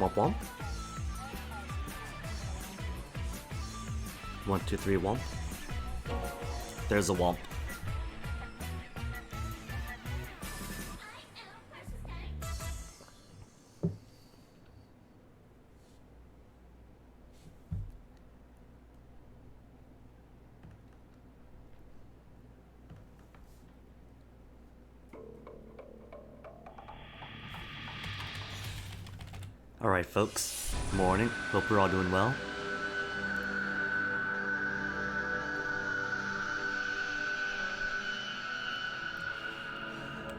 Womp womp. 1, 2, 3, womp. There's a womp. Alright folks, morning, hope we're all doing well.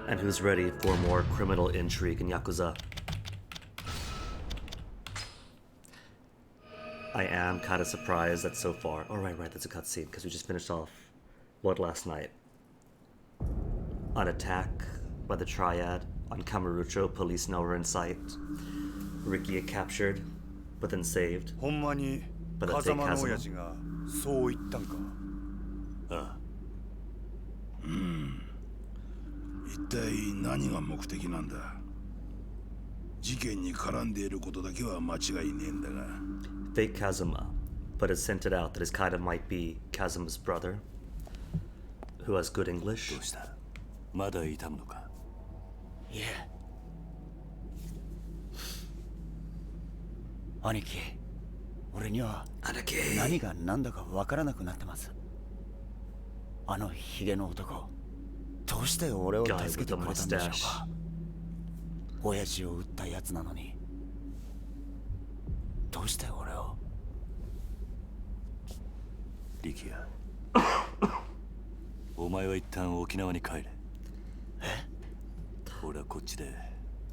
And who's ready for more criminal intrigue in Yakuza? I am kind of surprised that so far... Oh right, that's a cutscene, because we just finished off what last night? An attack by the Triad on Kamurocho, police nowhere in sight. Rikiya captured, but then saved. But that's a Kazuma. そう言ったんか。ああ。一体何が目的なんだ。事件に絡んでいることだけは間違いねえんだが。Fake Kazuma, but it's hinted out that his kind of might be Kazuma's brother, who has good English. どうした？まだ痛むのか？いえ。兄貴、俺には何が何だかわからなくなってます。あのヒゲの男、どうして俺を助けてくれたんでしょうか。親父を撃ったやつなのに、どうして俺を。リキヤ、お前は一旦沖縄に帰れ。え？俺はこっちで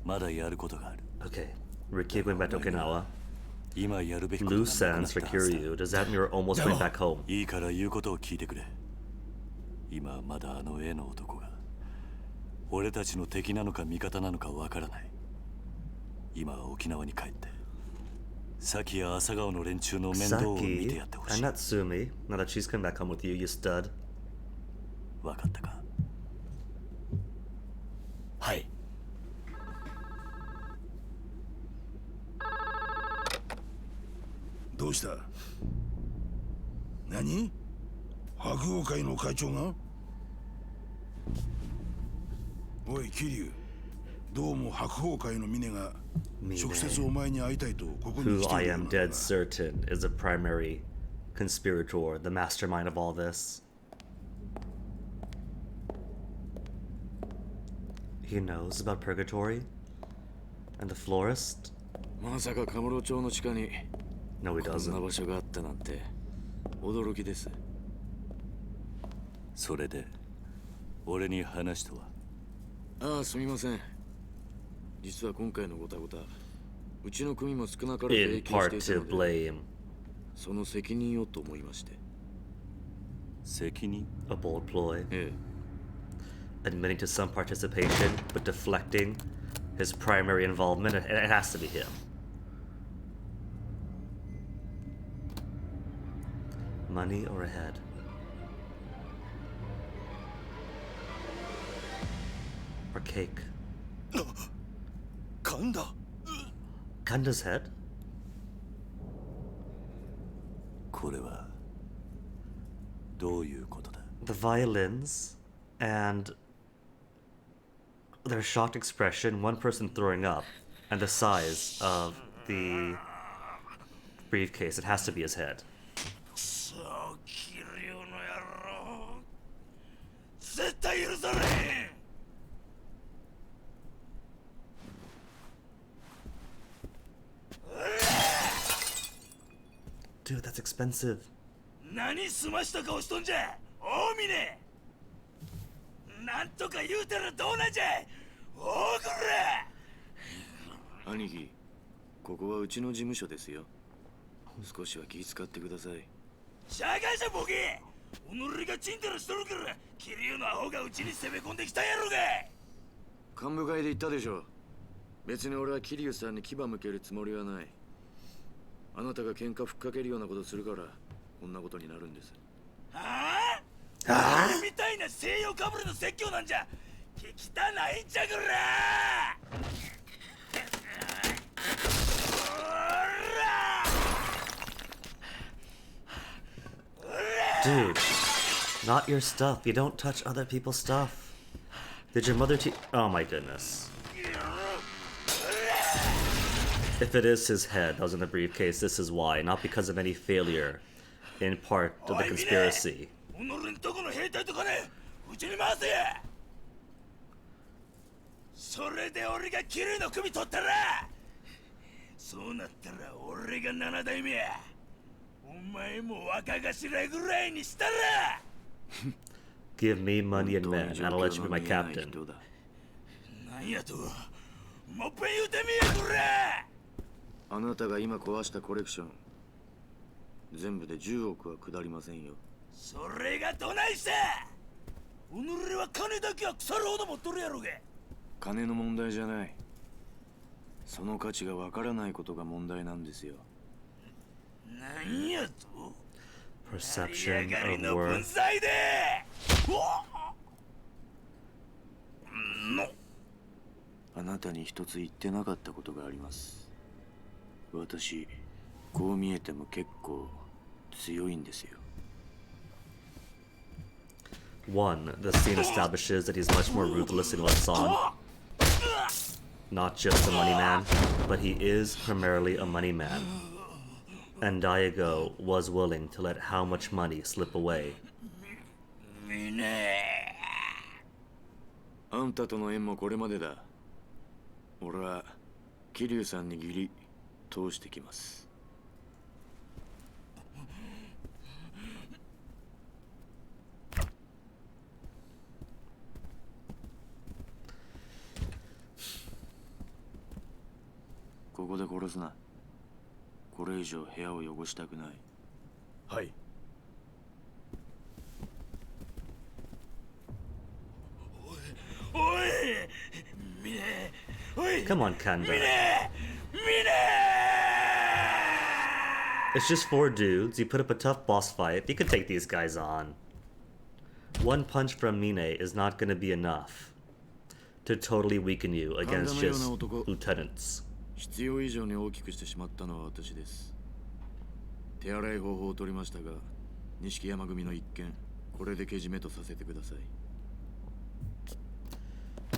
まだやることがある。Okay, Rikiya going back to Okinawa. 今やるべき Loose ends for Kiryu. Does that mean we're almost going back home? いいから言うことを聞いてくれ。今まだあの絵の男が俺たちの敵なのか味方なのかわからない。今は沖縄に帰ってサキや朝顔の連中の面倒を見てやってほしい。 and Natsumi, now that she's come back home with you, you stud. わかったか？はい。どうした？何？白鵬会の会長が？おい桐生、どうも白鵬会の峰が直接お前に会いたいとここに来 Who て I いる am のだが。 dead certain is a primary conspirator, the mastermind of all this. He knows about purgatory and the florist? まさかカムロ町の地下に No, he こんな doesn't. 場所があったなんて驚きです。それで俺に話とは？ああ、すみません。実は今回のごたごた、うちの組も少なからず In 影響し part ていた to ので、 blame. その責任をと思いまして。責任？ A bold ploy. え Admitting to some participation, but deflecting his primary involvement. It has to be him. Money or a head? Or cake? Kanda. Kanda's head? これはどういうことだ？ The violins and their shocked expression, one person throwing up, and the size of the briefcase. It has to be his head. そう、桐生の野郎。絶対許さねえ。 Dude, that's expensive. 何すました顔しとんじゃ、大峰。なんとか言うたらどうなんじゃ、大黒。兄貴、ここはうちの事務所ですよ。少しは気遣ってください。しゃがじゃボケ。己がチンタラしとるから桐生のアホがうちに攻め込んできたやろが。幹部会で言ったでしょ。別に俺は桐生さんに牙向けるつもりはない。あなたが喧嘩ふっかけるようなことするからこんなことになるんです。はあ？俺みたいな西洋かぶれの説教なんじゃ聞きたないんじゃくら。Dude, not your stuff. You don't touch other people's stuff. Did your mother teach? Oh my goodness. If it is his head that was in the briefcase, this is why. Not because of any failure in part of the conspiracy. 己のとこの兵隊とかね、うちに回せや。それで俺がキリの首取ったら、そうなったら俺が7代目や。お前も若頭ぐらいにしたら。Give me money and men, and I'll let you be my captain. なんやと、もっぺん言うてみやこれ。あなたが今壊したコレクション、全部で10億は下りませんよ。それがどないした。己は金だけは腐るほど持っとるやろが。金の問題じゃない。その価値がわからないことが問題なんですよ。なんやと。Perception of worth. あなたに一つ言ってなかったことがあります。私、こう見えても結構強いんですよ。One, the scene establishes that he's much more ruthless in what's on. Not just a money man, but he is primarily a money man. And Diego was willing to let how much money slip away. あんたとの縁もこれまでだ。俺は桐生さんに義理通してきます。ここで殺すな。これ以上部屋を汚したくない。はい。おい、ミネ、おい。 Come on, Kanda. ミネ。 It's just 4 dudes. You put up a tough boss fight. You could take these guys on. One punch from Mine is not going to be enough to totally weaken you against just lieutenants. 必要以上に大きくしてしまったのは私です。手洗い方法を取りましたが、錦山組の一件、これでけじめとさせてください。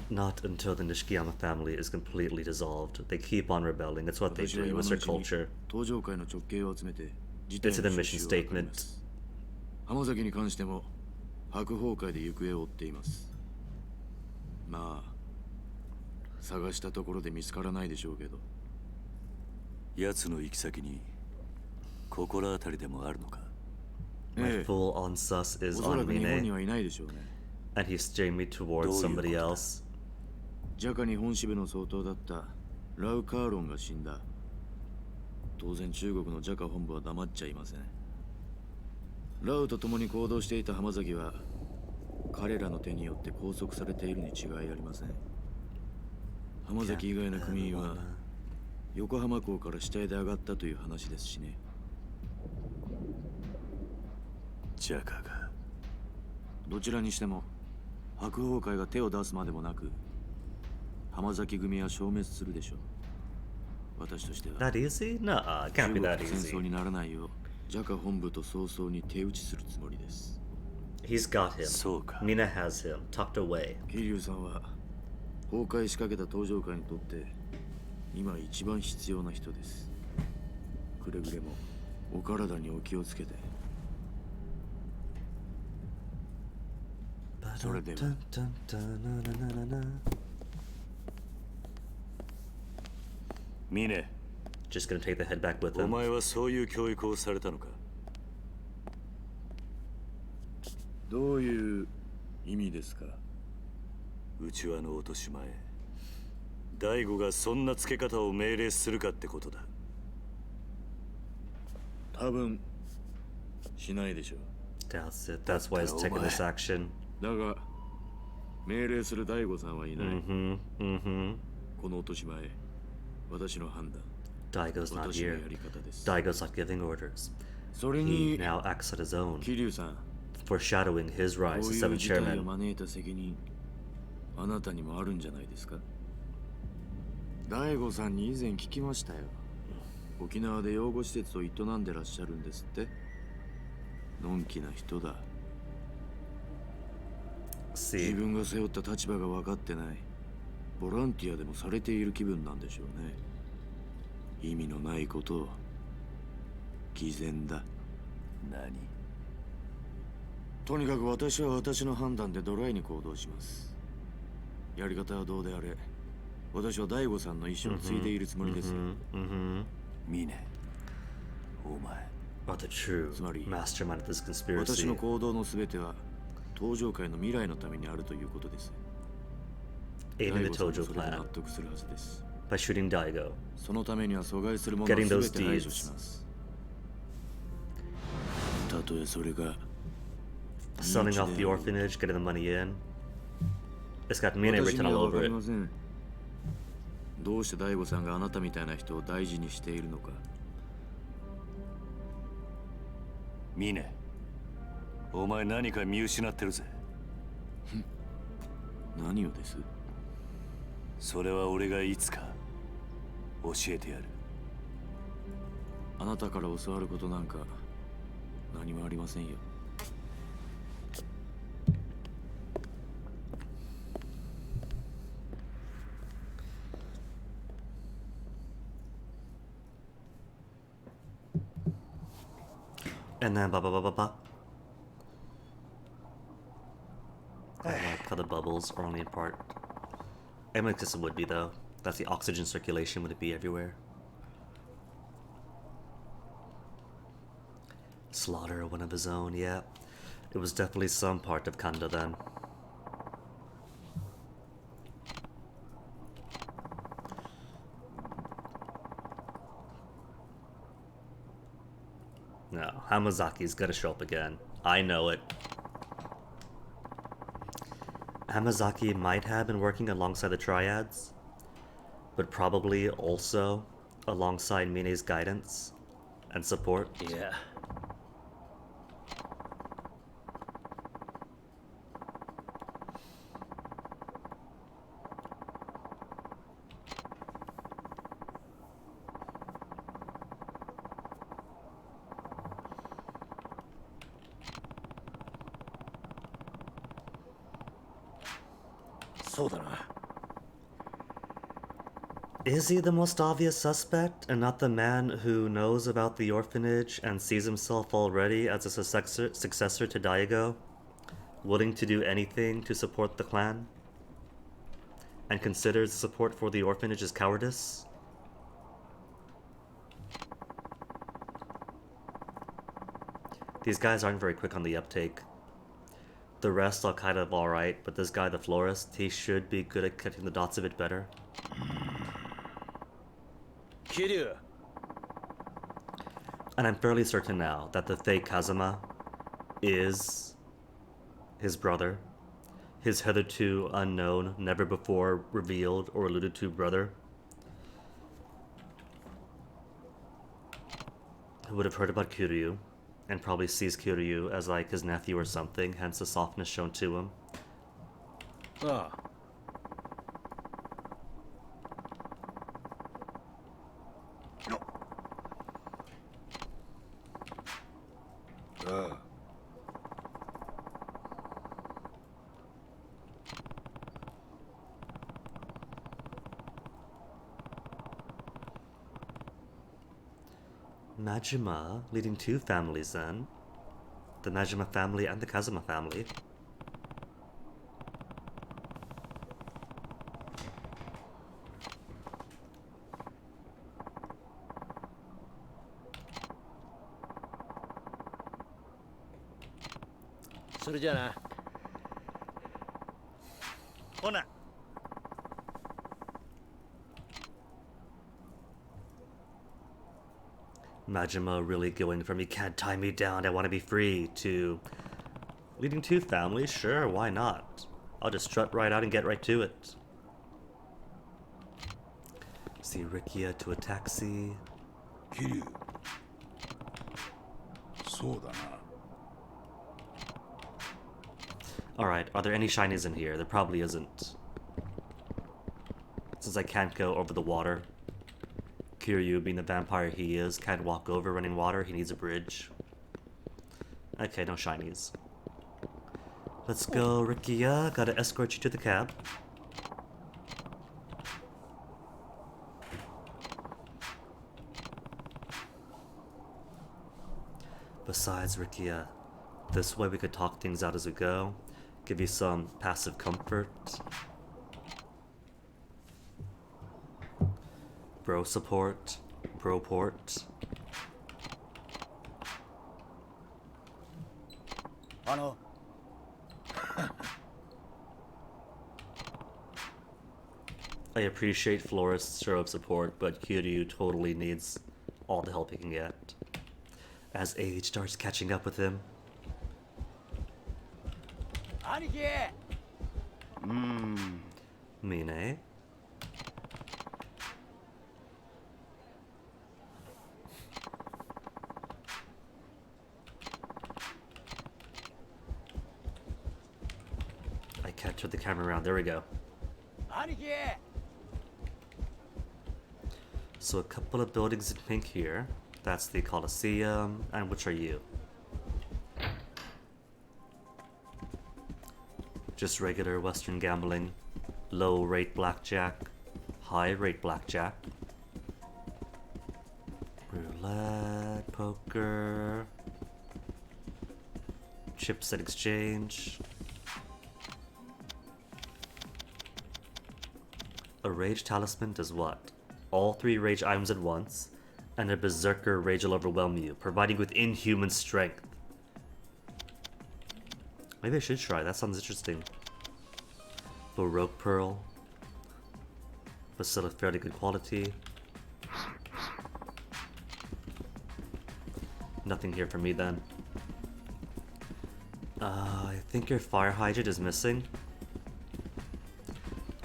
Not until the Nishikiyama family is completely dissolved. They keep on rebelling. It's what they do. It's their culture. 登場界の直系を集めて、It's in the mission statement. 浜崎に関しても白鵬会で行方を追っています。まあ、探したところで見つからないでしょうけど。奴の行き先に心当たりでもあるのか。My full on sus is おそら on く日本に Mine, はいないでしょうね。 and he's steering me towards somebody else. ジャカ日本支部の総統だったラウ・カーロンが死んだ。当然中国のジャカ本部は黙っちゃいません。ラウと共に行動していた浜崎は彼らの手によって拘束されているに違いありません。浜崎以外の組員は横浜港から死体で上がったという話ですしね。ジャカが。どちらにしても白鵬会が手を出すまでもなく浜崎組は消滅するでしょう。私としては That easy? Nah, it can't be 中 that 国と戦 easy. 争にならないようジャカ本部と早々に手打ちするつもりです。 He's got him. そうか。 Mina has him, tucked away. 桐生さんは崩壊しかけた登場界にとって今一番必要な人です。くれぐれもお体にお気をつけて。それでは。ミネ、 Just gonna take the head back with お him. 前はそういう教育をされたのか。どういう意味ですか。内輪の落とし前、大悟がそんな付け方を命令するかってことだ。多分しないでしょう。 That's it. That's why he's taking this action. だが命令する大悟さんはいない。 Mm-hmm. この落とし前、私の判断。 Daigo's not 私の here. やり方です。 Daigo's not giving orders. それ He に now acts on his own, 桐生さん、 foreshadowing his こ rise う to いう seventh 事態を chairman. 招いた責任、あなたにもあるんじゃないですか。大悟さんに以前聞きましたよ。沖縄で養護施設を営んでらっしゃるんですって。のんきな人だ。 自 See, 分が背負った立場が分かってない。ボランティアでもされている気分なんでしょうね。意味のないことを。偽善だ。何？とにかく私は私の判断でドライに行動します。やり方はどうであれ、私は大悟さんの意思を継いでいるつもりですよ。ミネ、お前。 are the true mastermind of this 私 conspiracy. の行動のすべては登場界の未来のためにあるということです。 Aiding the 大悟さんも Tojo それで納 plan 得するはずです。 by shooting Daigo. そのためには阻害するものを Getting 全 those て排除 deeds. します。たとえそれが Selling off the orphanage, getting the money in. It's got Mine 私 written に all は分か over り it. ません。どうして大悟さんがあなたみたいな人を大事にしているのか。ミネ、お前何か見失ってるぜ。何をです？それは俺がいつか教えてやる。あなたから教わることなんか何もありませんよ。 And then ba ba ba ba ba. I like how the bubbles are only in part. I mean, because it would be though. That's the oxygen circulation. Would it be everywhere? Slaughter one of his own. Yeah, it was definitely some part of Kanda then. No, Hamazaki's gotta show up again. I know it. Hamazaki might have been working alongside the Triads, but probably also alongside Mine's guidance and support. Yeah. そうだな。 Is he the most obvious suspect and not the man who knows about the orphanage and sees himself already as a successor to Daigo, willing to do anything to support the clan, and considers support for the orphanage as cowardice? These guys aren't very quick on the uptake. The rest are kind of alright, but this guy, the florist, he should be good at connecting the dots a bit better. 桐生 And I'm fairly certain now that the fake Kazuma is his brother. His hitherto unknown, never before revealed or alluded to brother. Who would have heard about Kiryu and probably sees Kiryu as like his nephew or something, hence the softness shown to him. ああ Majima leading two families then. The Majima family and the Kazuma family. Majima really going from "you can't tie me down, I want to be free" to leading two families? Sure, why not? I'll just strut right out and get right to it. See Rikiya to a taxi. 桐生そうだな Alright, are there any shinies in here? There probably isn't. Since I can't go over the water. Kiryu, being the vampire he is, can't walk over running water, he needs a bridge. Okay, no shinies. Let's go, Rikiya. Gotta escort you to the cab. Besides, Rikiya, this way we could talk things out as we go. Give you some passive comfort. Bro support. Bro port. あの I appreciate Florist's show of support, but Kiryu totally needs all the help he can get. As age starts catching up with him. 兄貴 Mine. I can't turn the camera around. There we go. 兄貴 So a couple of buildings in pink here. That's the Colosseum. And which are you? Just regular Western gambling. Low rate blackjack. High rate blackjack. Roulette, poker. Chips at exchange. A rage talisman does what? All 3 rage items at once, and a berserker rage will overwhelm you, providing with inhuman strength. Maybe I should try, that sounds interesting. Baroque pearl. But still a fairly good quality. Nothing here for me then. I think your fire hydrant is missing.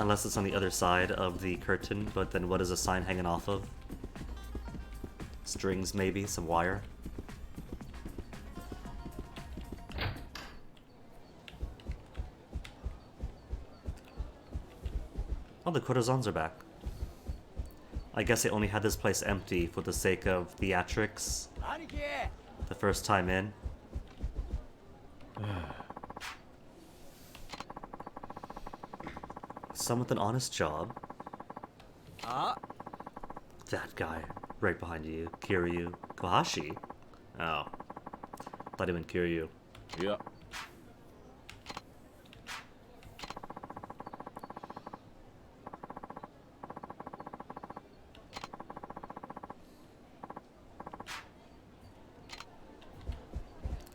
Unless it's on the other side of the curtain, but then what is a sign hanging off of? Strings maybe, some wire. Oh, the courtesans are back. I guess they only had this place empty for the sake of theatrics. 兄貴 The first time in. Some with an honest job. あ That guy, right behind you. Kiryu. Kohashi? Oh. Thought he meant Kiryu. いや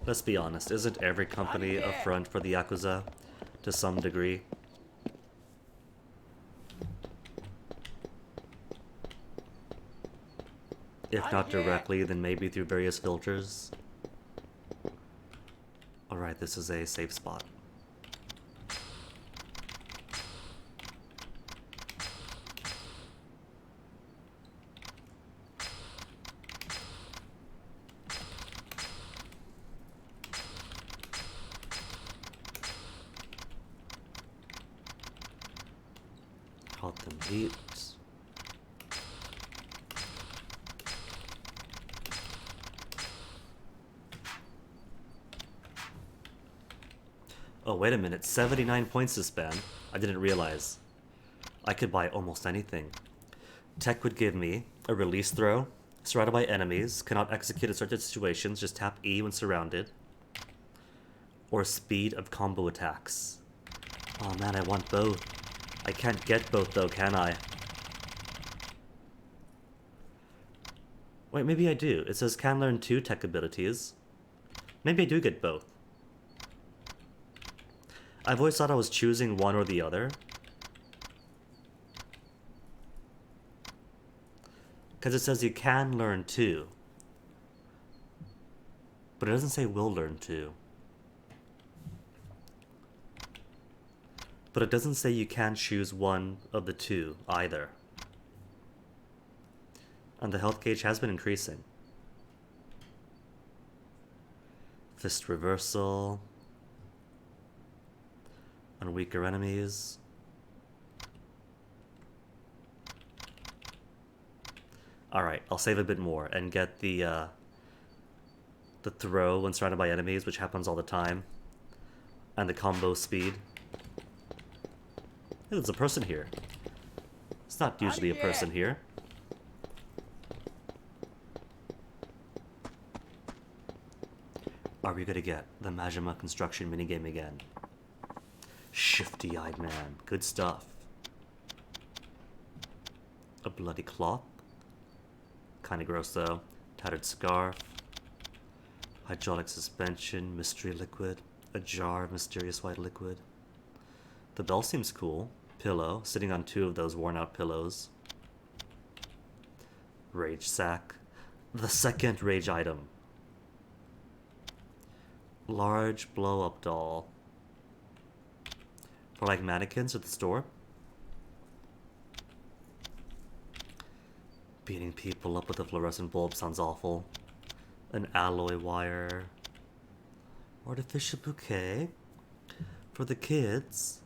Let's be honest, isn't every company a front for the Yakuza? To some degree. If not directly, then maybe through various filters. Alright, this is a safe spot. Hot them heat. Oh, wait a minute. 79 points to spend. I didn't realize. I could buy almost anything. Tech would give me a release throw, surrounded by enemies, cannot execute in certain situations, just tap E when surrounded. Or speed of combo attacks. Oh man, I want both. I can't get both though, can I? Wait, maybe I do. It says can learn 2 tech abilities. Maybe I do get both. I've always thought I was choosing one or the other. Because it says you can learn 2. But it doesn't say will learn 2. But it doesn't say you can choose one of the 2 either. And the health gauge has been increasing. Fist reversal. On weaker enemies. Alright, I'll save a bit more and get the The throw when surrounded by enemies, which happens all the time. And the combo speed. Hey, there's a person here. It's not usually a person here. Are we gonna get the Majima construction minigame again? Shifty-eyed man. Good stuff. A bloody cloth. Kinda gross though. Tattered scarf. Hydraulic suspension. Mystery liquid. A jar of mysterious white liquid. The bell seems cool. Pillow. Sitting on 2 of those worn out pillows. Rage sack. The second rage item. Large blow-up doll. For like mannequins at the store. Beating people up with a fluorescent bulb sounds awful. An alloy wire. Artificial bouquet. For the kids.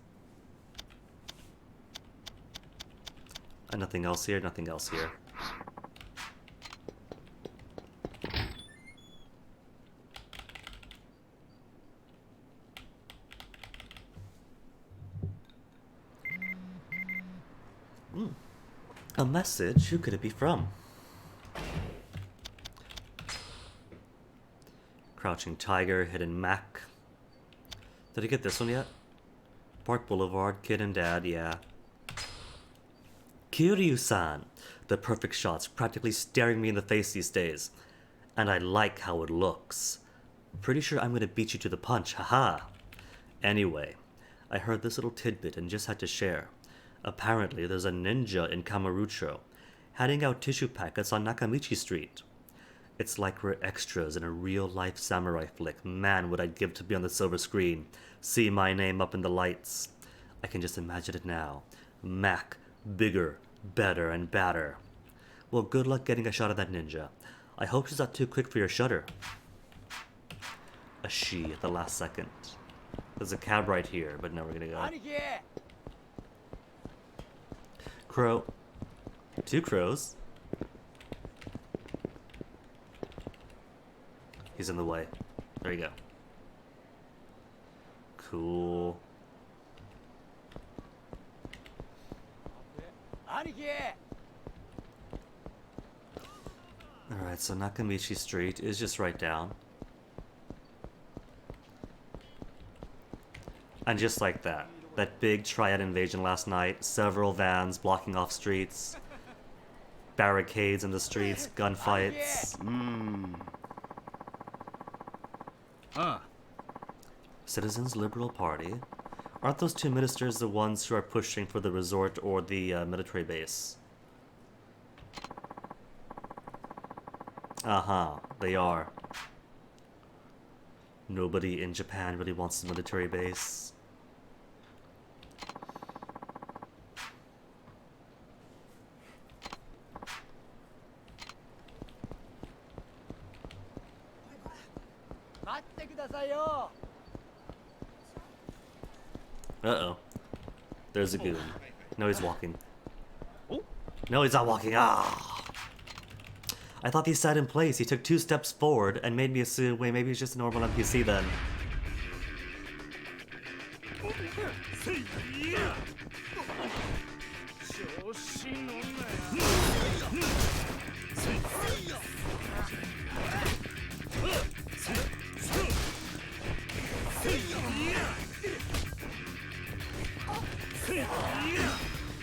And nothing else here, nothing else here. A message? Who could it be from? Crouching Tiger, Hidden Mac. Did I get this one yet? Park Boulevard, Kid and Dad, yeah. Kiryu-san. The perfect shots, practically staring me in the face these days. And I like how it looks. Pretty sure I'm gonna beat you to the punch, haha. Anyway, I heard this little tidbit and just had to share. Apparently, there's a ninja in Kamurocho, handing out tissue packets on Nakamichi Street. It's like we're extras in a real-life samurai flick. Man, would I give to be on the silver screen. See my name up in the lights. I can just imagine it now. Mac, bigger, better, and badder. Well, good luck getting a shot of that ninja. I hope she's not too quick for your shutter. A she at the last second. There's a cab right here, but no, we're gonna go. Crow. 2 crows. He's in the way. There you go. Cool. Alright, so Nakamichi Street is just right down. And just like that. That big triad invasion last night, several vans blocking off streets, barricades in the streets, gunfights. Citizens Liberal Party. Aren't those 2 ministers the ones who are pushing for the resort or the military base? They are. Nobody in Japan really wants the military base. Uh-oh. There's a goon. No, he's walking. No, he's not walking. Ah! I thought he sat in place. He took 2 steps forward and made me assume, wait, maybe he's just a normal NPC then.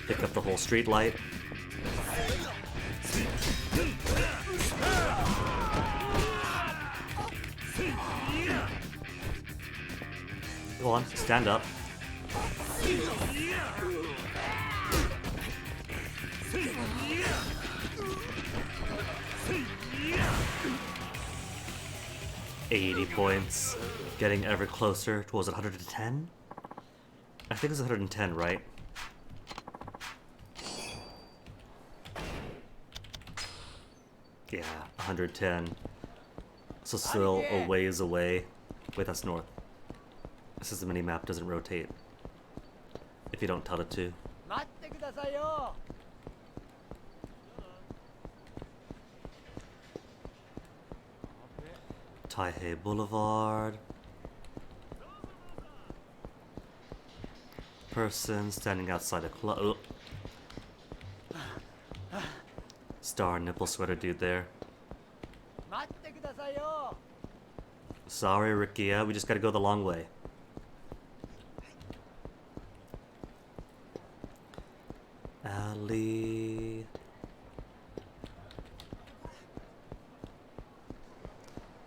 Pick up the whole street light. Go on, stand up. $80 points. Getting ever closer towards 110? I think it's 110, right? Yeah, 110. So still a ways away. Wait, that's north. This is the mini-map, doesn't rotate. If you don't tell it to. Taihei Boulevard. Person standing outside a club. Star nipple sweater dude there. Sorry, Rikiya, we just gotta go the long way. Alley.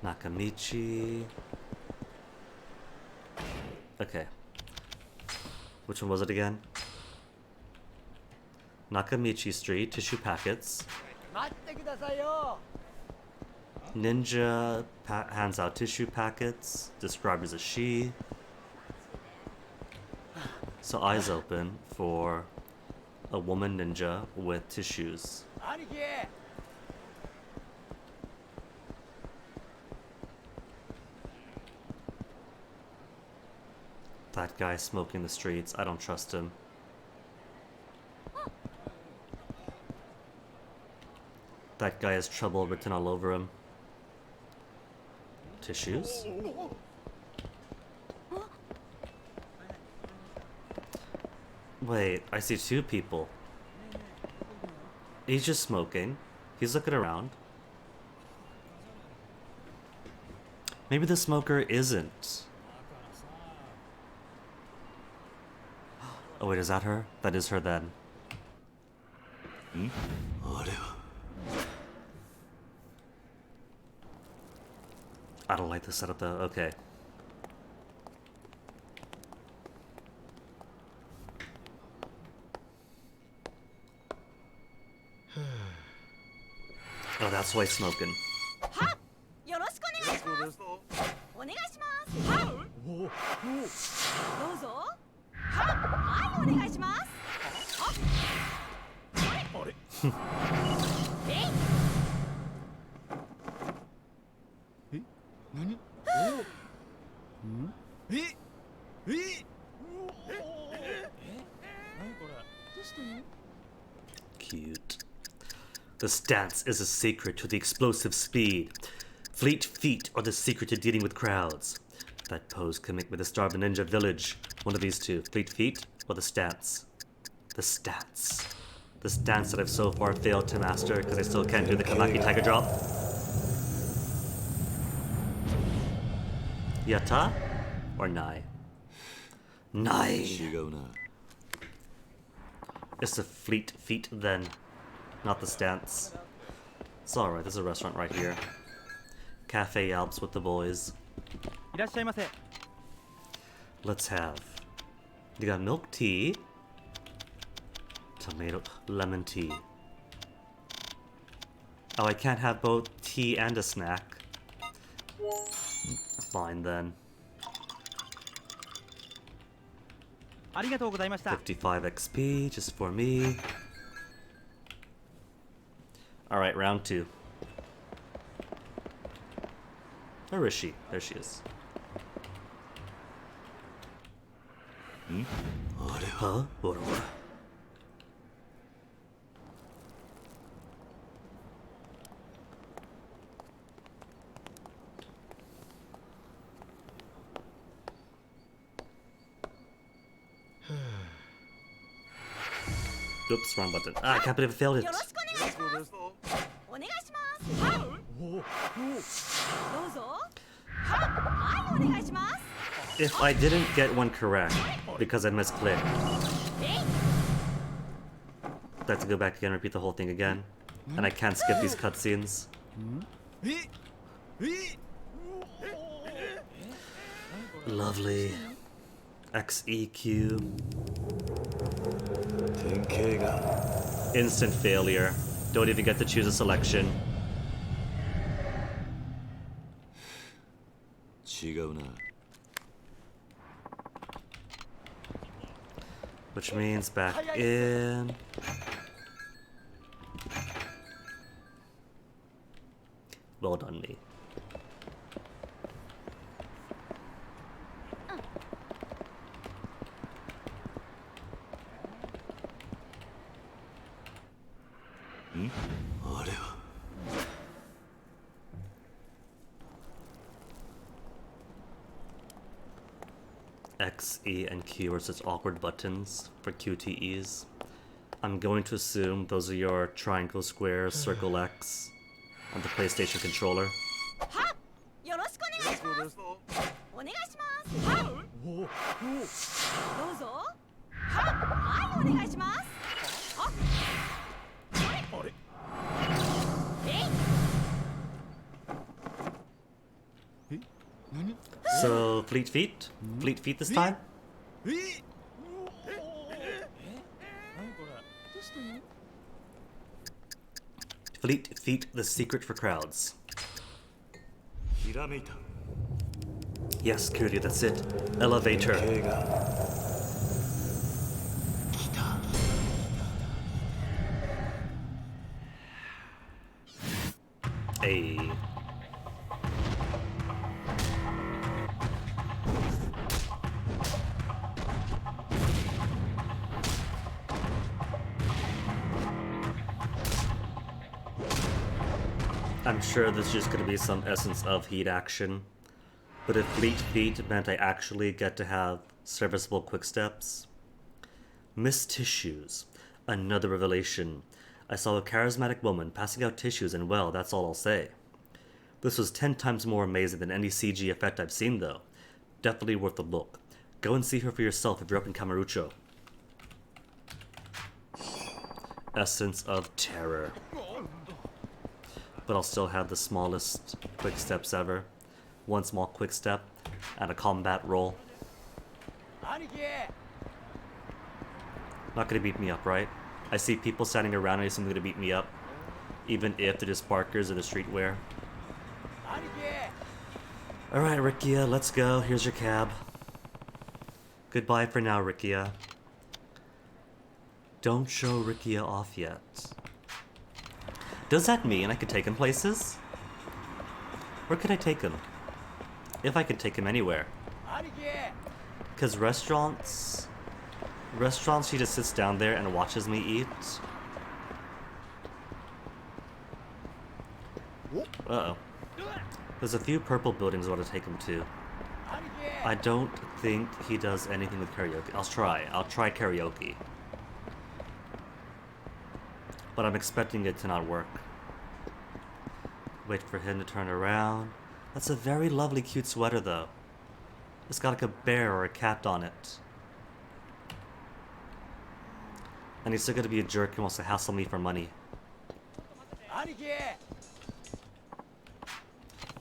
Nakamichi. Okay. Which one was it again? Nakamichi Street, tissue packets. Ninja hands out tissue packets, described as a she. So eyes open for a woman ninja with tissues. That guy smoking the streets, I don't trust him. That guy has trouble written all over him. Tissues? Wait, I see two people. He's just smoking. He's looking around. Maybe the smoker isn't. Oh wait, is that her? That is her then. I don't like the setup though. Okay. Oh, that's why he's smoking. Cute. The stance is a secret to the explosive speed. Fleet feet are the secret to dealing with crowds. That pose can make me the star of the ninja village. One of these two. Fleet feet or the stance? The stance. The stance that I've so far failed to master because I still can't do the Kamaki Tiger Drop. Yata or Nai? Nai. It's the fleet feet then, not the stance. It's alright, there's a restaurant right here. Cafe Alps with the boys. Let's have. You got milk tea, tomato, lemon tea. Oh, I can't have both tea and a snack. Fine then. 55 XP just for me. Alright, round 2. Where is she? There she is. Huh? What? Oops, wrong button. Ah, I can't believe I failed it. If I didn't get one correct because I misclicked, I have to go back again and repeat the whole thing again. And I can't skip these cutscenes. Lovely. XEQ. Instant failure. Don't even get to choose a selection. Which means back in. Well done, me. X, E, and Q are such awkward buttons for QTEs. I'm going to assume those are your triangle, square, circle X on the PlayStation controller. はっ、よろしくお願いします。お願いします。はい。どうぞ。はっ、はい、お願いします。はっ。あれ。So, Fleet Feet? Fleet Feet this time? Fleet Feet, the secret for crowds. ひらめいた。 Yes, Kiryu, that's it. Elevator. 映画。 Hey. I'm sure there's just gonna be some essence of heat action. But if Fleet Feet meant I actually get to have serviceable quick steps. Missed tissues. Another revelation. I saw a charismatic woman passing out tissues, and well, that's all I'll say. This was 10 times more amazing than any CG effect I've seen, though. Definitely worth a look. Go and see her for yourself if you're up in Kamurocho. Essence of terror. But I'll still have the smallest quick steps ever. One small quick step and a combat roll. Not gonna beat me up, right? I see people standing around and I assume they're gonna beat me up. Even if they're just barkers in the streetwear. Alright, Rikiya, let's go. Here's your cab. Goodbye for now, Rikiya. Don't show Rikiya off yet. Does that mean I could take him places? Where could I take him? If I could take him anywhere. Because restaurants, she just sits down there and watches me eat. Uh-oh. There's a few purple buildings I want to take him to. I don't think he does anything with karaoke. I'll try karaoke. But I'm expecting it to not work. Wait for him to turn around. That's a very lovely, cute sweater, though. It's got like a bear or a cat on it. And he's still gonna be a jerk and wants to hassle me for money.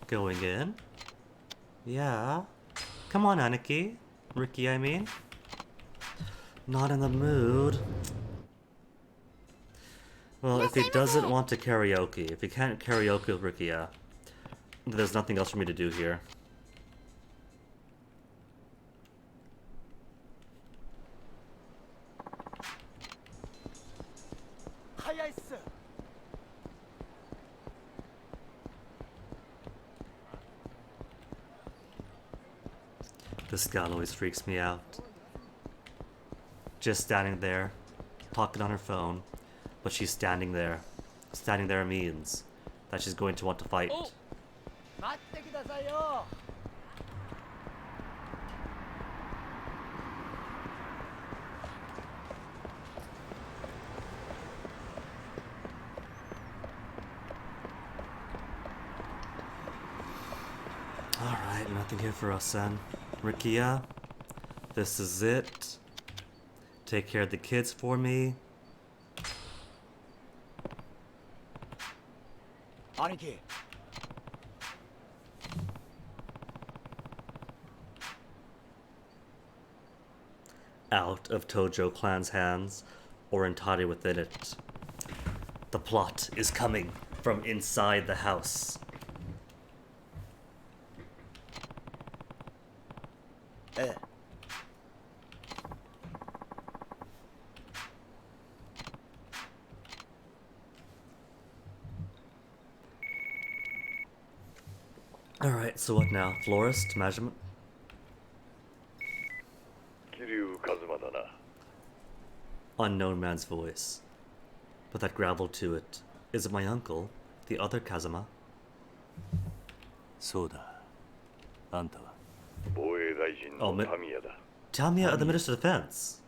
Going in? Yeah. Come on, Aniki. Ricky, I mean. Not in the mood. Well, if he doesn't want to karaoke, if he can't karaoke with Rikiya, there's nothing else for me to do here. This gal always freaks me out. Just standing there, talking on her phone, but she's standing there. Standing there means that she's going to want to fight. Alright, nothing here for us then. Rikiya, this is it. Take care of the kids for me. Aniki. Out of Tojo clan's hands, or entirely within it. The plot is coming from inside the house. Alright, so what now? Florist? Measurement? Unknown man's voice. But that gravel to it. Is it my uncle? The other Kazuma? そうだ。あんたは防衛大臣 Oh, の mi- タミヤだ。 Tamiya, the Minister of Defense.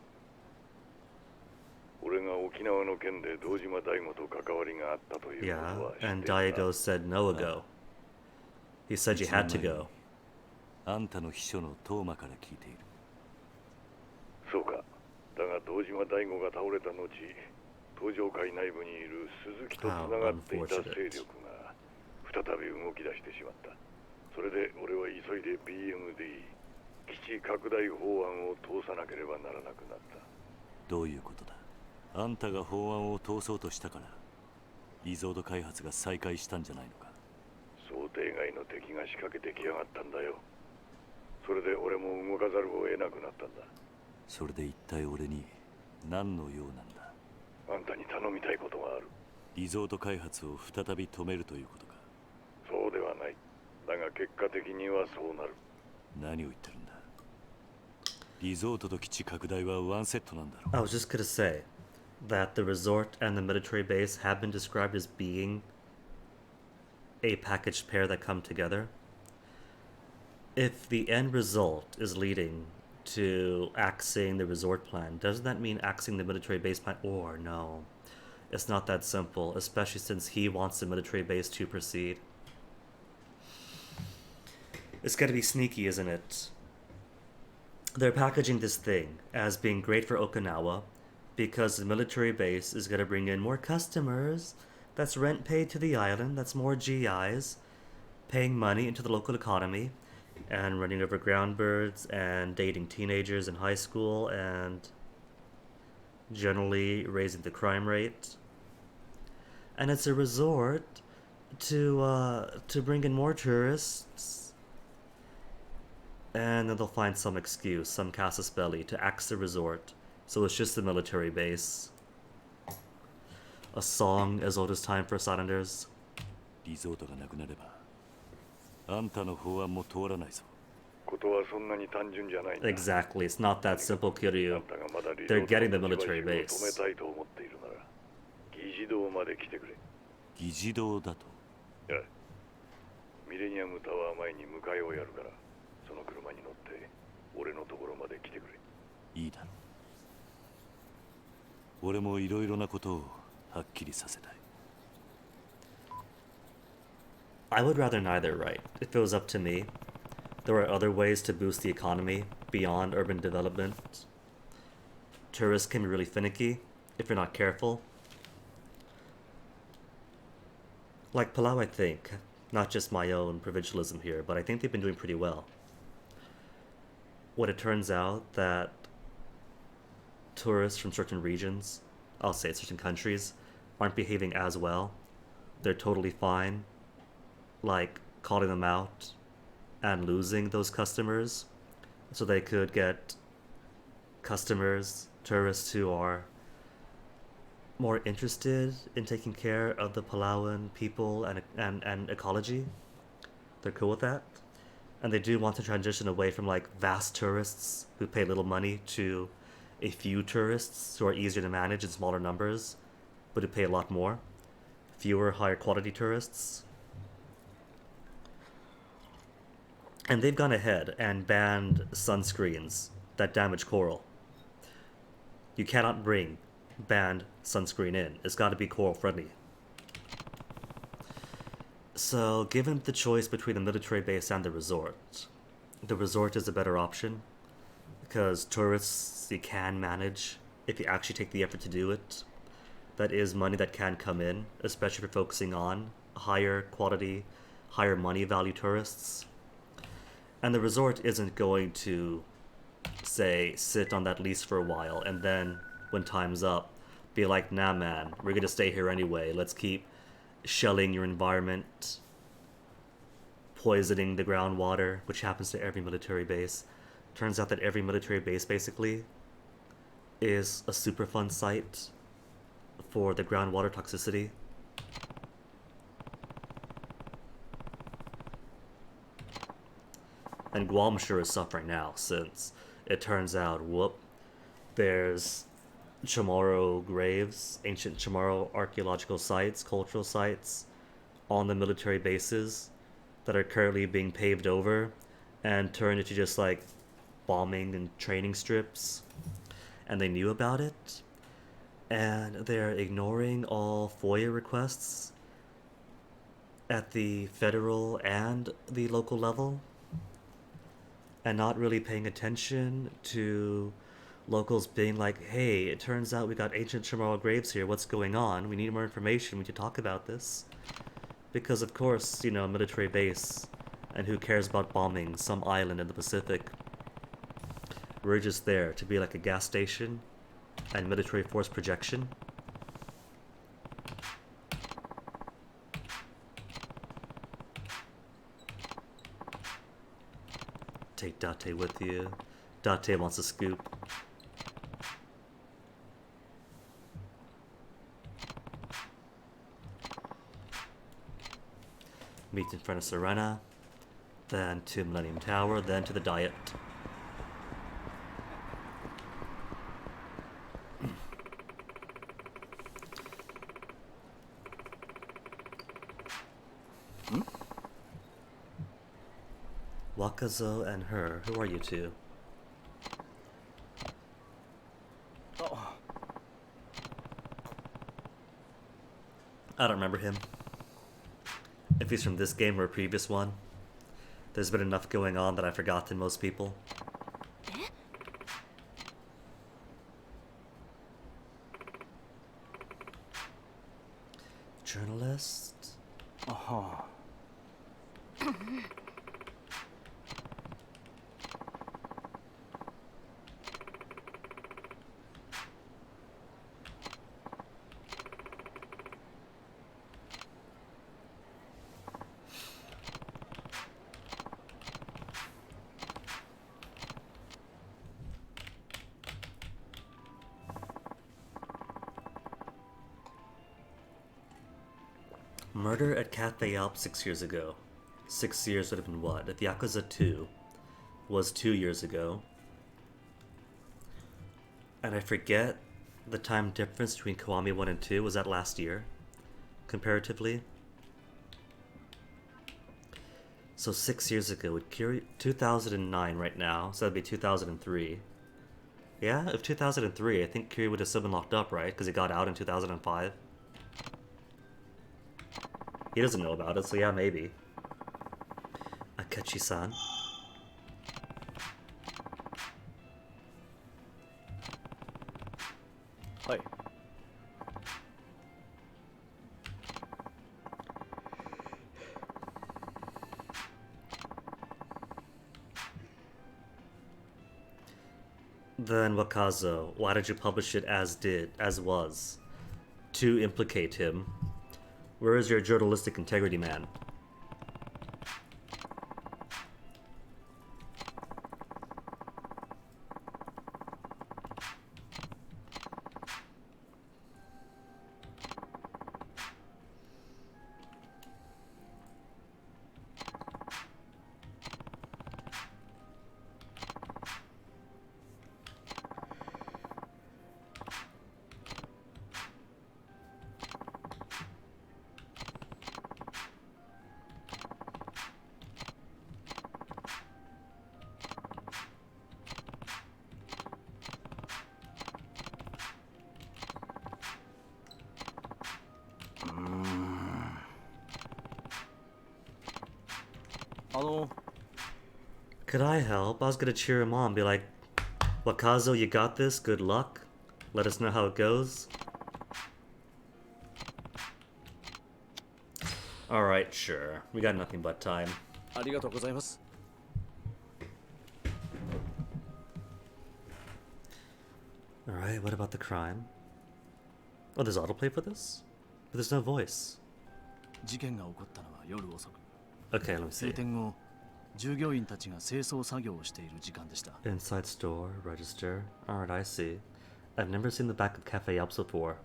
俺が沖縄の件で堂島大吾と関わりがあったという Yeah, ことは知ってい and るな。 Daigo said no ago. He said you had to go. あんたの秘書のトーマから聞いている。そうか。だが堂島大吾が倒れた後、東上会内部にいる鈴木とつながっていた勢力が再び動き出してしまった。それで俺は急いで BMD 基地拡大法案を通さなければならなくなった。どういうことだ。あんたが法案を通そうとしたからリゾート開発が再開したんじゃないのか。想定外の敵が仕掛けてきやがったんだよ。それで俺も動かざるを得なくなったんだ。それで一体俺に何の用なんだ。あんたに頼みたいことがある。リゾート開発を再び止めるということか。そうではない。だが結果的にはそうなる。何を言ってるんだ。リゾートと基地拡大はワンセットなんだろう。 I was just gonna say that the resort and the military base have been described as being a packaged pair that come together. If the end result is leading to axing the resort plan, doesn't that mean axing the military base plan? Or no, it's not that simple, especially since he wants the military base to proceed. It's gotta be sneaky, isn't it? They're packaging this thing as being great for Okinawa because the military base is gonna bring in more customers. That's rent paid to the island, that's more GIs, paying money into the local economy, and running over ground birds, and dating teenagers in high school, and generally raising the crime rate. And it's a resort to bring in more tourists, and then they'll find some excuse, some casus belli, to axe the resort. So it's just the military base. A song as old as time for us Islanders. リゾートがなくなればあんたの法案も通らないぞ。ことはそんなに単純じゃないんだ。 Exactly, it's not that simple, あ Kiryu. んたがまだリゾ They're ート getting the の military 自賠 base. を止めたいと思っているなら、議事堂まで来てくれ。議事堂だと。いや、ミレニアムタワー前に迎えをやるから、その車に乗って俺のところまで来てくれ。いいだろう。俺もいろいろなことをはっきりさせたい。 I would rather neither, right? If it was up to me, there are other ways to boost the economy beyond urban development. Tourists can be really finicky if you're not careful. Like Palau, I think, not just my own provincialism here, but I think they've been doing pretty well. When it turns out that tourists from certain regions, I'll say certain countries, aren't behaving as well, they're totally fine, like calling them out and losing those customers so they could get customers, tourists who are more interested in taking care of the Palauan people and ecology. They're cool with that. And they do want to transition away from like vast tourists who pay little money to a few tourists who are easier to manage in smaller numbers but who pay a lot more. Fewer higher quality tourists. And they've gone ahead and banned sunscreens that damage coral. You cannot bring banned sunscreen in. It's got to be coral friendly. So, given the choice between the military base and the resort is a better option because tourists you can manage if you actually take the effort to do it. That is money that can come in, especially if you're focusing on higher quality, higher money value tourists. And the resort isn't going to, say, sit on that lease for a while and then, when time's up, be like, nah man, we're gonna stay here anyway, let's keep shelling your environment, poisoning the groundwater, which happens to every military base. Turns out that every military base, basically, is a Superfund site for the groundwater toxicity. And Guam sure is suffering now, since it turns out, there's Chamorro graves, ancient Chamorro archaeological sites, cultural sites, on the military bases that are currently being paved over and turned into just like bombing and training strips, and they knew about it, and they're ignoring all FOIA requests at the federal and the local level, and not really paying attention to locals being like, hey, it turns out we got ancient Chamorro graves here, what's going on? We need more information, we need to talk about this. Because of course, you know, military base, and who cares about bombing some island in the Pacific? We're just there to be like a gas station and military force projection. Take Date with you. Date wants a scoop. Meet in front of Serena, then to Millennium Tower, then to the Diet. Wakazo and her, who are you two? I don't remember him. If he's from this game or a previous one. There's been enough going on that I've forgotten most people. Journalist? Uh-huh. Murder at Cafe Alp 6 years ago. 6 years would have been what? If Yakuza 2 was 2 years ago. And I forget the time difference between Kiwami 1 and 2. Was that last year? Comparatively? So 6 years ago would Kiri 2009 right now, so that'd be 2003. Yeah, if 2003, I think Kiri would have still been locked up, right? Because he got out in 2005. He doesn't know about it, so yeah, maybe. Akechi-san. Hi. Then Wakazo, why did you publish it as was? To implicate him. Where is your journalistic integrity, man? Could I help? I was gonna cheer him on, be like, Wakazo, you got this, good luck. Let us know how it goes. Alright, sure. We got nothing but time. Alright, what about the crime? Oh, there's autoplay for this? But there's no voice. Okay, let me see. Inside store, register. Alright, I see. I've never seen the back of Cafe Alps before.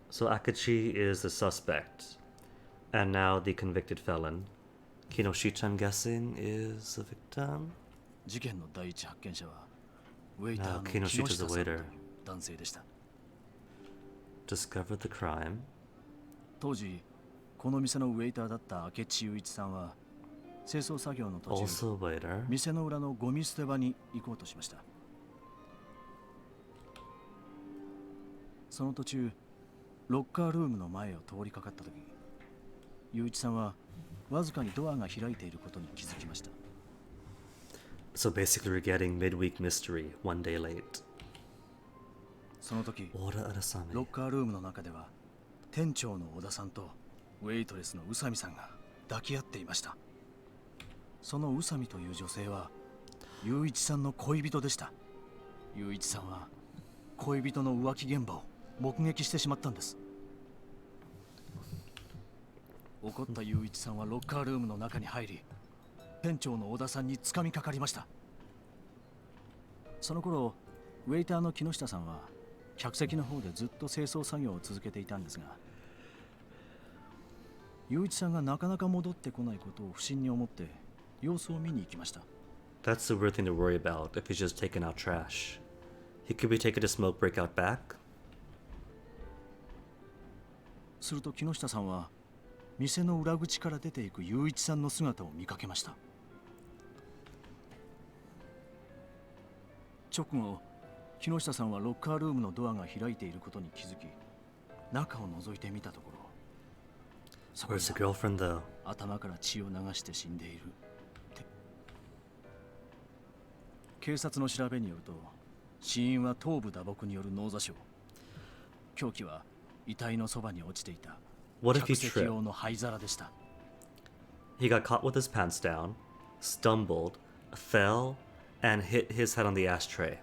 So Akachi is the suspect. And now the convicted felon. Kinoshita, I'm guessing, is the victim? Now Kinoshita's the waiter. Discovered the crime. 清掃作業の途中、 Also waiter. 店の裏のゴミ捨て場に行こうとしました。その途中、ロッカールームの前を通りかかった時、雄一さんはわずかにドアが開いていることに気づきました。 So basically we're getting midweek mystery one day late. その時、 Oda Arasami. ロッカールームの中では店長の小田さんとウェイトレスの宇佐美さんが抱き合っていました。その宇佐美という女性は雄一さんの恋人でした。雄一さんは恋人の浮気現場を目撃してしまったんです。怒った雄一さんはロッカールームの中に入り、店長の小田さんに掴みかかりました。その頃ウェイターの木下さんは客席の方でずっと清掃作業を続けていたんですが、雄一さんがなかなか戻ってこないことを不審に思って様子を見に行きました。 That's the weird thing to worry about if he's just taking out trash. He could be taking a smoke break out back. すると木下さんは店の裏口から出ていく雄一さんの姿を見かけました。直後、木下さんはロッカールームのドアが開いていることに気づき、中を覗いてみたところ、そこに Where's the girlfriend though? 頭から血を流して死んでいるって。警察の調べによると、死因は頭部打撲による脳挫傷。凶器は遺体のそばに落ちていた What if he 客席 tripped? 用の灰皿でした。 He got caught with his pants down, stumbled, fell, and hit his head on the ashtray.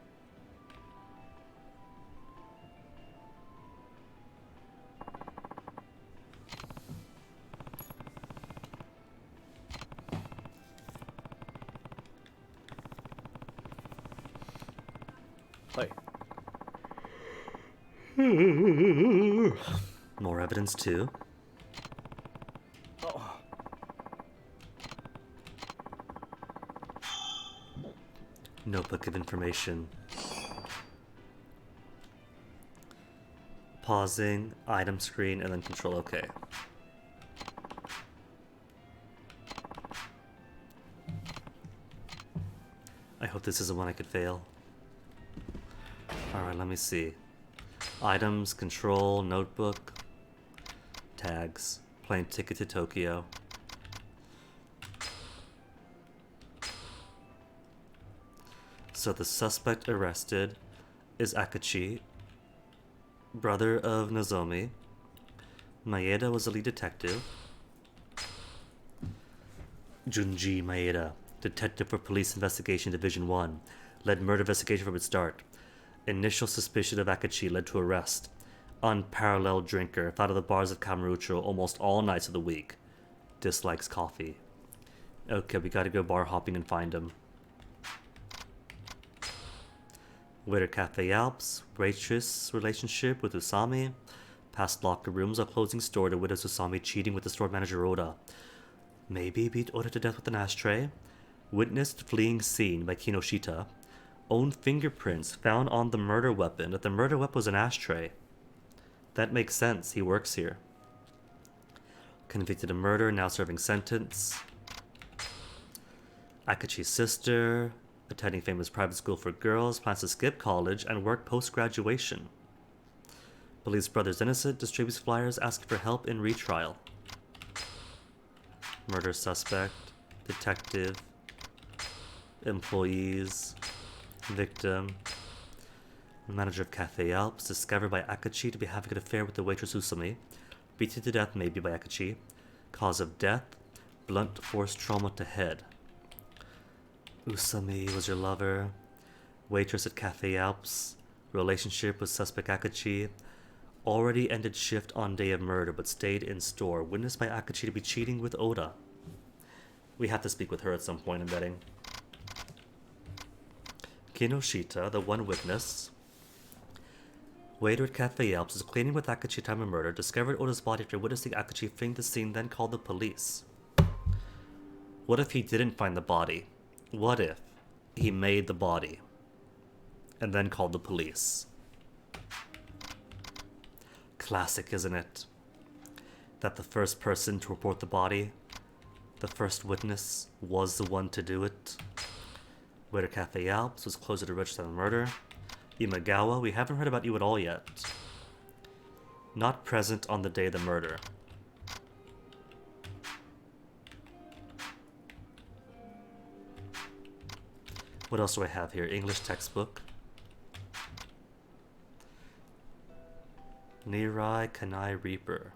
More evidence too. Notebook of information. Pausing, item screen, and then control OK. I hope this isn't one I could fail. Alright, let me see. Items, control, notebook, tags, plane ticket to Tokyo. So the suspect arrested is Akachi, brother of Nozomi. Maeda was the lead detective. Junji Maeda, detective for Police Investigation Division 1, led murder investigation from its start. Initial suspicion of Akachi led to arrest. Unparalleled drinker, thought of the bars of Kamurocho almost all nights of the week. Dislikes coffee. Okay, we gotta go bar hopping and find him. Waiter Cafe Alps, waitress relationship with Usami. Past locker rooms, a closing store to witness Usami cheating with the store manager Oda. Maybe beat Oda to death with an ashtray. Witnessed fleeing scene by Kinoshita. Own fingerprints found on the murder weapon. That the murder weapon was an ashtray. That makes sense, he works here. Convicted of murder, now serving sentence. Akachi's sister, attending famous private school for girls, plans to skip college and work post-graduation. Believes brother's innocent, distributes flyers asking for help in retrial. Murder suspect, detective, employees, victim. Manager of Cafe Alps, discovered by Akachi to be having an affair with the waitress Usami. Beaten to death maybe by Akachi. Cause of death, blunt force trauma to head. Usami was your lover. Waitress at Cafe Alps. Relationship with suspect Akachi. Already ended shift on day of murder but stayed in store. Witnessed by Akachi to be cheating with Oda. We have to speak with her at some point, I'm betting. Kinoshita, the one witness. Waiter at Cafe Alps is cleaning with Akachi time of murder. Discovered Oda's body after witnessing Akachi fleeing the scene, then called the police. What if he didn't find the body? What if he made the body and then called the police? Classic, isn't it? That the first person to report the body, The first witness was the one to do it. Waiter Cafe Alps was closer to register the murder. Imagawa, we haven't heard about you at all yet. Not present on the day of the murder. What else do I have here? English textbook. Nirai Kanai Reaper.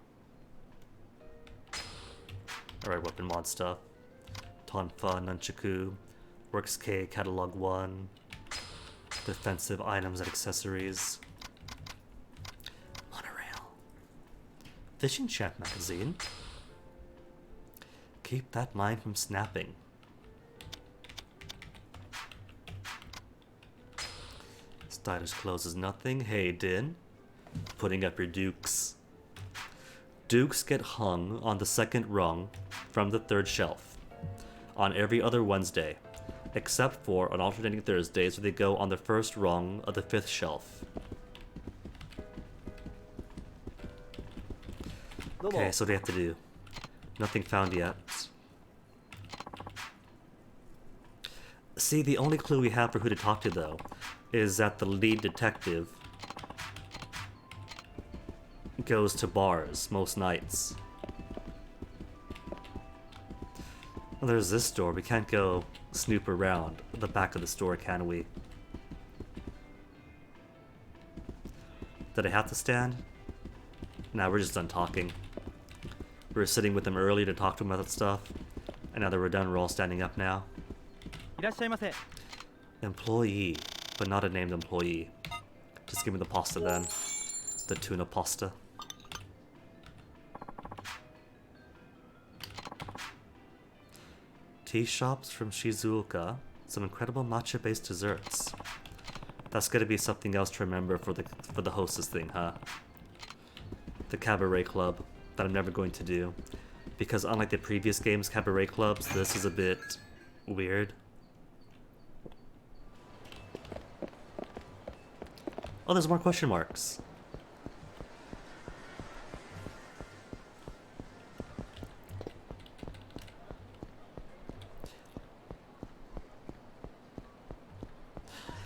Alright, weapon mod stuff. Tonfa, Nunchaku, Works K, Catalog 1. Defensive items and accessories. Monorail. Fishing Champ magazine. Keep that line from snapping. Stylish clothes is nothing. Hey, Din. Putting up your dukes. Dukes get hung on the second rung from the third shelf on every other Wednesday, except for on alternating Thursdays where they go on the first rung of the fifth shelf. Okay, so what do they have to do? Nothing found yet. See, the only clue we have for who to talk to, though, is that the lead detective goes to bars most nights. Well, there's this door. We can't go snoop around the back of the store, can we? Did I have to stand? Nah, we're just done talking. We were sitting with them early to talk to them about that stuff, and now that we're done, we're all standing up now. Employee, but not a named employee. Just give me the pasta then. The tuna pasta. Tea shops from Shizuoka. Some incredible matcha-based desserts. That's gonna be something else to remember for the hostess thing, huh? The cabaret club that I'm never going to do, because unlike the previous games cabaret clubs, this is a bit weird. Oh, there's more question marks.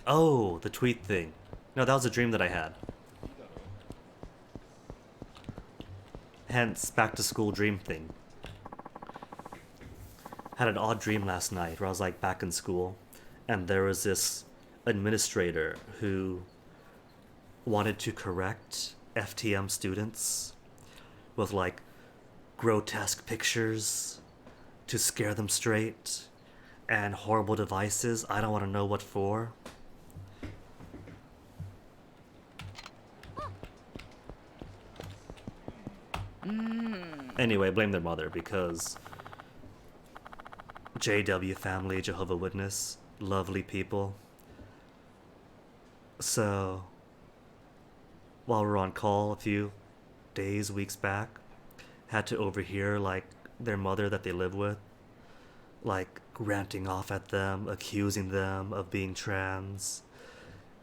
Oh, the tweet thing. No, that was a dream that I had. Hence, back to school dream thing. Had an odd dream last night where I was like back in school, and there was this administrator who wanted to correct FTM students with like grotesque pictures to scare them straight and horrible devices. I don't want to know what for. Anyway, blame their mother because JW family, Jehovah's Witness, lovely people. So, while we were on call a few days, weeks back, had to overhear like their mother that they live with, like ranting off at them, accusing them of being trans,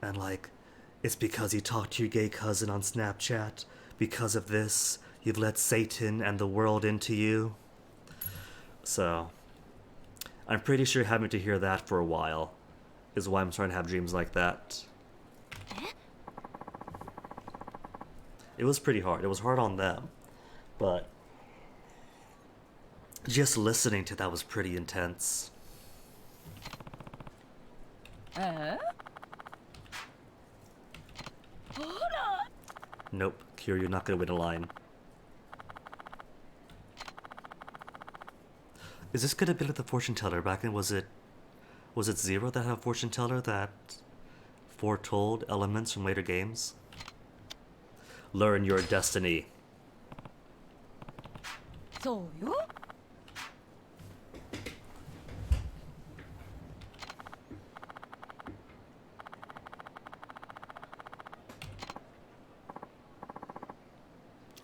and like, it's because you talked to your gay cousin on Snapchat. Because of this, you've let Satan and the world into you. So, I'm pretty sure having to hear that for a while is why I'm starting to have dreams like that. It was pretty hard. It was hard on them. But just listening to that was pretty intense. Nope, Kira, you're not gonna win a line. Is this gonna be like the fortune teller back in? Was it Zero that had a fortune teller that foretold elements from later games? Learn your destiny. So yo?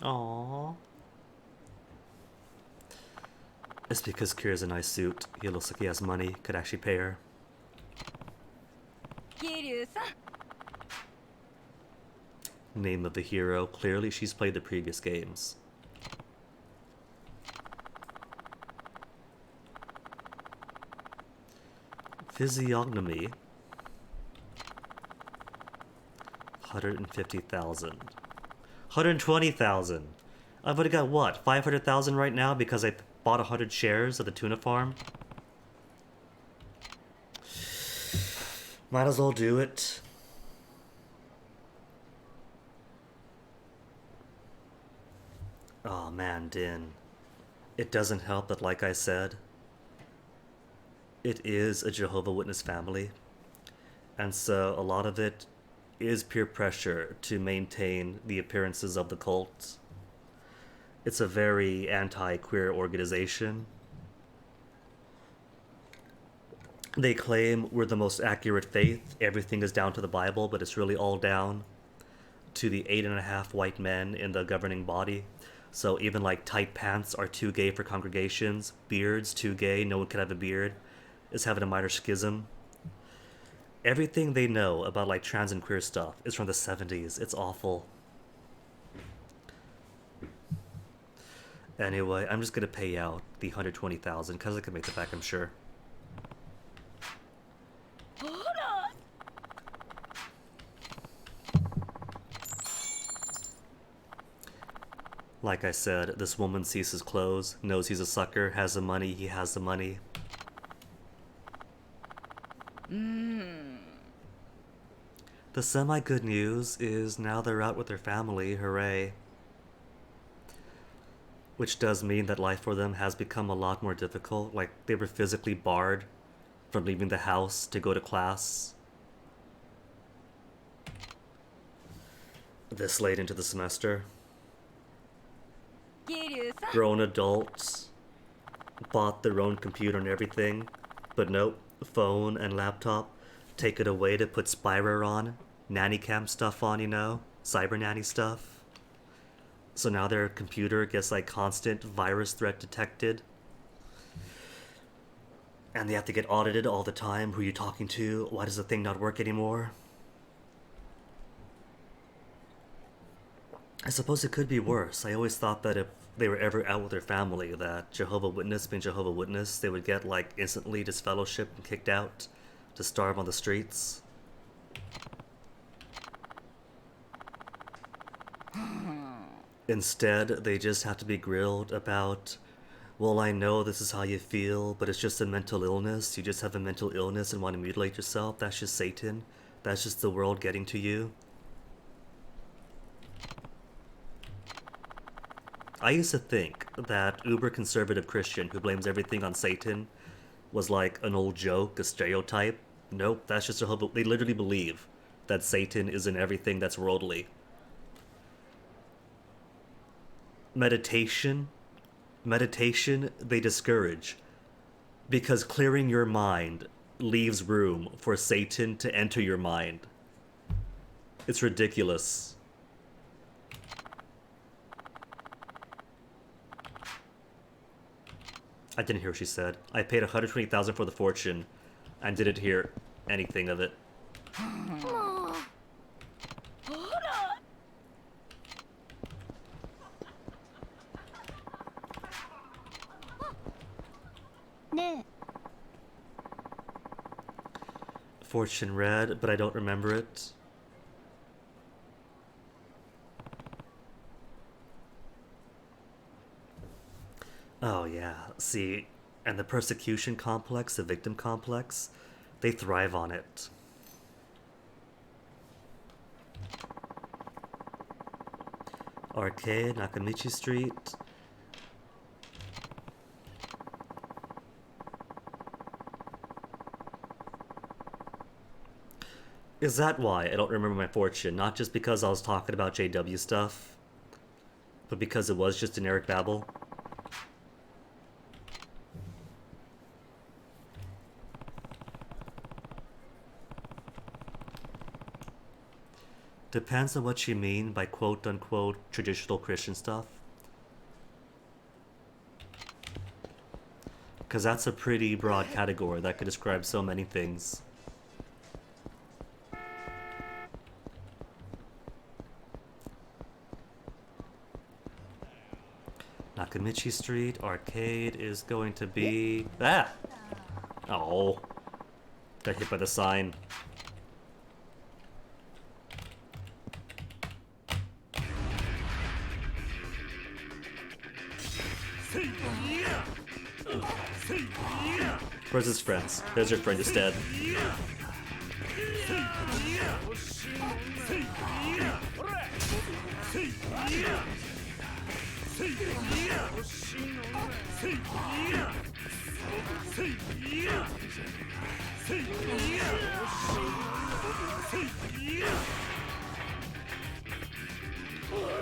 Aww. It's because Kira's a nice suit. He looks like he has money, could actually pay her. Kiryu-san. Name of the hero. Clearly she's played the previous games. Physiognomy. 150,000. 120,000. I would have got what? 500,000 right now because I bought 100 shares of the tuna farm? Might as well do it. Oh man, Din. It doesn't help that, like I said, it is a Jehovah's Witness family. And so a lot of it is peer pressure to maintain the appearances of the cult. It's a very anti-queer organization. They claim we're the most accurate faith. Everything is down to the Bible, but it's really all down to the 8.5 white men in the governing body. So even like tight pants are too gay for congregations. Beards, too gay. No one can have a beard. Is having a minor schism. Everything they know about like trans and queer stuff is from the 70s. It's awful. Anyway, I'm just gonna pay out the 120,000 because I can make it back, I'm sure. Like I said, this woman sees his clothes, knows he's a sucker, has the money, he has the money. The semi-good news is now they're out with their family, hooray. Which does mean that life for them has become a lot more difficult. Like, they were physically barred from leaving the house to go to class this late into the semester. Grown adults bought their own computer and everything, but nope, phone and laptop, take it away to put Spyro on, nanny cam stuff on, you know, cyber nanny stuff. So now their computer gets like constant virus threat detected. And they have to get audited all the time. Who are you talking to? Why does the thing not work anymore? I suppose it could be worse. I always thought that if they were ever out with their family, that Jehovah's Witness being Jehovah's Witness, they would get like instantly disfellowshipped and kicked out to starve on the streets. Instead, they just have to be grilled about, well, I know this is how you feel, but it's just a mental illness. You just have a mental illness and want to mutilate yourself. That's just Satan. That's just the world getting to you. I used to think that uber-conservative Christian who blames everything on Satan was like an old joke, a stereotype. Nope, that's just a... They literally believe that Satan is in everything that's worldly. Meditation they discourage because clearing your mind leaves room for Satan to enter your mind. It's ridiculous. I didn't hear what she said. I paid 120,000 for the fortune and didn't hear anything of it. Fortune read, but I don't remember it. Oh yeah, see, and the persecution complex, the victim complex, they thrive on it. Arcade, Nakamichi Street. Is that why I don't remember my fortune? Not just because I was talking about JW stuff, but because it was just generic babble? Depends on what you mean by quote-unquote traditional Christian stuff. Because that's a pretty broad category that could describe so many things. Nakamichi Street, arcade is going to be... Ah! Oh. Got hit by the sign. Where's his friends? There's your friend instead.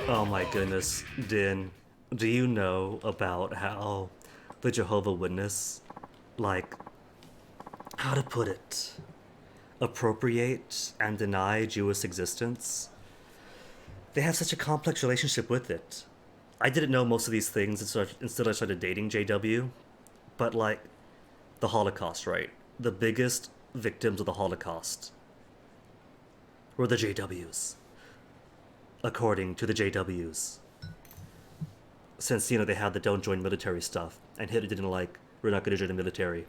Oh my goodness, Din, do you know about how the Jehovah's Witness, like, how to put it, appropriate and deny Jewish existence? They have such a complex relationship with it. I didn't know most of these things until I started dating JW, but like, the Holocaust, right? The biggest victims of the Holocaust were the JWs. According to the JWs. Since, you know, they had the don't join military stuff, and Hitler didn't like, we're not going to join the military.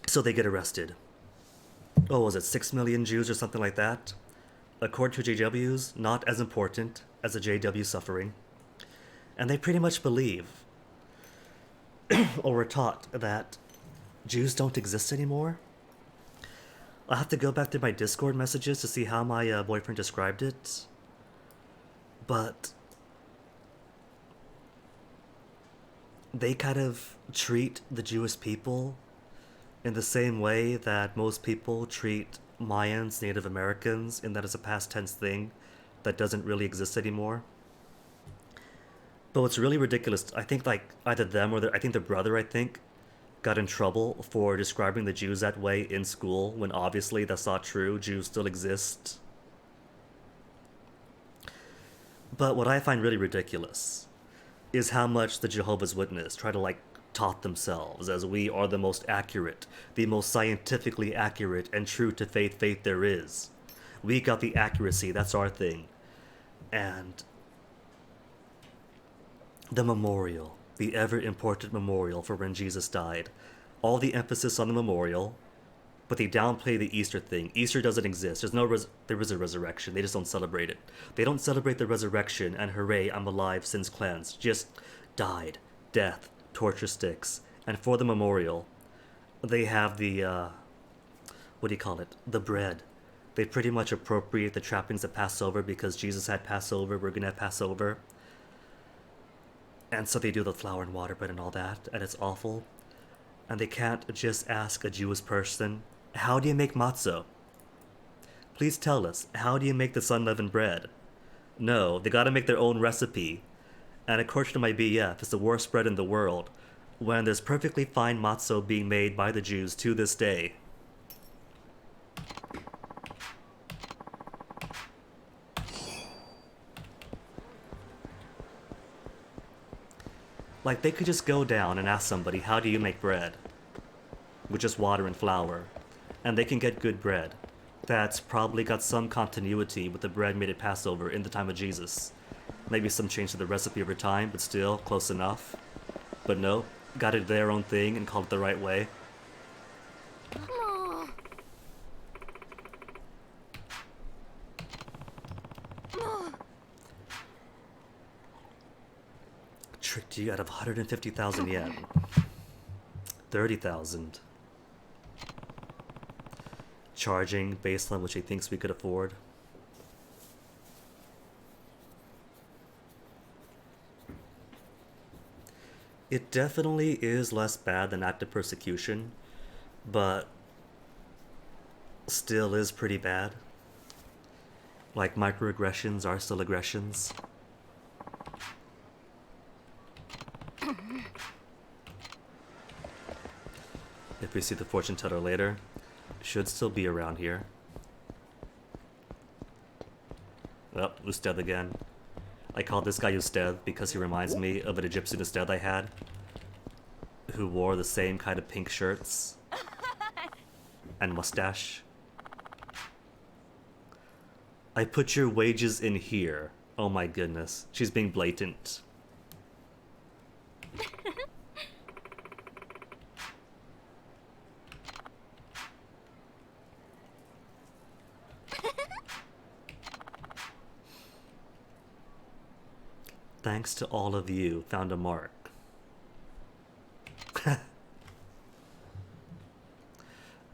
So they get arrested. Oh, was it 6 million Jews or something like that? According to JWs, not as important as the JW suffering. And they pretty much believe, or were taught, that Jews don't exist anymore. I'll have to go back to my Discord messages to see how my boyfriend described it. But they kind of treat the Jewish people in the same way that most people treat Mayans, Native Americans, in that it's a past tense thing that doesn't really exist anymore. But what's really ridiculous, I think like either them or I think their brother, got in trouble for describing the Jews that way in school, when obviously that's not true. Jews still exist. But what I find really ridiculous is how much the Jehovah's Witness try to like taught themselves as we are the most accurate, the most scientifically accurate and true to faith there is. We got the accuracy, that's our thing. And the memorial, the ever-important memorial for when Jesus died. All the emphasis on the memorial, but they downplay the Easter thing. Easter doesn't exist. There is a resurrection. They just don't celebrate it. They don't celebrate the resurrection and hooray, I'm alive, sins cleansed. Just died, death, torture sticks. And for the memorial, they have the, what do you call it? The bread. They pretty much appropriate the trappings of Passover because Jesus had Passover, we're gonna have Passover. And so they do the flour and water bread and all that, and it's awful. And they can't just ask a Jewish person, how do you make matzo? Please tell us, how do you make this unleavened bread? No, they gotta make their own recipe. And according to my BF, it's the worst bread in the world, when there's perfectly fine matzo being made by the Jews to this day. Like, they could just go down and ask somebody, how do you make bread? With just water and flour. And they can get good bread. That's probably got some continuity with the bread made at Passover in the time of Jesus. Maybe some change to the recipe over time, but still close enough. But no, got it their own thing and called it the right way. Tricked you out of 150,000 yen. 30,000. Charging based on what she thinks we could afford. It definitely is less bad than active persecution, but still is pretty bad. Like, microaggressions are still aggressions. If we see the fortune teller later, should still be around here. Oh, Usted again. I call this guy Usted because he reminds me of an Egyptian Usted I had, who wore the same kind of pink shirts and mustache. I put your wages in here. Oh my goodness, she's being blatant. Thanks to all of you, found a mark.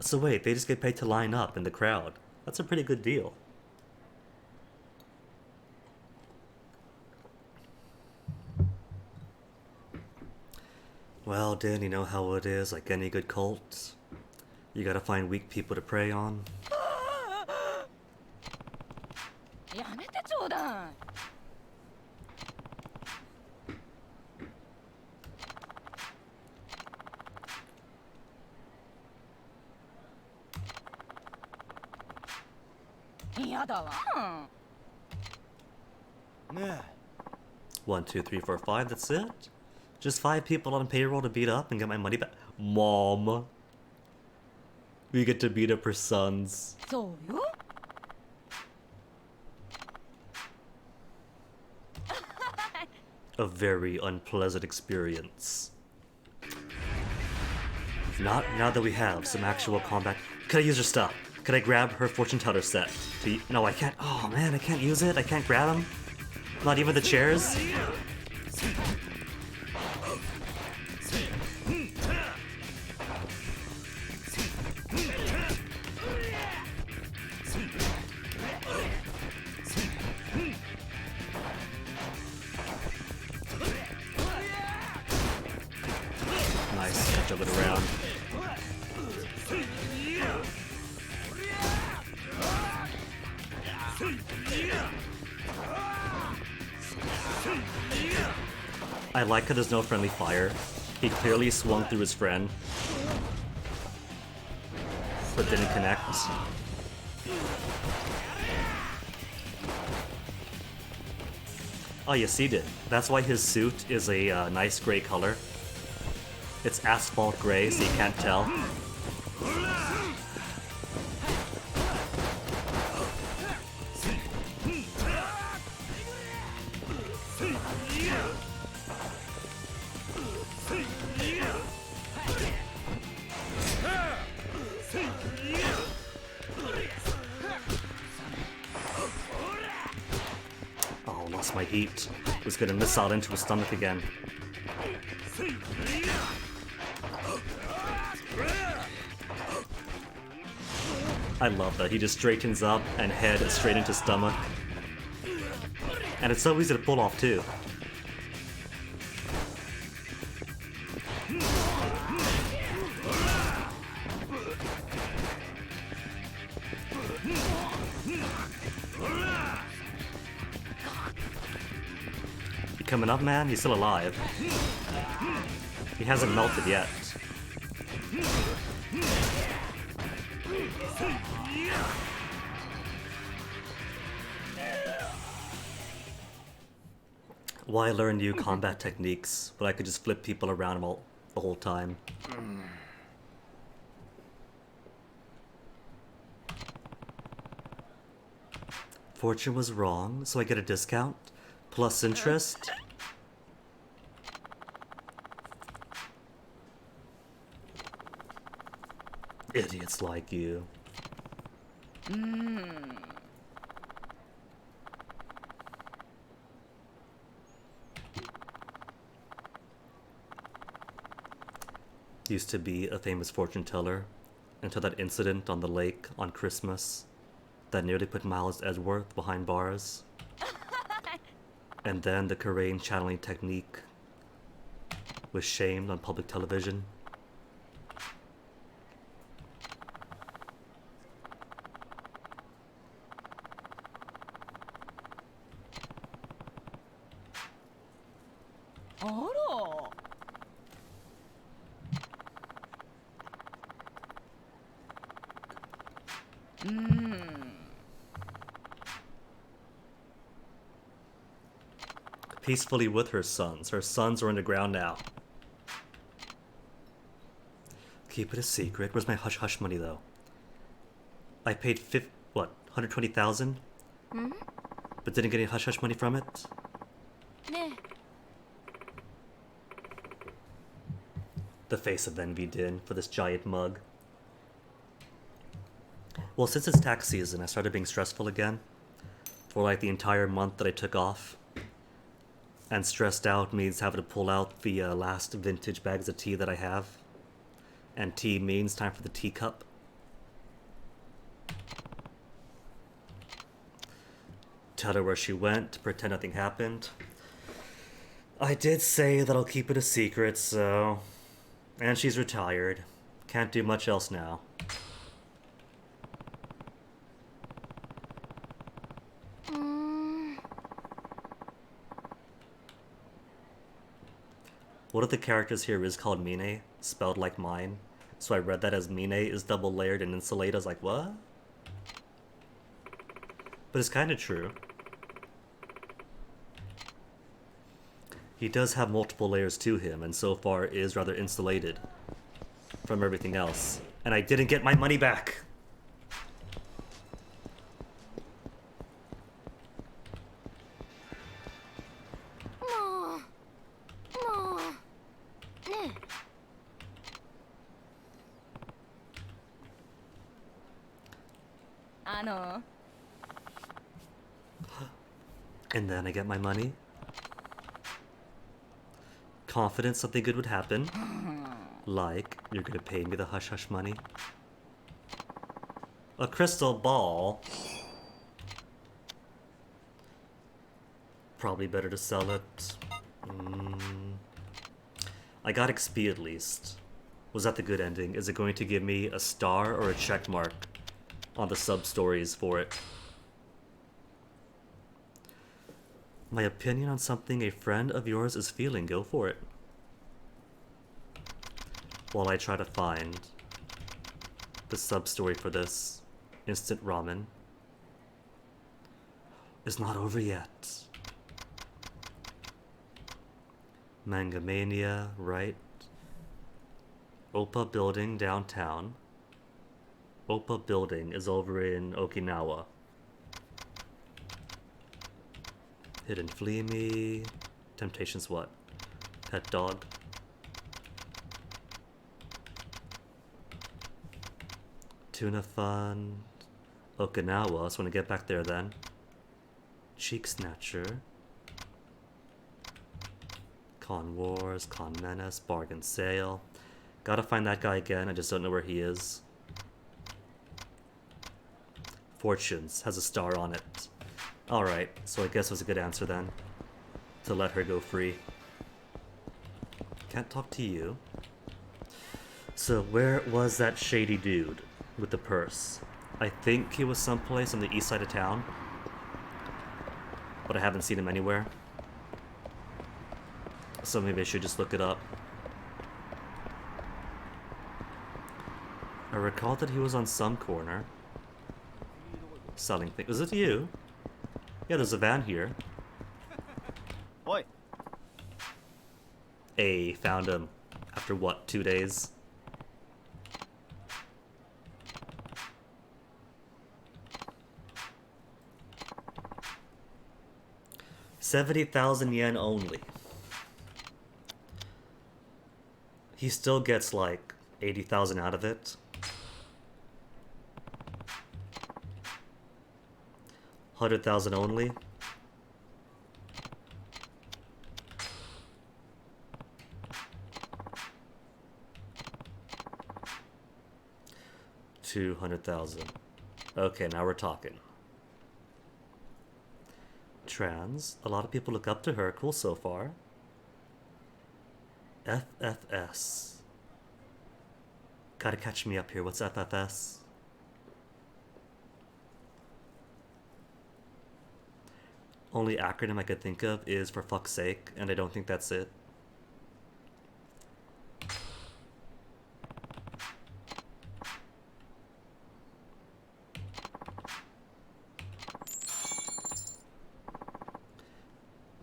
So wait, they just get paid to line up in the crowd. That's a pretty good deal. Well, Dan, you know how it is, like any good cult. You gotta find weak people to prey on. やめてちょうだい。やだわ。ね 1, 2, 3, 4, 5, that's it? Just 5 people on payroll to beat up and get my money back? Mom! We get to beat up her sons. そうよ。A very unpleasant experience. Not now that we have some actual combat. Could I use her stuff? Could I grab her fortune teller set? No, I can't. Oh man, I can't use it. I can't grab them. Not even the chairs. Nice, jump it around. I like how there's no friendly fire. He clearly swung through his friend, but didn't connect. Oh, you see it. That's why his suit is a nice gray color. It's asphalt gray, so you can't tell. Oh, lost my heat. Was gonna missile into his stomach again. I love that. He just straightens up and head straight into stomach. And it's so easy to pull off too. You coming up, man? He's still alive. He hasn't melted yet. Why learn new combat techniques when I could just flip people around the whole time? Fortune was wrong, so I get a discount? Plus interest? Idiots like you. Used to be a famous fortune teller until that incident on the lake on Christmas that nearly put Miles Edgeworth behind bars. And then the Korean channeling technique was shamed on public television. Peacefully with her sons. Her sons are underground now. Keep it a secret. Where's my hush hush money though? I paid 120,000? But didn't get any hush hush money from it? The face of envy did for this giant mug. Well, since it's tax season, I started being stressful again. For like the entire month that I took off. And stressed out means having to pull out the last vintage bags of tea that I have. And tea means time for the teacup. Tell her where she went, pretend nothing happened. I did say that I'll keep it a secret, so... And she's retired. Can't do much else now. One of the characters here is called Mine, spelled like mine. So I read that as Mine is double layered and insulated. I was like, what? But it's kind of true. He does have multiple layers to him, and so far is rather insulated from everything else. And I didn't get my money back! And then I get my money. Confident something good would happen. Like, you're gonna pay me the hush-hush money. A crystal ball. Probably better to sell it. I got XP at least. Was that the good ending? Is it going to give me a star or a check mark on the sub-stories for it? My opinion on something a friend of yours is feeling. Go for it. While I try to find the sub-story for this. Instant ramen. It's not over yet. Manga Mania, right? Oppa Building downtown. Oppa Building is over in Okinawa. Hidden Fleemy. Temptations what? Pet dog. Tuna Fund. Okinawa, so when I get back there then. Cheek Snatcher. Con Wars, Con Menace, Bargain Sale. Gotta find that guy again, I just don't know where he is. Fortunes has a star on it. Alright, so I guess it was a good answer then. To let her go free. Can't talk to you. So where was that shady dude with the purse? I think he was someplace on the east side of town. But I haven't seen him anywhere. So maybe I should just look it up. I recall that he was on some corner. Selling things. Was it you? Yeah, there's a van here. Oi. Hey, found him. After what, 2 days? $70,000 only. He still gets like 80,000 out of it. 100,000 only. $200,000. Okay, now we're talking. Trans. A lot of people look up to her. Cool so far. FFS. Gotta catch me up here. What's FFS? Only acronym I could think of is for fuck's sake, and I don't think that's it.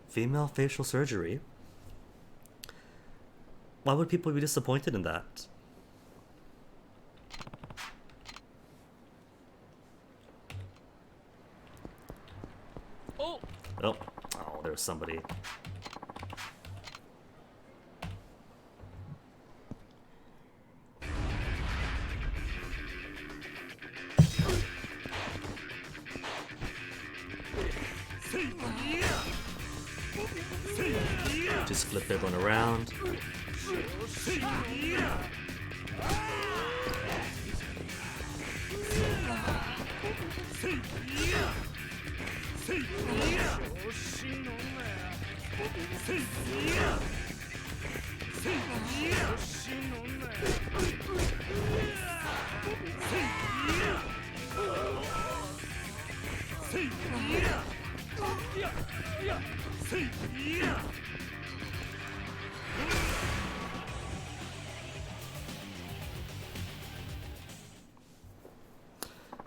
Female facial surgery? Why would people be disappointed in that? Oh, there's somebody. flip everyone around.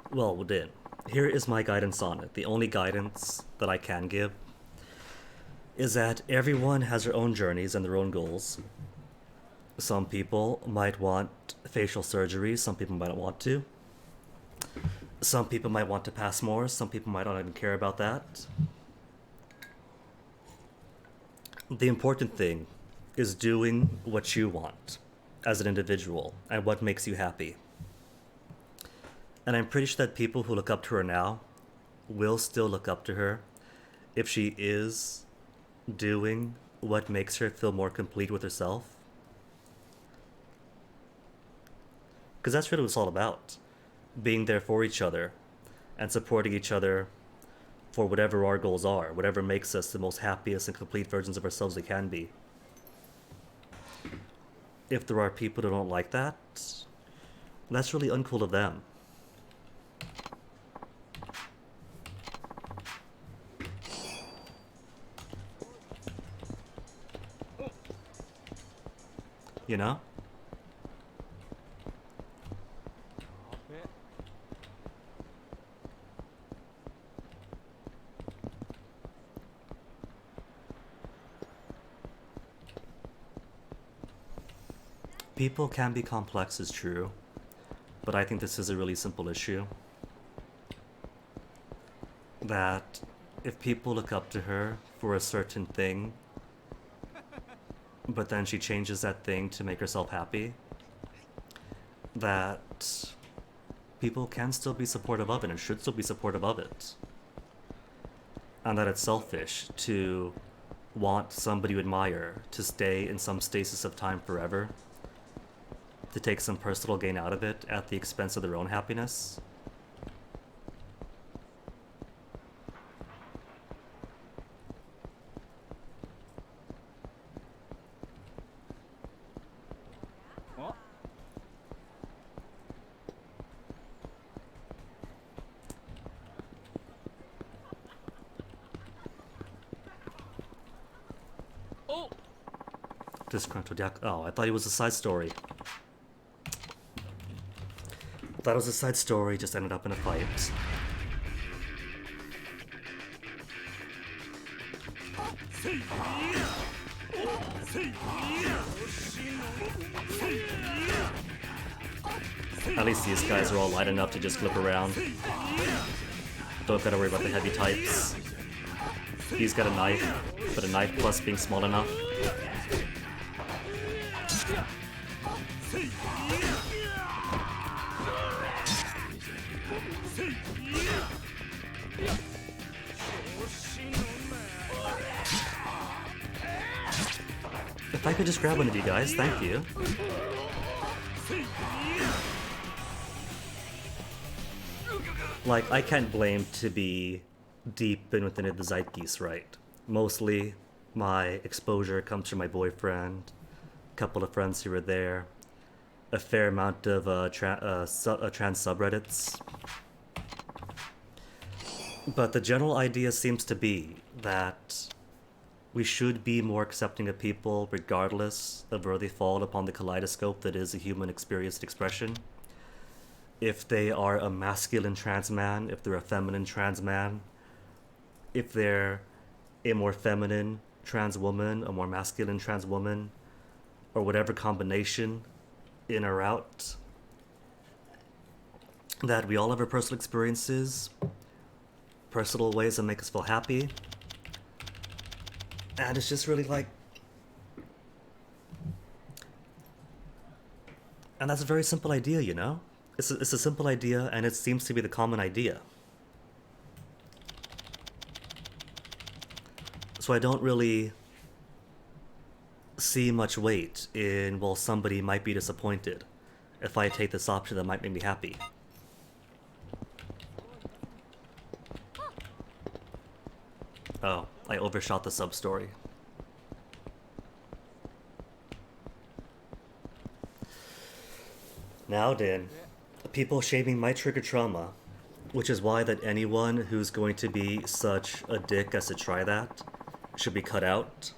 Well, then, here is my guidance on it. The only guidance that I can give is that everyone has their own journeys and their own goals. Some people might want facial surgery, some people might not want to. Some people might want to pass more, some people might not even care about that. The important thing is doing what you want as an individual and what makes you happy. And I'm pretty sure that people who look up to her now will still look up to her if she is doing what makes her feel more complete with herself. Because that's really what it's all about. Being there for each other and supporting each other for whatever our goals are, whatever makes us the most happiest and complete versions of ourselves they can be. If there are people who don't like that, that's really uncool of them. You know? People can be complex, is true, but I think this is a really simple issue. That if people look up to her for a certain thing, but then she changes that thing to make herself happy, that people can still be supportive of it and should still be supportive of it. And that it's selfish to want somebody you admire to stay in some stasis of time forever, to take some personal gain out of it at the expense of their own happiness. Disgruntled Yak. Oh, I thought it was a side story. I thought it was a side story, just ended up in a fight. At least these guys are all light enough to just flip around. Don't gotta worry about the heavy types. He's got a knife, but a knife plus being small enough. If I could just grab one of you guys, thank you. Like, I can't blame to be deep in within the zeitgeist, right? Mostly, my exposure comes from my boyfriend, a couple of friends who were there, a fair amount of trans subreddits. But the general idea seems to be that we should be more accepting of people regardless of where they fall upon the kaleidoscope that is a human experienced expression. If they are a masculine trans man, if they're a feminine trans man, if they're a more feminine trans woman, a more masculine trans woman, or whatever combination in or out, that we all have our personal experiences, personal ways that make us feel happy. And it's just really like... And that's a very simple idea, you know? It's a simple idea, and it seems to be the common idea. So I don't really see much weight in, well, somebody might be disappointed. If I take this option, that might make me happy. Oh, I overshot the sub-story. Now then, people shaming might trigger trauma, which is why that anyone who's going to be such a dick as to try that should be cut out.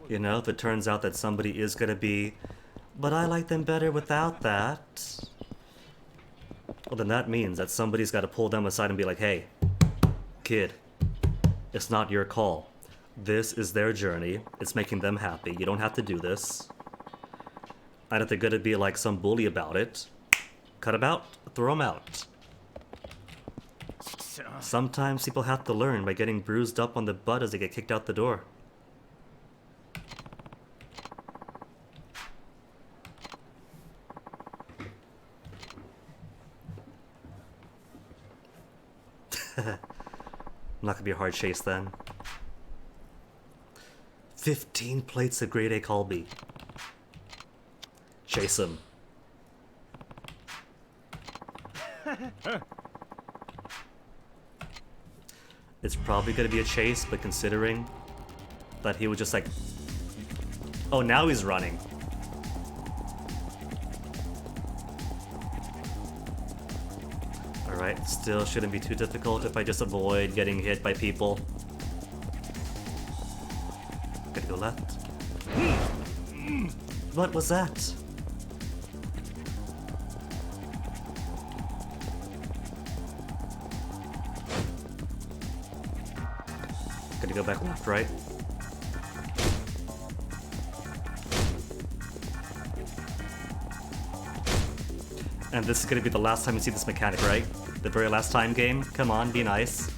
You know, if it turns out that somebody is gonna be, but I like them better without that, well then that means that somebody's gotta pull them aside and be like, hey, kid, it's not your call. This is their journey. It's making them happy. You don't have to do this. And if they're gonna be like some bully about it, cut them out, throw them out. Sometimes people have to learn by getting bruised up on the butt as they get kicked out the door. Not gonna be a hard chase then. 15 plates of grade A Colby. Chase him. It's probably gonna be a chase, but considering that he was just like... Oh, now he's running. Alright, still shouldn't be too difficult if I just avoid getting hit by people. Gotta go left. What was that? Gotta go back left, right? And this is gonna be the last time you see this mechanic, right? The very last time, game? Come on, be nice.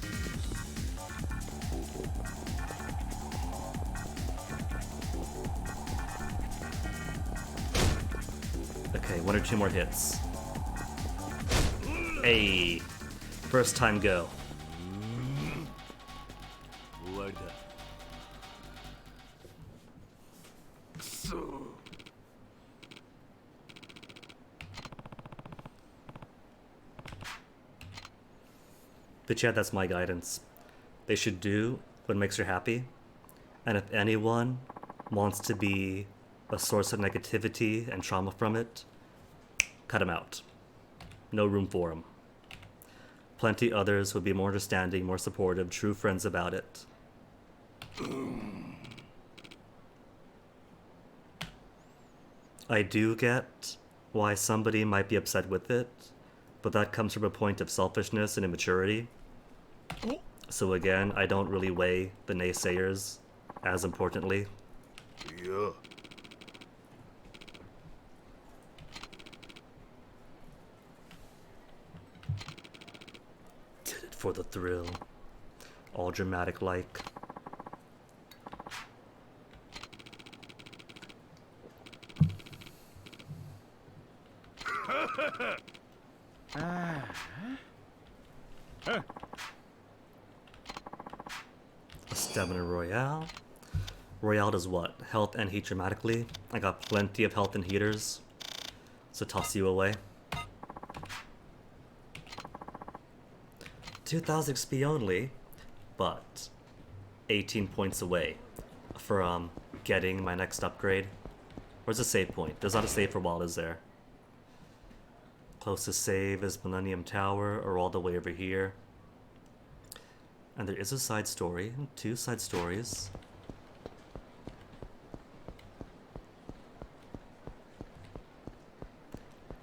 Okay, 1 or 2 more hits. Hey, first time go. But yeah, that's my guidance. They should do what makes her happy. And if anyone wants to be a source of negativity and trauma from it, cut them out. No room for them. Plenty others would be more understanding, more supportive, true friends about it. I do get why somebody might be upset with it, but that comes from a point of selfishness and immaturity. So again, I don't really weigh the naysayers as importantly. Yeah. Did it for the thrill. All dramatic like. A stamina royale. Royale does what? Health and heat dramatically. I got plenty of health and heaters, so toss you away. 2000 XP only, but 18 points away from getting my next upgrade. Where's the save point? There's not a save for a while, is there? Closest save is Millennium Tower, or all the way over here. And there is a side story, 2 side stories.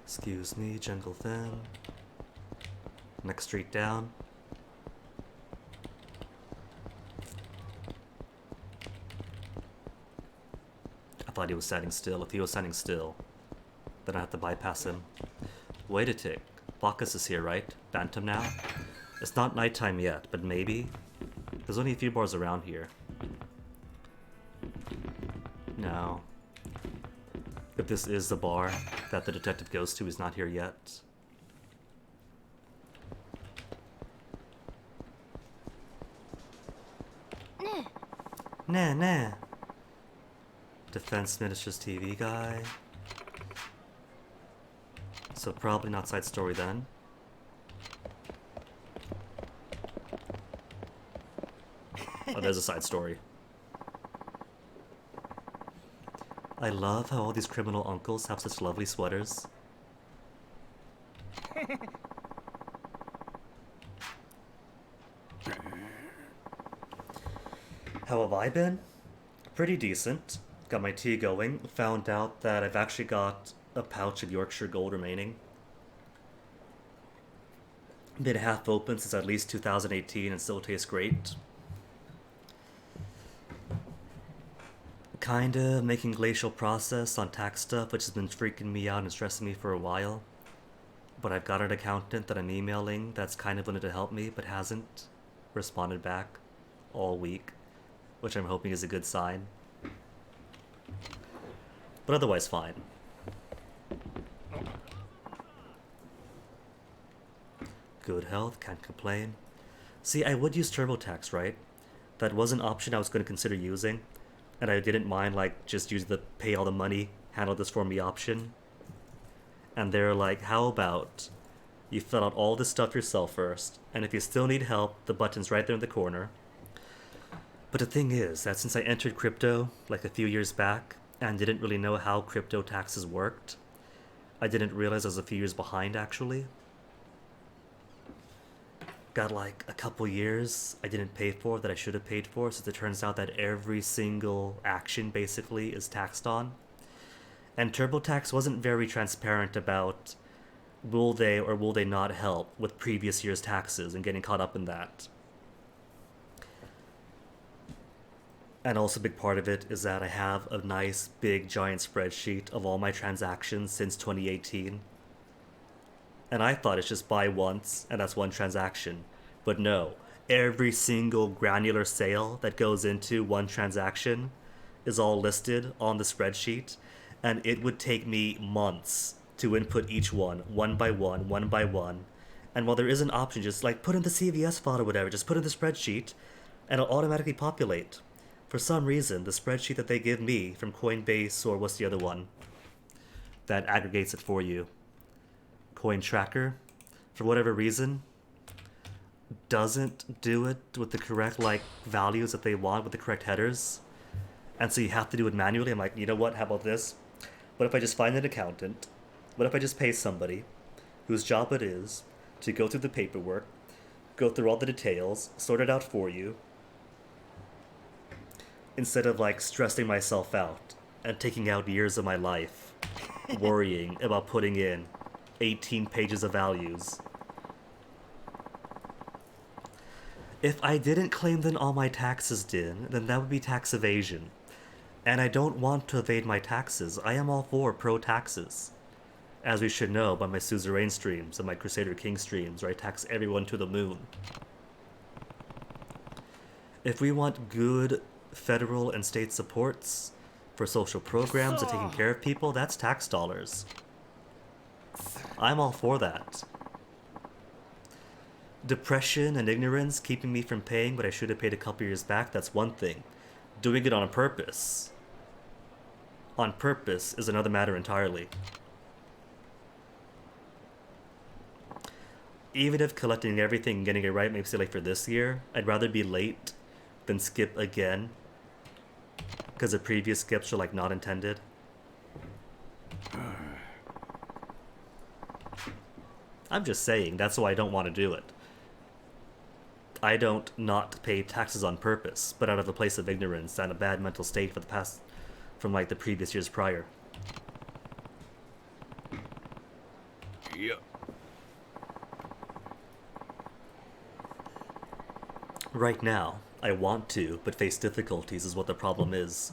Excuse me, Jungle Fan. Next street down. I thought he was standing still. If he was standing still, then I have to bypass him. Wait a tick. Bacchus is here, right? Bantam now? It's not nighttime yet, but maybe? There's only a few bars around here. No. If this is the bar that the detective goes to, he's not here yet. Nah. Defense Minister's TV guy. So probably not side story then. Oh, there's a side story. I love how all these criminal uncles have such lovely sweaters. How have I been? Pretty decent. Got my tea going. Found out that I've actually got a pouch of Yorkshire Gold remaining. Been half open since at least 2018 and still tastes great. Kinda making glacial process on tax stuff, which has been freaking me out and stressing me for a while. But I've got an accountant that I'm emailing that's kind of wanted to help me, but hasn't responded back all week, which I'm hoping is a good sign. But otherwise fine. Good health, can't complain. See, I would use TurboTax, right? That was an option I was going to consider using, and I didn't mind, like, just use the pay all the money, handle this for me option. And they're like, how about you fill out all this stuff yourself first, and if you still need help, the button's right there in the corner. But the thing is that since I entered crypto, like a few years back, and didn't really know how crypto taxes worked, I didn't realize I was a few years behind, actually. Got like a couple years I didn't pay for that I should have paid for, since it turns out that every single action basically is taxed on. And TurboTax wasn't very transparent about will they or will they not help with previous year's taxes and getting caught up in that. And also a big part of it is that I have a nice big giant spreadsheet of all my transactions since 2018. And I thought it's just buy once and that's one transaction. But no, every single granular sale that goes into one transaction is all listed on the spreadsheet, and it would take me months to input each one by one. And while there is an option, just like put in the CVS file or whatever, just put in the spreadsheet and it'll automatically populate. For some reason, the spreadsheet that they give me from Coinbase, or what's the other one that aggregates it for you, Coin Tracker, for whatever reason, doesn't do it with the correct like values that they want with the correct headers. And so you have to do it manually. I'm like, you know what, how about this? What if I just find an accountant? What if I just pay somebody whose job it is to go through the paperwork, go through all the details, sort it out for you, instead of like stressing myself out and taking out years of my life worrying about putting in 18 pages of values. If I didn't claim that all my taxes did, then that would be tax evasion. And I don't want to evade my taxes. I am all for pro-taxes. As we should know by my Suzerain streams and my Crusader King streams, where I tax everyone to the moon. If we want good federal and state supports for social programs and taking care of people, that's tax dollars. I'm all for that. Depression and ignorance keeping me from paying what I should have paid a couple years back, that's one thing. Doing it on purpose is another matter entirely. Even if collecting everything and getting it right makes it late for this year, I'd rather be late than skip again, because the previous skips are like not intended. I'm just saying, that's why I don't want to do it. I don't not pay taxes on purpose, but out of a place of ignorance and a bad mental state for the past, from like the previous years prior. Yeah. Right now, I want to, but face difficulties is what the problem is.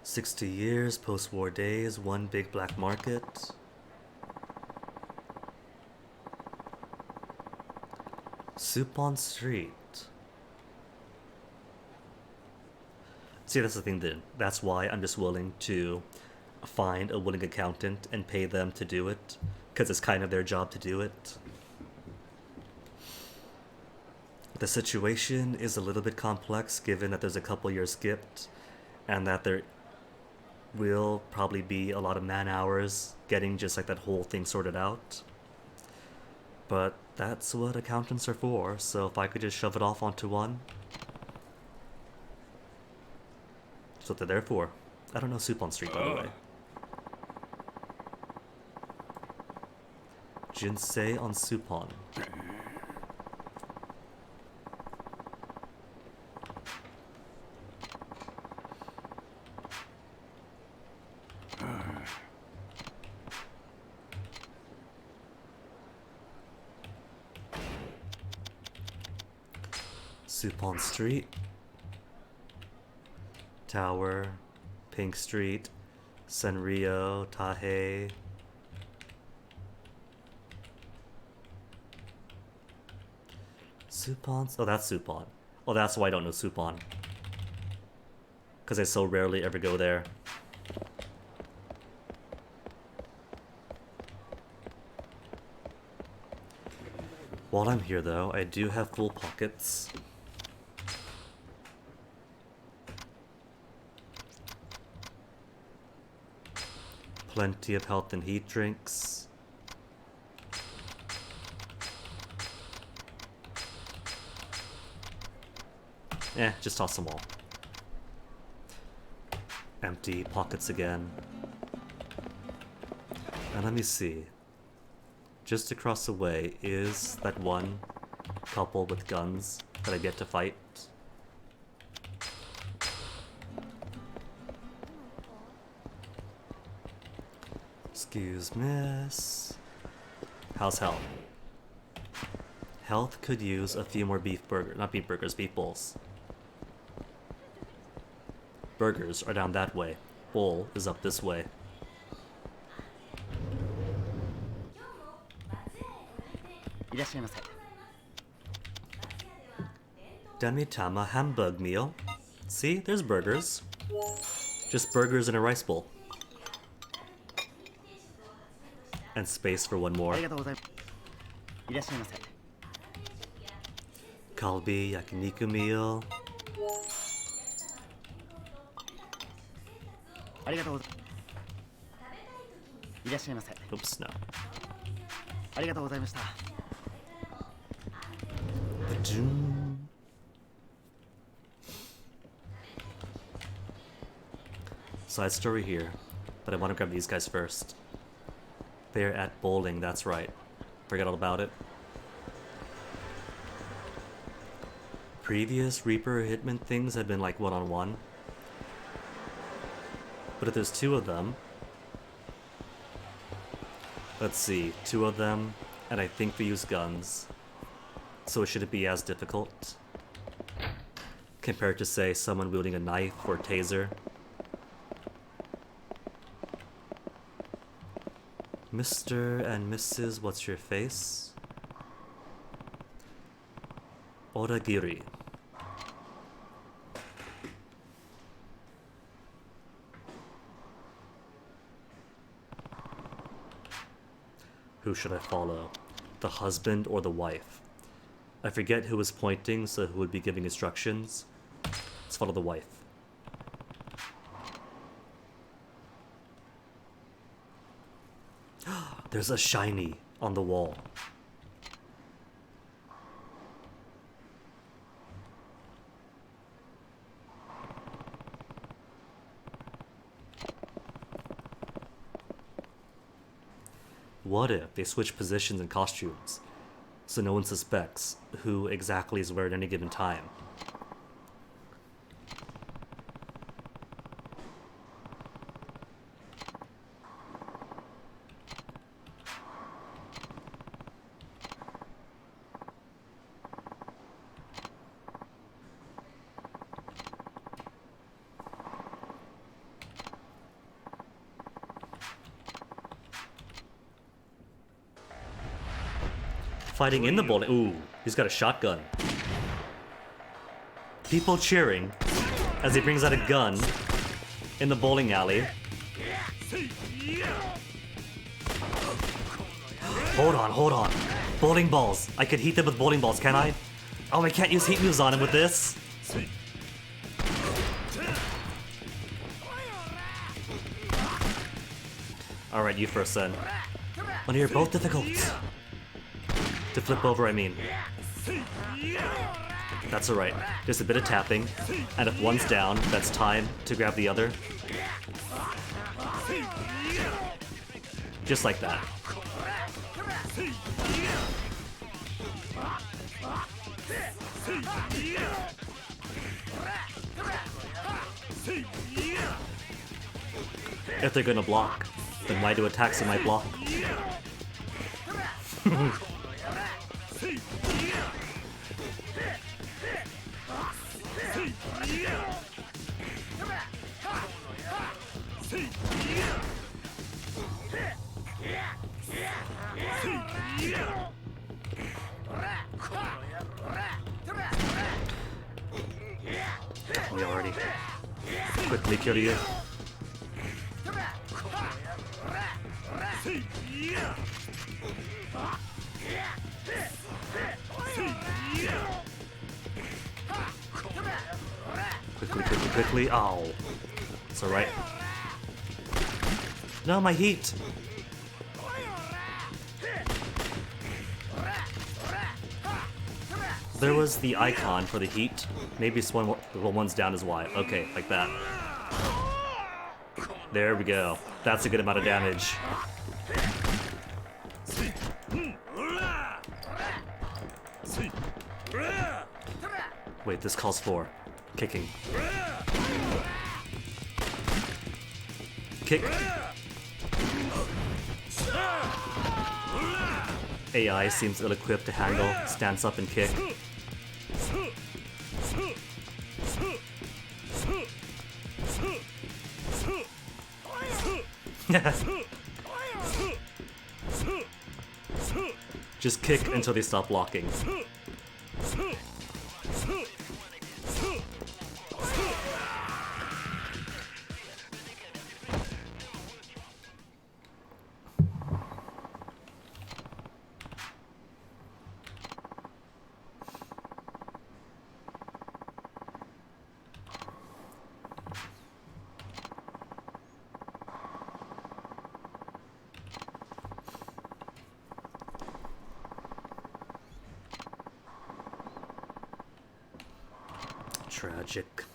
"60 years, post-war days, one big black market." Soup on street. See, that's the thing then. That's why I'm just willing to find a willing accountant and pay them to do it. Because because it's kind of their job to do it. The situation is a little bit complex given that there's a couple years skipped and that there will probably be a lot of man hours getting just like that whole thing sorted out. But that's what accountants are for, so if I could just shove it off onto one, that's what they're there for. I don't know Supon Street, by the way. Jinsei on Supon. Supon Street, Tower, Pink Street, Senryo, Tahe. Supon? Oh, that's Supon. Oh, that's why I don't know Supon. Because I so rarely ever go there. While I'm here though, I do have full pockets. Plenty of health and heat drinks. Just toss them all. Empty pockets again. And let me see. Just across the way is that one couple with guns that I've yet to fight. Excuse miss. How's health? Health could use a few more beef burgers, not beef burgers, beef bowls. Burgers are down that way. Bowl is up this way. Demitama hamburg meal. See, there's burgers. Just burgers in a rice bowl. And space for one more. Kalbi yakiniku meal. Oops, no. Side story here, but I want to grab these guys first. They're at bowling, that's right. Forget all about it. Previous Reaper Hitman things have been like one-on-one. But if there's two of them... Let's see, two of them, and I think we use guns. So should it be as difficult? Compared to, say, someone wielding a knife or taser? Mr. and Mrs. What's your face? Oragiri. Who should I follow? The husband or the wife? I forget who was pointing, so who would be giving instructions. Let's follow the wife. There's a shiny on the wall. What if they switch positions and costumes, so no one suspects who exactly is where at any given time? Fighting in the bowling. Ooh, he's got a shotgun. People cheering as he brings out a gun in the bowling alley. Hold on. Bowling balls. I could heat them with bowling balls, can I? Oh, I can't use heat moves on him with this. Alright, you first then. Oh, you're both difficult. To flip over, I mean. That's alright. Just a bit of tapping. And if one's down, that's time to grab the other. Just like that. If they're gonna block, then why do attacks that might block? We already quickly kill you. Quickly. Ow. It's alright. No, my heat. There was the icon for the heat. Maybe it's one, the one's down is why. Okay, like that. There we go. That's a good amount of damage. Wait, this calls for kicking. Kick. AI seems ill-equipped to handle stance up and kick. Just kick until they stop blocking. Tragic.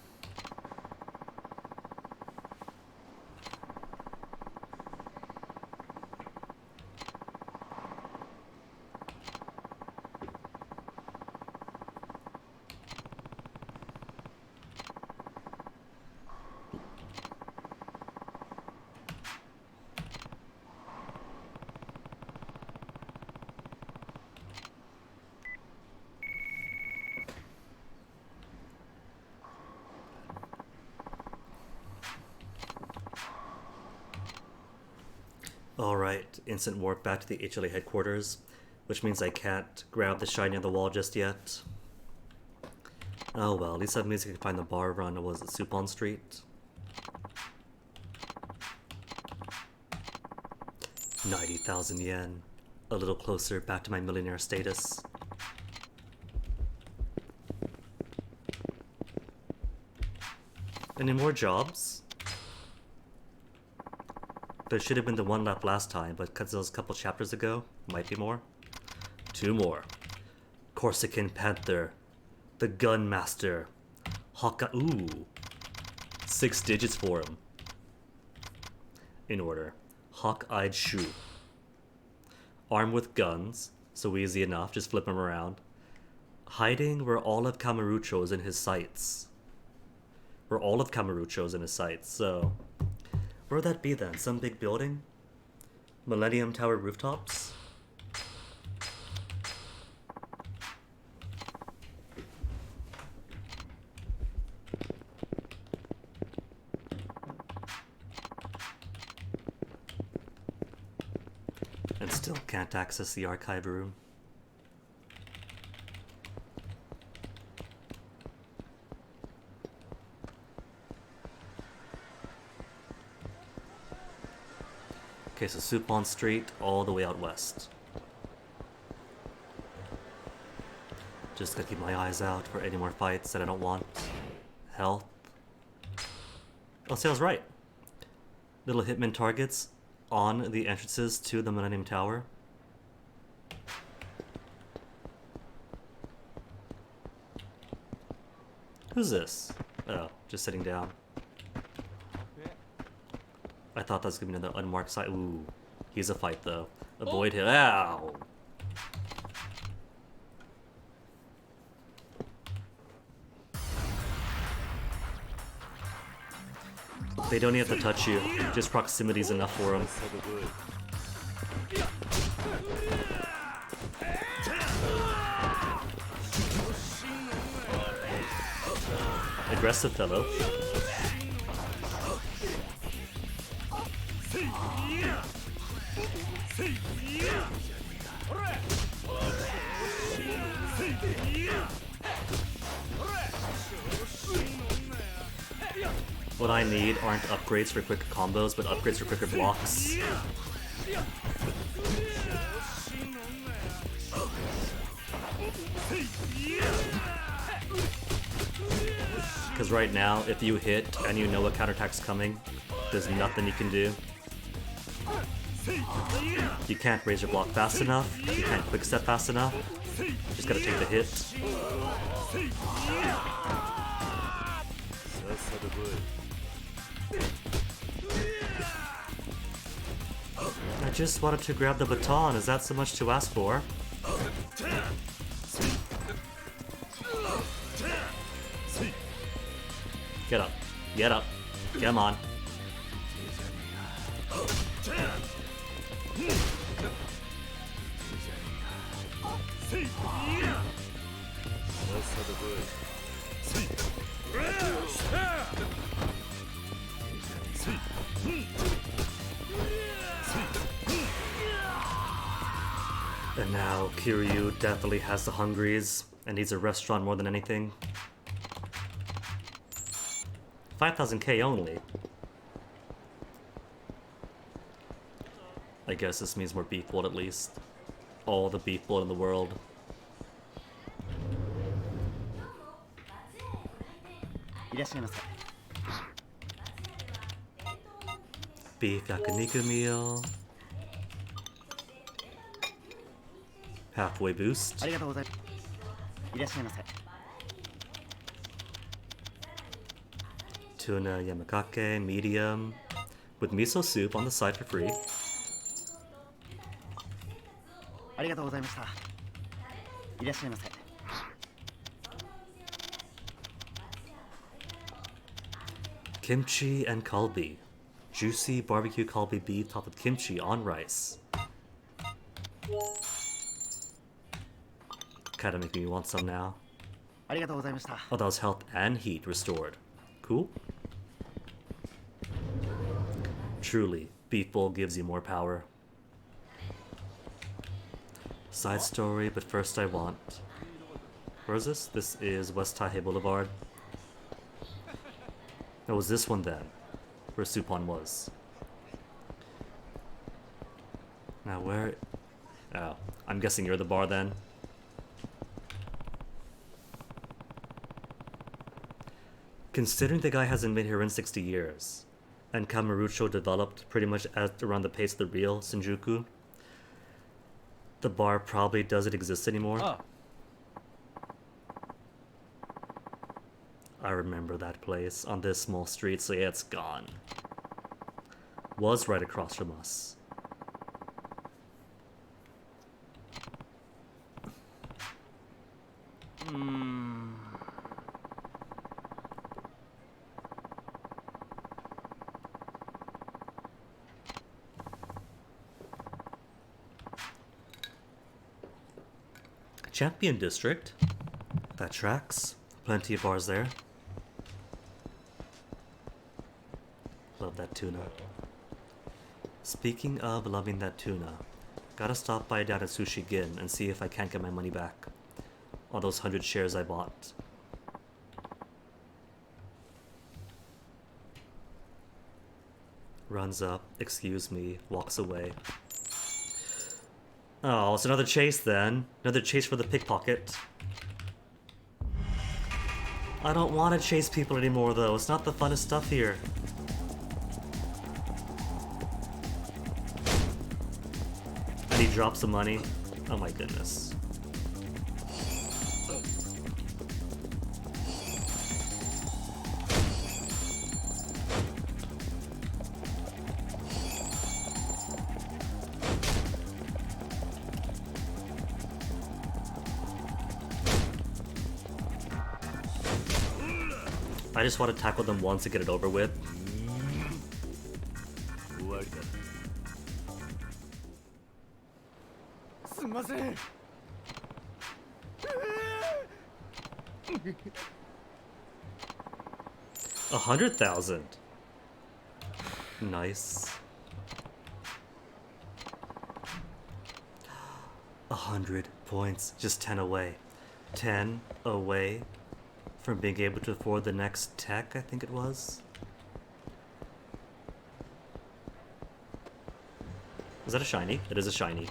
Alright, instant warp back to the HLA headquarters, which means I can't grab the shiny on the wall just yet. Oh well, at least that means I can find the bar run. Was it Supon Street? 90,000 yen. A little closer back to my millionaire status. Any more jobs? There should have been the one left last time, but because it was a couple chapters ago, might be more. 2 more. Corsican Panther. The Gun Master. Hawkeye. Ooh. 6 digits for him. In order. Hawk-eyed Shoe. Armed with guns, so easy enough, just flip him around. Hiding where all of Kamurocho's in his sights. Where all of Kamurocho's in his sights, so... Where would that be then? Some big building? Millennium Tower rooftops? And still can't access the archive room. Okay, so Supon Street all the way out west. Just gotta keep my eyes out for any more fights that I don't want. Health. Oh, see, I was right. Little hitman targets on the entrances to the Millennium Tower. Who's this? Oh, just sitting down. I thought that was gonna be another unmarked site. Ooh, he's a fight though. Avoid him. Ow! They don't even have to touch you. Just proximity is enough for them. Aggressive fellow. What I need aren't upgrades for quicker combos, but upgrades for quicker blocks. Because right now, if you hit and you know a counterattack's coming, there's nothing you can do. You can't raise your block fast enough, you can't quick step fast enough, just gotta take the hit. I just wanted to grab the baton, is that so much to ask for? Get up. Get up. Come on. And now Kiryu definitely has the hungries and needs a restaurant more than anything. 5,000k only. I guess this means more beef blood at least. All the beef blood in the world. Beef yakiniku meal. Halfway boost. Tuna yamakake, medium, with miso soup on the side for free. Kimchi and kalbi. Juicy barbecue kalbi beef topped with kimchi on rice. Kinda making me want some now. Oh, that was health and heat restored. Cool. Truly, beef bowl gives you more power. Side story, but first I want... Where is this? This is West Taihei Boulevard. It was this one then, where Supon was. Now where... Oh, I'm guessing you're the bar then. Considering the guy hasn't been here in 60 years, and Kamurocho developed pretty much at around the pace of the real Shinjuku, the bar probably doesn't exist anymore. Oh. I remember that place on this small street, so yeah, it's gone. Was right across from us. Champion District. That tracks. Plenty of bars there. Love that tuna. Speaking of loving that tuna, gotta stop by down at Sushi Gin and see if I can't get my money back. All those 100 shares I bought. Runs up, excuse me, walks away. Oh, it's another chase then. Another chase for the pickpocket. I don't want to chase people anymore, though. It's not the funnest stuff here. And he drops some money. Oh my goodness. I just want to tackle them once and get it over with. $100,000. Nice. 100 points, just 10 away. 10 away from being able to afford the next tech, I think it was. Is that a shiny? It is a shiny.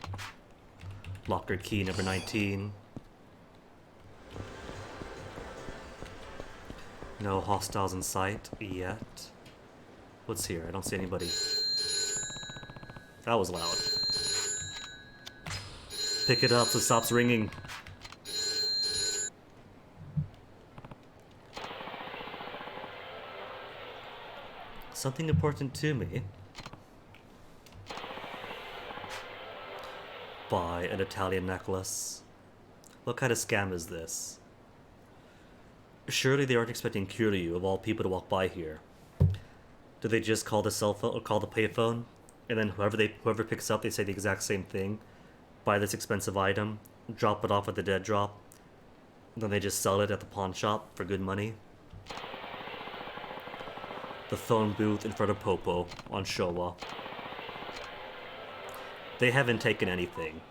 Locker key number 19. No hostiles in sight yet. What's here? I don't see anybody. That was loud. Pick it up so it stops ringing. Something important to me. Buy an Italian necklace. What kind of scam is this? Surely they aren't expecting Kiryu, of all people, to walk by here. Do they just call the cell phone or call the payphone, and then whoever picks up, they say the exact same thing? Buy this expensive item, drop it off at the dead drop, and then they just sell it at the pawn shop for good money? The phone booth in front of Popo on Showa. They haven't taken anything.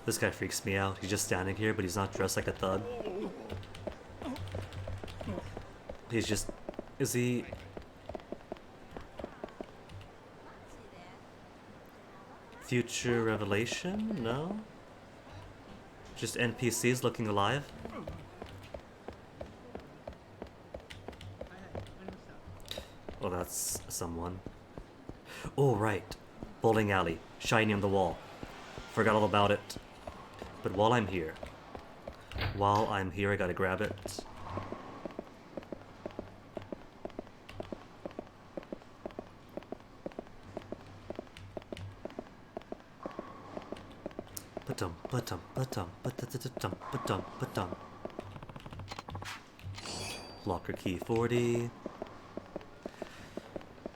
This guy freaks me out. He's just standing here, but he's not dressed like a thug. He's just... Is he... Future Revelation? No? Just NPCs looking alive? Oh, that's someone. Oh, right. Bowling alley. Shiny on the wall. Forgot all about it. But while I'm here, I gotta grab it. Locker key 40.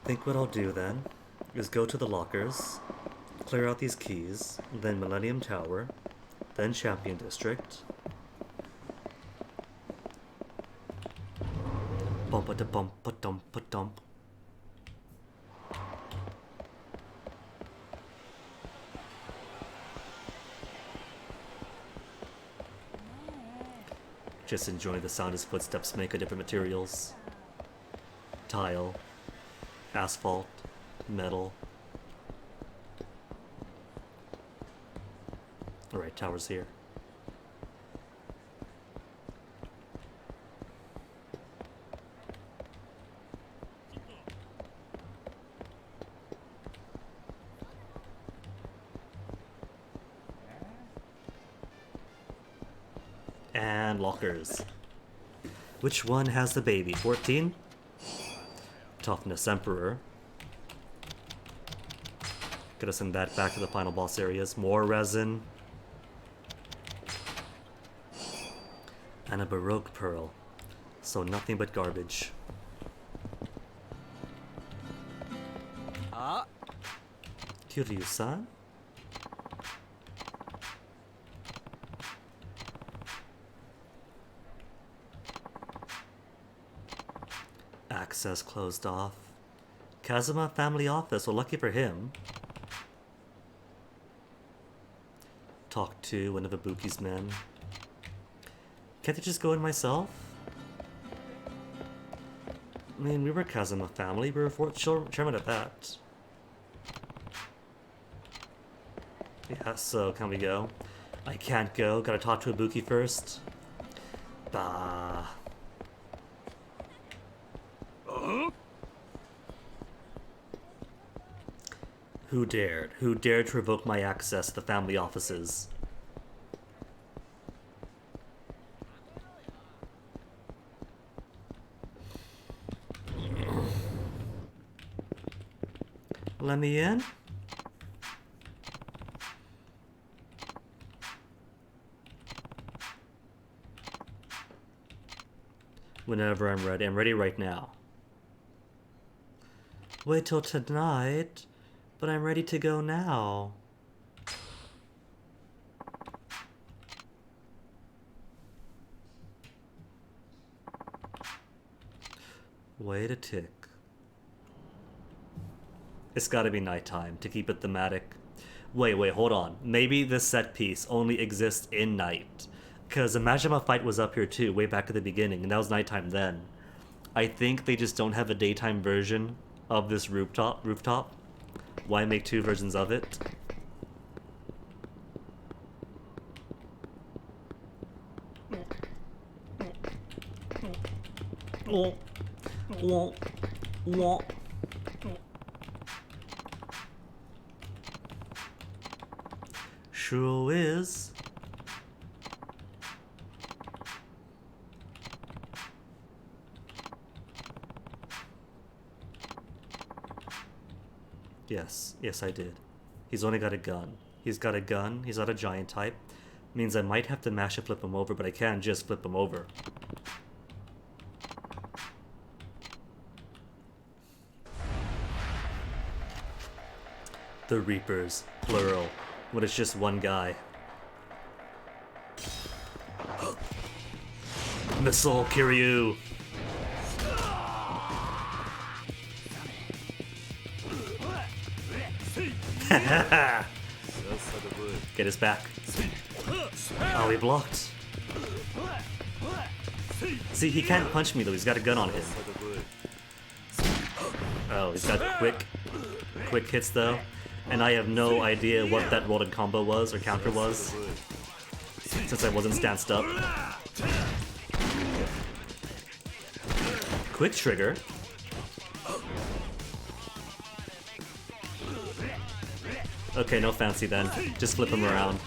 Think what I'll do then is go to the lockers, clear out these keys, then Millennium Tower, then Champion District. Bump-a-da-bump-a-dump-a-dump. Just enjoying the sound his footsteps make of different materials. Tile, asphalt, metal. Alright, tower's here. And lockers. Which one has the baby? 14? Toughness Emperor. Gotta send that back to the final boss areas. More resin. And a Baroque Pearl. So nothing but garbage. Kiryu-san? Access closed off. Kazuma family office. Well, lucky for him. Talk to one of Ibuki's men. Can't I just go in myself? I mean, we were Kazuma family. We were fourth chairman at that. Yeah, so can we go? I can't go. Gotta talk to Ibuki first. Bah. Who dared? Who dared to revoke my access to the family offices? Let me in? Whenever I'm ready. I'm ready right now. Wait till tonight, but I'm ready to go now. Wait a tick. It's gotta be nighttime to keep it thematic. Wait, hold on. Maybe this set piece only exists in night. Because imagine if a fight was up here too, way back at the beginning, and that was nighttime then. I think they just don't have a daytime version of this rooftop. Why make two versions of it? Sure is. Yes, I did. He's only got a gun. He's got a gun, he's not a giant type. Means I might have to mash and flip him over, but I can't just flip him over. The Reapers, plural, when it's just one guy. Missile Kiryu! Get his back. Oh, he blocked. See, he can't punch me though, he's got a gun on him. Oh, he's got quick hits though. And I have no idea what that rolled combo was or counter was, since I wasn't stanced up. Quick trigger. Okay, no fancy then. Just flip him around.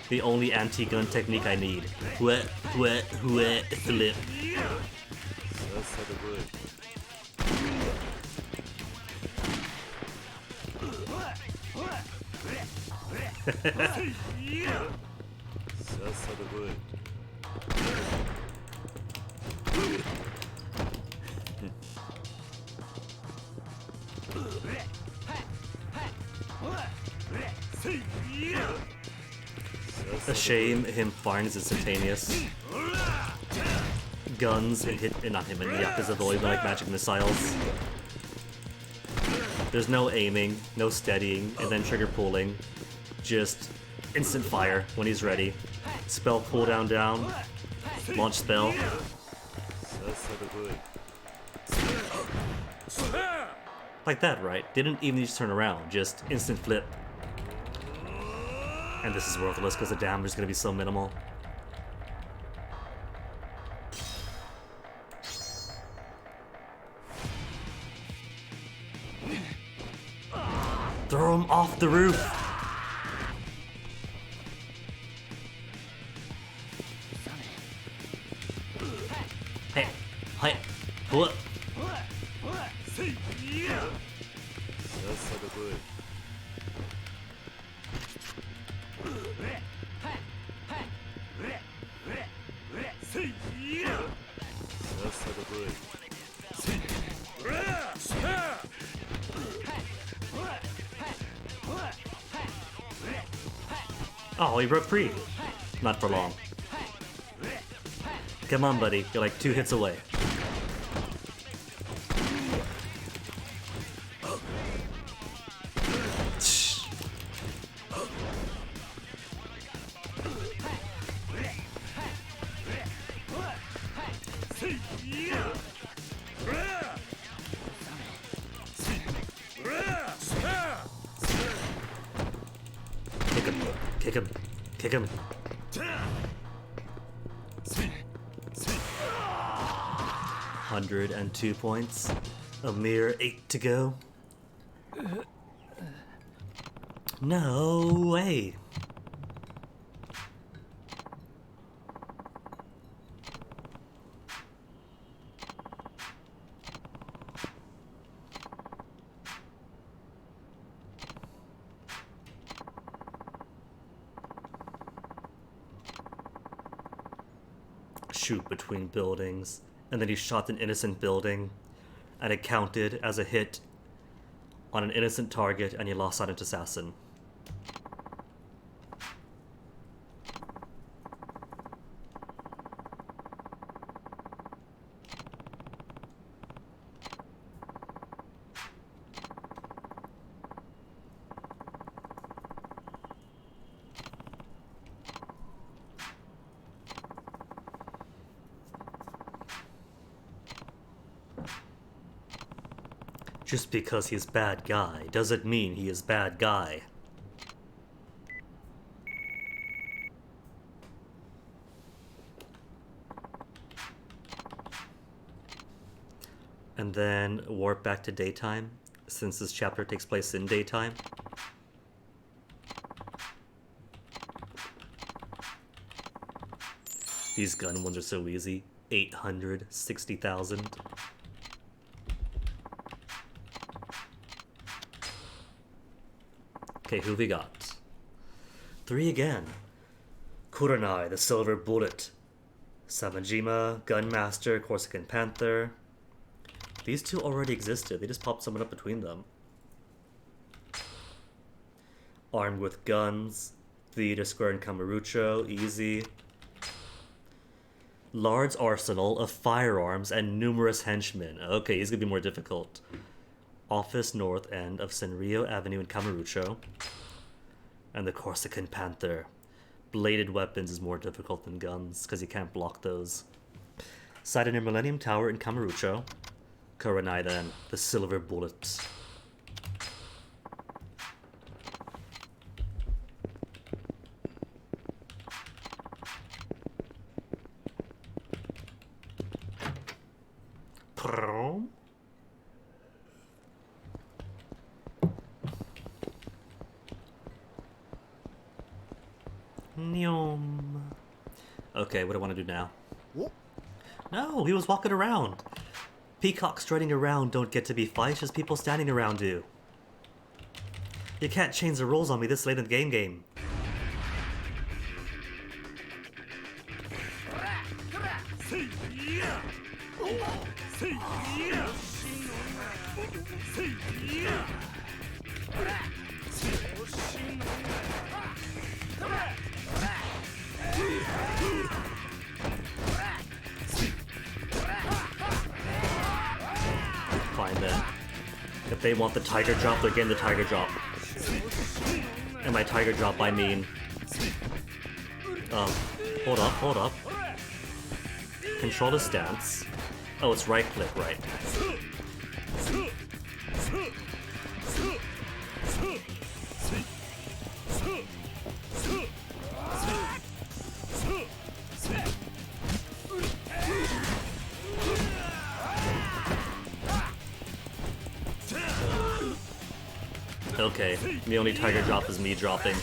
The only anti-gun technique I need. Flip. A shame him firing is instantaneous. Guns and not him in the Yakuza volley, but like magic missiles. There's no aiming, no steadying, and then trigger pulling. Just instant fire when he's ready. Spell cooldown down. Launch spell. Like that, right? Didn't even just turn around, just instant flip. And this is worthless because the damage is going to be so minimal. Throw him off the roof! Hey, pull up! Oh, he broke free. Not for long. Come on, buddy. You're like 2 hits away. Kick him. Kick him. 102 points. A mere 8 to go. No way. Shoot between buildings, and then he shot an innocent building, and it counted as a hit on an innocent target, and he lost silent assassin. Just because he's bad guy doesn't mean he is bad guy. And then warp back to daytime, since this chapter takes place in daytime. These gun ones are so easy. 860,000. Okay, who we got? 3 again. Kurenai, the Silver Bullet. Samajima, Gunmaster, Corsican Panther. These two already existed, they just popped someone up between them. Armed with guns. Theater Square and Kamurocho, easy. Large arsenal of firearms and numerous henchmen. Okay, he's gonna be more difficult. Office north end of Senrio Avenue in Kamurocho. And the Corsican Panther. Bladed weapons is more difficult than guns, because you can't block those. Sighted near Millennium Tower in Kamurocho. Kurenai then, the Silver Bullet. Okay, what do I want to do now? No, he was walking around. Peacocks strutting around don't get to be fights, just people standing around do. You can't change the rules on me this late in the game. Fine then. If they want the tiger drop, they're getting the tiger drop. And by tiger drop, I mean... hold up. Control the stance. Oh, it's right click, right. Okay, the only tiger drop is me dropping.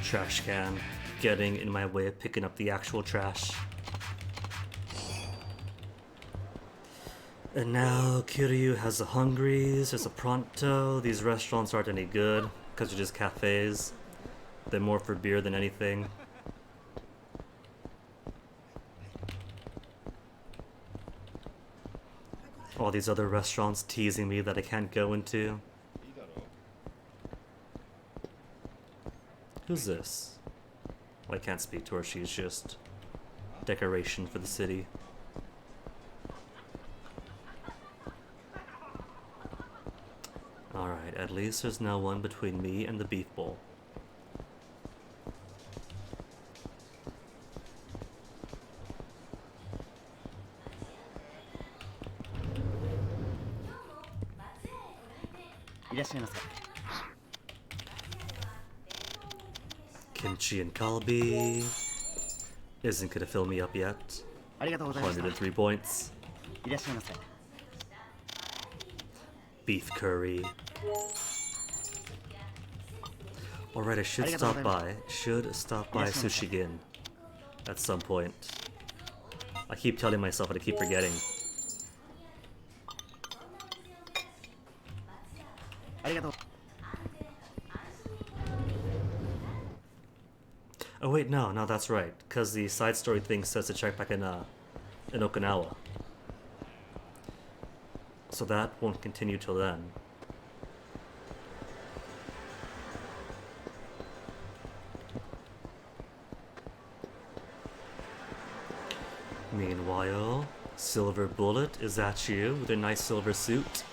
Trash can getting in my way of picking up the actual trash. And now Kiryu has a Hungries, there's a Pronto. These restaurants aren't any good because they're just cafes. They're more for beer than anything. All these other restaurants teasing me that I can't go into. Who's this? Well, I can't speak to her, she's just decoration for the city. Alright, at least there's no one between me and the beef bowl. Kimchi and kalbi isn't gonna fill me up yet. 103 points. Beef curry. Alright, I should stop by Sushigin at some point. I keep telling myself and I keep forgetting. Oh wait, no, that's right. Because the side story thing says to check back in Okinawa. So that won't continue till then. Meanwhile, Silver Bullet, is that you with a nice silver suit?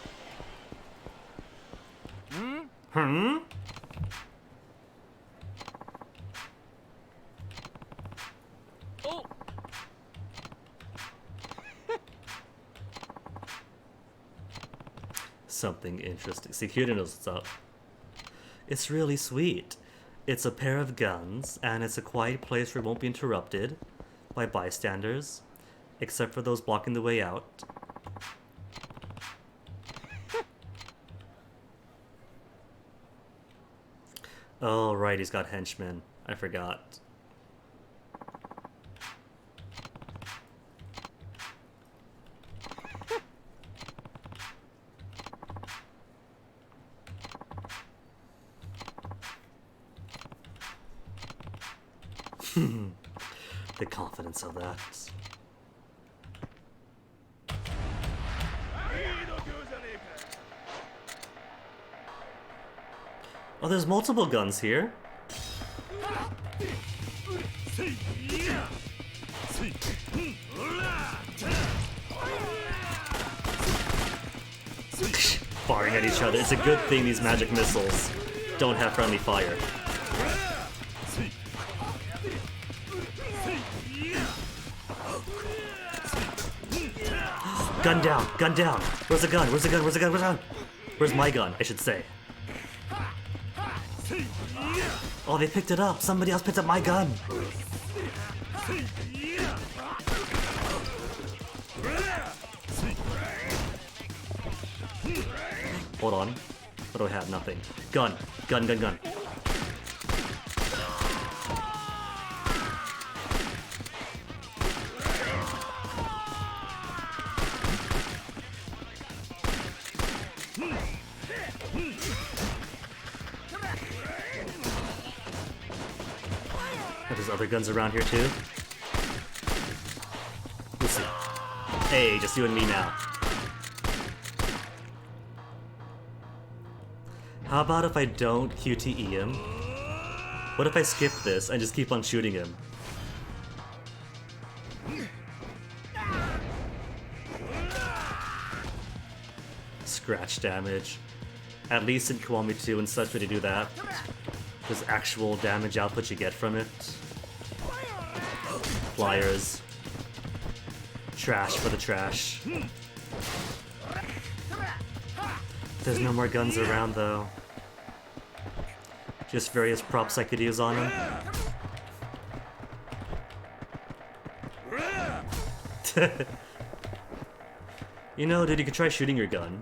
Hmm? Something interesting. Security knows what's up. It's really sweet. It's a pair of guns, and it's a quiet place where it won't be interrupted by bystanders, except for those blocking the way out. Oh, right, he's got henchmen. I forgot. The confidence of that. Oh, there's multiple guns here. Firing at each other. It's a good thing these magic missiles don't have friendly fire. Gun down! Gun down! Where's the gun? Where's the gun? Where's the gun? Where's the gun? Where's my gun, I should say. Oh, they picked it up! Somebody else picked up my gun! Hold on. What do I have? Nothing. Gun! Gun, gun, gun. There's other guns around here too. Let's see. Hey, just you and me now. How about if I don't QTE him? What if I skip this and just keep on shooting him? Scratch damage. At least in Kiwami 2 and such, when you do that, there's actual damage output you get from it. Flyers. Trash for the trash. There's no more guns around though. Just various props I could use on him. You know, dude, you could try shooting your gun.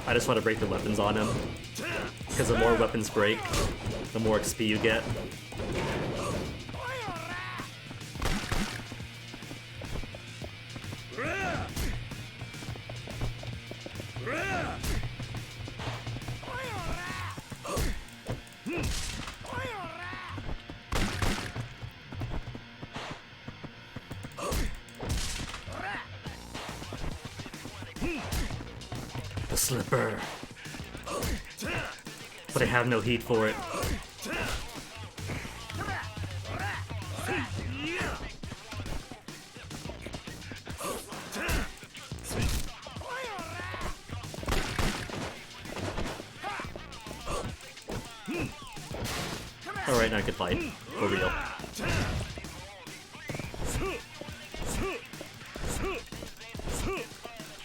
I just want to break the weapons on him. Because the more weapons break, the more XP you get. Slipper. But I have no heat for it. Alright, now I can fight. For real.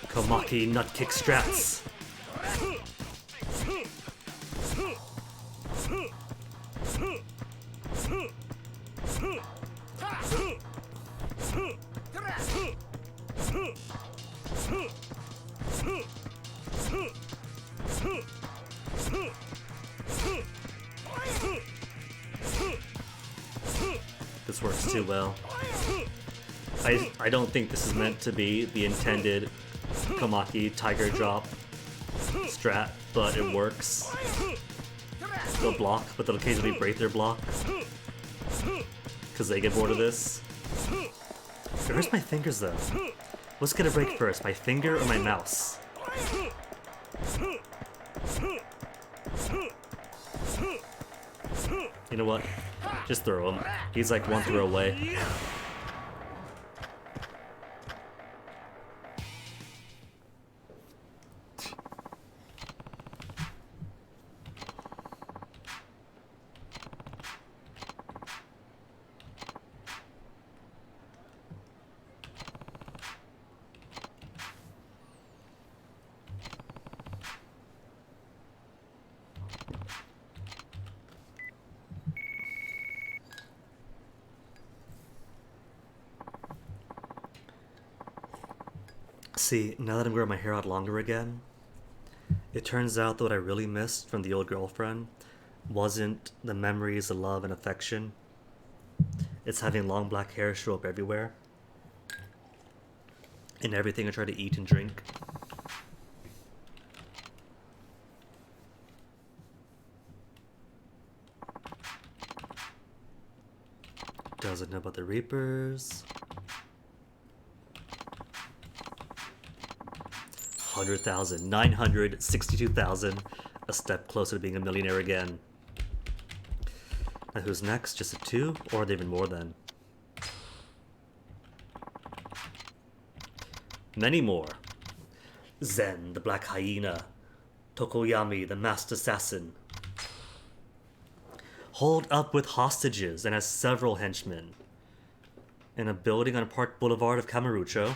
Komaki nut kick strats. This works too well. I don't think this is meant to be the intended Komaki Tiger Drop strat, but it works. They'll block, but they'll occasionally break their block. Because they get bored of this. Where's my fingers though? What's gonna break first, my finger or my mouse? You know what? Just throw him. He's like one throw away. See, now that I'm growing my hair out longer again, it turns out that what I really missed from the old girlfriend wasn't the memories, the love, and affection. It's having long black hair show up everywhere. In everything I try to eat and drink. Doesn't know about the Reapers. 100,000, 962,000, a step closer to being a millionaire again. Now who's next? Just a 2? Or are they even more then? Many more. Zen, the Black Hyena. Tokoyami, the Masked Assassin. Holed up with hostages and has several henchmen. In a building on Park Boulevard of Kamurocho.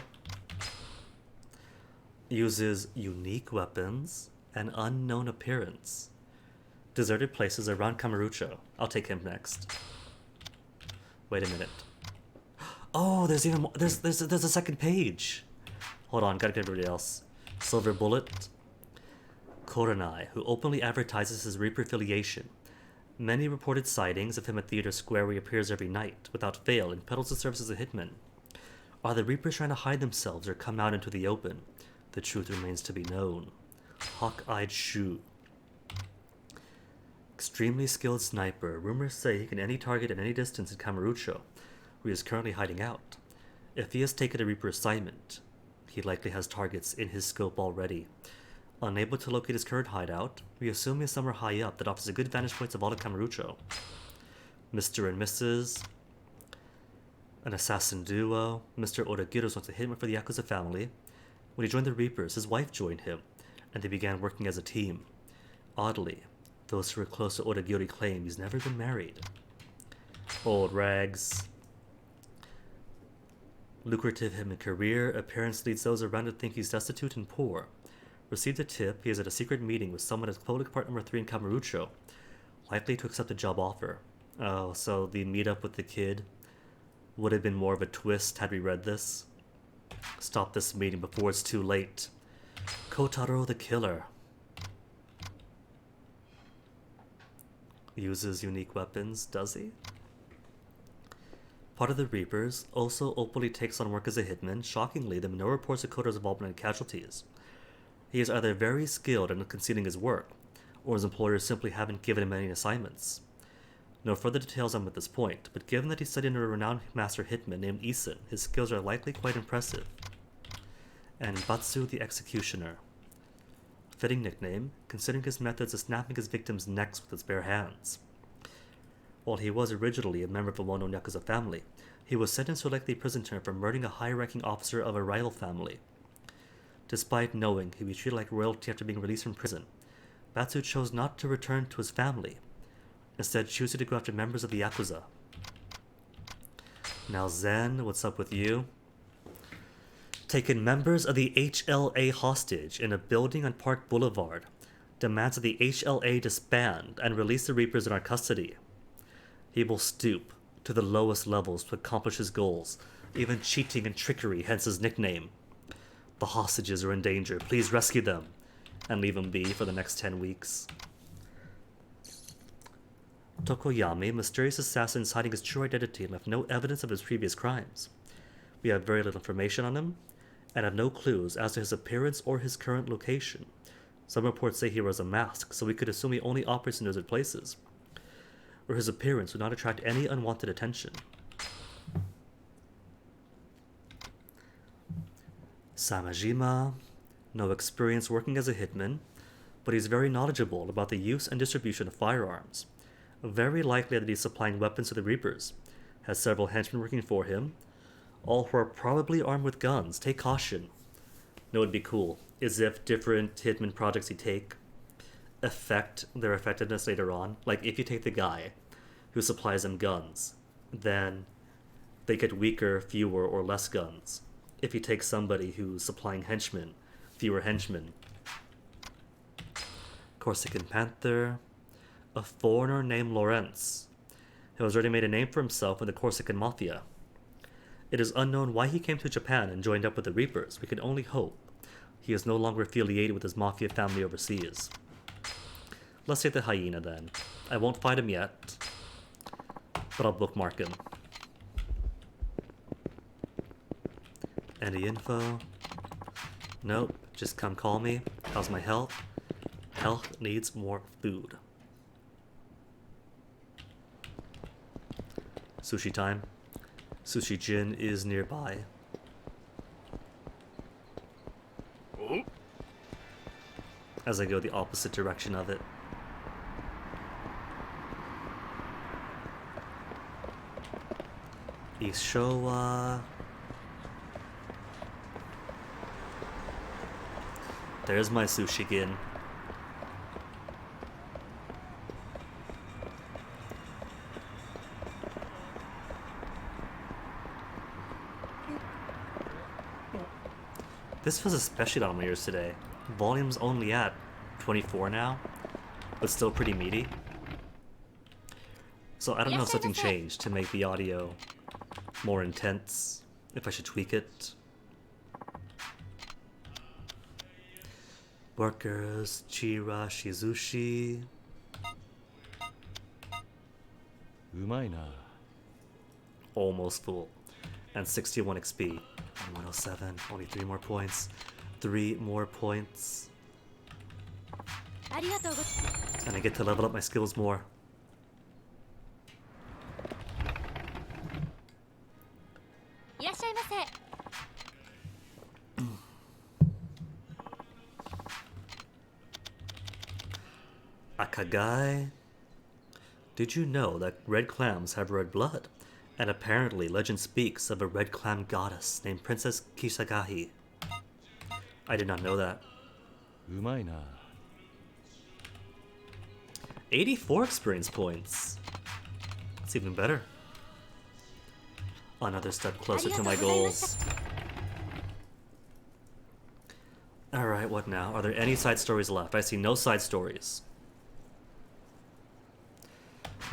Uses unique weapons and unknown appearance. Deserted places around Kamurocho. I'll take him next. Wait a minute. Oh, there's even more. There's a second page. Hold on, gotta get everybody else. Silver Bullet. Koronai, who openly advertises his Reaper affiliation. Many reported sightings of him at Theater Square where he appears every night, without fail, and peddles his service as a hitman. Are the Reapers trying to hide themselves or come out into the open? The truth remains to be known. Hawk-eyed Shu. Extremely skilled sniper. Rumors say he can any target at any distance in Kamurocho, where he is currently hiding out. If he has taken a Reaper assignment, he likely has targets in his scope already. Unable to locate his current hideout, we assume he is somewhere high up that offers a good vantage points of all of Kamurocho. Mr. and Mrs. An assassin duo. Mr. Odagiros wants a hitman for the Yakuza family. When he joined the Reapers, his wife joined him, and they began working as a team. Oddly, those who were close to Odagiri claim he's never been married. Old rags. Lucrative hitman career. Appearance leads those around to think he's destitute and poor. Received a tip he is at a secret meeting with someone at public part number 3 in Kamurocho, likely to accept a job offer. Oh, so the meetup with the kid would have been more of a twist had we read this. Stop this meeting before it's too late. Kotaro the Killer. Uses unique weapons, does he? Part of the Reapers, also openly takes on work as a hitman. Shockingly, there are no reports of Kotaro's involvement in casualties. He is either very skilled in concealing his work, or his employers simply haven't given him any assignments. No further details on him at this point, but given that he studied under a renowned master hitman named Isin, his skills are likely quite impressive. And Batsu the Executioner. fitting nickname, considering his methods of snapping his victims' necks with his bare hands. While he was originally a member of a well-known Yakuza family, he was sentenced to a lengthy prison term for murdering a high-ranking officer of a rival family. Despite knowing he'd be treated like royalty after being released from prison, Batsu chose not to return to his family, instead choosing to go after members of the Yakuza. Now Zen, what's up with you? Taken members of the HLA hostage in a building on Park Boulevard, demands that the HLA disband and release the Reapers in our custody. He will stoop to the lowest levels to accomplish his goals, even cheating and trickery, hence his nickname. The hostages are in danger. Please rescue them and leave them be for the next 10 weeks. Tokoyami, mysterious assassin hiding his true identity and left no evidence of his previous crimes. We have very little information on him, and have no clues as to his appearance or his current location. Some reports say he wears a mask, so we could assume he only operates in desert places, or his appearance would not attract any unwanted attention. Samajima, no experience working as a hitman, but he's very knowledgeable about the use and distribution of firearms. Very likely that he's supplying weapons to the Reapers. Has several henchmen working for him, all who are probably armed with guns. Take caution. No, it'd be cool is if different hitman projects you take affect their effectiveness later on. Like, if you take the guy who supplies them guns, then they get weaker, fewer, or less guns. If you take somebody who's supplying henchmen, fewer henchmen. Corsican Panther. A foreigner named Lawrence, who has already made a name for himself in the Corsican Mafia. It is unknown why he came to Japan and joined up with the Reapers. We can only hope he is no longer affiliated with his Mafia family overseas. Let's take the hyena then. I won't fight him yet, but I'll bookmark him. Any info? Nope, just come call me. How's my health? Health needs more food. Sushi time. Sushi Jin is nearby. As I go the opposite direction of it. East Showa. There's my Sushi Gin. This was especially on my ears today. Volume's only at 24 now, but still pretty meaty. So I don't know if something changed to make the audio more intense, if I should tweak it. Workers, Chira, Shizushi. Almost full. And 61 XP. And 107. Only 3 more points. 3 more points. And I get to level up my skills more. Akagai? Did you know that red clams have red blood? And apparently legend speaks of a red clam goddess named Princess Kisagahi. I did not know that. 84 experience points. That's even better. Another step closer to my goals. Alright, what now? Are there any side stories left? I see no side stories.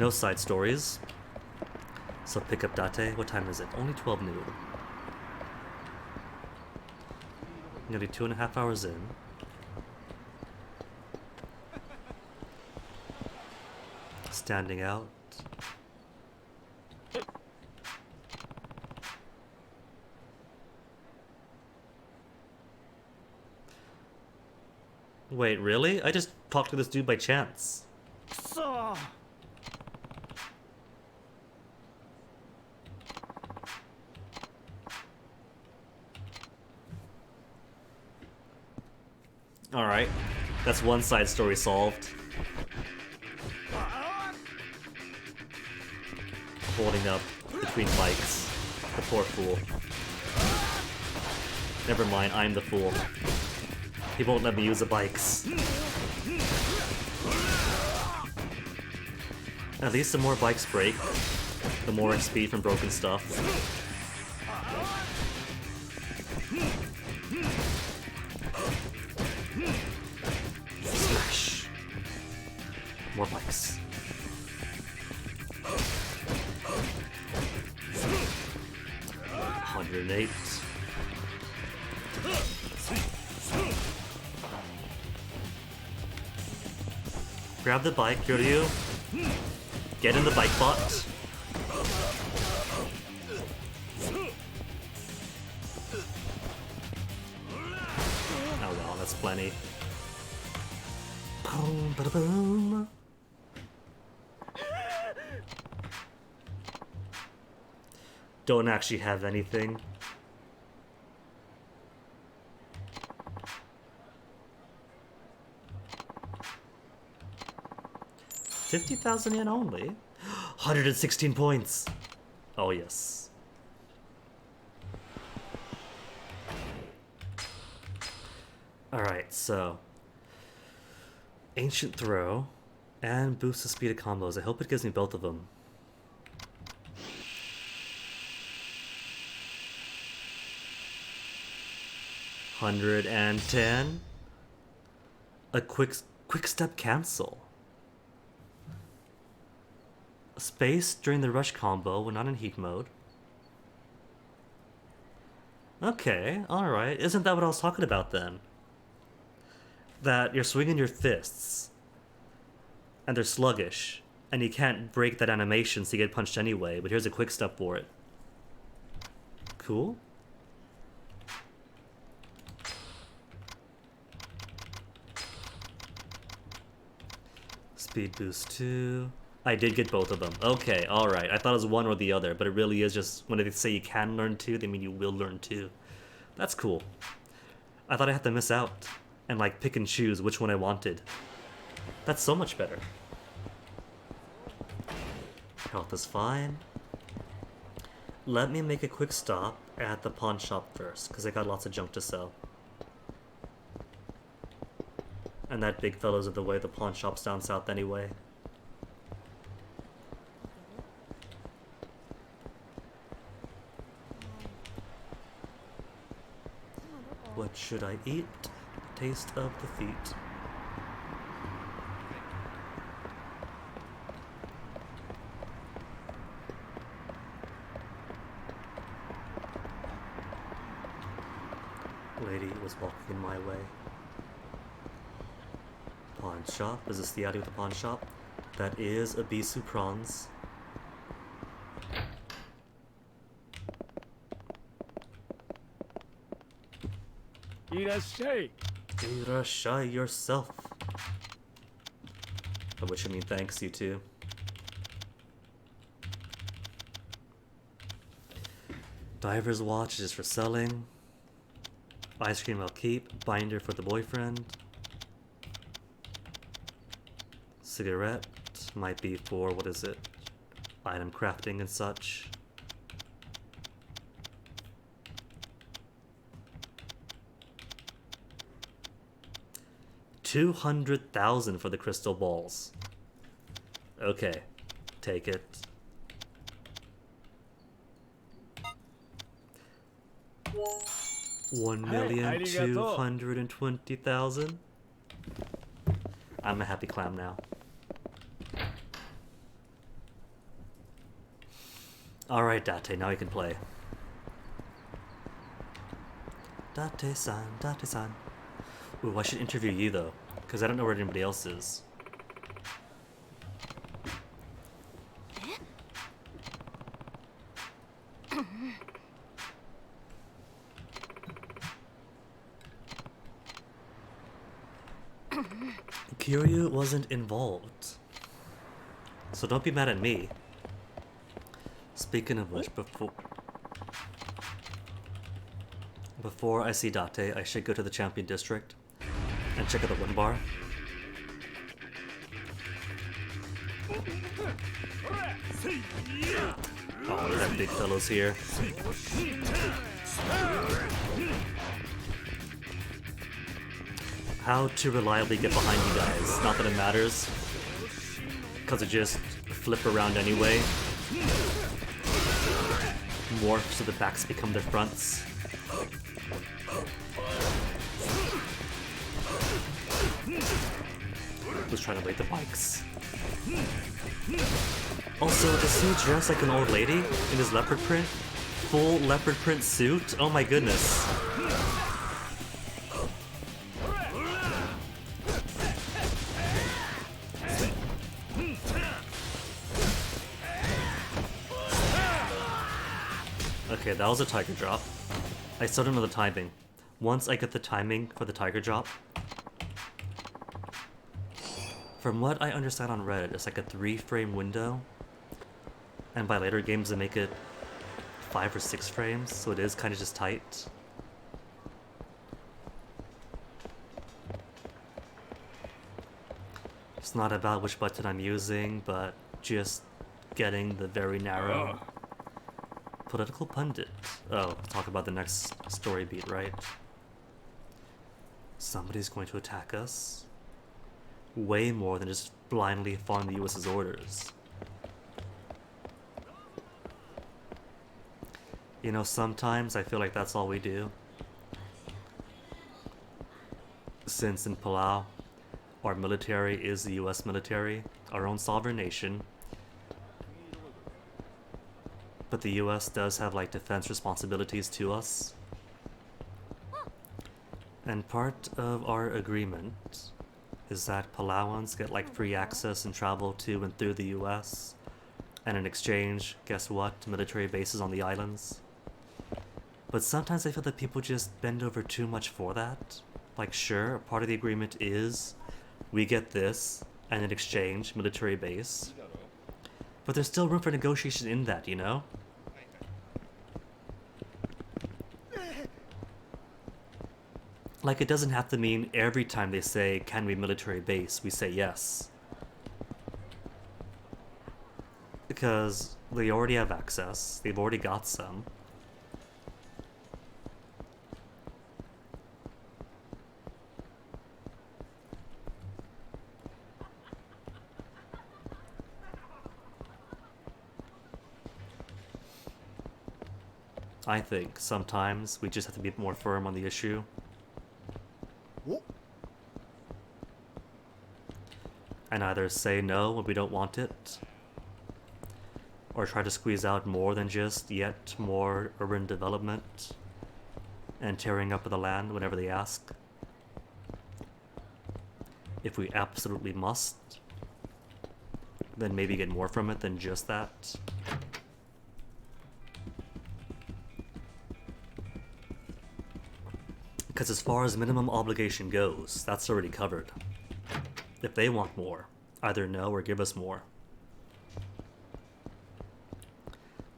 No side stories. So pick up Date. What time is it? Only 12 noon. Nearly 2.5 hours in. Standing out. Wait, really? I just talked to this dude by chance. Alright. That's one side story solved. Holding up between bikes. The poor fool. Never mind, I'm the fool. He won't let me use the bikes. At least the more bikes break, the more XP from broken stuff. Smash! More bikes. $108. Grab the bike, Ryu. Get in the bike bot. Oh well, that's plenty. Boom, bada boom. Don't actually have anything. $50,000 yen only? 116 points! Oh yes. Alright, so... Ancient Throw and boost the speed of combos. I hope it gives me both of them. $110. A quick step cancel. Space during the rush combo when not in heat mode. Okay, alright. Isn't that what I was talking about then? That you're swinging your fists and they're sluggish and you can't break that animation so you get punched anyway, but here's a quick step for it. Cool. Speed boost 2. I did get both of them. Okay, alright. I thought it was one or the other, but it really is just when they say you can learn 2, they mean you will learn 2. That's cool. I thought I had to miss out and like pick and choose which one I wanted. That's so much better. Health is fine. Let me make a quick stop at the pawn shop first, because I got lots of junk to sell. And that big fellow's in the way, the pawn shop's down south anyway. What should I eat? Taste of defeat. Lady was walking in my way. Pawn shop. Is this the alley with the pawn shop? That is Abisu prawns. Irashai. Irashai yourself. I wish I mean thanks, you too. Diver's watch is for selling. Ice cream I'll keep. Binder for the boyfriend. Cigarette might be for, what is it? Item crafting and such. $200,000 for the crystal balls. Okay, take it. $1,220,000. I'm a happy clown now. Alright, Date, now you can play. Date-san, Date-san. Ooh, I should interview you though, because I don't know where anybody else is. Kiryu wasn't involved, so don't be mad at me. Speaking of which, before I see Date, I should go to the Champion District. And check out the one bar. Oh, they have big fellows here. How to reliably get behind you guys. Not that it matters, because it just flip around anyway. Morph so the backs become their fronts. Who's trying to raid the bikes? Also, is he dressed like an old lady in his leopard print? Full leopard print suit? Oh my goodness. Okay, that was a tiger drop. I still don't know the timing. Once I get the timing for the tiger drop, from what I understand on Reddit, it's like a 3-frame window, and by later games they make it 5 or 6 frames, so it is kind of just tight. It's not about which button I'm using, but just getting the very narrow political pundit. Oh, talk about the next story beat, right? Somebody's going to attack us. Way more than just blindly following the US's orders. You know, sometimes I feel like that's all we do. Since in Palau, our military is the US military, our own sovereign nation. But the US does have like defense responsibilities to us. And part of our agreement is that Palauans get like free access and travel to and through the US. And in exchange, guess what? Military bases on the islands. But sometimes I feel that people just bend over too much for that. Like, sure, part of the agreement is we get this, and in exchange, military base. But there's still room for negotiation in that, you know? Like, it doesn't have to mean every time they say, can we military base, we say yes. Because they already have access, they've already got some. I think sometimes we just have to be more firm on the issue. And either say no when we don't want it, or try to squeeze out more than just yet more urban development and tearing up of the land whenever they ask. If we absolutely must, then maybe get more from it than just that. Because as far as minimum obligation goes, that's already covered. If they want more, either no or give us more.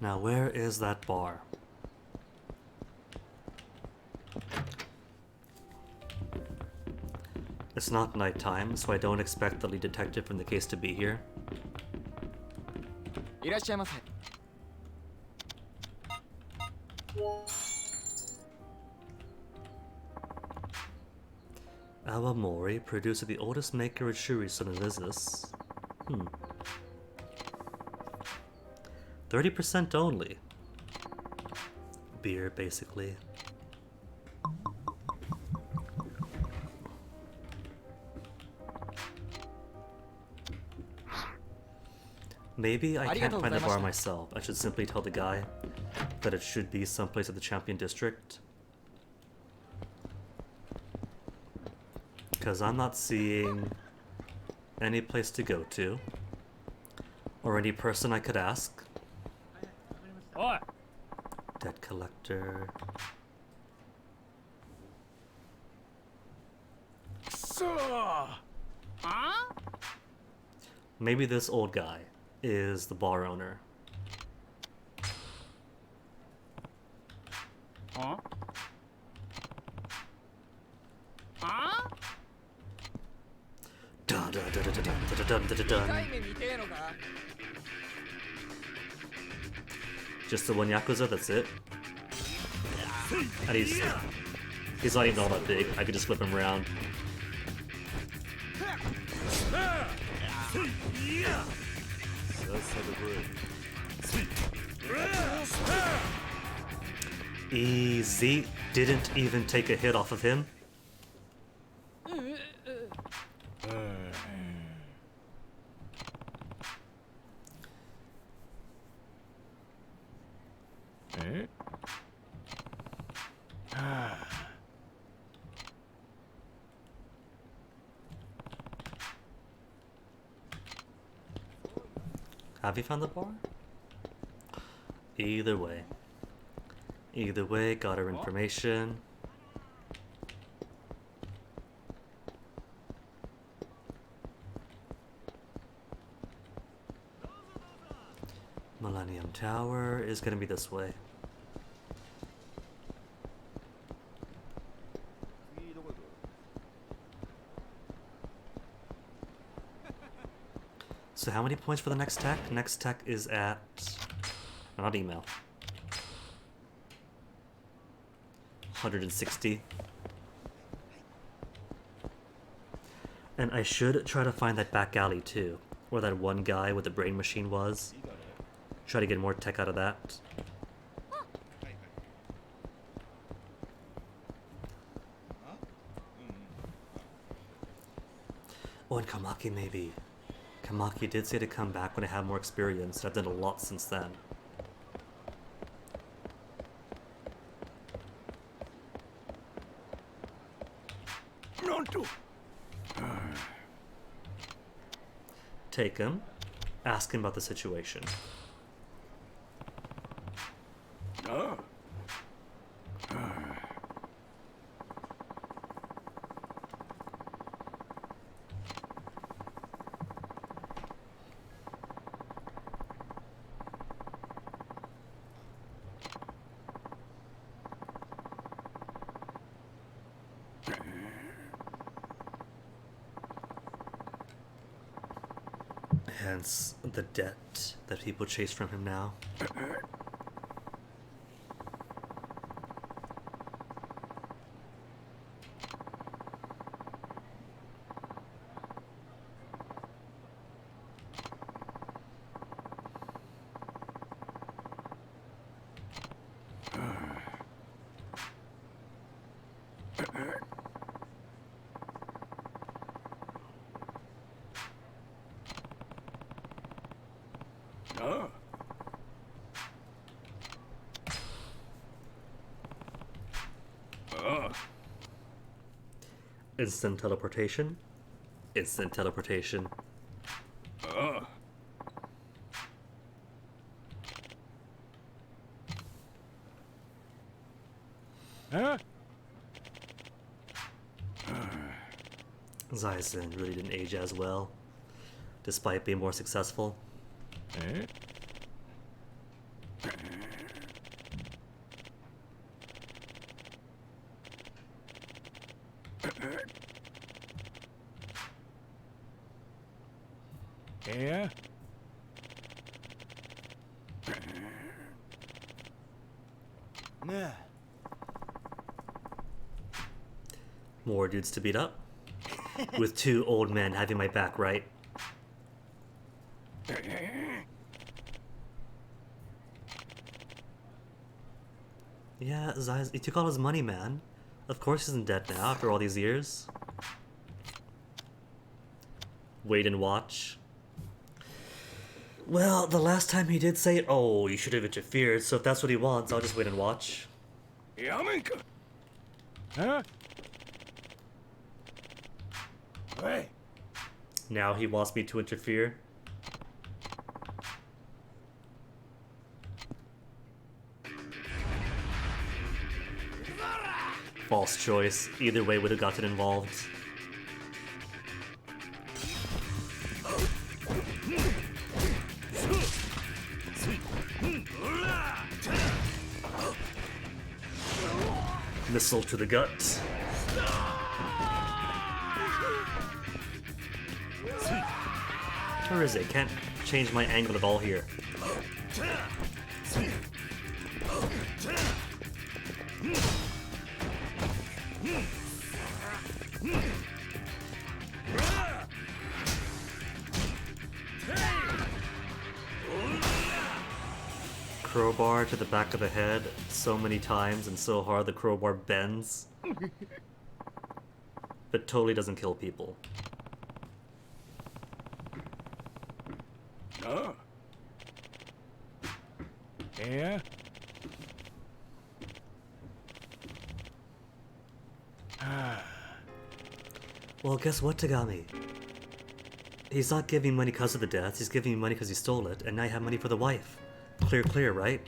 Now, where is that bar? It's not nighttime, so I don't expect the lead detective from the case to be here. いらっしゃいませ。 Awamori, producer, the oldest maker of shurisun, is this? 30% only. Beer, basically. Maybe I can't find the bar myself. I should simply tell the guy that it should be someplace at the Champion District. Because I'm not seeing any place to go to, or any person I could ask. Debt collector. Maybe this old guy is the bar owner. Just the one Yakuza, that's it. And he's not even all that big. I could just flip him around. Easy. Didn't even take a hit off of him. Have you found the bar? Either way, got her information. Millennium Tower is gonna be this way. So how many points for the next tech? Next tech is at... not email. 160. And I should try to find that back alley too, where that one guy with the brain machine was. Try to get more tech out of that. Oh, and Kamaki maybe. Kamaki did say to come back when I have more experience. I've done a lot since then. Take him. Ask him about the situation. Hence the debt that people chase from him now. Instant teleportation. Instant teleportation. Zaisen really didn't age as well, despite being more successful. Yeah. More dudes to beat up. With two old men having my back, right? Yeah, Zai's, he took all his money, man. Of course he's in debt now after all these years. Wait and watch. Well, the last time he did say, oh, you should have interfered, so if that's what he wants, I'll just wait and watch. Huh? Hey. Now he wants me to interfere. False choice. Either way would have gotten involved. Missile to the gut. Where is it? Can't change my angle at all here. Crowbar to the back of the head so many times and so hard the crowbar bends. But totally doesn't kill people. No. Yeah. Well, guess what, Tagami? He's not giving money because of the deaths, he's giving you money because he stole it, and now you have money for the wife. Clear, clear, right?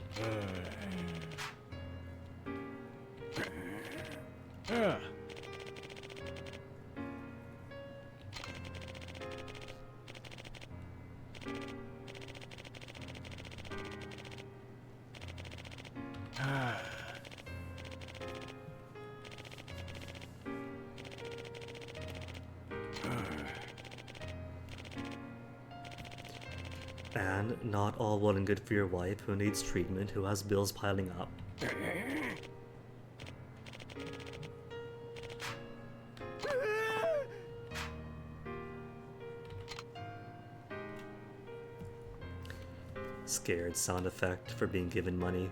And not all well and good for your wife who needs treatment, who has bills piling up. Scared sound effect for being given money.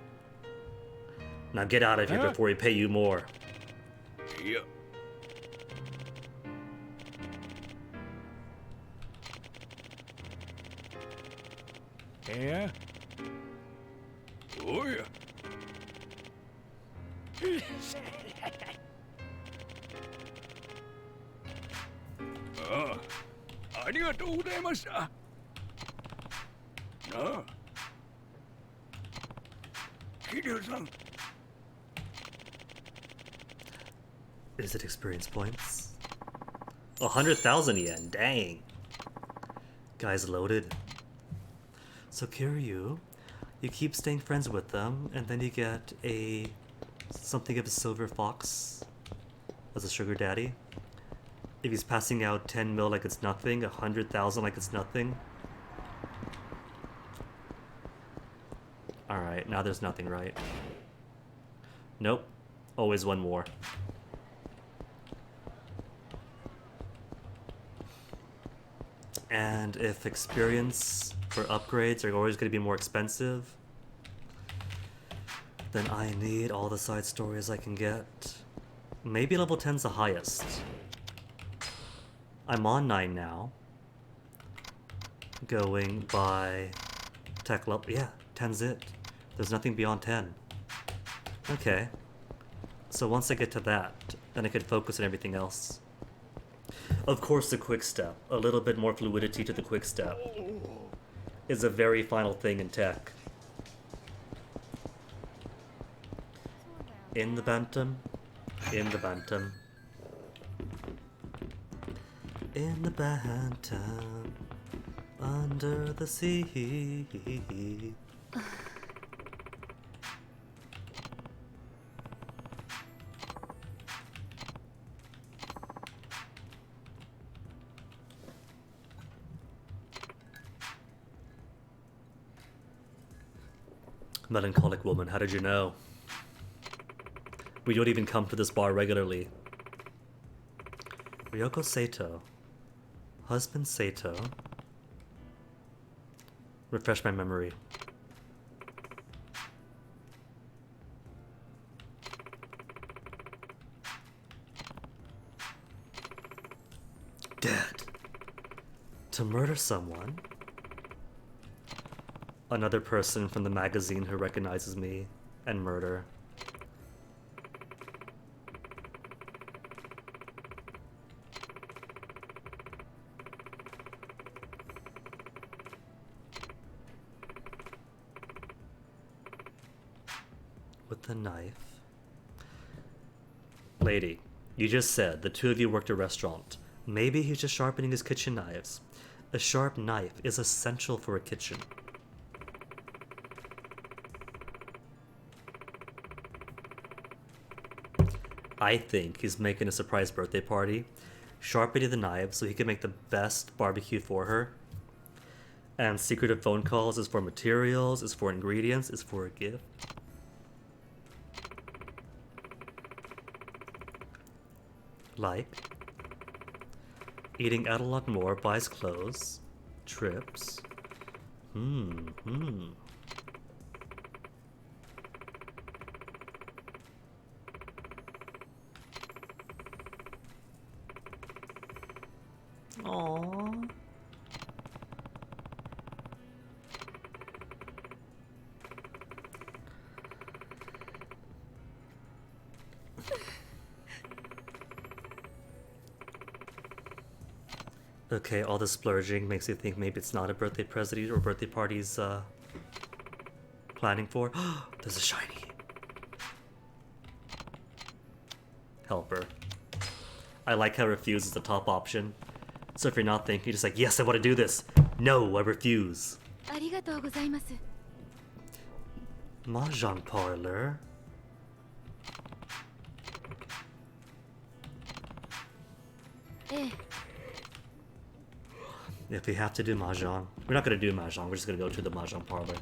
Now get out of here before we pay you more. Yeah. Yeah. Oh yeah. ああ、ありがとうございました。ああ。桐生さん。 Is it experience points? 100,000 yen, dang. Guy's loaded. So Kiryu, you keep staying friends with them, and then you get something of a silver fox as a sugar daddy. If he's passing out 10 mil like it's nothing, 100,000 like it's nothing. Alright, now there's nothing, right? Nope. Always one more. And if experience for upgrades are always going to be more expensive, then I need all the side stories I can get. Maybe level 10's the highest. I'm on 9 now. Going by tech level. Yeah, 10's it. There's nothing beyond 10. Okay. So once I get to that, then I could focus on everything else. Of course, the quick step, a little bit more fluidity to the quick step, is a very final thing in tech. In the bantam, in the bantam, in the bantam, under the sea. Melancholic woman, how did you know? We don't even come to this bar regularly. Ryoko Sato. Husband Sato. Refresh my memory. Dead. To murder someone? Another person from the magazine who recognizes me, and murder. With the knife. Lady, you just said the two of you worked a restaurant. Maybe he's just sharpening his kitchen knives. A sharp knife is essential for a kitchen. I think he's making a surprise birthday party, sharpening the knives so he can make the best barbecue for her, And secretive phone calls is for materials, is for ingredients, is for a gift. Like eating out a lot more, buys clothes, trips. Aww. Okay, all this splurging makes you think maybe it's not a birthday present or birthday party's planning for. There's a shiny. Helper. I like how refuse is the top option. So if you're not thinking, you're just like, yes, I want to do this. No, I refuse. ありがとうございます。 Mahjong parlor. If we have to do mahjong, we're not going to do mahjong. We're just going to go to the mahjong parlor.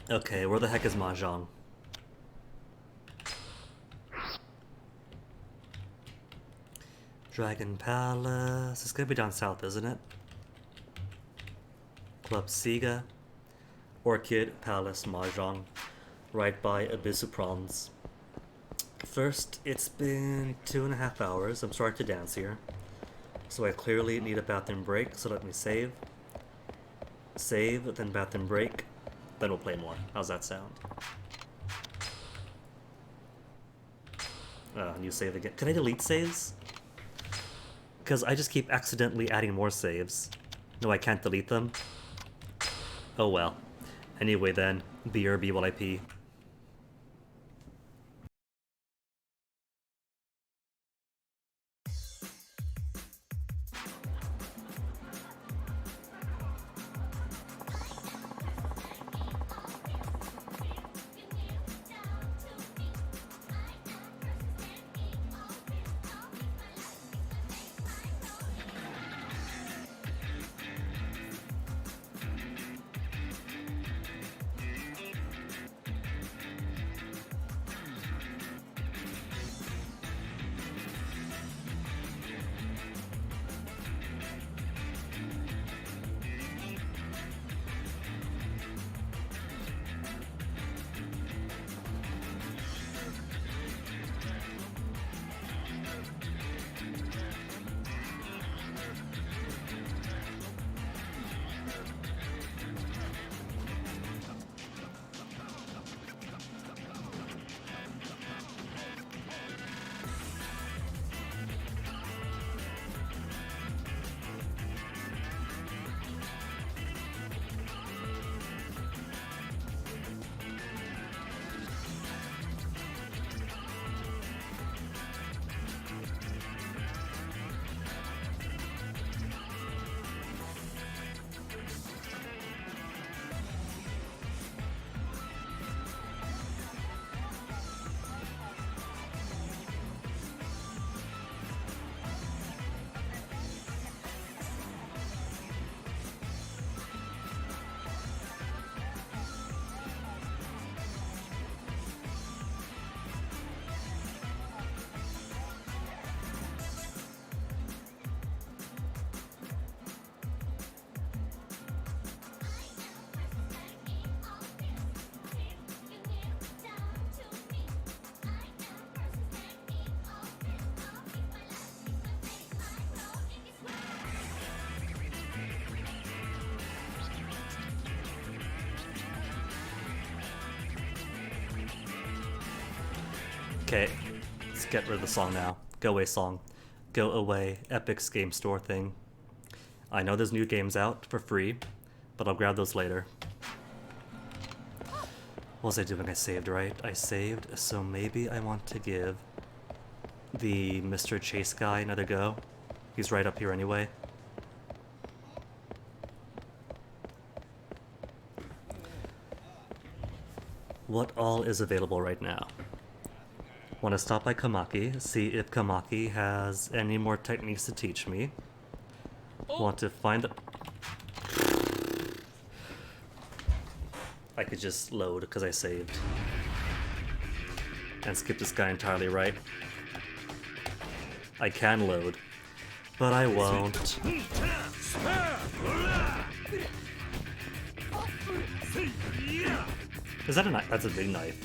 Okay, where the heck is mahjong? Dragon Palace. It's gonna be down south, isn't it? Club Siga. Orchid Palace Mahjong. Right by Abyssu Prawns. First, it's been 2.5 hours. I'm starting to dance here. So I clearly need a bathroom break, so let me save. Save, then bathroom break. Then we'll play more. How's that sound? New save again. Can I delete saves? Because I just keep accidentally adding more saves. No, I can't delete them. Oh well. Anyway then, BRB while I pee. Okay, let's get rid of the song now. Go away song. Go away, Epic's game store thing. I know there's new games out for free, but I'll grab those later. What was I doing? I saved, right? I saved, so maybe I want to give the Mr. Chase guy another go. He's right up here anyway. what all is available right now. Want to stop by Kamaki, see if Kamaki has any more techniques to teach me. Want to find the... I could just load because I saved. And skip this guy entirely, right? I can load, but I won't. Is that a knife? That's a big knife.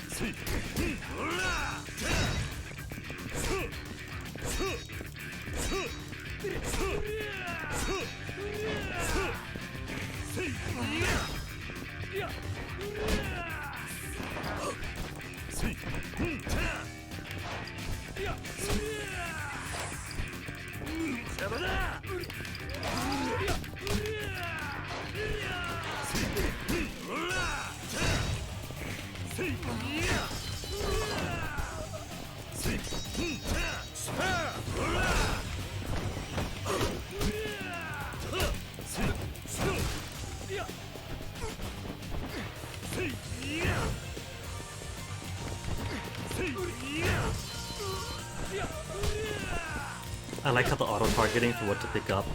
I like how the auto-targeting for what to pick up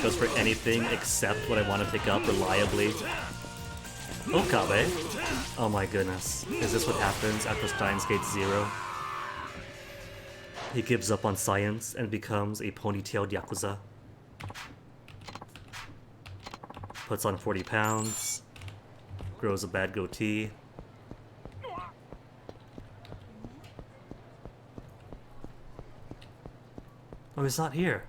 goes for anything except what I want to pick up reliably. Okabe. Oh my goodness. Is this what happens after Steins Gate 0? He gives up on science and becomes a ponytailed Yakuza. Puts on 40 pounds. Grows a bad goatee. Oh, he's not here.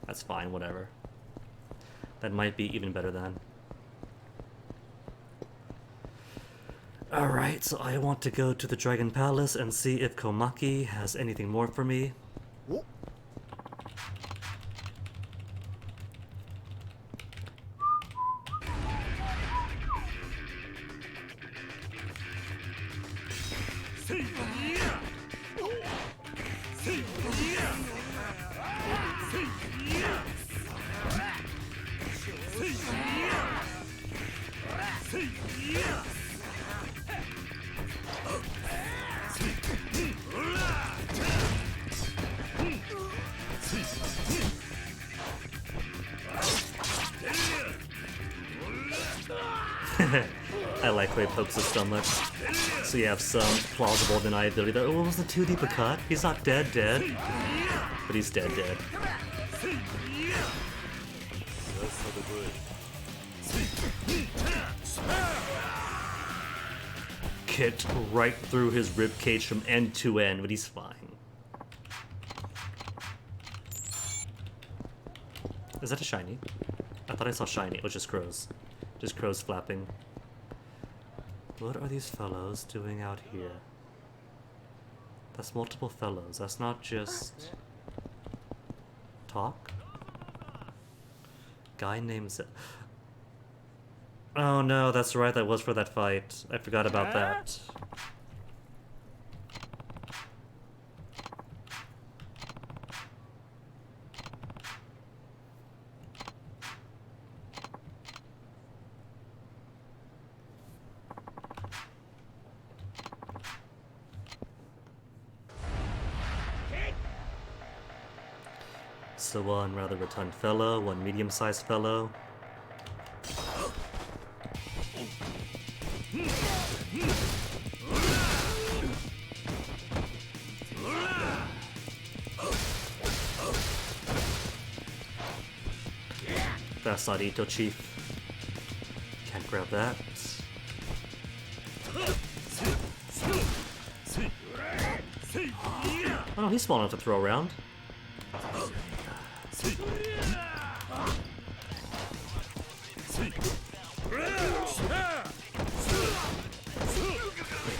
That's fine, whatever. That might be even better then. Alright, so I want to go to the Dragon Palace and see if Komaki has anything more for me. I like the way he pokes his stomach. So you have some plausible deniability that, oh, was the too deep a cut? He's not dead, but he's dead. Kicked right through his ribcage from end to end, but he's fine. Is that a shiny? I thought I saw shiny. It was just crows. Just crows flapping. What are these fellows doing out here? That's multiple fellows. That's not just... talk? Guy names it. Oh no, that's right. That was for that fight. I forgot about that. So one rather rotund fellow, one medium-sized fellow. That's not Ito, Chief. Can't grab that. Oh no, he's small enough to throw around.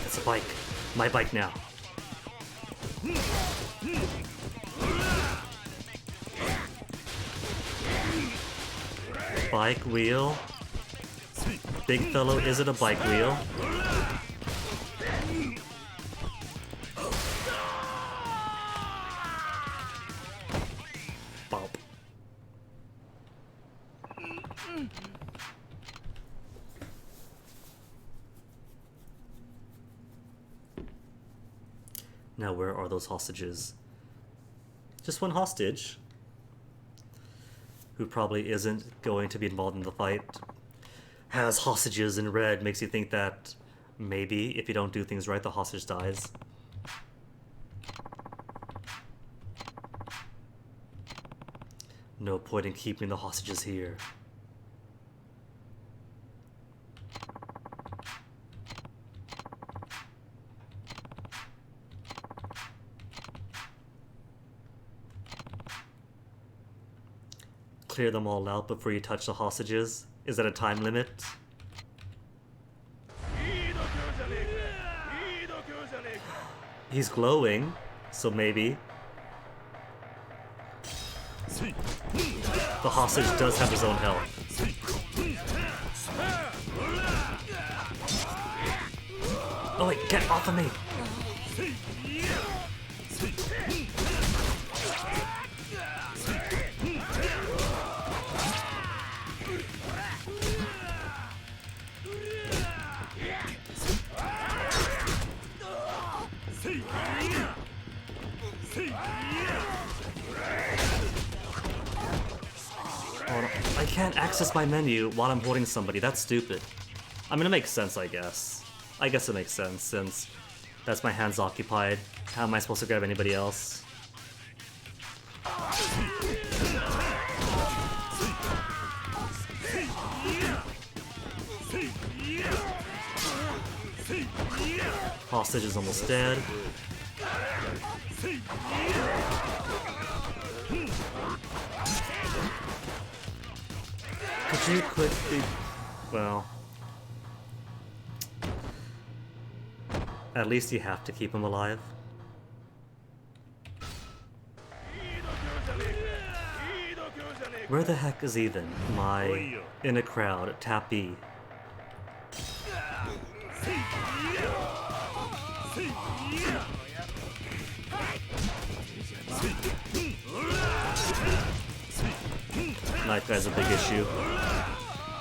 That's a bike. My bike now. Bike wheel. Big fellow, is it a bike wheel? Bop. Now where are those hostages? Just one hostage, who probably isn't going to be involved in the fight, has hostages in red. Makes you think that maybe if you don't do things right, the hostage dies. No point in keeping the hostages here. Clear them all out before you touch the hostages? Is that a time limit? He's glowing, so maybe. The hostage does have his own health. Oh wait, get off of me! I can't access my menu while I'm holding somebody. That's stupid. I mean, it makes sense, I guess. I guess it makes sense, since that's my hands occupied. How am I supposed to grab anybody else? Hostage is almost dead. Could you quit the... well... at least you have to keep him alive. Where the heck is Ethan? In a crowd, tap E. Knife guy's a big issue.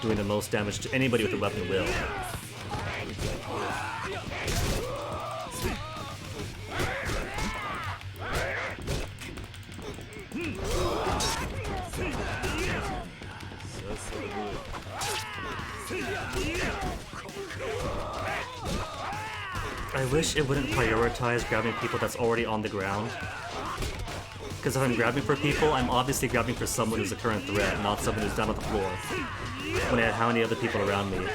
Doing the most damage to anybody with a weapon will. I wish it wouldn't prioritize grabbing people that's already on the ground. Because if I'm grabbing for people, I'm obviously grabbing for someone who's a current threat, not someone who's down on the floor. When I have how many other people around me.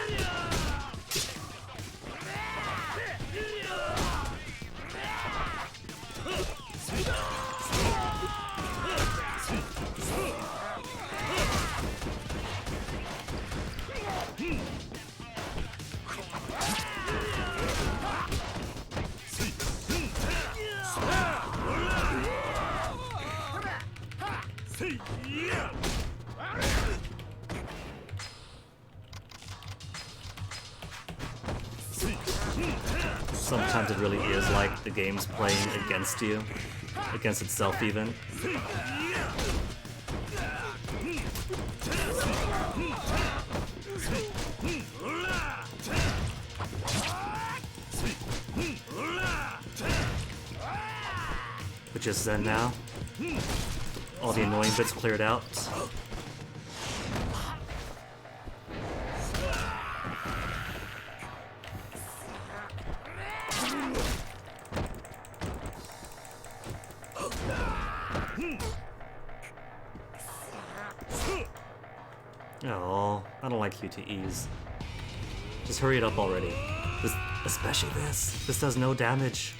Sometimes it really is like the game's playing against you, against itself even. Which is Zen now. All the annoying bits cleared out. Oh, I don't like QTEs. Just hurry it up already. Especially this. This does no damage.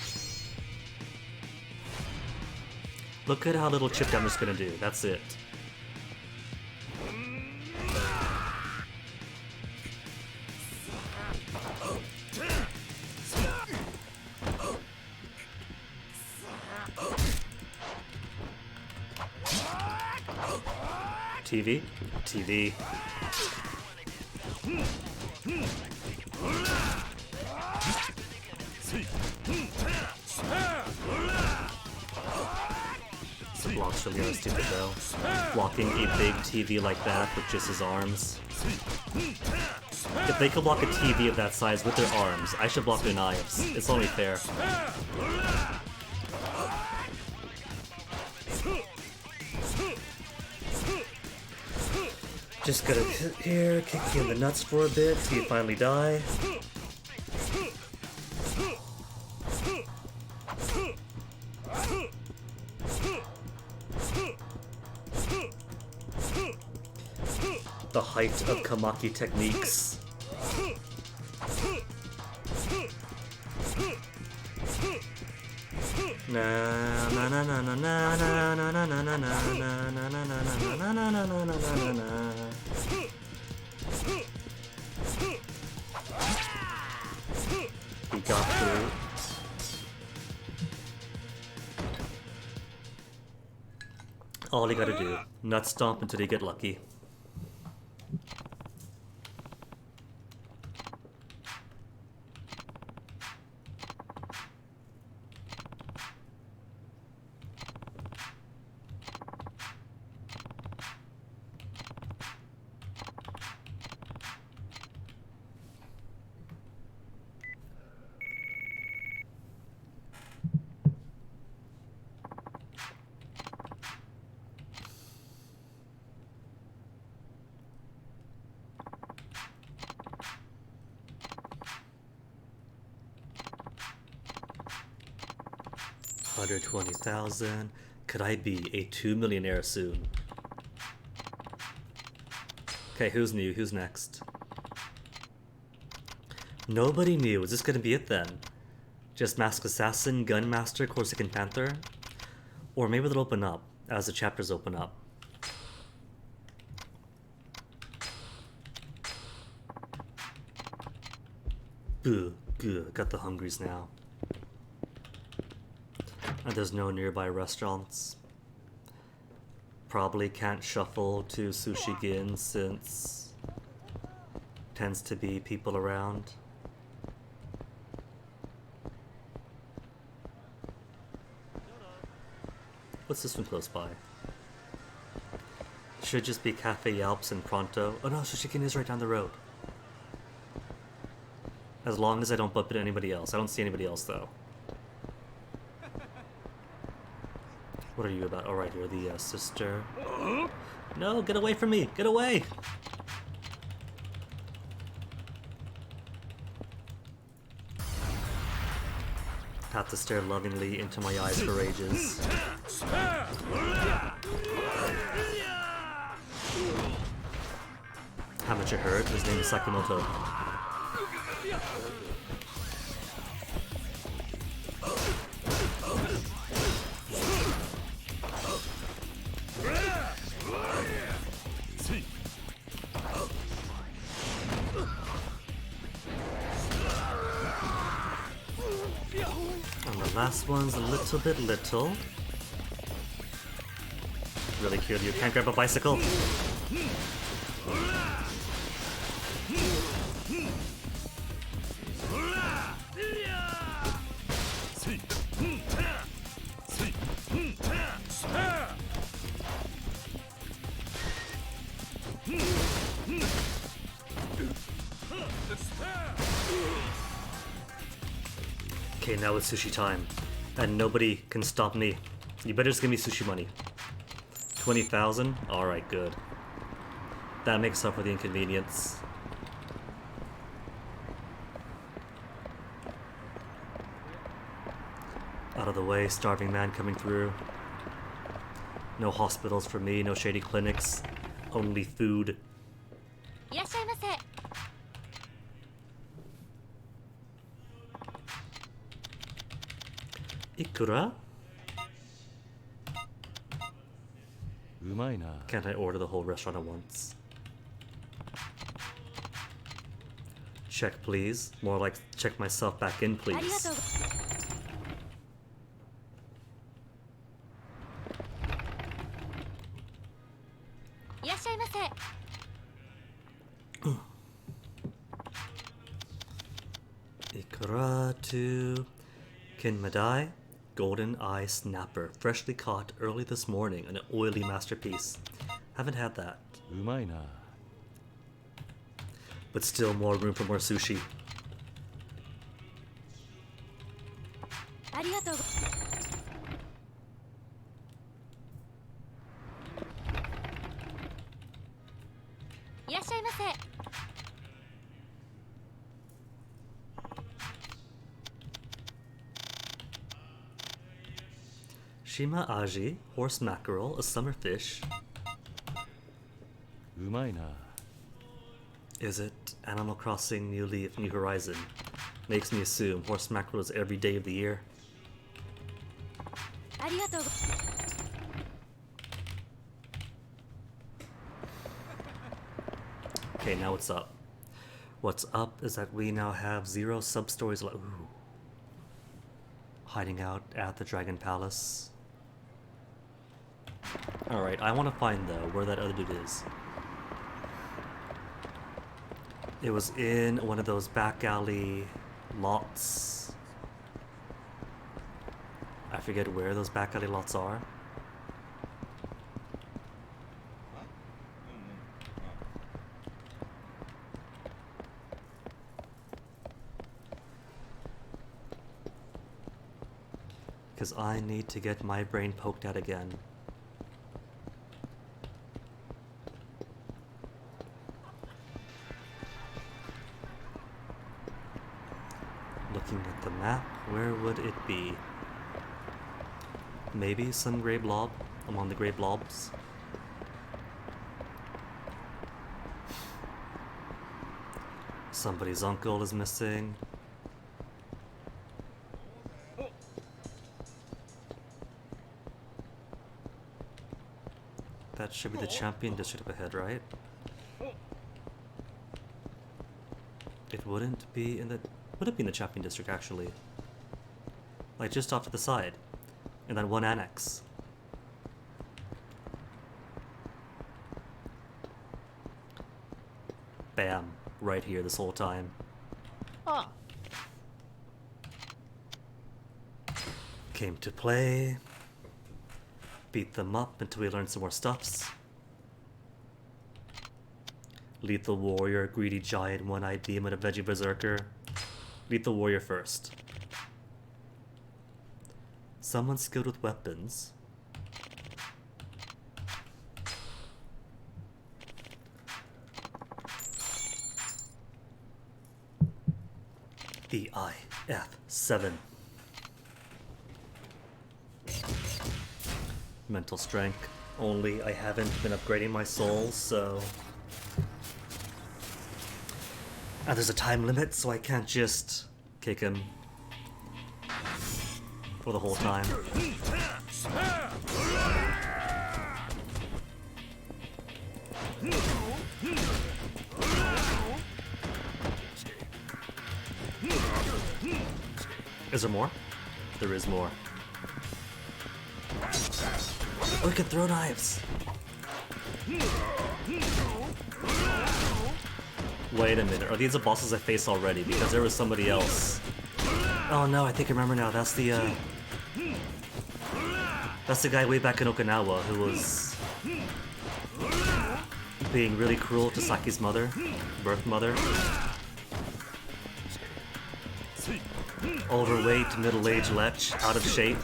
Look at how little chip damage is gonna do. That's it. TV? TV. Blocks really are stupid though. Blocking a big TV like that with just his arms. If they could block a TV of that size with their arms, I should block their knives. It's only fair. Just gonna sit here, kick you in the nuts for a bit, till you finally die. The height of Kamaki techniques. Na na na na na na na na na na na na na na na na. He got through. All you gotta do, nut stomp until you get lucky. $120,000. Could I be a 2 millionaire soon? Okay, who's new? Who's next? Nobody new. Is this gonna be it then? Just Masked Assassin, Gunmaster, Corsican Panther? Or maybe they'll open up as the chapters open up. Ugh, got the hungries now. And there's no nearby restaurants. Probably can't shuffle to Sushi Gin since tends to be people around. What's this one close by? Should just be Cafe Yalps and Pronto. Oh no, Sushi Gin is right down the road. As long as I don't bump into anybody else. I don't see anybody else though. What are you about? Oh, right, you're the sister. No, get away from me! Get away! Have to stare lovingly into my eyes for ages. Haven't you heard? His name is Sakimoto. Last one's a little bit little. Really cute. You can't grab a bicycle. Okay, now it's sushi time, and nobody can stop me. You better just give me sushi money. 20,000? Alright, good. That makes up for the inconvenience. Out of the way, starving man coming through. No hospitals for me, no shady clinics, only food. Ikura? Can't I order the whole restaurant at once? Check, please. More like check myself back in, please. Ikura to Kinmadai. Golden Eye Snapper, freshly caught early this morning, an oily masterpiece. Haven't had that. But still more room for more sushi. らっしゃいませ。Shima aji, horse mackerel, a summer fish. うまいな。 Is it Animal Crossing New Leaf, New Horizon? Makes me assume horse mackerel is every day of the year. ありがとう。Okay, now what's up? What's up is that we now have 0 sub-stories left. Ooh. Hiding out at the Dragon Palace. Alright, I want to find, though, where that other dude is. It was in one of those back alley lots. I forget where those back alley lots are. Because I need to get my brain poked at again. Looking at the map, where would it be? Maybe some gray blob among the gray blobs. Somebody's uncle is missing. That should be the champion district up ahead, right? It wouldn't be in the... Would it be in the champion district, actually? Like, just off to the side. In that one annex. Bam. Right here this whole time. Ah. Came to play. Beat them up until we learn some more stuffs. Lethal Warrior, Greedy Giant, One-Eyed Demon, a Veggie Berserker. Lethal Warrior first. Someone skilled with weapons. EIF7. Mental strength. Only I haven't been upgrading my souls, so... And there's a time limit, so I can't just kick him for the whole time. Is there more? There is more. Oh, we can throw knives! Wait a minute, are these the bosses I faced already? Because there was somebody else. Oh no, I think I remember now. That's the guy way back in Okinawa who was being really cruel to Saki's mother, birth mother. Overweight, middle-aged lech, out of shape.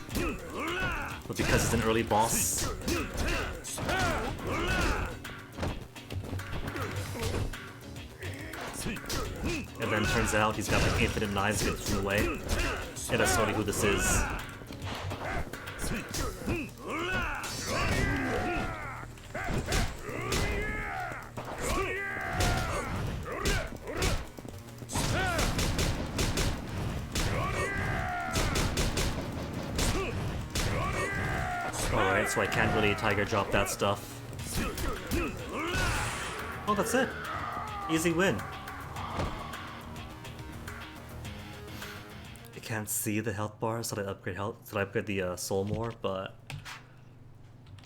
But because he's an early boss. And then turns out he's got like infinite knives getting in the way. And that's totally who this is. Alright, so I can't really tiger drop that stuff. Oh, that's it. Easy win. I can't see the health bars, so I upgrade health, so I upgrade the soul more, but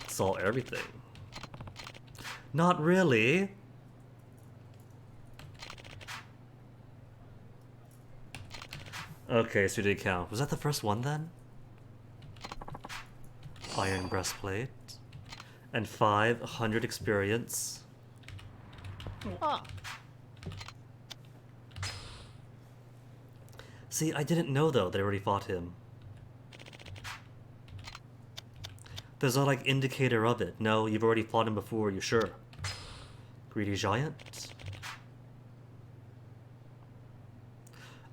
saw everything. Not really. Okay, so we did count. Was that the first one then? Iron breastplate. And 500 experience. Ah. See, I didn't know though that I already fought him. There's no like indicator of it. No, you've already fought him before, you sure? Greedy giant?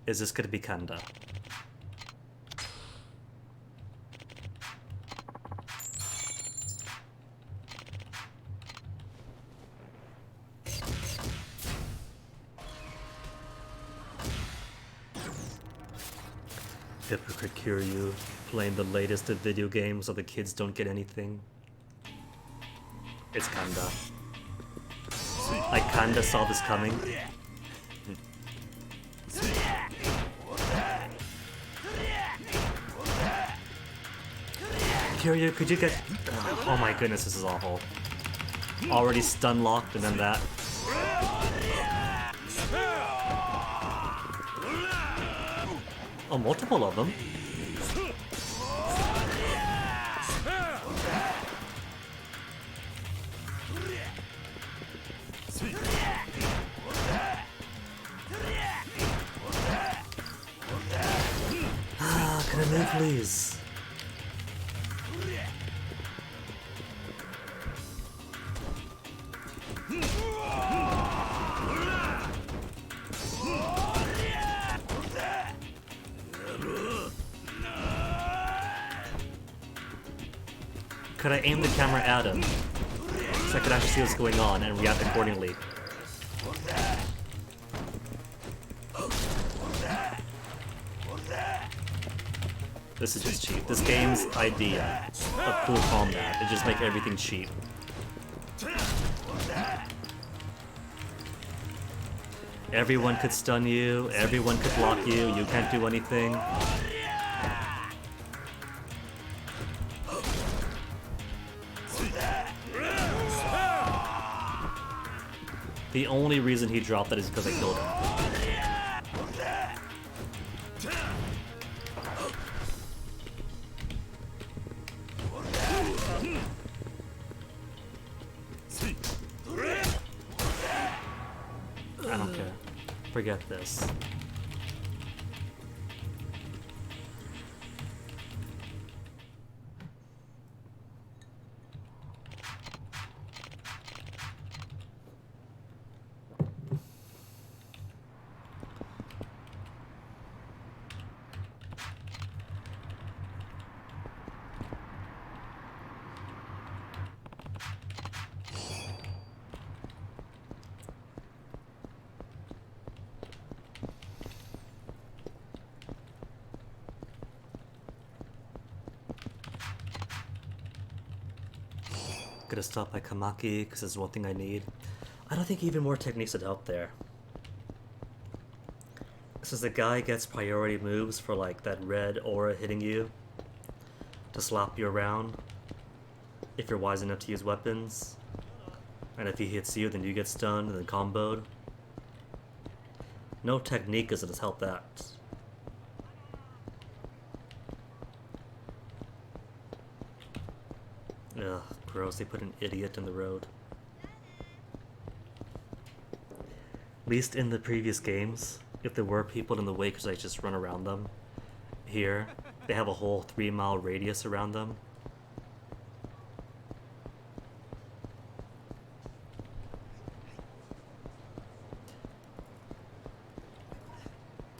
Is this gonna be Kanda? Hypocrite Kiryu, playing the latest of video games so the kids don't get anything. It's Kanda. I kinda saw this coming. Kiryu, could you get... Oh my goodness, this is awful. Already stun locked and then that. Oh, multiple of them. Can I move, please? Could I aim the camera at him so I could actually see what's going on and react accordingly? This is just cheap. This game's idea of cool combat is just make everything cheap. Everyone could stun you, everyone could block you, you can't do anything. The only reason he dropped that is because I killed him. I don't care. Forget this. Gonna stop by Kamaki because it's one thing I need. I don't think even more techniques are out there. Since the guy gets priority moves for like that red aura hitting you to slap you around if you're wise enough to use weapons. And if he hits you, then you get stunned and then comboed. No technique is gonna help that. Ugh, gross, they put an idiot in the road. At least in the previous games, if there were people in the way because I just run around them, here, they have a whole 3-mile radius around them.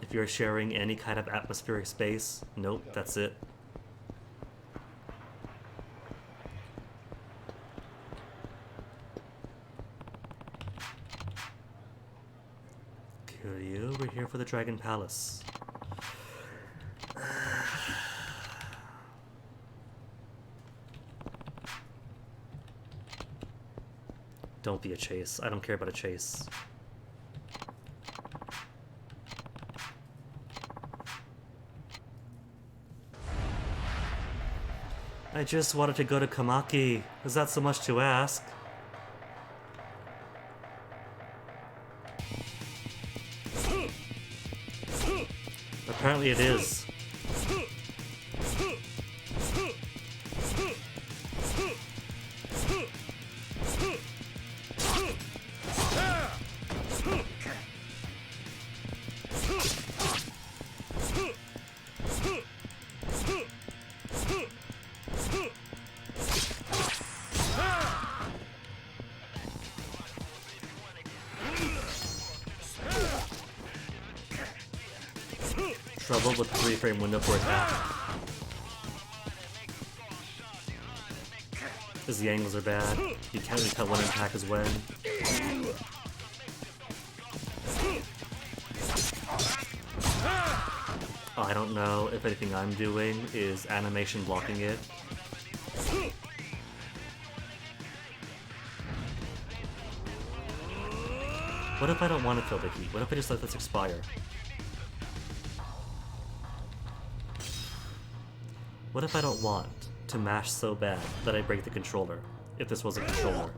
If you're sharing any kind of atmospheric space, nope, that's it. Kiryu, we're here for the Dragon Palace. Don't be a chase. I don't care about a chase. I just wanted to go to Kamaki. Is that so much to ask? Apparently it is. trouble with 3-frame window for attack. Because the angles are bad. You can't really tell when an attack is when. I don't know if anything I'm doing is animation blocking it. What if I don't want to feel the heat? What if I just let this expire? What if I don't want to mash so bad that I break the controller, if this was a controller?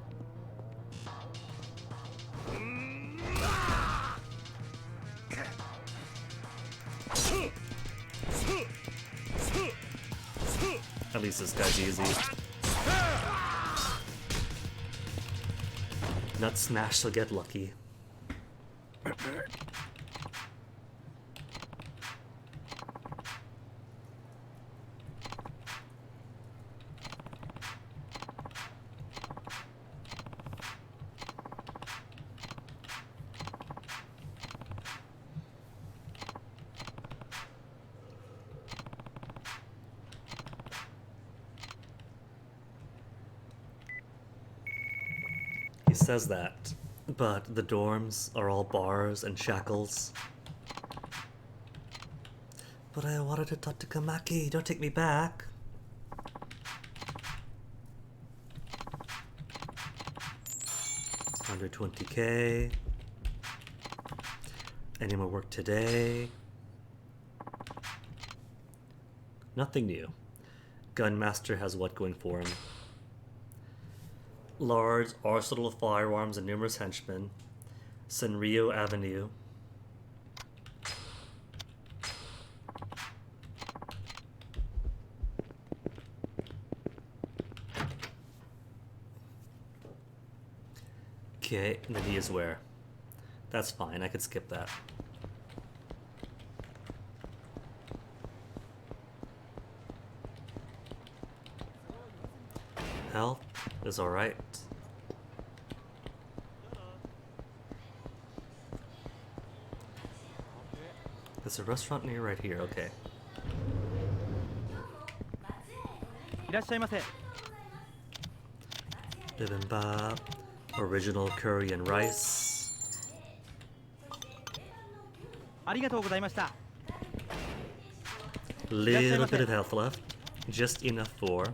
At least this guy's easy. Nut smash, so get lucky. He says that, but the dorms are all bars and shackles. But I wanted to talk to Kamaki, don't take me back. Under 20K. Any more work today? Nothing new. Gunmaster has what going for him? Large arsenal of firearms and numerous henchmen. Senrio Avenue. Okay, and then he is where? That's fine, I could skip that. Health is alright. There's a restaurant near right here, okay. Bibimbap, original curry and rice. Little bit of health left, just enough for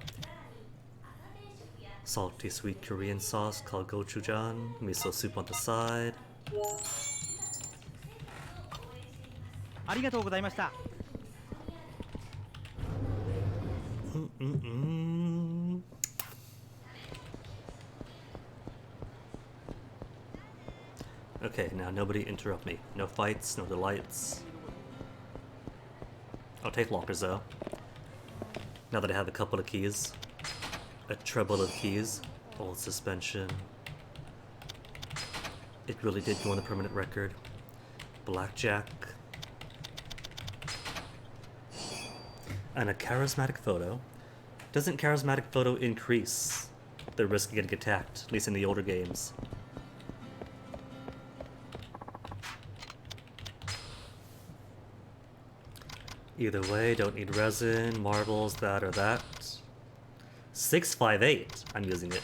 salty sweet Korean sauce called gochujang, miso soup on the side. Okay, now nobody interrupt me. No fights, no delights. I'll take lockers though. Now that I have a couple of keys. A treble of keys. Old suspension. It really did go on the permanent record. Blackjack. And a charismatic photo. Doesn't charismatic photo increase the risk of getting attacked, at least in the older games? Either way, don't need resin, marbles, that or that. 658, I'm using it.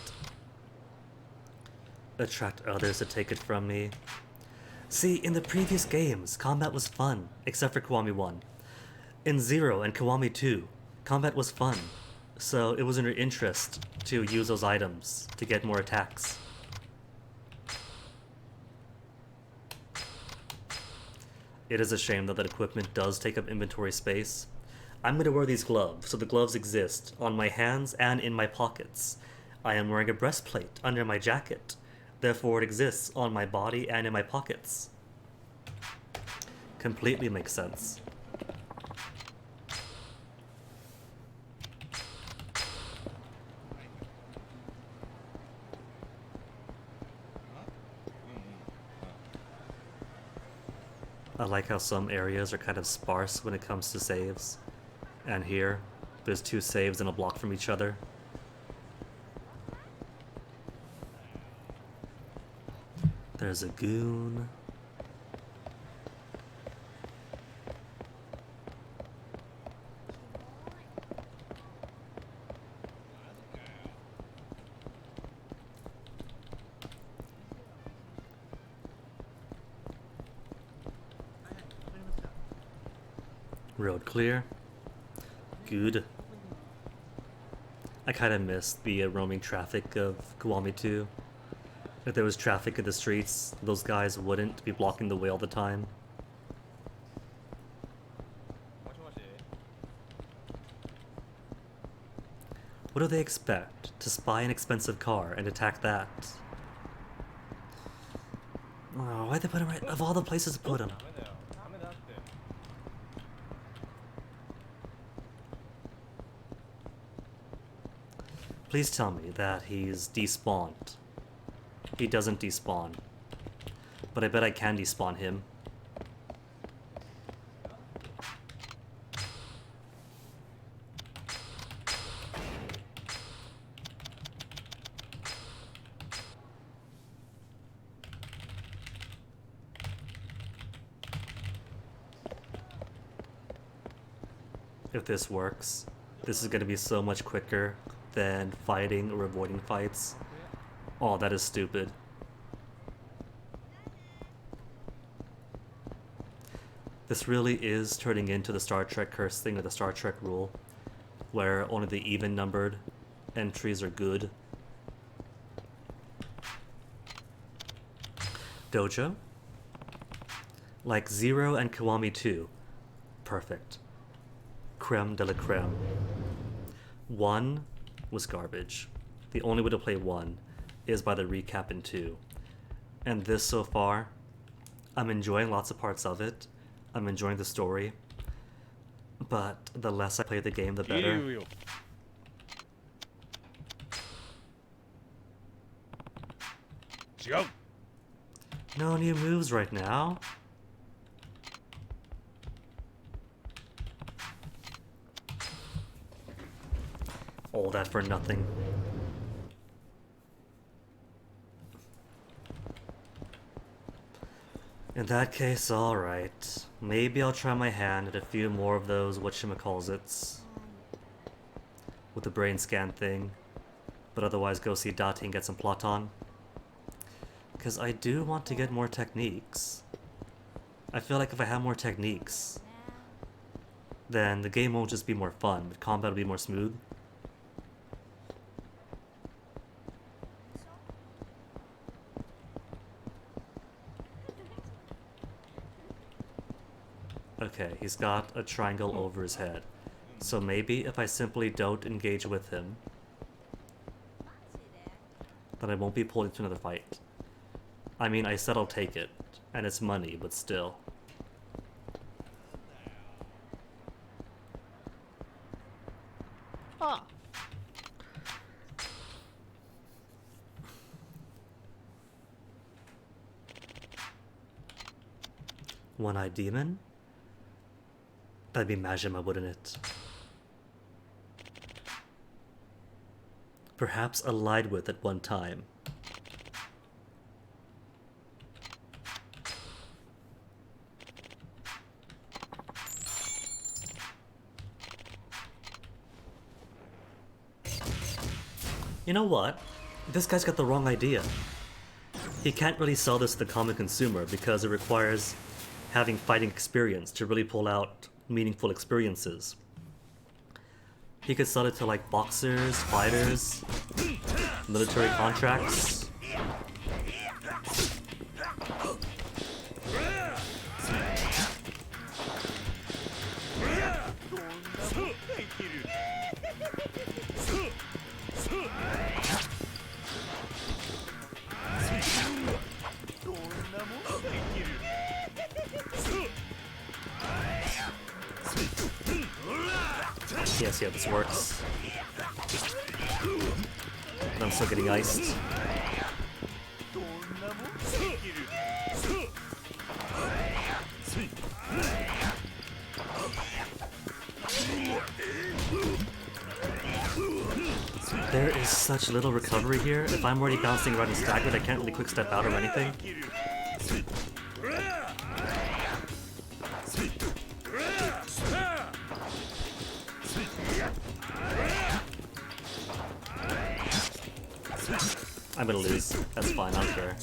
Attract others to take it from me. See, in the previous games, combat was fun, except for Kiwami 1. In 0 and Kiwami 2, combat was fun, so it was in your interest to use those items to get more attacks. It is a shame that equipment does take up inventory space. I'm going to wear these gloves, so the gloves exist on my hands and in my pockets. I am wearing a breastplate under my jacket, therefore it exists on my body and in my pockets. Completely makes sense. I like how some areas are kind of sparse when it comes to saves. And here, there's 2 saves and a block from each other. There's a goon. Road clear. Good. I kind of missed the roaming traffic of Kiwami 2. If there was traffic in the streets, those guys wouldn't be blocking the way all the time. What do they expect? To spy an expensive car and attack that? Oh, why'd they put him right of all the places to put him? Please tell me that he's despawned. He doesn't despawn. But I bet I can despawn him. If this works, this is going to be so much quicker than fighting or avoiding fights. Oh, that is stupid. This really is turning into the Star Trek curse thing or the Star Trek rule, where only the even-numbered entries are good. Dojo? Like Zero and Kiwami 2. Perfect. Creme de la creme. 1 was garbage. The only way to play 1 is by the recap in 2. And this so far, I'm enjoying lots of parts of it. I'm enjoying the story. But the less I play the game, the better. No new moves right now. All that for nothing. In that case, alright. Maybe I'll try my hand at a few more of those whatchamacallits with the brain scan thing, but otherwise go see Dati and get some Platon. Because I do want to get more techniques. I feel like if I have more techniques, then the game won't just be more fun, but combat will be more smooth. Okay, he's got a triangle over his head. So maybe if I simply don't engage with him, then I won't be pulled into another fight. I mean, I said I'll take it, and it's money, but still. One-eyed demon? That'd be Majima, wouldn't it? Perhaps allied with at one time. You know what? This guy's got the wrong idea. He can't really sell this to the common consumer because it requires having fighting experience to really pull out meaningful experiences. He could sell it to like boxers, fighters, military contracts. Yes, yeah, this works. But I'm still getting iced. There is such little recovery here. If I'm already bouncing around and staggered, I can't really quick step out or anything. I'm gonna lose. That's fine, I don't care.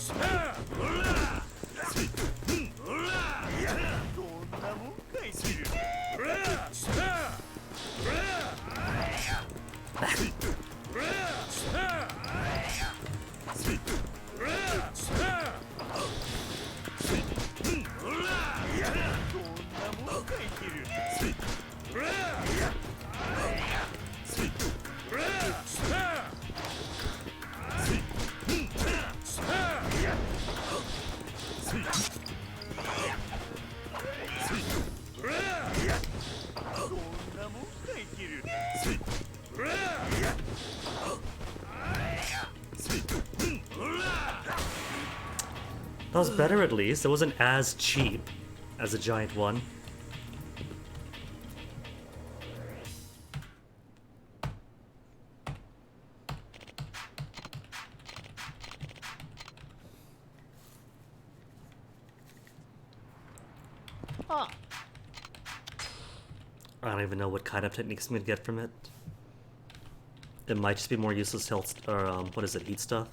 That was better at least. It wasn't as cheap as a giant one. I don't even know what kind of techniques I'm gonna get from it. It might just be more useless health, or what is it, heat stuff?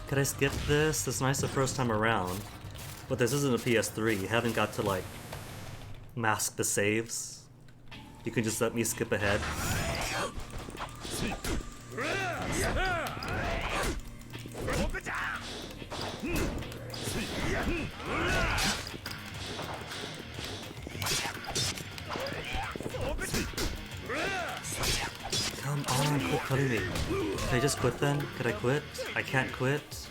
Could I skip this? It's nice the first time around, but this isn't a PS3. You haven't got to like mask the saves. You can just let me skip ahead. Come on, quit cutting me. Can I just quit then? Could I quit? I can't quit.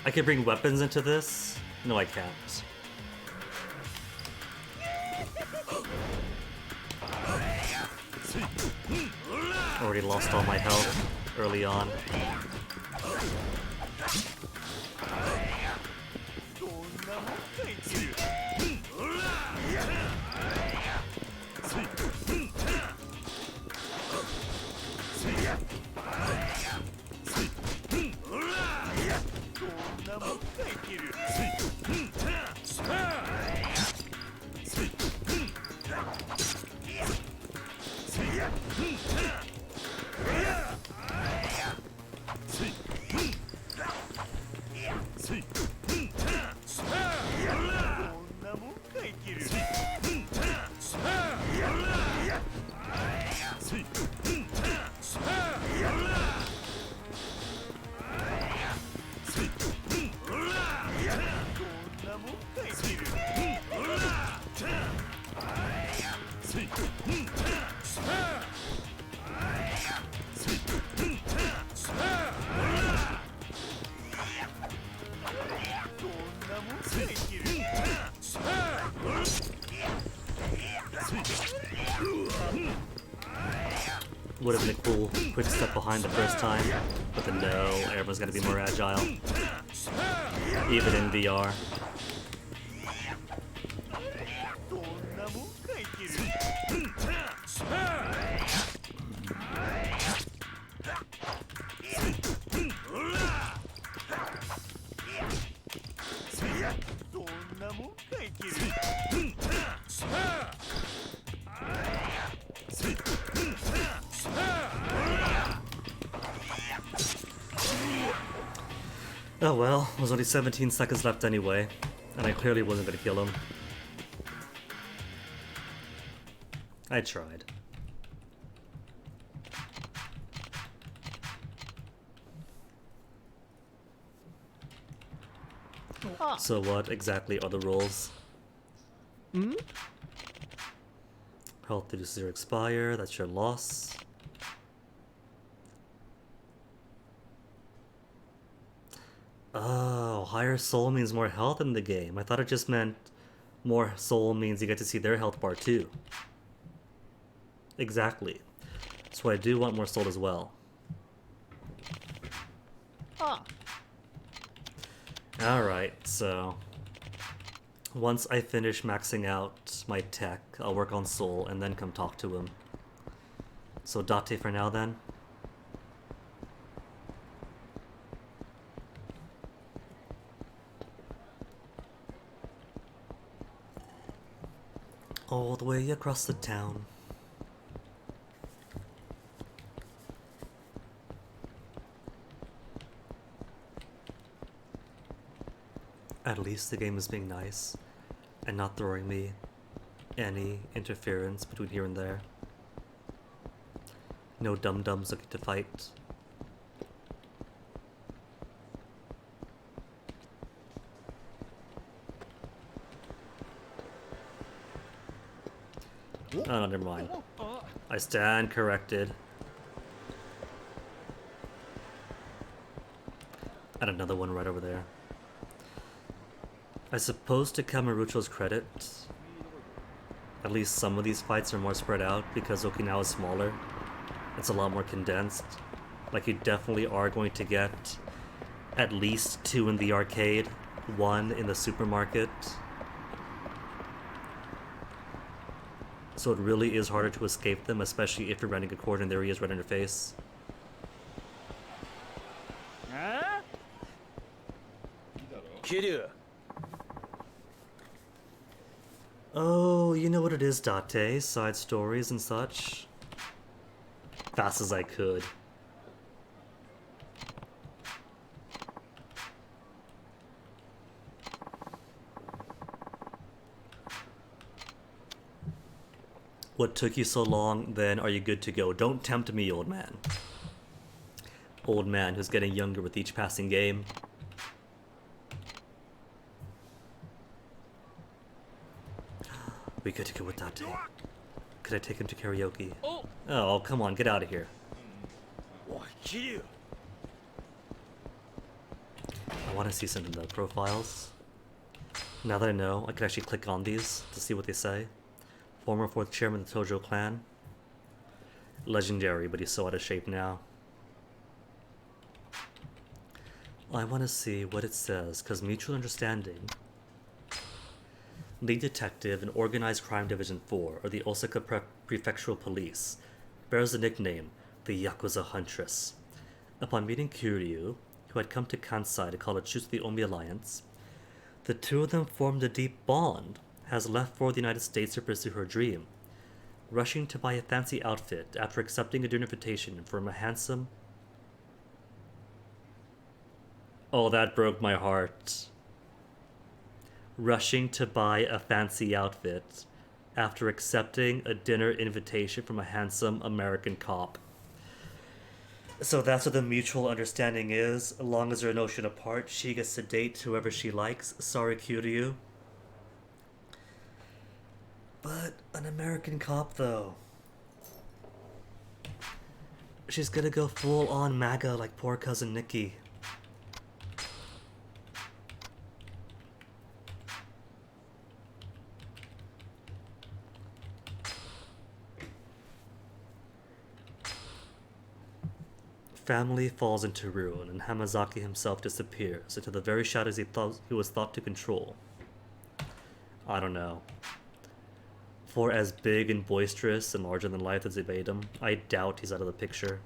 I can bring weapons into this? No, I can't. Already lost all my health early on. Would have been a cool quick step behind the first time, but then no, everyone's gotta be more agile. Even in VR. Oh well, there's only 17 seconds left anyway, and I clearly wasn't gonna kill him. I tried. So what exactly are the rules? Health reduces your expire, that's your loss. Oh, higher soul means more health in the game. I thought it just meant more soul means you get to see their health bar too. Exactly. So I do want more soul as well. Alright, so once I finish maxing out my tech, I'll work on soul and then come talk to him. So Date for now then. All the way across the town. At least the game is being nice and not throwing me any interference between here and there. No dum-dums looking to fight. Oh, no, never mind. I stand corrected. And another one right over there. I suppose to Kamurocho's credit, at least some of these fights are more spread out because Okinawa is smaller. It's a lot more condensed. Like, you definitely are going to get at least 2 in the arcade, 1 in the supermarket. So it really is harder to escape them, especially if you're running a cord and there he is right in your face. Kiryu. Oh, you know what it is, Date? Side stories and such. Fast as I could. What took you so long? Then are you good to go? Don't tempt me, old man. Old man who's getting younger with each passing game. We good to go with Date. Could I take him to karaoke? Oh, come on, get out of here. I want to see some of the profiles. Now that I know, I can actually click on these to see what they say. Former 4th chairman of the Tojo clan. Legendary, but he's so out of shape now. I want to see what it says, because mutual understanding. Lead detective in Organized Crime Division 4, or the Osaka Prefectural Police, bears the nickname, the Yakuza Huntress. Upon meeting Kiryu, who had come to Kansai to call a truce to the Omi Alliance, the two of them formed a deep bond, has left for the United States to pursue her dream, rushing to buy a fancy outfit after accepting a dinner invitation from a handsome... Oh, that broke my heart. Rushing to buy a fancy outfit after accepting a dinner invitation from a handsome American cop. So that's what the mutual understanding is. As long as they're an ocean apart, she gets to date whoever she likes. Sorry, Kiryu. But an American cop, though. She's gonna go full on MAGA like poor cousin Nikki. Family falls into ruin, and Hamazaki himself disappears into the very shadows he was thought to control. I don't know. For as big and boisterous and larger than life as they made him, I doubt he's out of the picture.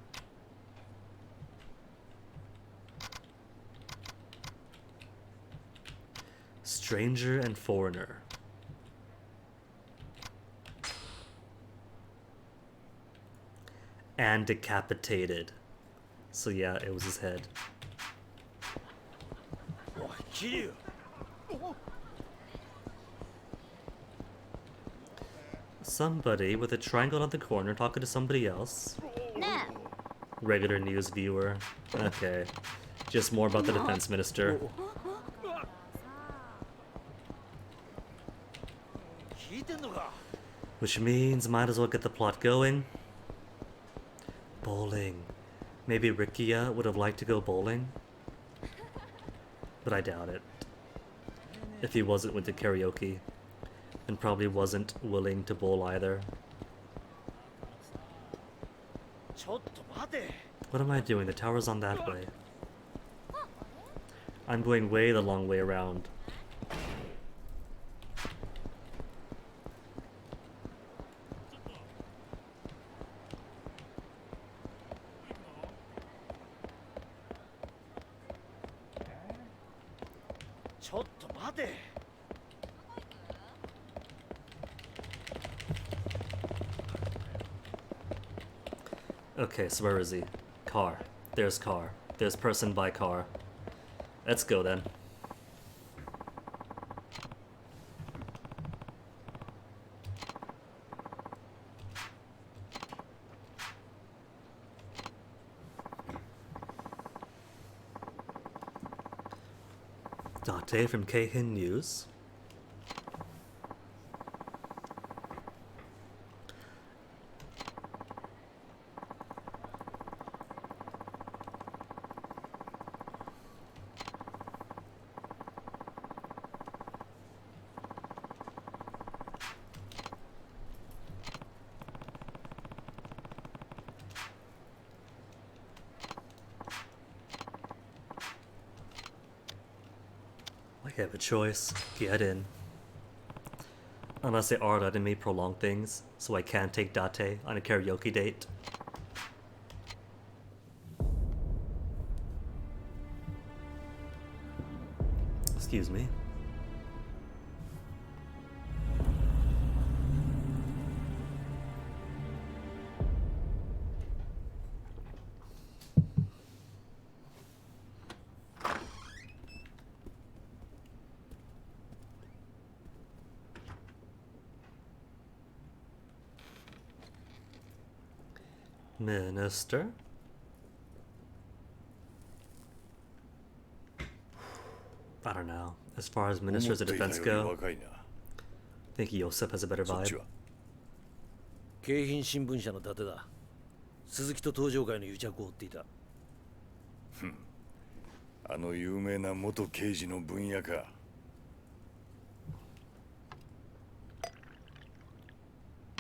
Stranger and foreigner. And decapitated. So yeah, it was his head. Somebody with a triangle on the corner talking to somebody else. Regular news viewer. Okay. Just more about the defense minister. Which means might as well get the plot going. Bowling. Maybe Rikiya would have liked to go bowling? But I doubt it. If he wasn't went to karaoke. And probably wasn't willing to bowl either. What am I doing? The tower's on that way. I'm going way the long way around. Okay, so where is he? Car. There's car. There's person by car. Let's go then. Date from Keihin News. I have a choice. Get in. Unless they are letting me prolong things, so I can take Date on a karaoke date. Excuse me. Minister? I don't know. As far as ministers of defense go, I think Yosef has a better vibe. 京浜新聞社の伊達だ。鈴木と登場会の癒着を追っていた。あの有名な元刑事の分野か。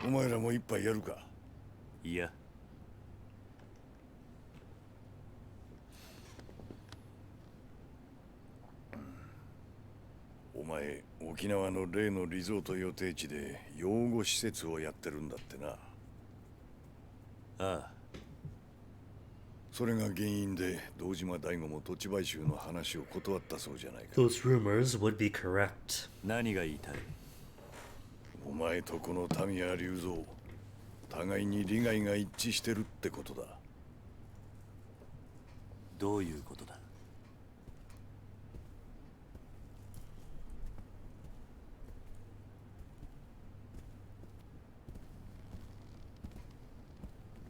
お前らも一杯やるか。いや。お前、沖縄の例のリゾート予定地で養護施設をやってるんだってな。ああ。それが原因で堂島大吾も土地買収の話を断ったそうじゃないか。Those rumors would be correct. 何が言いたい？お前とこの民谷隆三、互いに利害が一致してるってことだ。どういうことだ？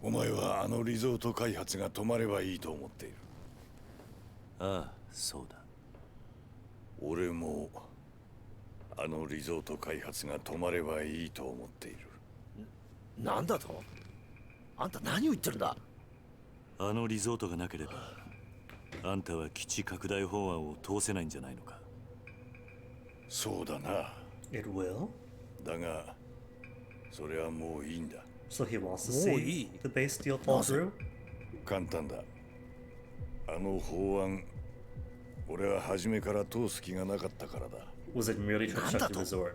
お前はあのリゾート開発が止まればいいと思っている。ああ、そうだ。俺もあのリゾート開発が止まればいいと思っている。なんだと？あんた何を言ってるんだ？あのリゾートがなければ、あんたは基地拡大法案を通せないんじゃないのか。そうだな。It will? だが、それはもういいんだ。So he wants to see the base deal fall through? 簡単だ。あの法案、俺は初めから通す気がなかったからだ。Was it merely to obstruct the resort?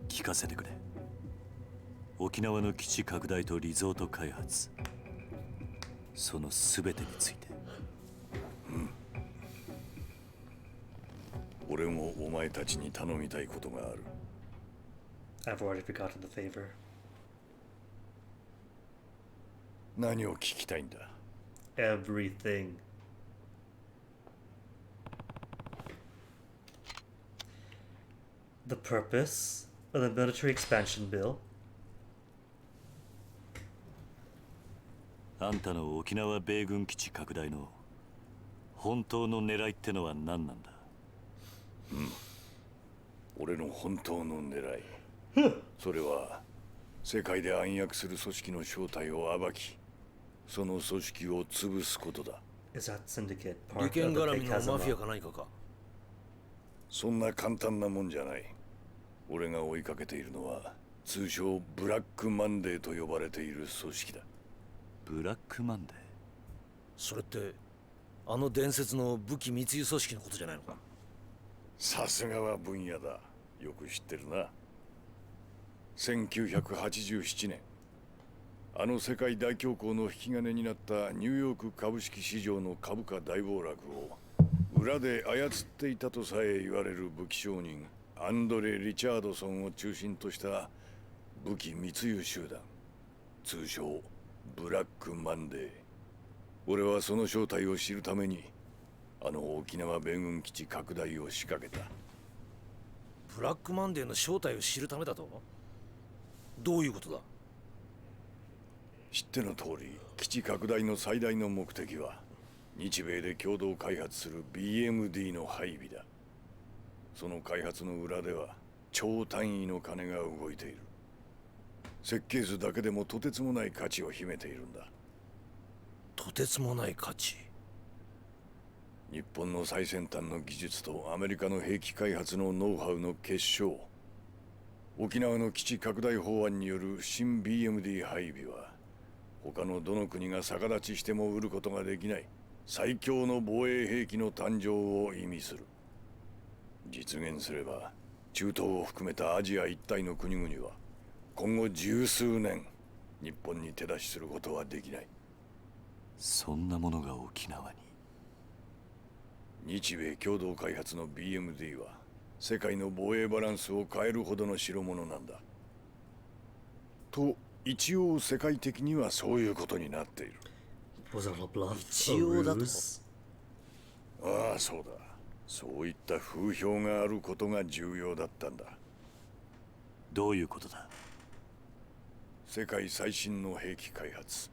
聞かせてくれ。沖縄の基地拡大とリゾート開発、その全てについて。俺もお前たちに頼みたいことがある。I've already forgotten the favor. 何を聞きたいんだ？ Everything. The purpose of the military expansion bill. あんたの沖縄米軍基地拡大の本当の狙いってのは何なんだ？俺の本当の狙い。それは世界で暗躍する組織の正体を暴き、その組織を潰すことだ。Is that syndicate 利 part 権 of the 絡 big みのマフィア casino? か何かか。そんな簡単なもんじゃない。俺が追いかけているのは通称ブラックマンデーと呼ばれている組織だ。ブラックマンデー？それってあの伝説の武器密輸組織のことじゃないのか？さすがは分野だ。よく知ってるな。1987年、あの世界大恐慌の引き金になったニューヨーク株式市場の株価大暴落を裏で操っていたとさえ言われる武器商人アンドレ・リチャードソンを中心とした武器密輸集団、通称ブラックマンデー。俺はその正体を知るためにあの沖縄米軍基地拡大を仕掛けた。ブラックマンデーの正体を知るためだと？どういうことだ？知っての通り、基地拡大の最大の目的は日米で共同開発する BMD の配備だ。その開発の裏では超単位の金が動いている。設計図だけでもとてつもない価値を秘めているんだ。とてつもない価値。日本の最先端の技術とアメリカの兵器開発のノウハウの結晶。沖縄の基地拡大法案による新 BMD 配備は他のどの国が逆立ちしても売ることができない最強の防衛兵器の誕生を意味する。実現すれば中東を含めたアジア一帯の国々は今後十数年日本に手出しすることはできない。そんなものが沖縄に。日米共同開発の BMD は世界の防衛バランスを変えるほどの代物なんだ。と一応世界的にはそういうことになっている。Was it a bluff? 一応だと。ああそうだ。そういった風評があることが重要だったんだ。どういうことだ？世界最新の兵器開発、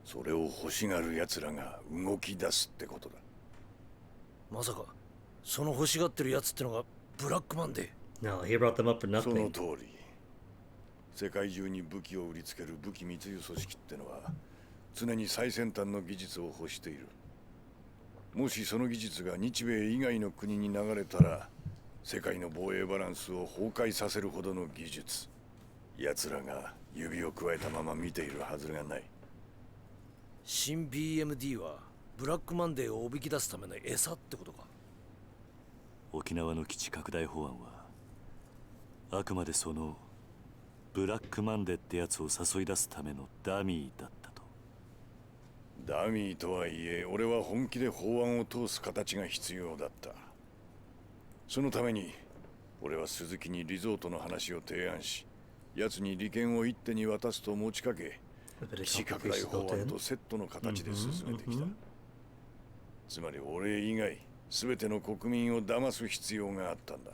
それを欲しがる奴らが動き出すってことだ。まさかその欲しがってるやつってのがブラックマンデー。 No, he brought them up for その nothing. 通り。世界中に武器を売りつける武器密輸組織ってのは常に最先端の技術を欲している。もしその技術が日米以外の国に流れたら世界の防衛バランスを崩壊させるほどの技術、奴らが指を加えたまま見ているはずがない。新 BMD はブラックマンデーをおびき出すための餌ってことか。沖縄の基地拡大法案はあくまでそのブラックマンデーってやつを誘い出すためのダミーだったと。ダミーとはいえ俺は本気で法案を通す形が必要だった。そのために俺は鈴木にリゾートの話を提案し、奴に利権を一手に渡すと持ちかけ、基地拡大法案とセットの形で進めてきた。つまり俺以外全ての国民を騙す必要があったんだ。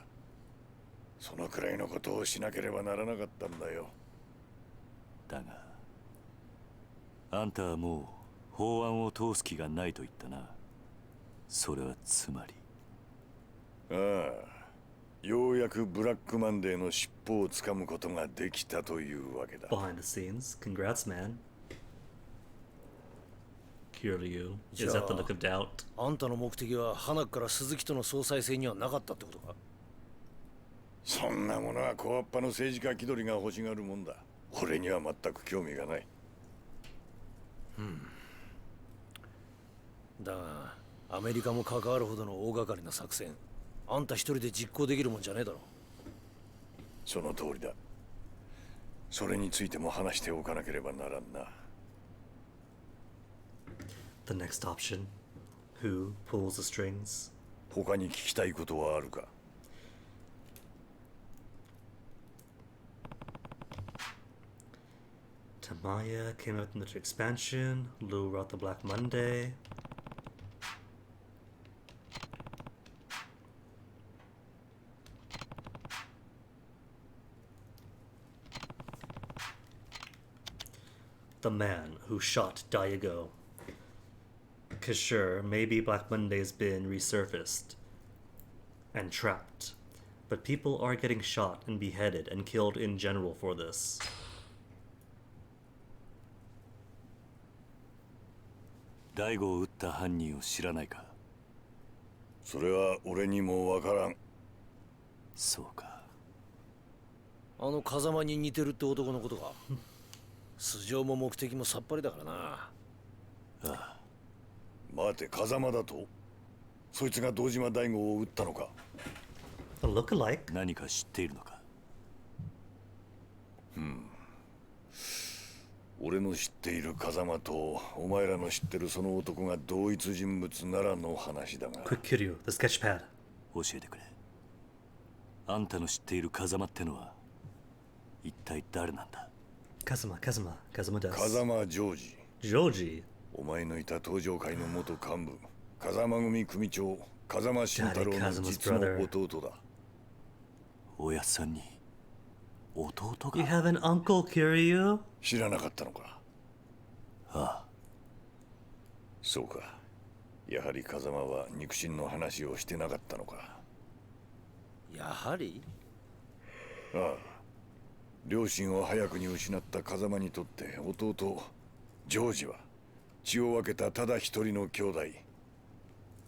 そのくらいのことをしなければならなかったんだよ。だがあんたはもう法案を通す気がないと言ったな。それはつまり。ああ、ようやくブラックマンデーの尻尾をつかむことができたというわけだ。 Behind the scenes. Congrats, man. Kiryu. Is that the look of doubt? あんたの目的は花から鈴木との総裁選にはなかったってことか。そんなものは小っぱの政治家気取りが欲しがるもんだ。俺には全く興味がない。だがアメリカも関わるほどの大掛かりな作戦、あんた一人で実行できるもんじゃねえだろ。その通りだ。それについても話しておかなければならんな。The next option. Who pulls the strings? 他に聞きたいことはあるか？Tamaya came out in the expansion. Lou wrote the Black Monday. The man who shot Diego. 'Cause sure, maybe Black Monday's been resurfaced and trapped, but people are getting shot and beheaded and killed in general for this. 大悟を撃った犯人を知らないか？それは俺にもわからん。そうか。あの風間に似てるって男のことか。素性も目的もさっぱりだからな。ああ。待て、風間だと？そいつが堂島大吾を撃ったのか？ A look-alike? 何か知っているのか？俺の知っている風間とお前らの知ってるその男が同一人物ならの話だが。 Quick, Kiryu, the sketch pad. 教えてくれ。あんたの知っている風間ってのは一体誰なんだ？ Kazuma does. 風間ジョージ。 Joji. お前のいた東上会の元幹部、風間組組長、風間慎太郎の実の弟だ。おやっさんに弟が？ You have an uncle, Kiryu? 知らなかったのか？ああ。そうか。やはり風間は肉親の話をしてなかったのか。やはり？ああ。両親を早くに失った風間にとって弟ジョージは血を分けたただ一人の兄弟。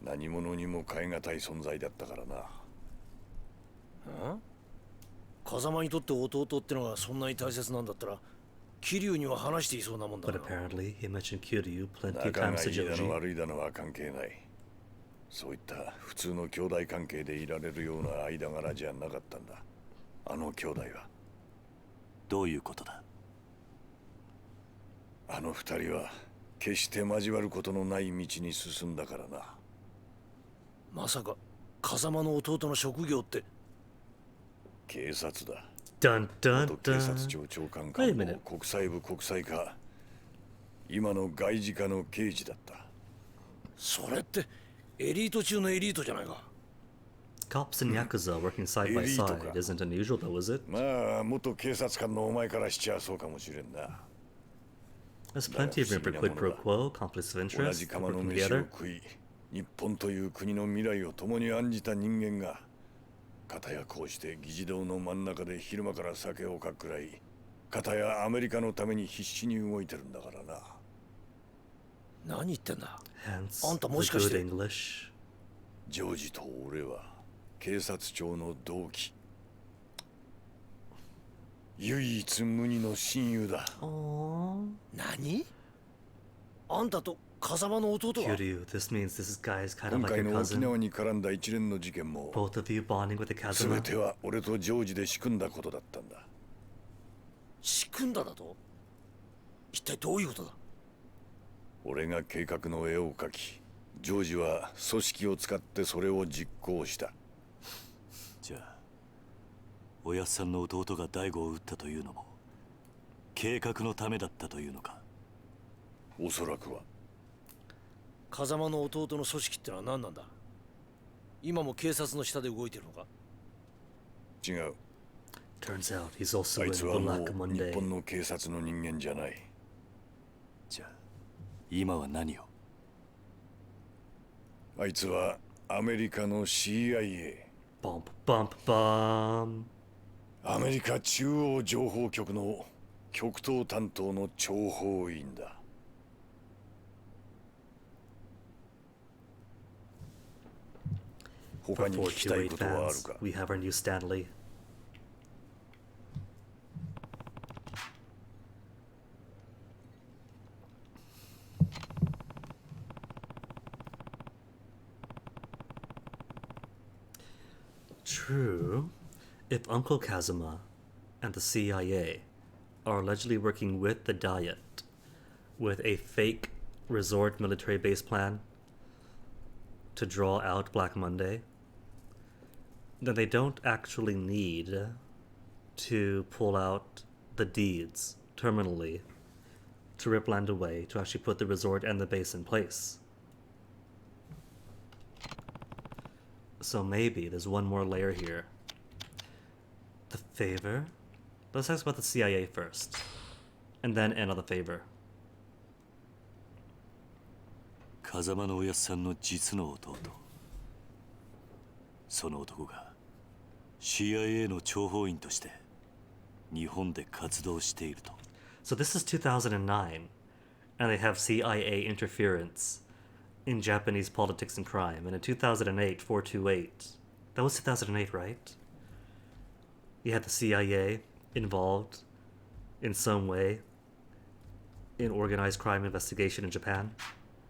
何者にも代え難い存在だったからな。風間にとって弟ってのがそんなに大切なんだったら、桐生には話していそうなもんだ But な。 apparently, he mentioned Kiryu plenty of 仲が times い to いだの Joji. 悪いだのは関係ない。そういった普通の兄弟関係でいられるような間柄じゃなかったんだ。あの兄弟は。どういうことだ？あの二人は決して交わることのない道に進んだからな。まさか風間の弟の職業って。警察だ。 Dun dun 元警察 dun. 庁長官 Wait a 官 minute. も国際部国際課、今の外事課の刑事だった。それってエリート中のエリートじゃないか。 Cops and Yakuza working side by Elite side か。 isn't unusual though, is it? まあ元警察官のお前からしちゃそうかもしれんな。 There's plenty of room for quid pro quo, conflicts of 同 interest, じ釜の working 飯を together. 食い、日本という国の未来を共に案じた人間が、片やこうして議事堂の真ん中で昼間から酒をかっくらい、片やアメリカのために必死に動いてるんだからな。何言ってんだ。 Hence, あんた the もしかし good て English. ジョージと俺は警察庁の同期。唯一無二の親友だ。 Aww. 何？あんたと風間の弟は？ Kiryu, this means this guy's kind 今 of like 回 your の沖 cousin. 縄に絡んだ一連の事件も Both of you bonding with the 全 Kazuma. ては俺とジョージで仕組んだことだったんだ。仕組んだだと？一体どういうことだ？俺が計画の絵を描き、ジョージは組織を使ってそれを実行した。じゃあおやっさんの弟が大悟を撃ったというのも計画のためだったというのか？おそらくは。風間の弟の組織ってのは何なんだ？今も警察の下で動いてるのか？違う。 Turns out he's also あ in いつはも Black う日 Monday. 本の警察の人間じゃない。じゃあ今は何を？あいつはアメリカの CIA、 Bump, bump, bump. アメリカ中央情報局の極東担当の諜報員だ。他 For に聞きたい 428ことはある fans, か？ we have our new Stanley. True. If Uncle Kazuma and the CIA are allegedly working with the Diet with a fake resort military base plan to draw out Black Monday, then they don't actually need to pull out the deeds terminally to rip land away to actually put the resort and the base in place. So maybe there's one more layer here. The favor? Let's talk about the CIA first, and then end on the favor. 風間のおやっさんの実の弟。その男が CIA の諜報員として日本で活動していると。 So this is 2009, and they have CIA interference in Japanese politics and crime. And in 2008, 428, that was 2008, right? You had the CIA involved in some way in organized crime investigation in Japan.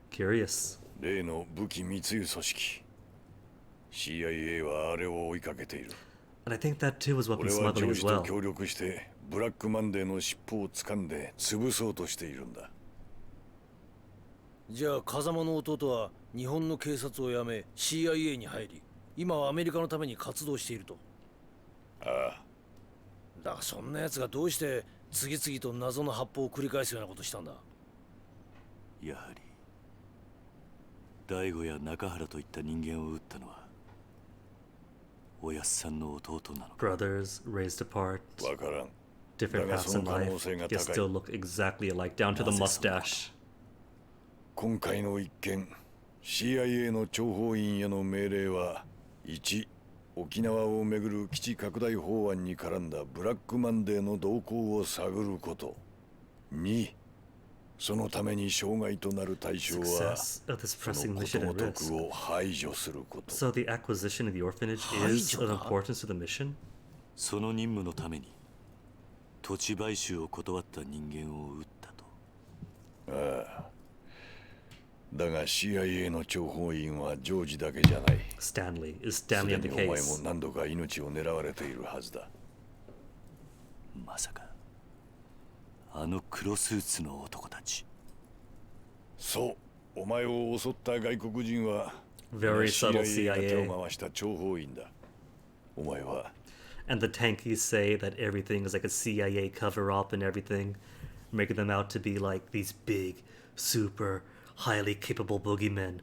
Curious. 例の武器密輸組織 CIA はあれを追いかけている。 And I think that too was weapon 俺はジョ smuggling ー as ジと well. 協力してブラックマンデーの尻尾を掴んで潰そうとしているんだ。じゃあ風間の弟は日本の警察を辞め CIA に入り、今はアメリカのために活動していると。ああ、だがそんな奴がどうして次々と謎の発砲を繰り返すようなことしたんだ？やはり大悟や中原といった人間を撃ったのはおやっさんの弟なのか？ Brothers raised apart, わからん。 different paths in life, yet still look exactly alike down to the mustache. 今回の一件 CIA の諜報員への命令は1、沖縄をめぐる基地拡大法案に絡んだブラックマンデーの動向を探ること。2、そのために障害となる対象は Success of this そ pressing のこ mission と and ご risk. とくを排除すること。 So the acquisition of the orphanage is of importance to the mission? その任務のために土地買収を断った人間を撃ったと。ああ。だが CIA の諜報員はジョージだけじゃない。Stanley. Is すで Stanley に in the お前 case? も何度か命を狙われているはずだ。まさかあの黒スーツの男たち。そう、お前を襲った外国人は Very subtle CIA が手 CIA. を回した諜報員だ。お前は And the tankies say that everything is like a CIA cover up and everything, making them out to be like these big, super, highly capable boogeymen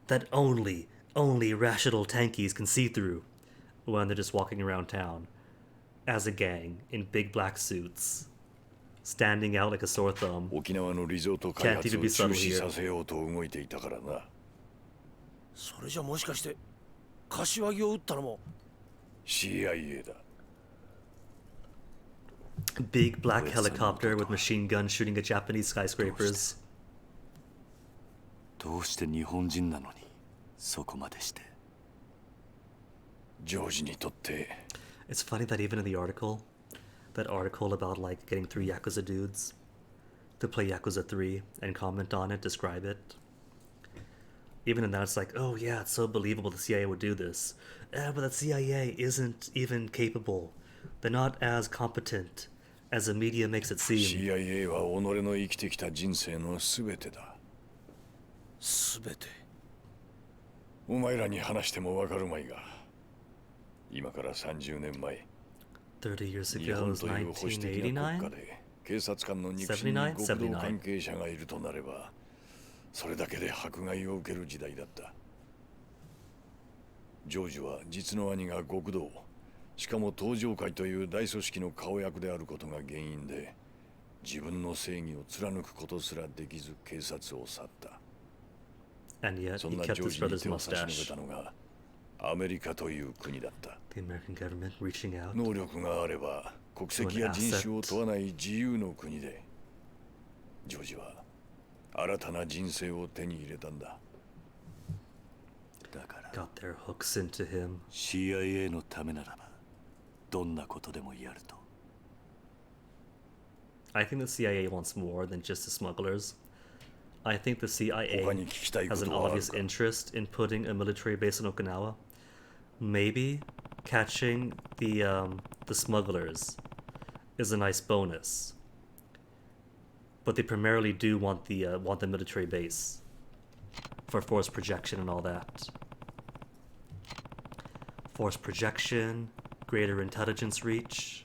that only rational tankies can see through when they're just walking around town as a gang in big black suits, standing out like a sore thumb. 沖縄のリゾート開発を中止させようと動いていたからな。それじゃもしかして柏木を撃ったのも CIA だ。Big black helicopter with machine guns shooting at Japanese skyscrapers. どうして日本人なのにそこまでして。ジョージにとって It's funny that even in the article, that article about like getting 3 Yakuza dudes to play Yakuza 3 and comment on it, describe it. Even in that, it's like, oh yeah, it's so believable the CIA would do this. But the CIA isn't even capable. They're not as competent as the media makes it seem. CIA は己の生きてきた人生の全てだ。全て。お前らに話してもわかるまいが、今から30年前、 30 years 日 ago 本 was という保守的な国家 1989? で警察官の肉親に極道関係者がいるとなれば、それだけで迫害を受ける時代だった。ジョージは実の兄が極道、しかも東上会という大組織の顔役であることが原因で、自分の正義を貫くことすらできず警察を去った。And yet そ he んな kept ジョー his ジに brother's 手を差し伸べ mustache. たのがアメリカという国だった。 The American government reaching out. 能力があれば国籍や人種を問わない自由の国で、ジョージは新たな人生を手に入れたんだ。だから Got their hooks into him. CIA のためならばどんなことでもやると。 I think the CIA wants more than just the smugglers. I think the CIA 他に聞きたいこ has an とはある obvious か？ interest in putting a military base in Okinawa. Maybe catching the smugglers is a nice bonus, but they primarily do want the military base for force projection and all that. Force projection, greater intelligence reach.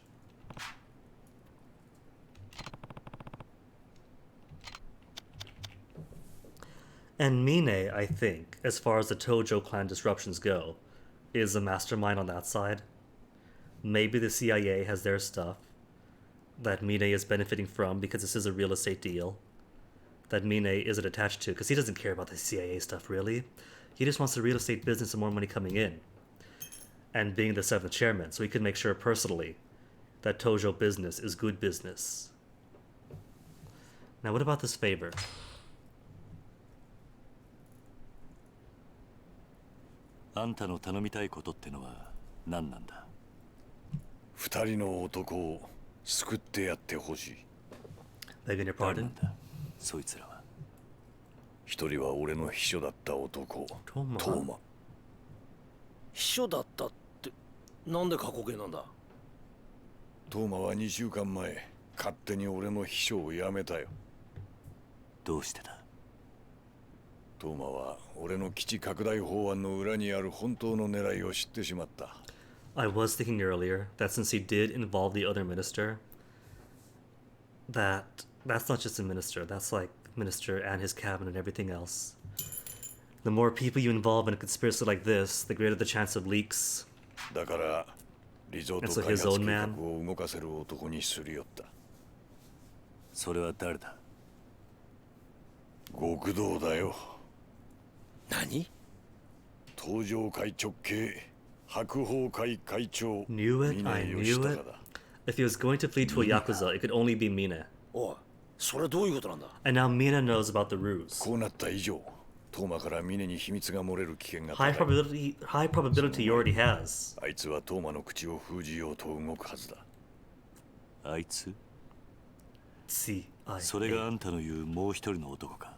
And Mine, I think, as far as the Tojo clan disruptions go, is a mastermind on that side. Maybe the CIA has their stuff that Mine is benefiting from because this is a real estate deal that Mine isn't attached to, because he doesn't care about the CIA stuff, really. He just wants the real estate business and more money coming in. And being the 7th chairman, so he can make sure personally that Tojo business is good business. Now, what about this favor? あんたの頼みたいことってのは何なんだ。二人の男を救ってやってほしい。 Begging your 誰 pardon? なんだそいつらは。一人は俺の秘書だった男、ト Toma. ーマ。秘書だったってなんで過去形なんだ。トーマは2週間前、勝手に俺の秘書を辞めたよ。どうしてだ。トーマは俺の基地拡大法案の裏にある本当の狙いを知ってしまった。I was thinking earlier that since he did involve the other minister, that's not just a minister, that's like minister and his cabinet and everything else. The more people you involve in a conspiracy like this, the greater the chance of leaks. だからリゾー And ト so 開 his 発 own 計 man? 画を動かせる男にすり寄った。それは誰だ。極道だよ。何。東上会直系白鵬会会長 Knew it, 峰 I 義 knew 高 it. だ。 If he was going to flee to a Yakuza, it could only be Mina. おい、それはどういうことなんだ。 And now Mina knows about the ruse. こうなった以上、トーマから峰に秘密が漏れる危険が High 高い。 high probability he already has. あいつはトーマの口を封じようと動くはずだ。あいつ C I それがあんたの言うもう一人の男か。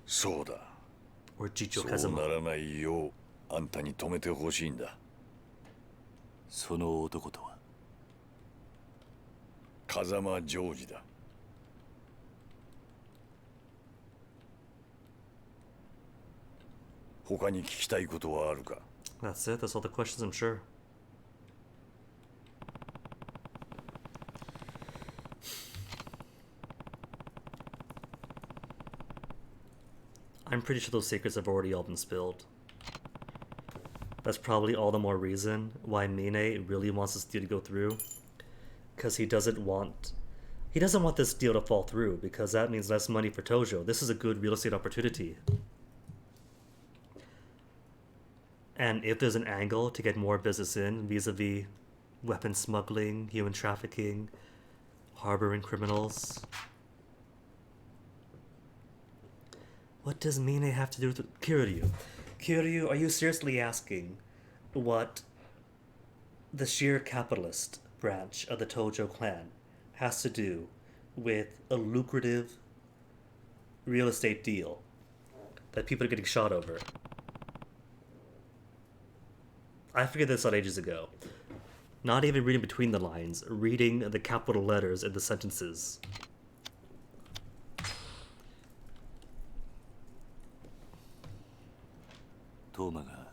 そうだ。 or Chicho そうな Kazuma. らないようあんたに止めてほしいんだ。その男とは風間ジョージだ。他に聞きたいことはあるか？ That's it. That's all the questions, I'm sure. I'm pretty sure those secrets have already all been spilled. That's probably all the more reason why Mine really wants this deal to go through. Because he doesn't want this deal to fall through, because that means less money for Tojo. This is a good real estate opportunity. And if there's an angle to get more business in vis-a-vis weapon smuggling, human trafficking, harboring criminals. What does Mine have to do with Kiryu? Kiryu, are you seriously asking what the sheer capitalist branch of the Tojo clan has to do with a lucrative real estate deal that people are getting shot over? I figured this out ages ago. Not even reading between the lines, reading the capital letters in the sentences. トーマが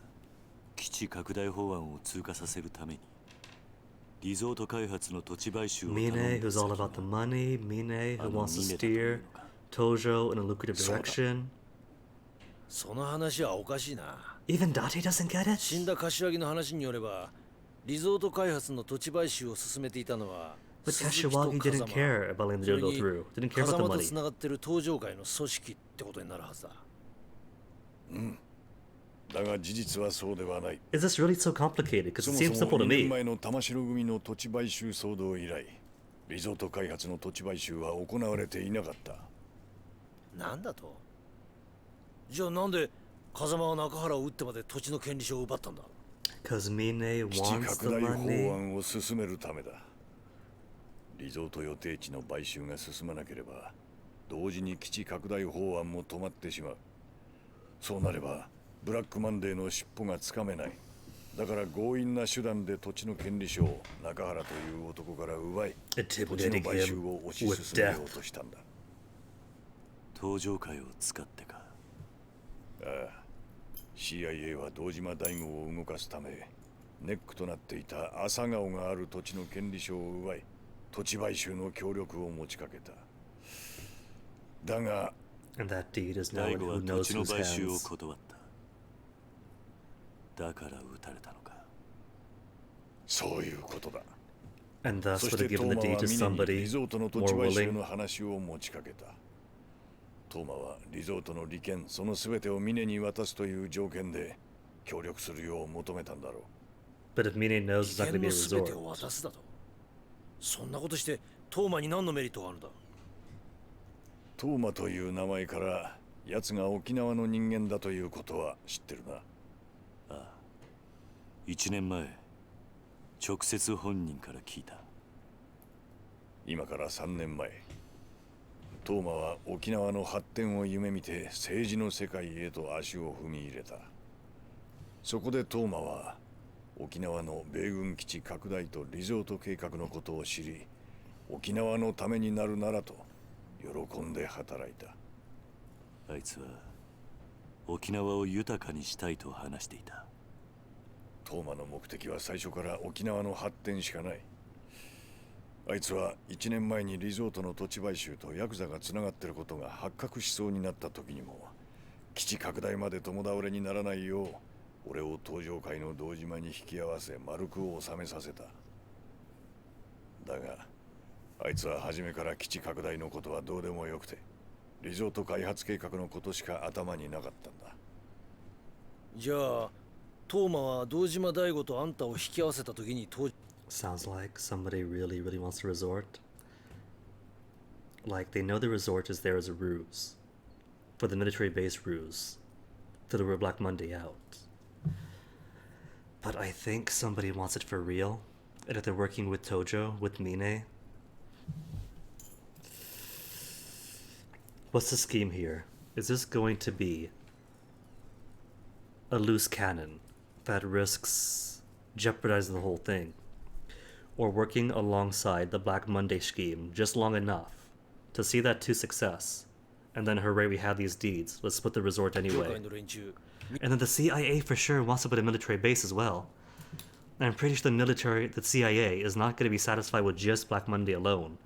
基地拡大法案を通過させるためにリゾート開発の土地買収を頼んだ Mine, who's all about the money. Mine, who wants to steer Tojo in a lucrative direction. その話はおかしいな。 Even Date doesn't get it? 死んだ柏木の話によれば、リゾート開発の土地買収を進めていたのは But Kashiwagi didn't care about letting the deal go through. Didn't care about the 風間と money. つながってる東上会の組織ってことになるはずだ。だが事実はそうではない。 Is this really so complicated? Because そ it も seems そ simple も to 2年 me. 前の玉城組の土地買収騒動以来、リゾート開発の土地買収は行われていなかった。なんだと？じゃあなんで風間は中原を撃ってまで土地の権利書を奪ったんだ？ Because Mine 基地 wants 拡 the 大法 money. 案を進めるためだ。リゾート予定地の買収が進まなければ、同時に基地拡大法案も止まってしまう。そうなれば、ブラックマンデーの尻尾がつかめない。だから強引な手段で土地の権利書を中原という男から奪い、土地の Intimidating 買収 him を推し with 進めよ death. うとしたんだ。東上会を使ってか。ああ、CIA は堂島大吾を動かすため、ネックとなっていた朝顔がある土地の権利書を奪い、土地買収の協力を持ちかけた。だが、 And that deed is now 大 in 吾 who は土 knows 地の whose 買収を hands. 断った。だから撃たれたのか。そういうことだ。 And thus そし would て have ト given ー the マ deed は to ミネに somebody リゾートの土 more 地買収 willing. の話を持ちかけた。トーマはリゾートの利権、その全てをミネに渡すという条件で協力するよう求めたんだろう。 But if Mine knows it's not 利 going to be 権 a の全てを resort. 渡すだと。そんなことしてトーマに何のメリットがあるんだ？トーマという名前から奴が沖縄の人間だということは知ってるな。ああ。1年前、直接本人から聞いた。今から3年前、トーマは沖縄の発展を夢見て政治の世界へと足を踏み入れた。そこでトーマは沖縄の米軍基地拡大とリゾート計画のことを知り、沖縄のためになるならと喜んで働いた。あいつは沖縄を豊かにしたいと話していた。トーマの目的は最初から沖縄の発展しかない。あいつは1年前にリゾートの土地買収とヤクザがつながっていることが発覚しそうになった時にも、基地拡大まで共倒れにならないよう俺を東上界の堂島に引き合わせ丸く収めさせた。だがあいつは初めから基地拡大のことはどうでもよくて、リゾート開発計画のことしか頭になかったんだ。じゃあトーマは堂島大吾とあんたを引き合わせた時にSounds like somebody really, really wants to resort. Like they know the resort is there as a ruse. For the military base ruse. To lure Black Monday out. But I think somebody wants it for real. And if they're working with Tojo, with Mine, What's the scheme here? Is this going to be a loose cannon that risks jeopardizing the whole thing? Or working alongside the Black Monday scheme just long enough to see that to success, and then hooray, we have these deeds, let's split the resort anyway. And then the CIA for sure wants to put a military base as well. And I'm pretty sure the CIA is not going to be satisfied with just Black Monday alone,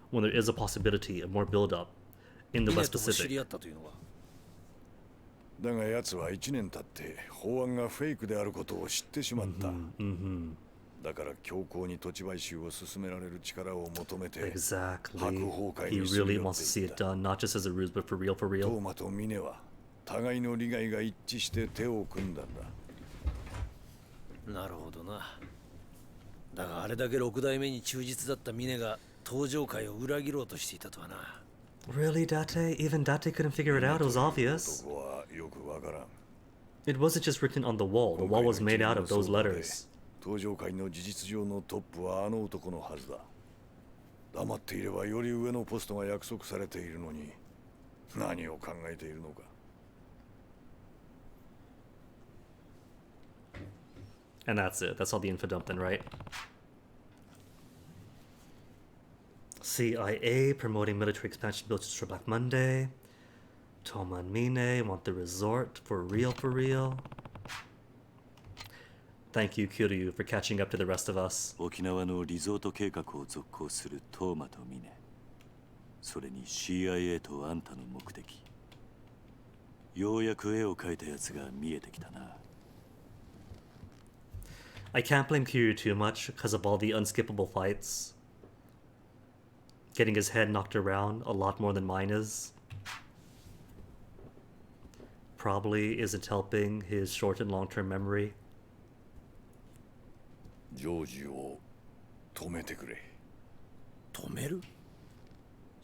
when there is a possibility of more build-up in the West Pacific. だが奴は1年経って法案がフェイクであることを知ってしまった。だから強硬に土地買収を進められる力を求めて Exactly. He really wants to see it done, not just as a ruse, but for real, for ト real. ーマとミネは互いの利害が一致して手を組んだんだ。なるほどな。だがあれだけ6代目に忠実だったミネが登場会を裏切ろうとしていたとはな。Really, Date? Even Date couldn't figure it out, it was obvious. 男はよくわからん。 It wasn't just written on the wall was made out of those letters. 登場会の事実上のトップはあの男のはずだ。黙っていればより上のポストが約束されているのに何を考えているのか。And that's it. That's all the info dump then, right? CIA promoting military expansion built just for Black Monday. Toma and Mine want the resort for real, for real. Thank you, Kiryu, for catching up to the rest of us. 沖縄のリゾート計画を続行するトーマとミネ。それに CIA とあんたの目的。ようやく絵を描いたやつが見えてきたな。I can't blame Kiryu too much because of all the unskippable fights. Getting his head knocked around a lot more than mine is. Probably isn't helping his short and long-term memory. ジョージを止めてくれ。止める？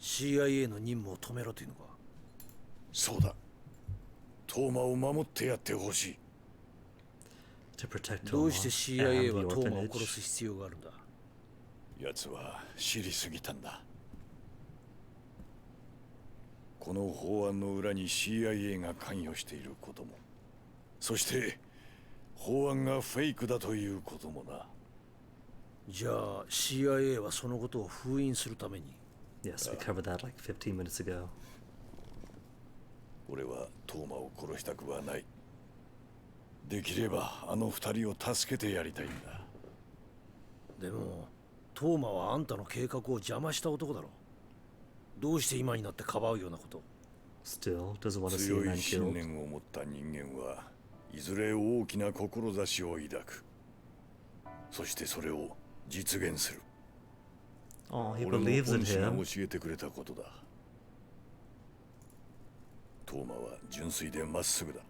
CIA の任務を止めろというのか。そうだ。トーマを守ってやってほしい。To protect どうして CIA Toma は and ト the ーマを orphanage. 殺す必要があるんだ。奴は知りすぎたんだ。この法案の裏に CIA が関与していることも、そして法案がフェイクだということもな。じゃあ CIA はそのことを封印するために。Yes, we covered that like 15 minutes ago. 俺はトーマを殺したくはない。できればあの二人を助けてやりたいんだ。でもトーマはあんたの計画を邪魔した男だろ。どうして今になってかばうようなこと。 Still doesn't want to see a 強 man い信 killed. 念を持った人間はいずれ大きな志を抱く。そしてそれを実現する。 Oh, he 俺の believes in 恩師が him. 教えてくれたことだ。トーマは純粋でまっすぐだ。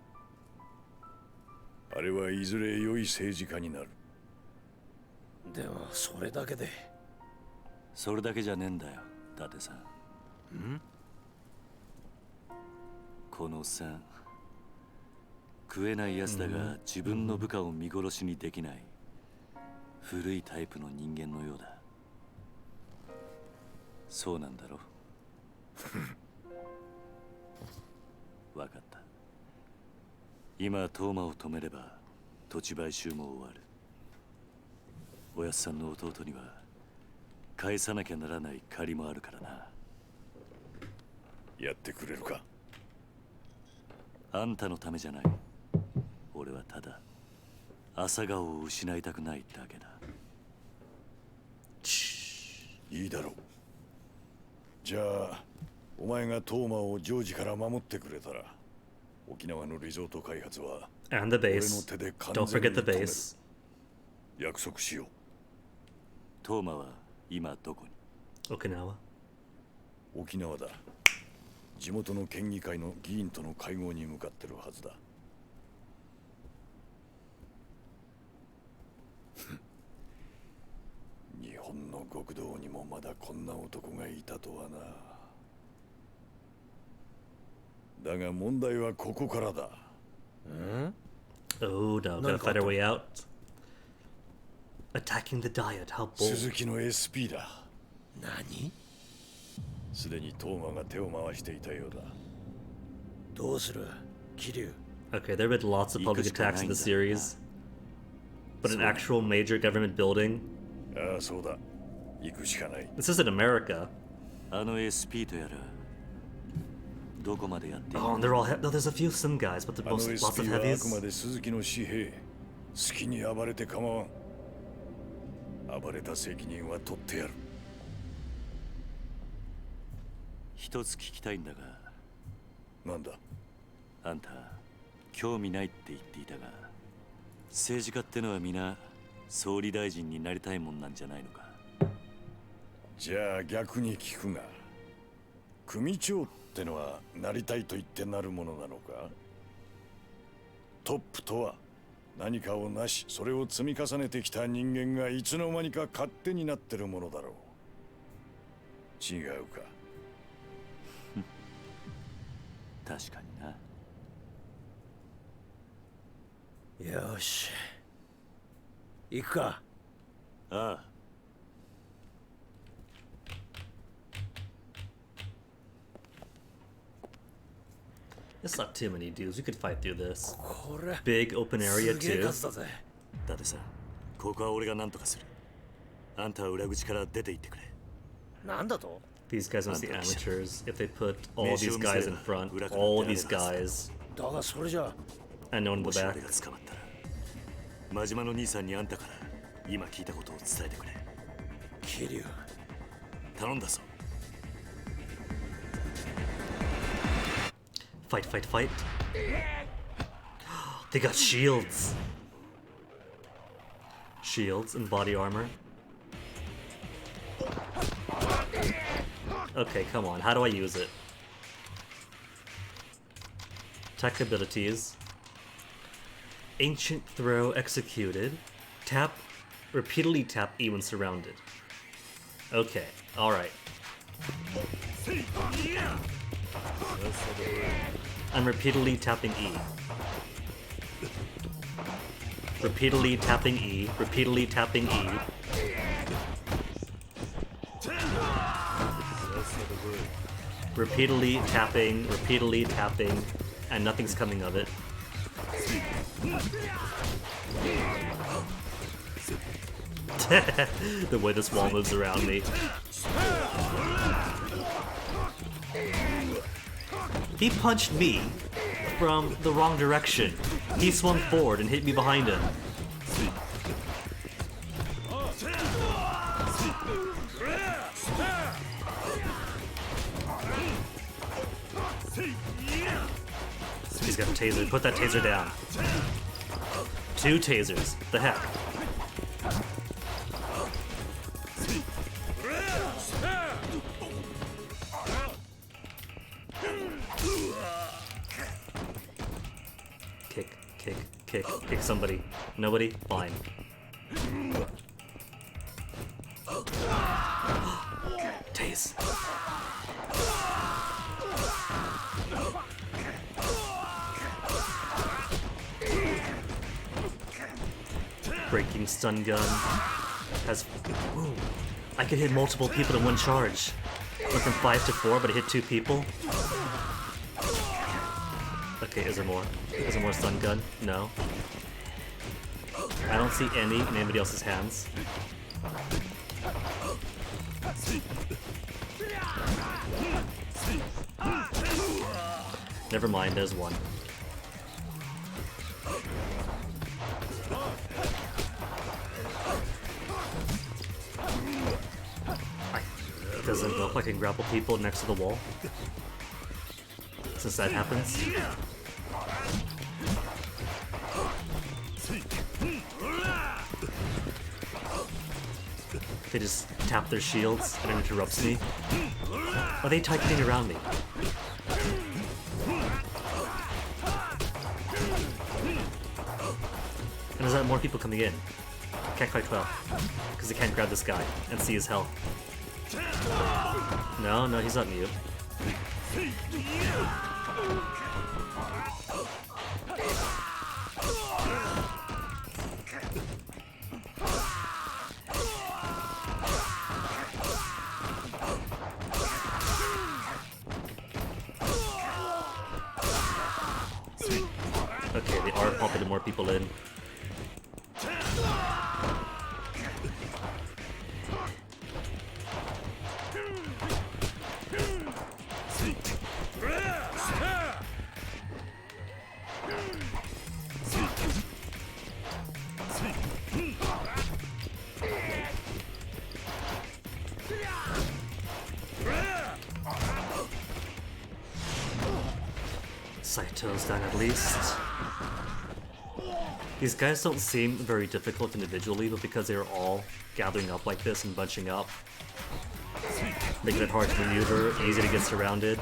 あれはいずれ良い政治家になる。でもそれだけで。それだけじゃねえんだよ、伊達さん。このおっさん、食えないやつだが自分の部下を見殺しにできない古いタイプの人間のようだ。そうなんだろわかった。今トーマを止めれば土地買収も終わる。おやっさんの弟には返さなきゃならない借りもあるからな。やってくれるか。あんたのためじゃない。俺はただ朝顔を失いたくないだけだ。いいだろう。じゃあお前がトーマをジョージから守ってくれたら沖縄のリゾート開発は And the 俺の base. 手で完 Don't 全に forget the 止める。 base. 約束しよう。トーマは今どこに？ Okinawa. 沖縄だ。地元の県議会の議員との会合に向かってるはずだ。日本の極道にもまだこんな男がいたとはな。だが問題はここからだ。Oh no, gotta fight our way out. Attacking the diet, how bold. 鈴木の SP だ。何？すでにトーマが手を回していたようだ。どうする桐生。 Okay, there have been lots of public attacks in the series, but an actual major government building? ああ、そうだ。行くしかない。 This isn't America. あの SP とやらどこまでやっている Oh, and they're all no, there's a few some guys, but あの lots of SP はあく heavies. まで鈴木の紙幣。好きに暴れて構わん。暴れた責任は取ってやる。一つ聞きたいんだが、なんだ。あんた興味ないって言っていたが、政治家ってのは皆総理大臣になりたいもんなんじゃないのか。じゃあ逆に聞くが、組長ってのはなりたいと言ってなるものなのか。トップとは何かをなし、それを積み重ねてきた人間がいつの間にか勝手になってるものだろう。違うか。確かにな。よし行くか。ああ。It's not too many dudes. We could fight through this. これ Big open area すげえ too. 数だぜ。だってさ、ここは俺が何とかする。あんたは裏口から出て行ってくれ。なんだと。 These guys must be amateurs. If they put all these guys in front, all these guys, だがそれじゃ and no one in も the し back. 俺が捕まったら、真島の兄さんにあんたから今聞いたことを伝えてくれ。桐生。頼んだぞ。Fight, fight, fight. They got shields. Shields and body armor. Okay, come on. How do I use it? Tech abilities. Ancient throw executed. Tap. Repeatedly tap E when surrounded. Okay, alright. I'm repeatedly tapping E. Repeatedly tapping E. Repeatedly tapping E. Repeatedly tapping, and nothing's coming of it. The way this wall moves around me. He punched me from the wrong direction. He swung forward and hit me behind him. He's got a taser. Put that taser down. 2 tasers. The heck? Kick somebody. Nobody? Fine. Tase. Breaking stun gun. Has... Ooh. I could hit multiple people in one charge. Went from 5 to 4, but it hit 2 people. Okay, is there more? Is there more stun gun? No. I don't see any in anybody else's hands. Never mind, there's one. It doesn't look like I can grapple people next to the wall. Since that happens. They just tap their shields and it interrupts me. Are they tightening around me? And there's more people coming in. Can't quite tell. Because they can't grab this guy and see his health. No, he's not mute. Okay, they are popping more people in. Saito's down at least. These guys don't seem very difficult individually, but because they're all gathering up like this and bunching up, making it hard to maneuver, easy to get surrounded.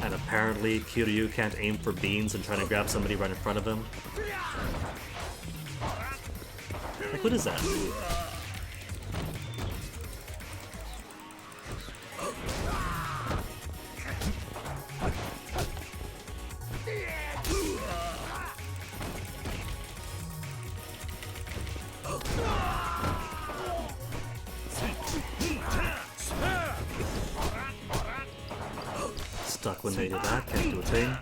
And apparently Kiryu can't aim for beans and trying to grab somebody right in front of him. Like, what is that? Stuck when they do that, can't do a thing.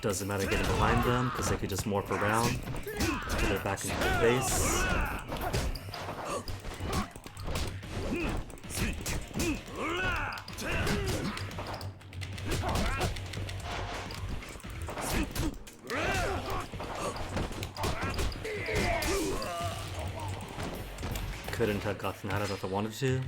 Doesn't matter getting behind them, because they could just morph around, get their back into the face. Couldn't have gotten out of it if I wanted to.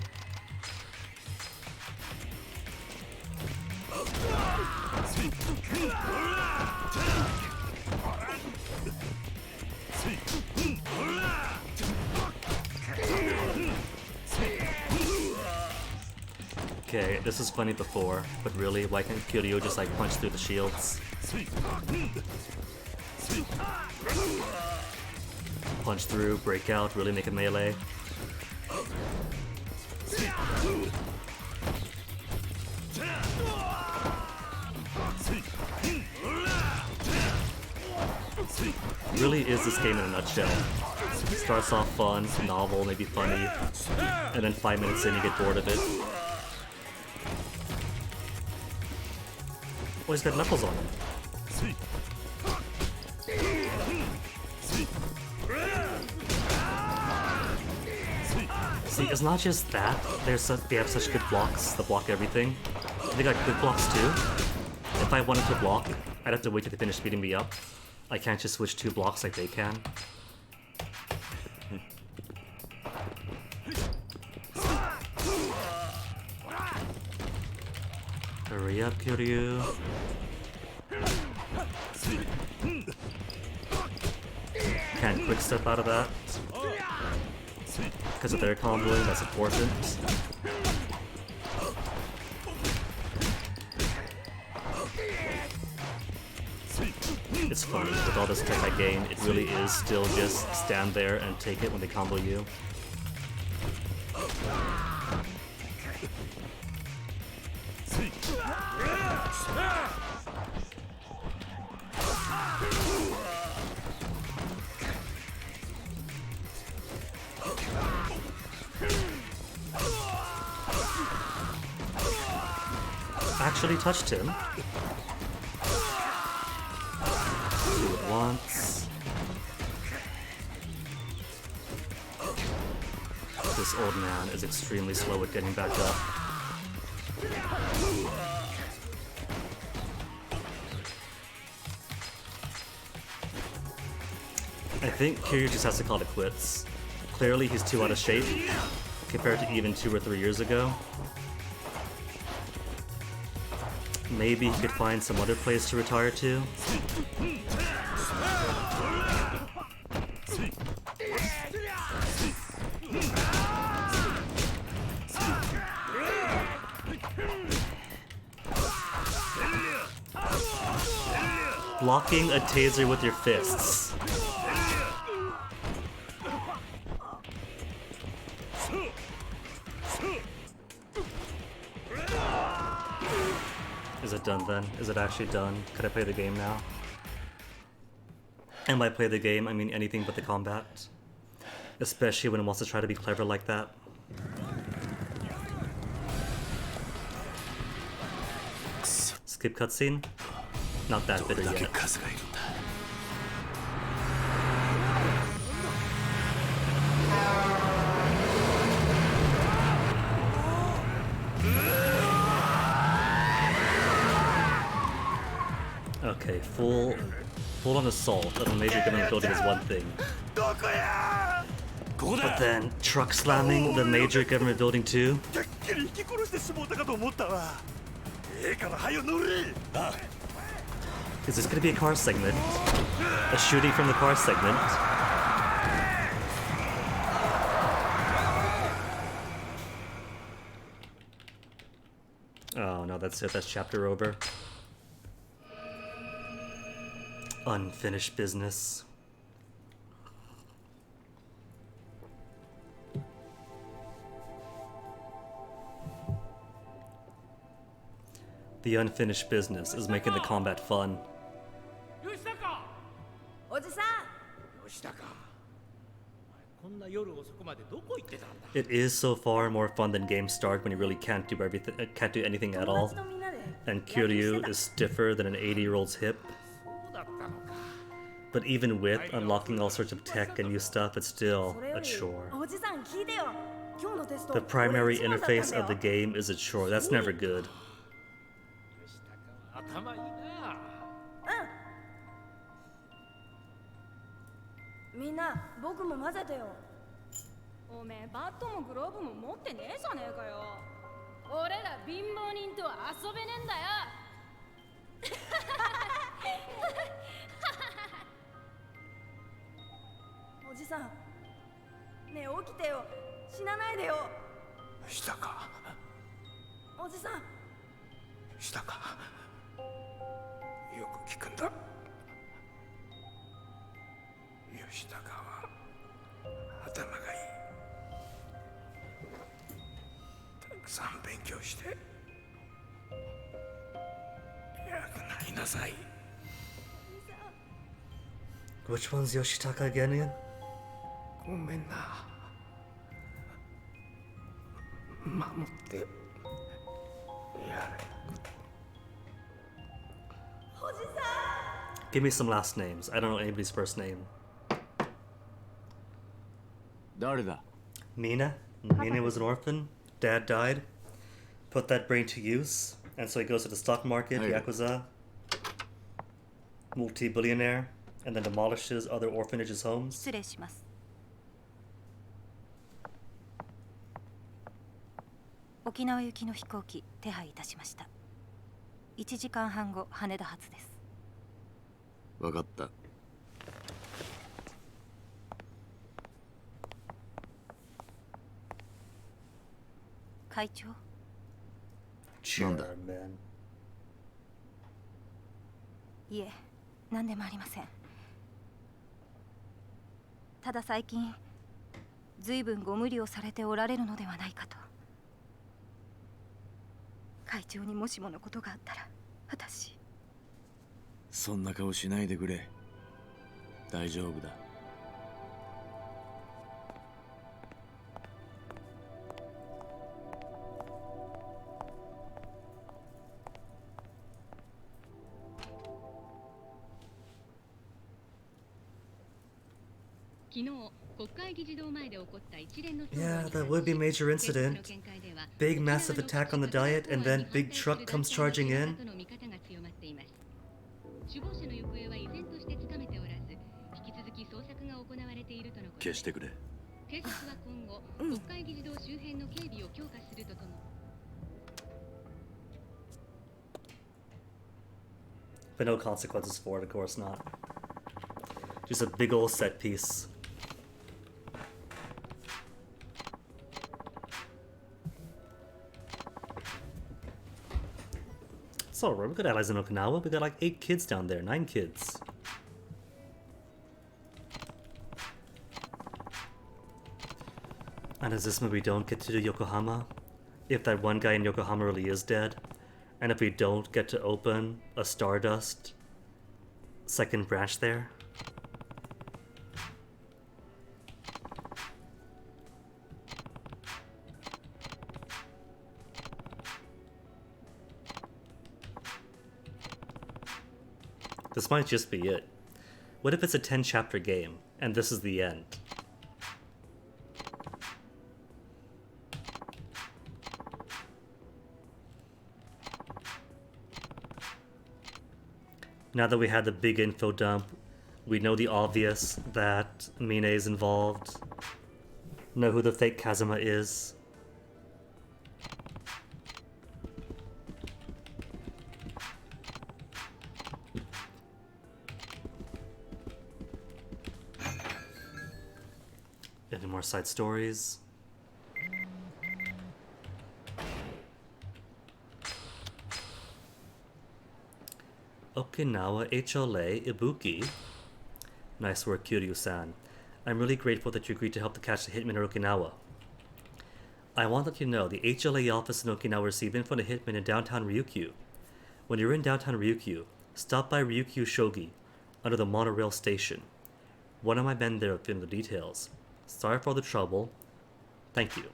Okay, this was funny before, but really, why can't Kiryu just like punch through the shields? Punch through, break out, really make a melee. Really is this game in a nutshell. Starts off fun, novel, maybe funny, and then 5 minutes in you get bored of it. Oh, he's got knuckles on him. See, it's not just that. They have such good blocks that block everything. They got good blocks too. If I wanted to block, I'd have to wait till they finish speeding me up. I can't just switch 2 blocks like they can. Hurry up, Kiryu. Can't quick step out of that. Because of their comboing, that's important. It's funny, with all this tech I gain, it really is still just stand there and take it when they combo you. Actually touched him. Do it once. This old man is extremely slow at getting back up. I think Kiryu just has to call it quits. Clearly he's too out of shape compared to even 2 or 3 years ago. Maybe he could find some other place to retire to. Blocking a taser with your fists. Is it done then? Is it actually done? Could I play the game now? And by play the game, I mean anything but the combat. Especially when it wants to try to be clever like that. Skip cutscene? Not that bitter yet. Okay, full on assault of a major government building is one thing. But then truck slamming the major government building too? Is this gonna be a car segment? A shooting from the car segment? Oh no, that's it, that's chapter over. Unfinished business. The unfinished business is making the combat fun. It is so far more fun than Game Start when you really can't do anything at all. And Kiryu is stiffer than an 80-year-old's hip. But even with unlocking all sorts of tech and new stuff, it's still a chore. The primary interface of the game is a chore. That's never good. Which one's Yoshitaka again? Give me some last names. I don't know anybody's first name. Mina? Mina was an orphan. Dad died. Put that brain to use. And so he goes to the stock market, Yakuza. Multi-billionaire. And then demolishes other orphanages' homes. 沖縄行きの飛行機手配いたしました。1時間半後羽田発です。わかった。会長。なんだ。いえ、何でもありません。ただ最近、ずいぶんご無理をされておられるのではないかと。会長にもしものことがあったら、私。そんな顔しないでくれ。大丈夫だ。Yeah, that would be a major incident. Big massive attack on the diet and then big truck comes charging in. But no consequences for it, of course not. Just a big old set piece. It's alright, we got allies in Okinawa. We got like 8 kids down there, 9 kids. And is this when we don't get to do Yokohama? If that one guy in Yokohama really is dead? And if we don't get to open a Stardust second branch there? This might just be it. What if it's a 10-chapter game, and this is the end? Now that we had the big info dump, we know the obvious, that Mine is involved. Know who the fake Kazuma is. Any more side stories? Okinawa HLA Ibuki. Nice work, Kiryu-san. I'm really grateful that you agreed to help to catch the hitman in Okinawa. I want to let you know the HLA office in Okinawa received info on a hitman in downtown Ryukyu. When you're in downtown Ryukyu, stop by Ryukyu Shogi, under the monorail station. One of my men there will fill in the details. Sorry for all the trouble. Thank you.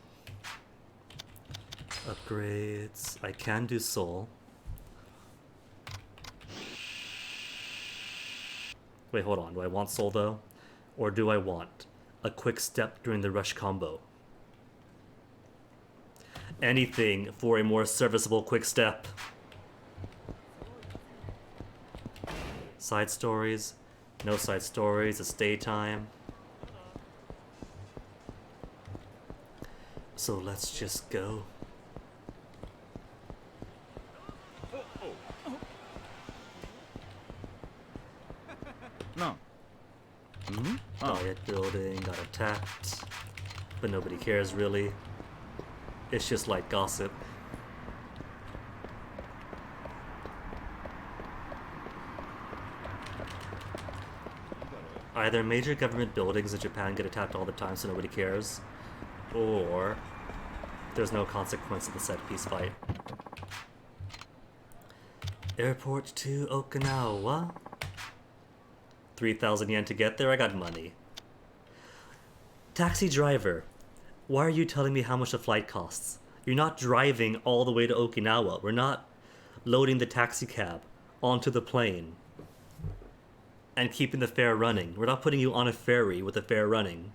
Upgrades. I can do soul. Wait, hold on. Do I want soul though? Or do I want a quick step during the rush combo? Anything for a more serviceable quick step. Side stories. No side stories. It's daytime. So let's just go. No. Diet building, got attacked. But nobody cares really. It's just like gossip. Either major government buildings in Japan get attacked all the time so nobody cares, or there's no consequence of the set piece fight. Airport to Okinawa. 3,000 yen to get there, I got money. Taxi driver, why are you telling me how much the flight costs? You're not driving all the way to Okinawa. We're not loading the taxi cab onto the plane and keeping the fare running. We're not putting you on a ferry with the fare running.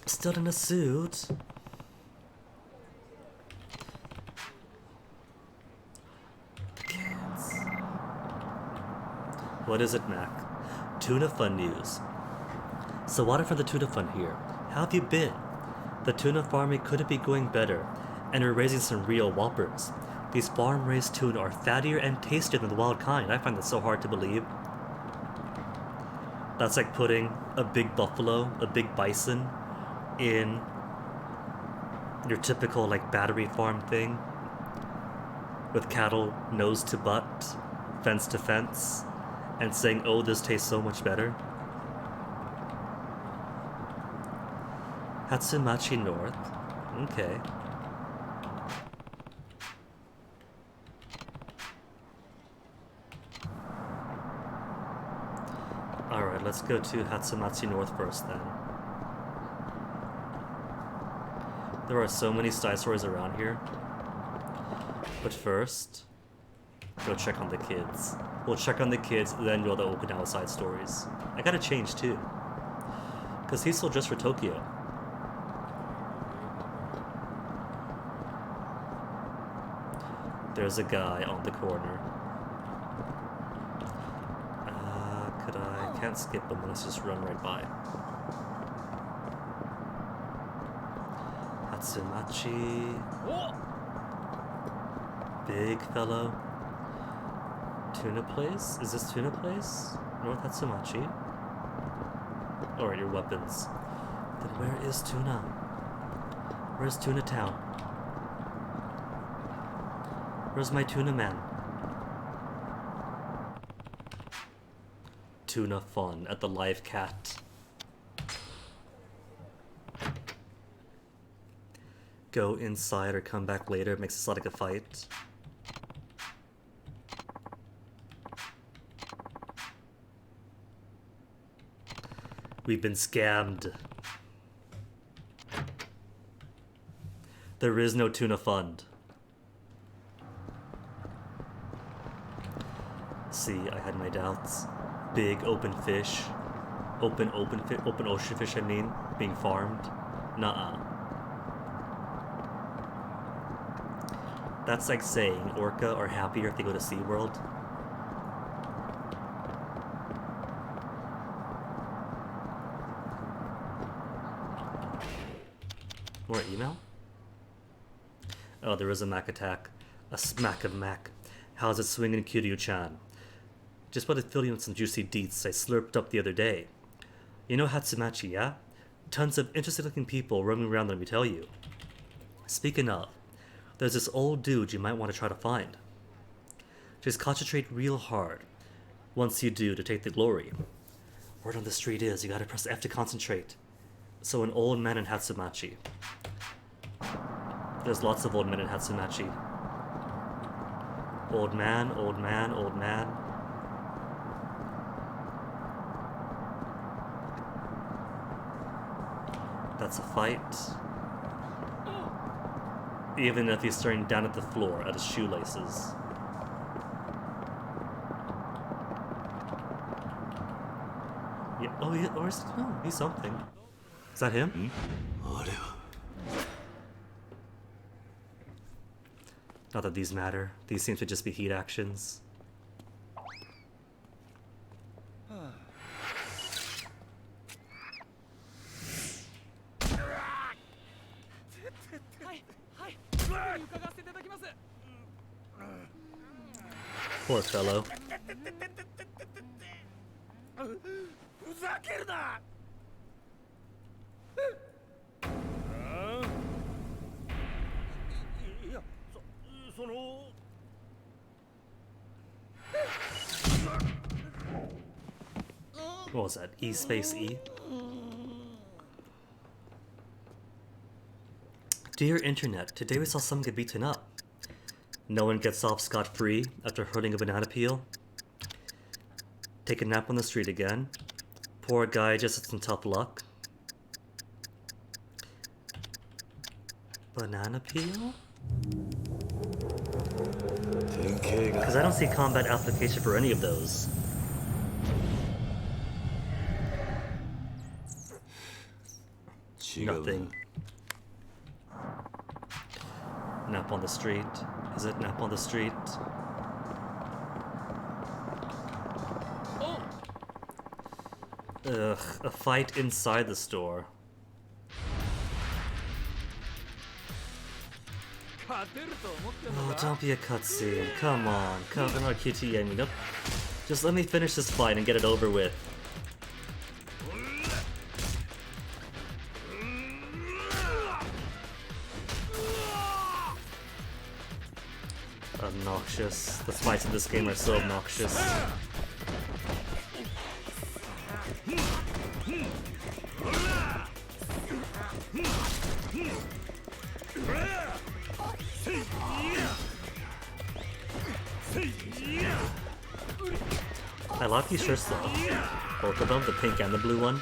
Still in a suit. Kids. What is it, Mac? Tuna Fun news. So water for the tuna fund here. How have you been? The tuna farming couldn't be going better, and we're raising some real whoppers. These farm-raised tuna are fattier and tastier than the wild kind. I find that so hard to believe. That's like putting a big buffalo, a big bison, in your typical like battery farm thing with cattle nose to butt, fence to fence, and saying, oh, this tastes so much better. Hatsumachi North. Okay. Alright, let's go to Hatsumachi North first then. There are so many side stories around here. But first, go check on the kids. We'll check on the kids, then go to the Okinawa side stories. I gotta change too. Because he's still just for Tokyo. There's a guy on the corner. Can't skip him, let's just run right by. Hatsumachi. Big fellow. Tuna place? Is this Tuna place? North Hatsumachi? Alright, your weapons. Then where is Tuna? Where's Tuna Town? Where's my tuna man? Tuna fun at the live cat. Go inside or come back later. It makes it sound like a fight. We've been scammed. There is no tuna fund. See, I had my doubts. Big open fish. Open ocean fish, I mean, being farmed. Nuh-uh. That's like saying orca are happier if they go to SeaWorld. More email? Oh, there is a Mac attack. A smack of Mac. How's it swinging, Kiryu-chan? Just about to fill you with some juicy deets I slurped up the other day. You know Hatsumachi, yeah? Tons of interesting-looking people roaming around, let me tell you. Speaking of, there's this old dude you might want to try to find. Just concentrate real hard. Once you do, to take the glory. Word on the street is you gotta press F to concentrate. So an old man in Hatsumachi. There's lots of old men in Hatsumachi. Old man, old man, old man. That's a fight. Even if he's staring down at the floor at his shoelaces. Yeah, oh, yeah, or is, oh, he's something. Is that him? Not that these matter. These seem to just be heat actions. Poor fellow. What was that? E space E? Dear Internet, today we saw someone get beaten up. No one gets off scot-free after hurling a banana peel. Take a nap on the street again. Poor guy just had some tough luck. Banana peel? Because I don't see combat application for any of those. Nothing. Nap on the street. Is it nap on the street? Ugh, a fight inside the store. Oh, don't be a cutscene. Come on. Come on, Kitty. I mean, nope. Just let me finish this fight and get it over with. Obnoxious. The fights in this game are so obnoxious. I like these shirts though. Both of them, the pink and the blue one.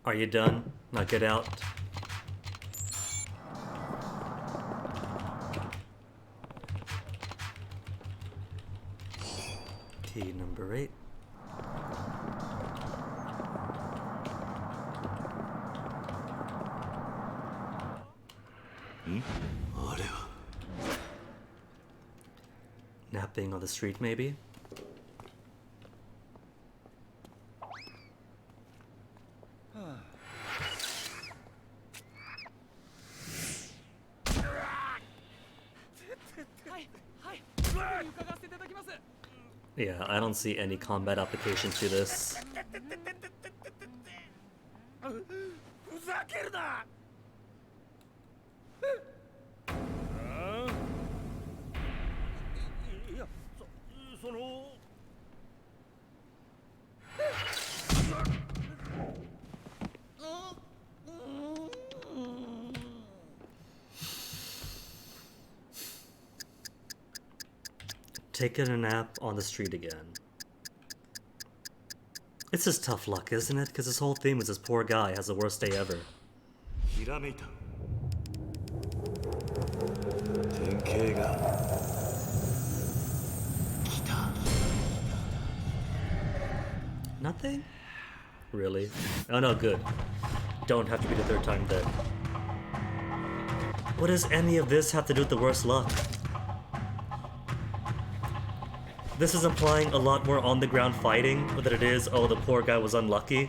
Are you done? Now get out. Key number 8. Napping on the street, maybe? Yeah, I don't see any combat application to this. Taking a nap on the street again. It's just tough luck, isn't it? Because this whole theme is this poor guy has the worst day ever. Nothing? Really? Oh no, good. Don't have to be the third time dead. What does any of this have to do with the worst luck? This is implying a lot more on the ground fighting than it is, oh, the poor guy was unlucky.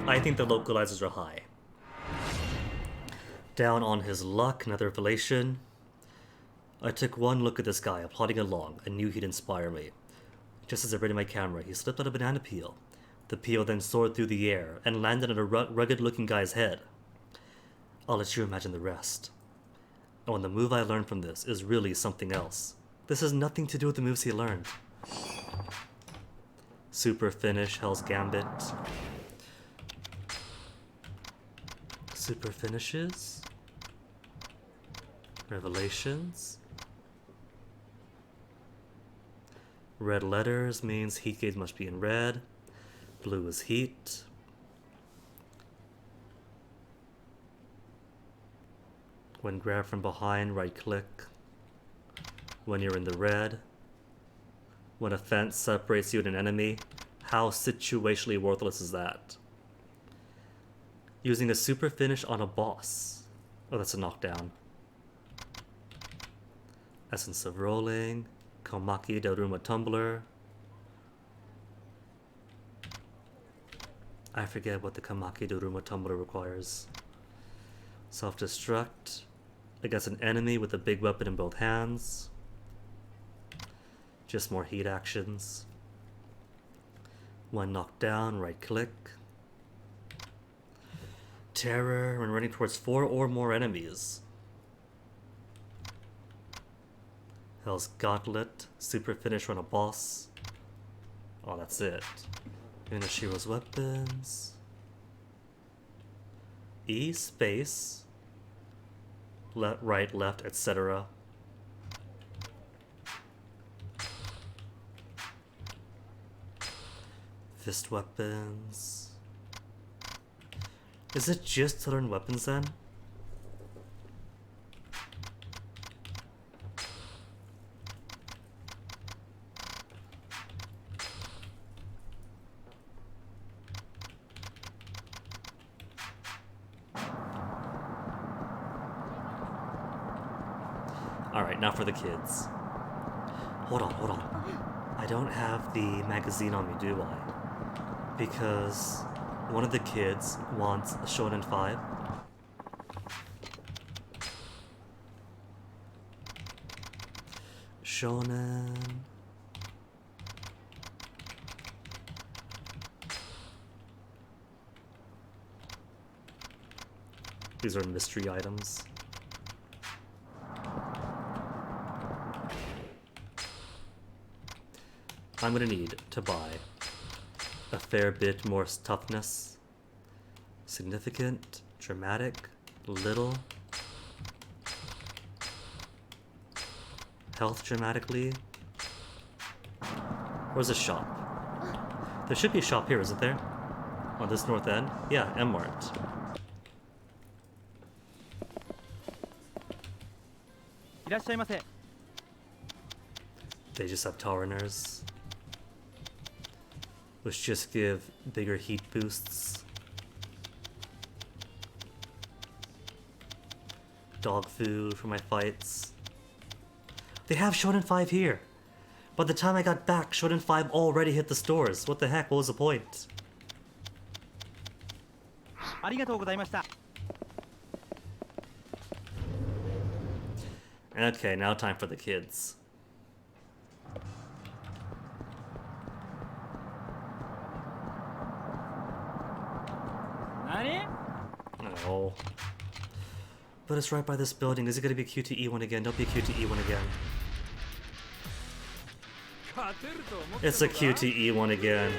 I think the localizers are high. Down on his luck, another revelation. I took one look at this guy, plodding along. I knew he'd inspire me. Just as I readied my camera, he slipped out a banana peel. The peel then soared through the air and landed on a rugged-looking guy's head. I'll let you imagine the rest. Oh, and the move I learned from this is really something else. This has nothing to do with the moves he learned. Super finish, Hell's Gambit. Super finishes. Revelations. Red letters means heat gauge must be in red. Blue is heat. When grabbed from behind, right click. When you're in the red. When a fence separates you and an enemy. How situationally worthless is that? Using a super finish on a boss. Oh, that's a knockdown. Essence of rolling. Komaki Daruma Tumbler. I forget what the Komaki Daruma Tumbler requires. Self-destruct against an enemy with a big weapon in both hands. Just more heat actions. When knocked down, right click. Terror when running towards 4 or more enemies. Hell's Gauntlet, super finish on a boss. Oh, that's it. Unishiro's weapons. E space. Right, left, etc. Fist weapons. Is it just to learn weapons then? Alright, now for the kids. Hold on. I don't have the magazine on me, do I? Because one of the kids wants a Shonen 5. Shonen. These are mystery items. I'm gonna need to buy a fair bit more toughness. Significant, dramatic, little. Health dramatically. Where's a shop? There should be a shop here, isn't there? On this north end? Yeah, M-Mart. They just have Tauriners, which just give bigger heat boosts. Dog food for my fights. They have Shonen 5 here. By the time I got back, Shonen 5 already hit the stores. What the heck? What was the point? Okay, now time for the kids. Oh. But it's right by this building. Is it gonna be a QTE one again? Don't be a QTE one again. It's a QTE one again.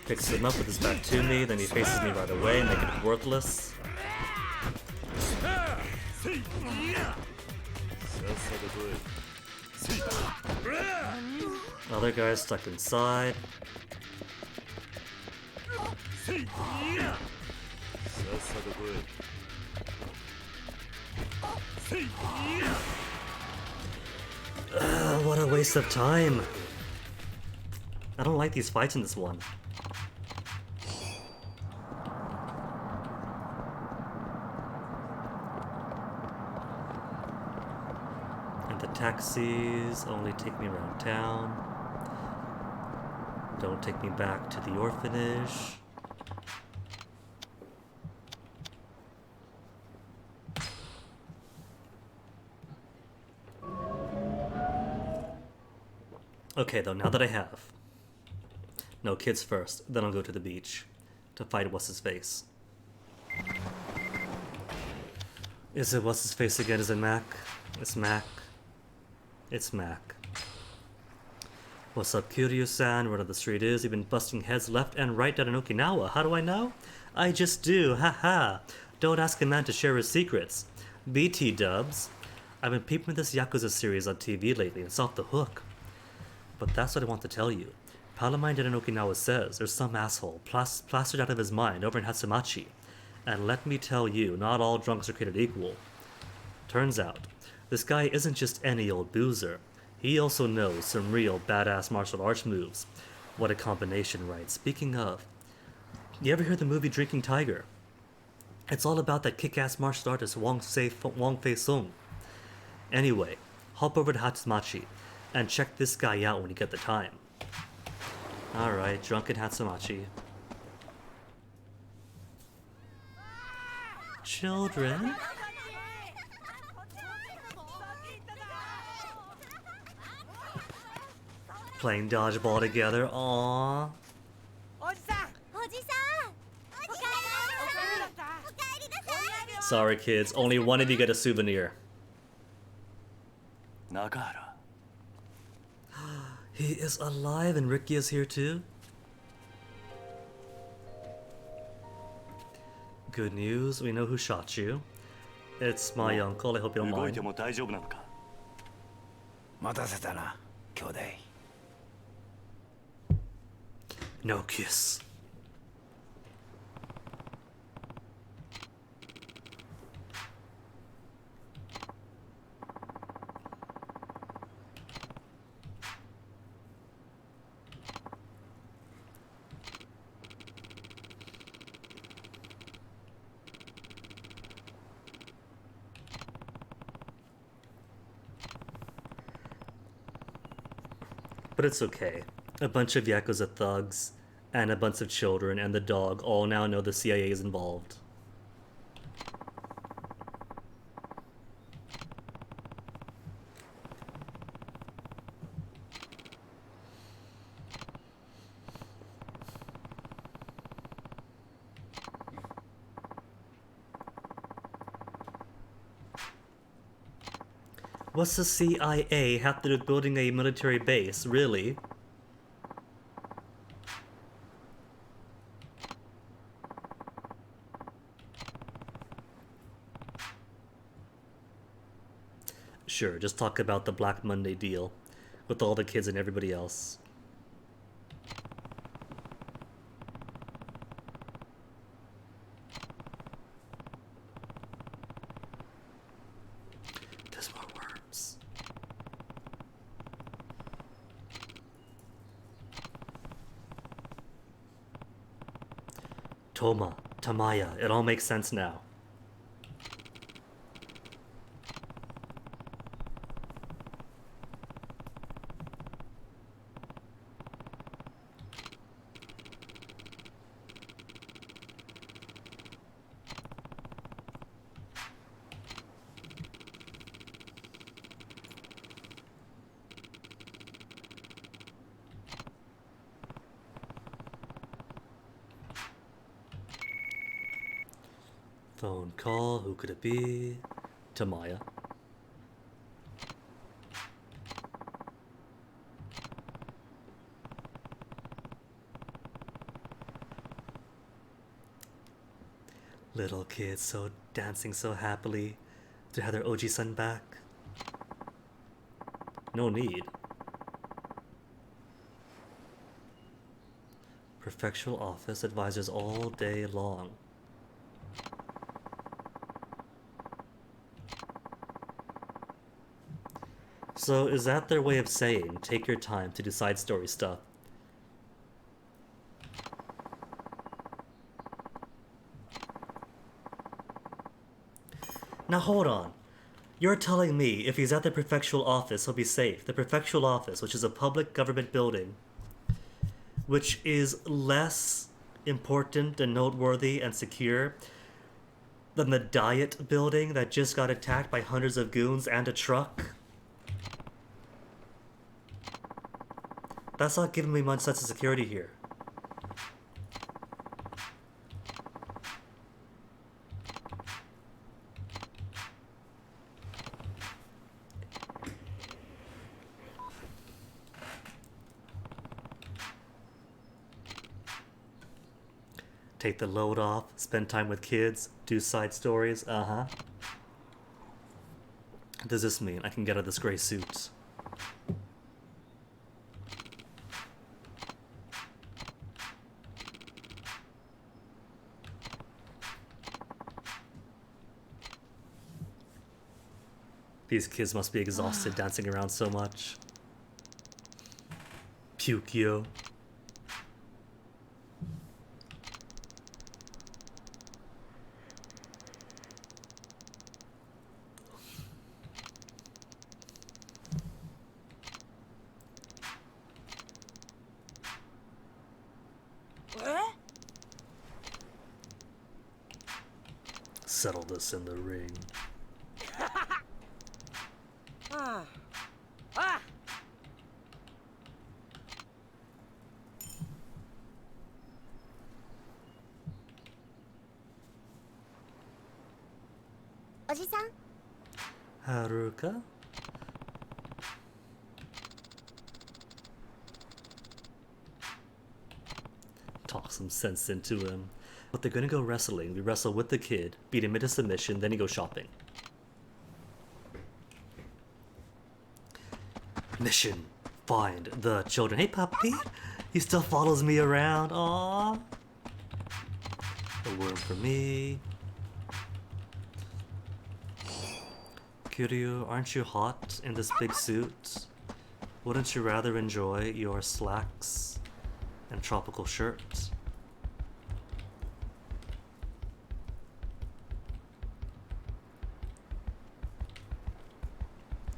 Picks him up with his back to me, then he faces me right away, making it worthless. Other guy's stuck inside. What a waste of time. I don't like these fights in this one. And the taxis only take me around town. Don't take me back to the orphanage. Okay, though, now that I have. No, kids first, then I'll go to the beach to fight What's-His-Face. Is it What's-His-Face again? Is it Mac? It's Mac. It's Mac. What's up, Kiryu-san? Word of the street is you've been busting heads left and right down in Okinawa. How do I know? I just do, haha. Don't ask a man to share his secrets. BT dubs. I've been peeping this Yakuza series on TV lately. It's off the hook. But that's what I want to tell you. Palamine in Okinawa says there's some asshole plastered out of his mind over in Hatsumachi. And let me tell you, not all drunks are created equal. Turns out, this guy isn't just any old boozer. He also knows some real badass martial arts moves. What a combination, right? Speaking of, you ever hear the movie Drinking Tiger? It's all about that kick-ass martial artist Wong Fei Sung. Anyway, hop over to Hatsumachi and check this guy out when you get the time. Alright, drunken Hatsumachi. Children? Playing dodgeball together, aww. Sorry kids, only one of you get a souvenir. Nakahara. He is alive and Ricky is here too? Good news, we know who shot you. It's my uncle, I hope you don't 動い mind. ても大丈夫なのか。待たせたな、兄弟。 No kiss. But it's okay. A bunch of Yakuza thugs and a bunch of children and the dog all now know the CIA is involved. What's the CIA have to do with building a military base, really? Sure, just talk about the Black Monday deal with all the kids and everybody else. There's more worms. Toma, Tamaya, it all makes sense now. Phone call, who could it be? Tamaya. Little kids so dancing so happily to have their Oji-san back. No need. Prefectural office advisors all day long. So is that their way of saying, take your time to do side story stuff? Now hold on. You're telling me if he's at the prefectural office, he'll be safe. The prefectural office, which is a public government building, which is less important and noteworthy and secure than the Diet building that just got attacked by hundreds of goons and a truck. That's not giving me much sense of security here. Take the load off, spend time with kids, do side stories, What does this mean? I can get out of this gray suit. These kids must be exhausted dancing around so much. Pukio. Settle this in the ring. Haruka? Talk some sense into him. But they're gonna go wrestling. We wrestle with the kid, beat him into submission, then he goes shopping. Mission. Find the children. Hey, puppy! He still follows me around. Aww. A worm for me. Kiryu, aren't you hot in this big suit? Wouldn't you rather enjoy your slacks and tropical shirt?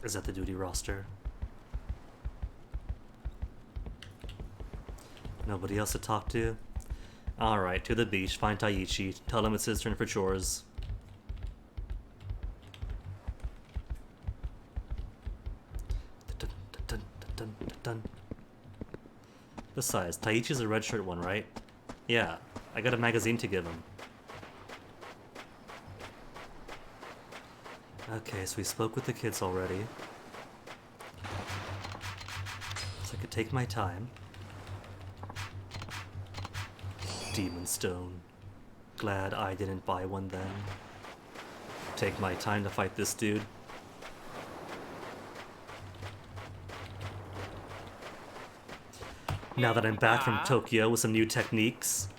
Is that the duty roster? Nobody else to talk to? Alright, to the beach, find Taichi, tell him it's his turn for chores. Besides, Taichi's a red shirt one, right? Yeah, I got a magazine to give him. Okay, so we spoke with the kids already. So I could take my time. Demon Stone. Glad I didn't buy one then. Take my time to fight this dude. Now that I'm back from Tokyo with some new techniques.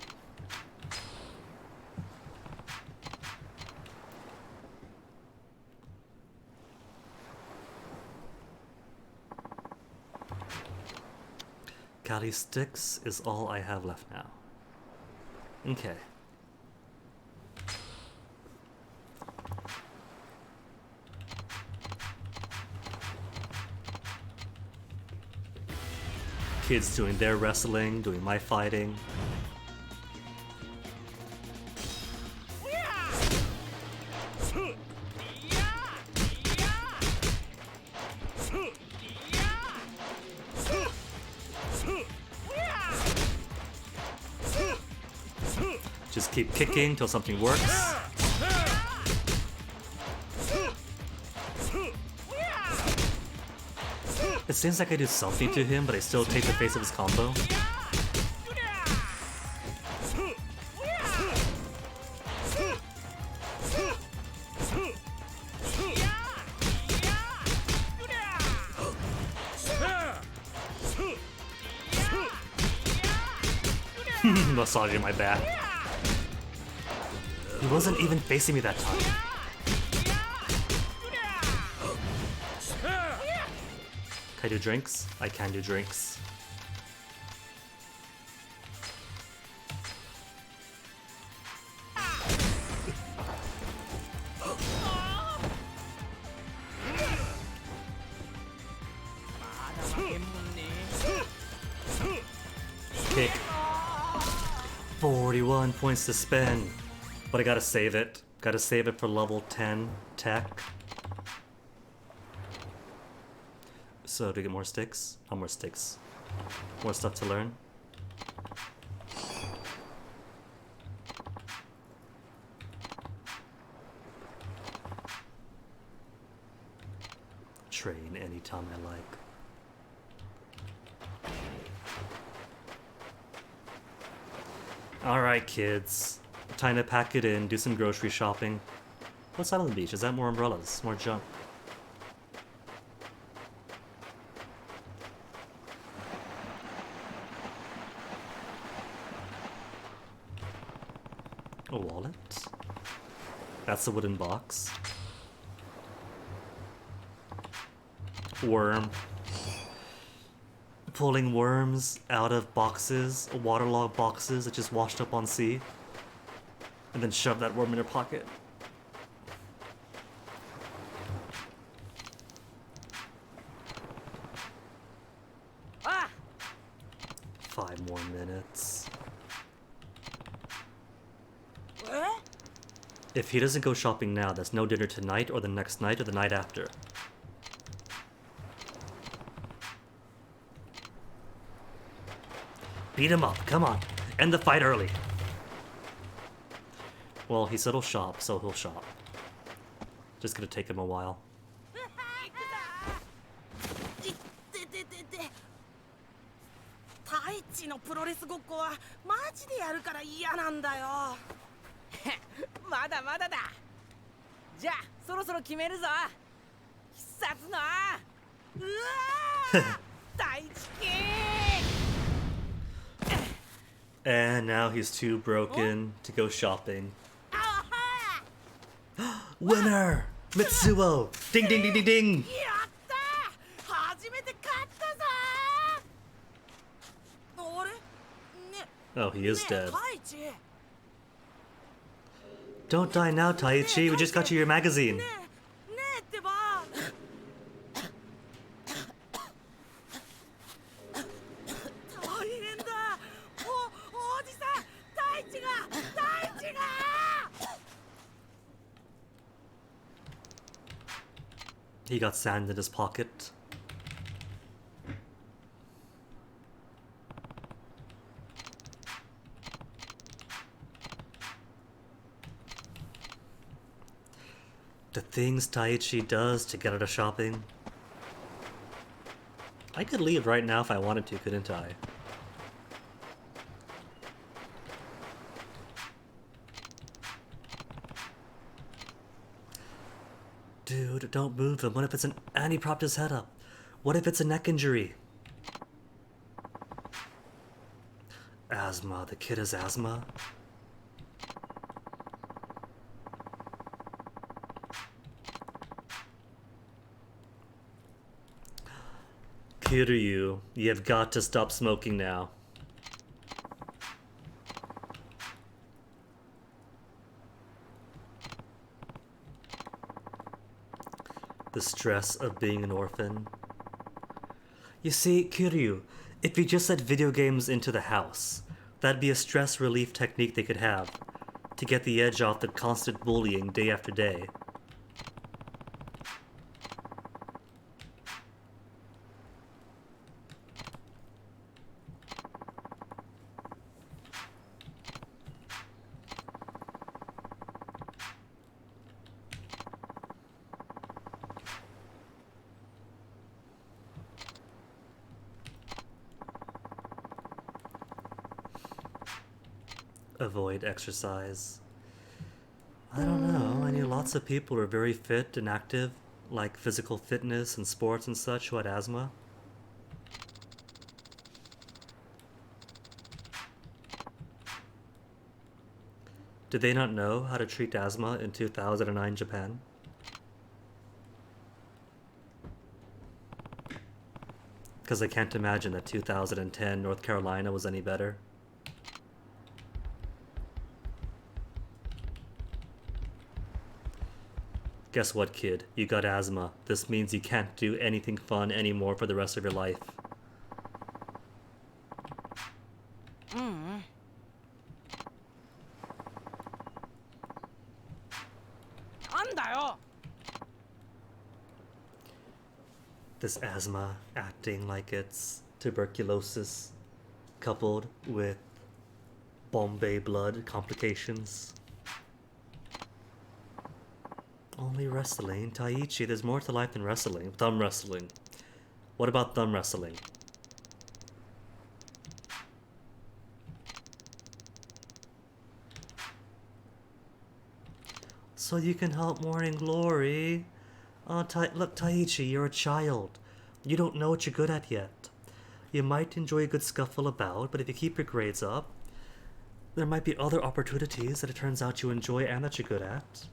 Kali sticks is all I have left now. Okay. Kids doing their wrestling, doing my fighting. Just keep kicking till something works. It seems like I do something to him, but I still take the face of his combo. massaging my back. He wasn't even facing me that time. Can I do drinks? I can do drinks. Kick. 41 points to spend. But I gotta save it. Gotta save it for level 10 tech. So, to get more sticks? How more sticks? More stuff to learn? Train anytime I like. Alright, kids. Time to pack it in, do some grocery shopping. What's out on the beach? Is that more umbrellas? More junk? A wallet? That's a wooden box. Worm. Pulling worms out of boxes, waterlogged boxes that just washed up on sea. And then shove that worm in your pocket. Ah! 5 more minutes. If he doesn't go shopping now, that's no dinner tonight or the next night or the night after. Beat him up, come on. End the fight early. Well, he said he'll shop, so he'll shop. Just gonna take him a while. 太一のプロレスごっこはマジでやるから嫌なんだよ。まだまだだ。じゃあそろそろ決めるぞ。必殺のうわー太一キー And now he's too broken to go shopping. Winner! Mitsuo! Ding ding ding ding ding! やったー初めて勝ったぞーあれね Oh, he is ね dead. 太一 Don't die now, Taichi. We just got you your magazine. ねえってば大変だおじさん太一が He got sand in his pocket. The things Taichi does to get out of shopping. I could leave right now if I wanted to, couldn't I? Dude, don't move him. What if it's an... And he propped his head up. What if it's a neck injury? Asthma. The kid has asthma? Kiryu, you have got to stop smoking now. The stress of being an orphan. You see, Kiryu, if you just let video games into the house, that'd be a stress relief technique they could have to get the edge off the constant bullying day after day. Avoid exercise. I don't know. I knew lots of people who were very fit and active, like physical fitness and sports and such, who had asthma. Did they not know how to treat asthma in 2009 Japan? Because I can't imagine that 2010 North Carolina was any better. Guess what, kid? You got asthma. This means you can't do anything fun anymore for the rest of your life. This asthma acting like it's tuberculosis coupled with Bombay blood complications. Only wrestling? Taichi, there's more to life than wrestling. Thumb wrestling. What about thumb wrestling? So you can help Morning Glory. Oh, look, Taichi, you're a child. You don't know what you're good at yet. You might enjoy a good scuffle about, but if you keep your grades up, there might be other opportunities that it turns out you enjoy and that you're good at.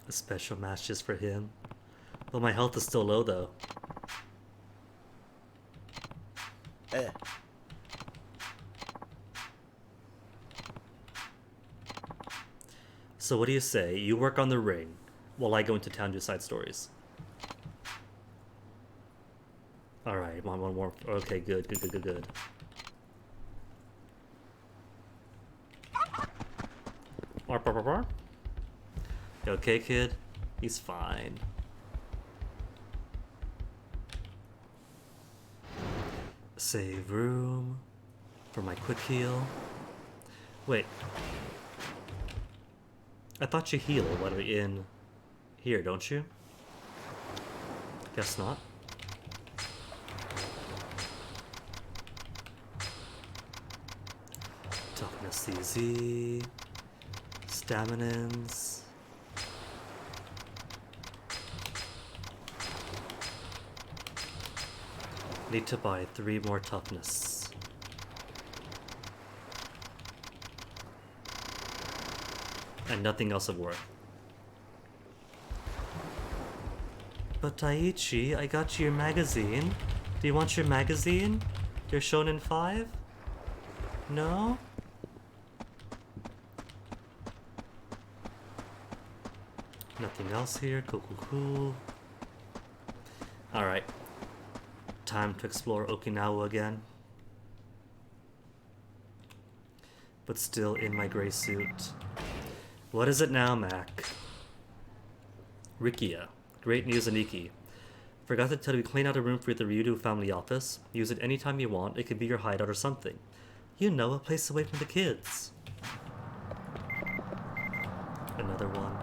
A special match just for him. Well, my health is still low though. So what do you say? You work on the ring while I go into town to do side stories. Alright, one more. Okay, good. You okay, kid? He's fine. Save room for my quick heal. Wait. I thought you heal when we're in here, don't you? Guess not. Toughness CZ. Staminans. Need to buy 3 more toughness. And nothing else of worth. But Taichi, I got you your magazine. Do you want your magazine? Your Shonen 5? No? Nothing else here. Cool. Alright. Time to explore Okinawa again. But still in my gray suit. What is it now, Mac? Rikiya. Great news, Aniki. Forgot to tell you, clean out a room for the Ryudo family office. Use it anytime you want. It could be your hideout or something. You know, a place away from the kids. Another one.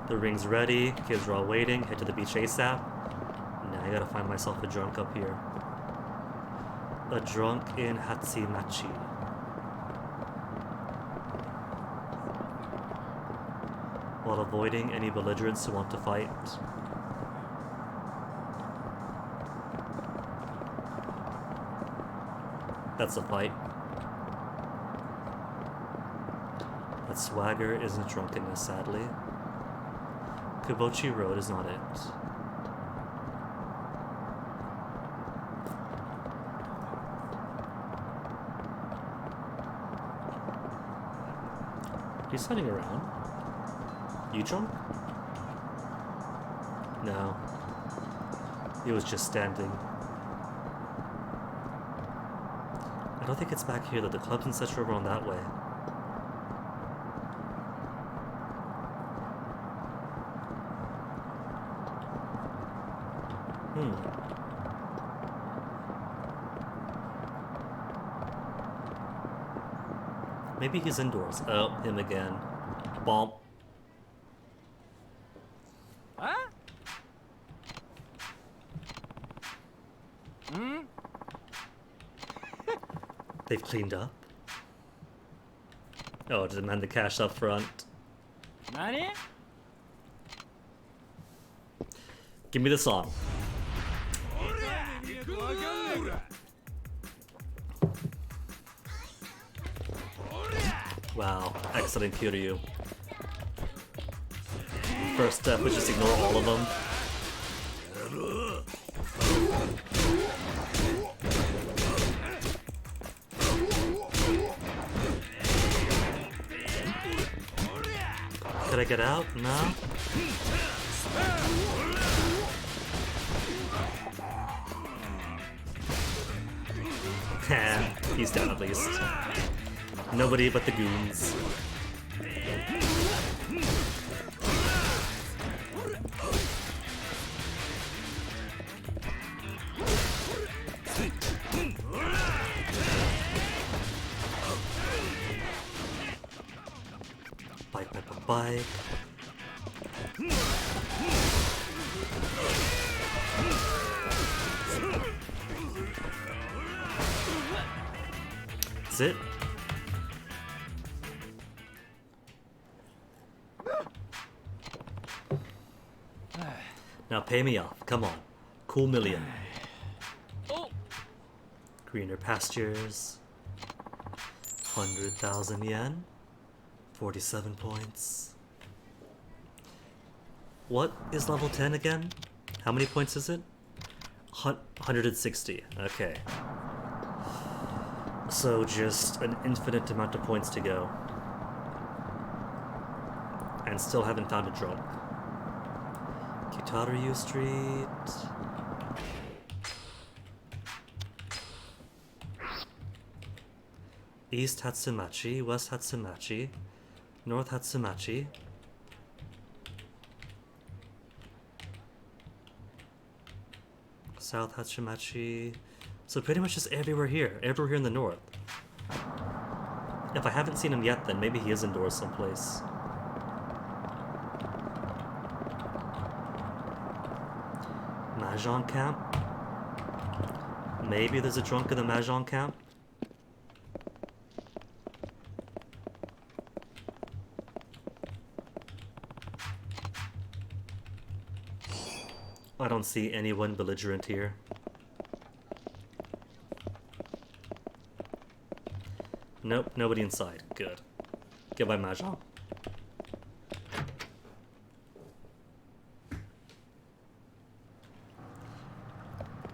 The ring's ready. Kids are all waiting. Head to the beach ASAP. Now I gotta find myself a drunk up here. A drunk in Hatsamachi. While avoiding any belligerents who want to fight. That's a fight. But swagger isn't drunkenness, sadly. Kubochi Road is not it. He's hunting around. You drunk? No. He was just standing. I don't think it's back here though. The clubs and such are over on that way. Maybe he's indoors. Oh, him again. Bomb. Huh? They've cleaned up. Oh, demand the cash up front. Nani? Give me the song. Wow, excellent Kiryu. First step was just ignore all of them. Could I get out? No? He's down at least. Nobody but the goons. Bike, bike, bike. That's it. Now pay me off. Come on. Cool million. Greener pastures. 100,000 yen. 47 points. What is level 10 again? How many points is it? 160. Okay. So just an infinite amount of points to go. And still haven't found a drunk. Kitaru Street. East Hatsumachi, West Hatsumachi, North Hatsumachi. South Hatsumachi. So pretty much just everywhere here in the north. If I haven't seen him yet, then maybe he is indoors someplace. Mahjong camp. Maybe there's a drunk in the Mahjong camp. I don't see anyone belligerent here. Nope, nobody inside. Good. Goodbye, Mahjong.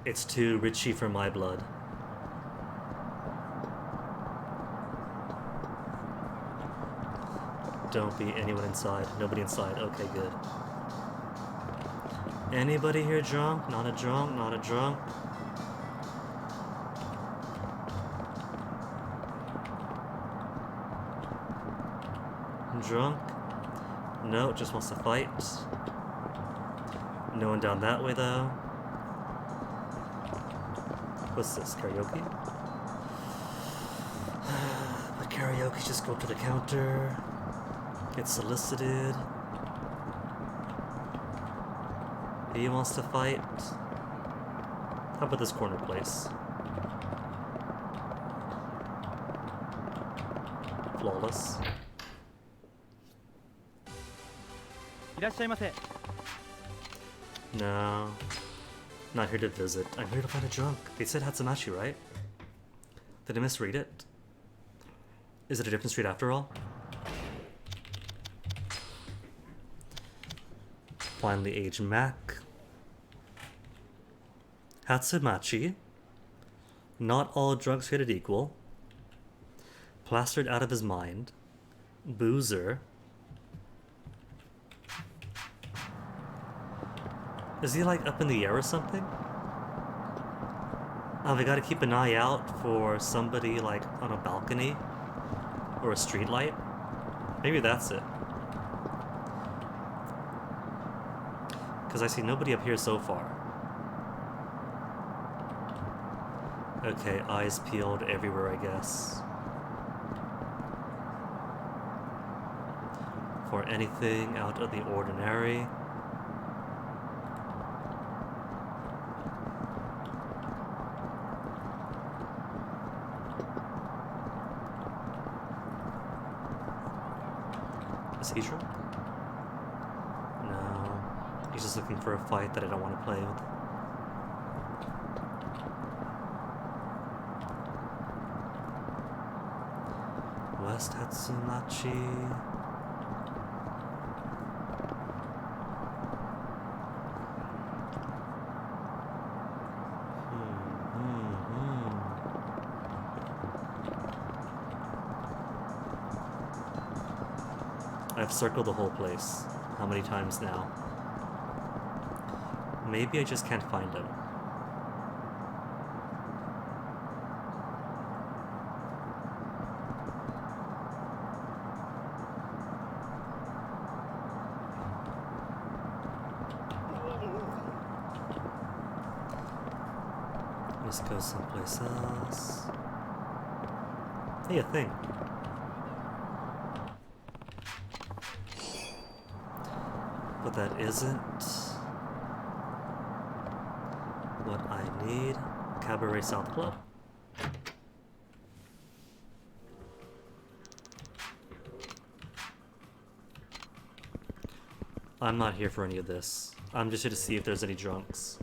It's too richy for my blood. Don't be anyone inside. Nobody inside. Okay, good. Anybody here drunk? Not a drunk, not a drunk. Drunk? No, just wants to fight. No one down that way though. What's this, karaoke? But karaoke, just go to the counter. Get solicited. He wants to fight. How about this corner place? Flawless. No. Not here to visit. I'm here to find a drunk. They said Hatsumachi, right? Did I misread it? Is it a different street after all? Finally aged Mac. Hatsumachi. Not all drugs created equal. Plastered out of his mind. Boozer. Is he like up in the air or something? Oh, we gotta keep an eye out for somebody like on a balcony or a street light. Maybe that's it. Because I see nobody up here so far. Okay, eyes peeled everywhere, I guess. or anything out of the ordinary. Is he drunk? No. He's just looking for a fight that I don't want to play with. West Hatsumachi. I've circled the whole place. How many times now? Maybe I just can't find him. Let's go someplace else. Hey, a thing. But that isn't what I need. Cabaret South Club. I'm not here for any of this. I'm just here to see if there's any drunks.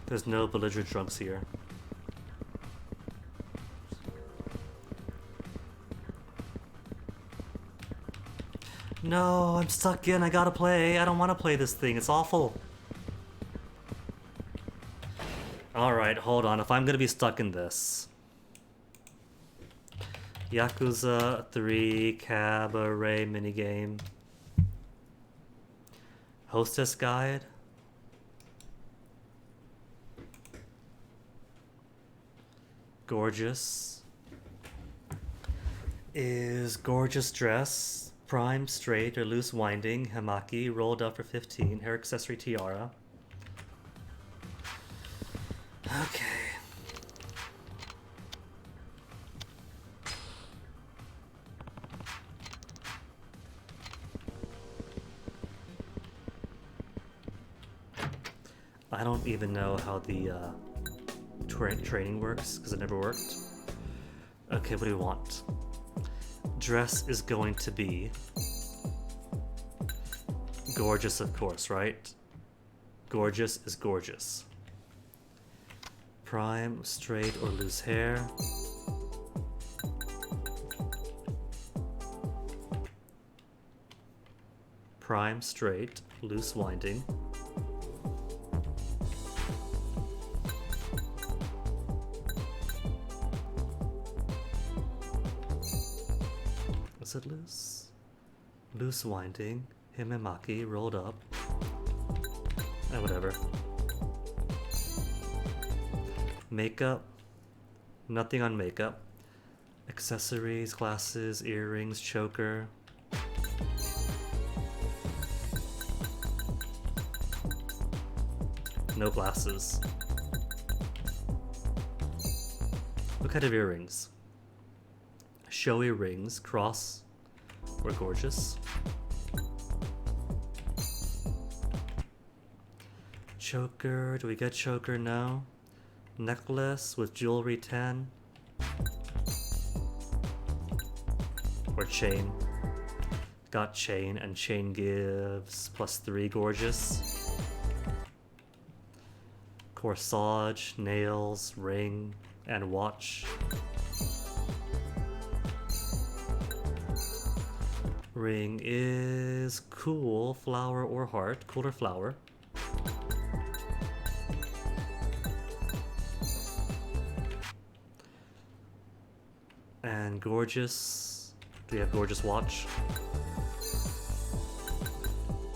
There's no belligerent drunks here. No, I'm stuck in. I gotta play. I don't want to play this thing. It's awful. Alright, hold on. If I'm gonna be stuck in this. Yakuza 3 Cabaret minigame. Hostess guide. Gorgeous. Is gorgeous dress, prime, straight, or loose winding, hamaki, rolled up for 15, hair accessory tiara. Okay. I don't even know how the training works, because it never worked. Okay, what do we want? Dress is going to be gorgeous, of course, right? Gorgeous is gorgeous. Prime, straight, or loose hair. Prime, straight, loose winding. Is it loose? Loose winding, himemaki, rolled up. Whatever. Makeup. Nothing on makeup. Accessories, glasses, earrings, choker. No glasses. What kind of earrings? Showy rings, cross, or gorgeous. Choker, do we get choker? No. Necklace with jewelry 10. Or chain. Got chain, and chain gives +3 gorgeous. Corsage, nails, ring, and watch. Ring is cool, flower or heart, cool or flower. And gorgeous. Do we have gorgeous watch?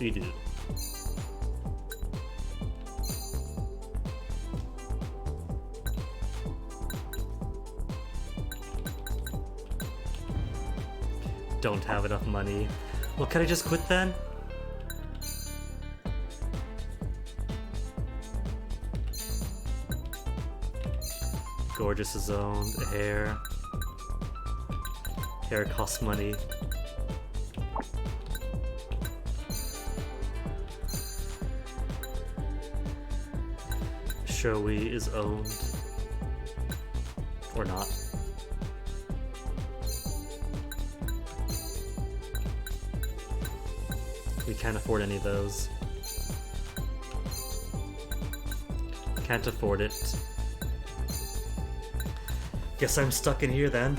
We do. Don't have enough money. Well, can I just quit then? Gorgeous is owned. Hair. Hair costs money. Showy is owned. Or not. We can't afford any of those. Can't afford it. Guess I'm stuck in here then.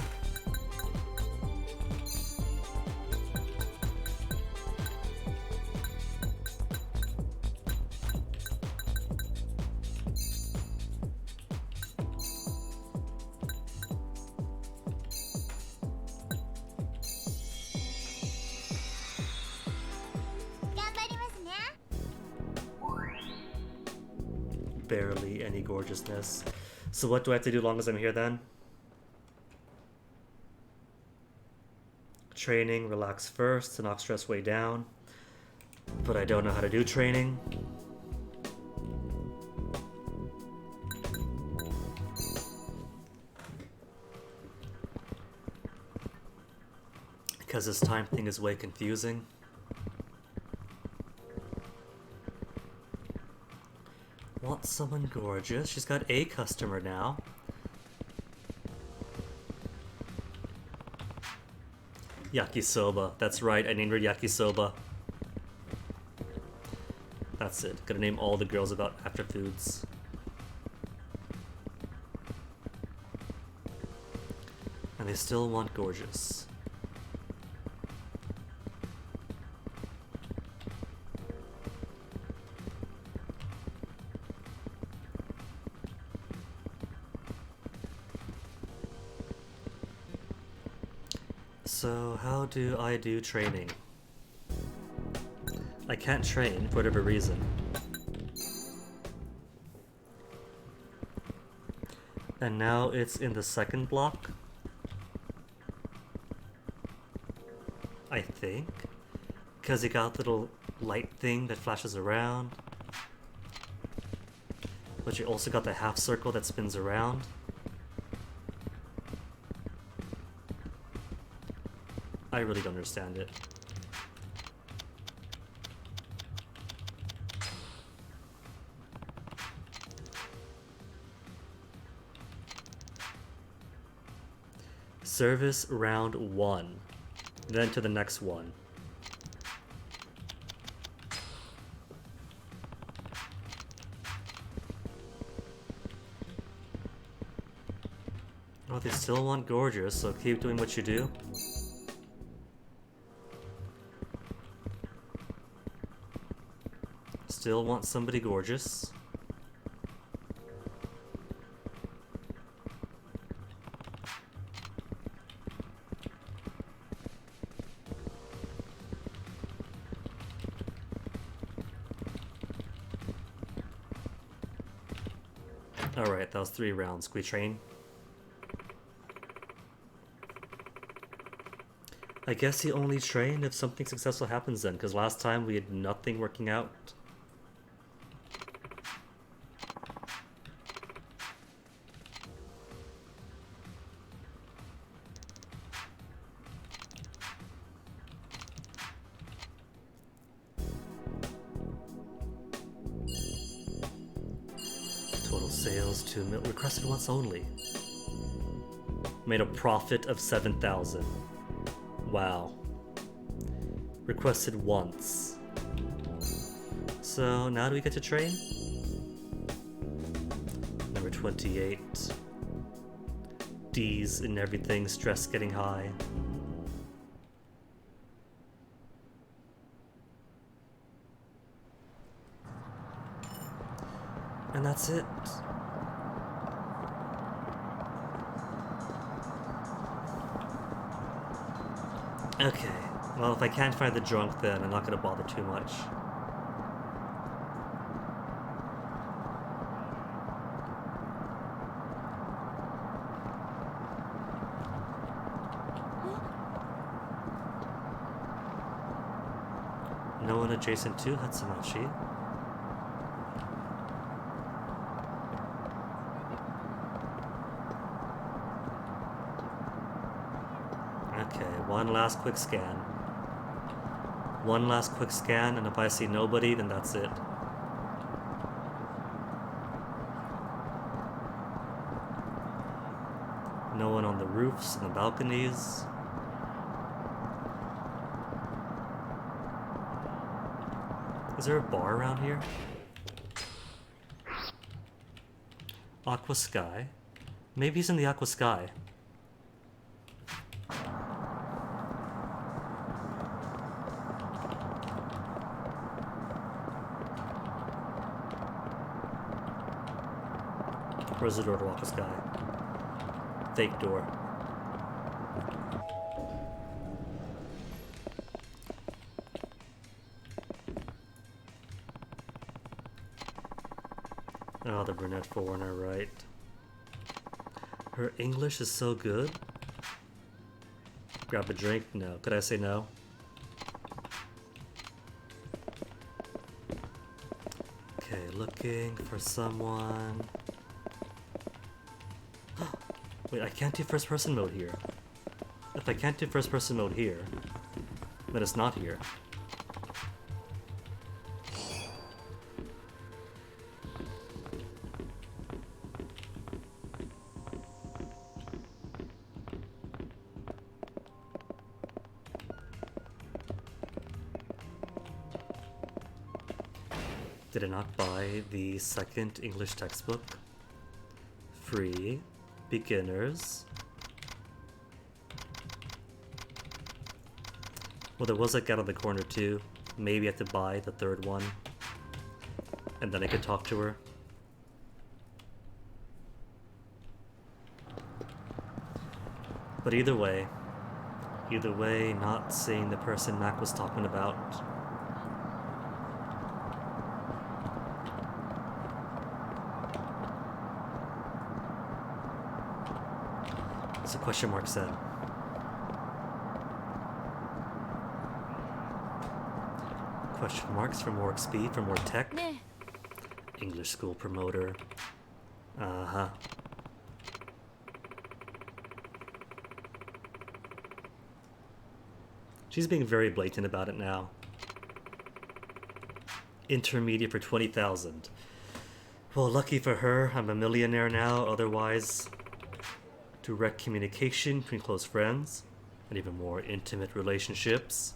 Barely any gorgeousness. So what do I have to do long as I'm here then? Training, relax first, to knock stress way down. But I don't know how to do training. Because this time thing is way confusing. Want someone gorgeous? She's got a customer now. Yakisoba. That's right, I named her Yakisoba. That's it. Gonna name all the girls about after foods. And they still want gorgeous. So how do I do training? I can't train for whatever reason. And now it's in the second block, I think, because you got the little light thing that flashes around, but you also got the half circle that spins around. I really don't understand it. Service round 1, then to the next one. Oh, they still want gorgeous, so keep doing what you do. Still want somebody gorgeous. Alright, that was 3 rounds. Can we train? I guess he only trained if something successful happens then, because last time we had nothing working out. Total sales 2 mil. Requested once only. Made a profit of 7,000. Wow. Requested once. So now do we get to train? Number 28. D's in everything, stress getting high. And that's it. Okay, well if I can't find the drunk then I'm not gonna bother too much. No one adjacent to Hatsumachi. Okay, one last quick scan. One last quick scan, and if I see nobody, then that's it. No one on the roofs and the balconies. Is there a bar around here? Aqua Sky? Maybe he's in the Aqua Sky. Where's the door to Aqua Sky? Fake door. Oh, the brunette foreigner, right. Her English is so good. Grab a drink? No. Could I say no? Okay, looking for someone. Wait, I can't do first person mode here. If I can't do first person mode here, then it's not here. Did I not buy the second English textbook? Free. Beginners. Well, there was a cat on the corner too. Maybe I have to buy the third one. And then I could talk to her. But either way, not seeing the person Mac was talking about. What's the question mark said? Question marks for more XP, for more tech. English school promoter. Uh-huh. She's being very blatant about it now. Intermediate for 20,000. Well, lucky for her, I'm a millionaire now, otherwise... direct communication between close friends, and even more intimate relationships.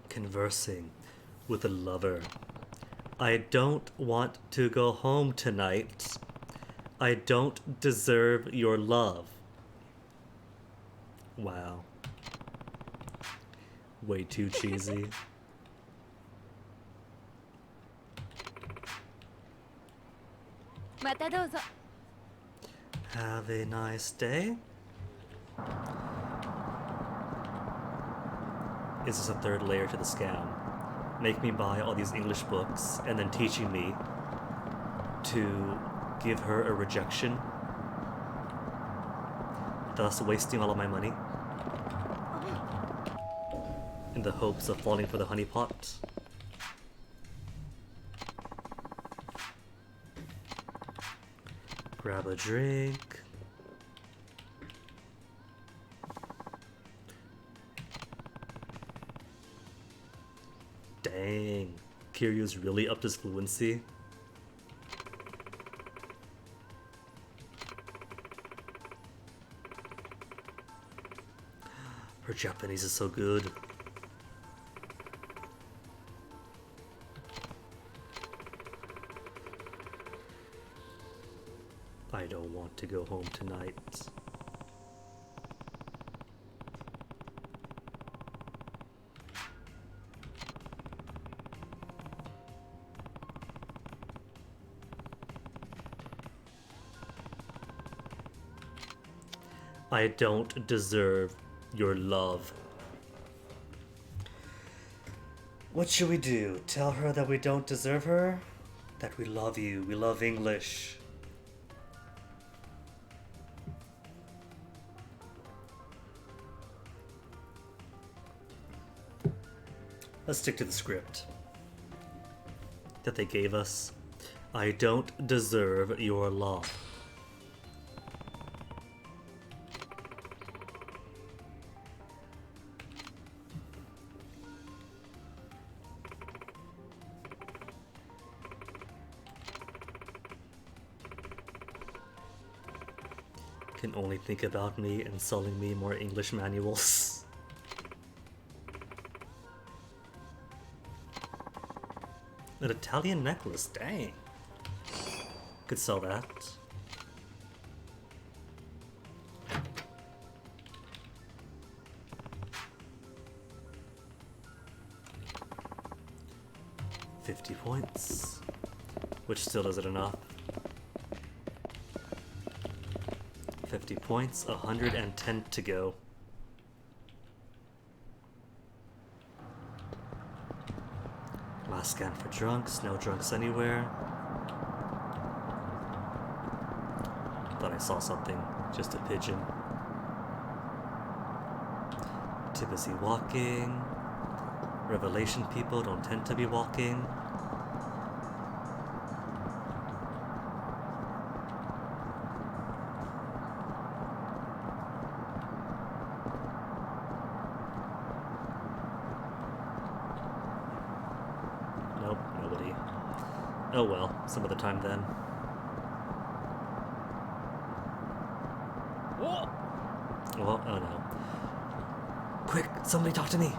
Conversing with a lover. I don't want to go home tonight. I don't deserve your love. Wow. Way too cheesy. Have a nice day. Is this a third layer to the scam? Make me buy all these English books and then teaching me to give her a rejection, thus wasting all of my money in the hopes of falling for the honeypot. Grab a drink. Dang, Kiryu's really upped his fluency. Her Japanese is so good. I don't want to go home tonight. I don't deserve your love. What should we do? Tell her that we don't deserve her? That we love you, we love English. Let's stick to the script. that they gave us. I don't deserve your law. Can only think about me and selling me more English manuals. An Italian necklace, dang. Could sell that. $50 points, which still isn't enough. 50 points, 110 to go. Last scan for drunks, no drunks anywhere. Thought I saw something, just a pigeon. Too busy walking. Revelation people don't tend to be walking. Oh well, some other time then. Oh no. Quick, somebody talk to me!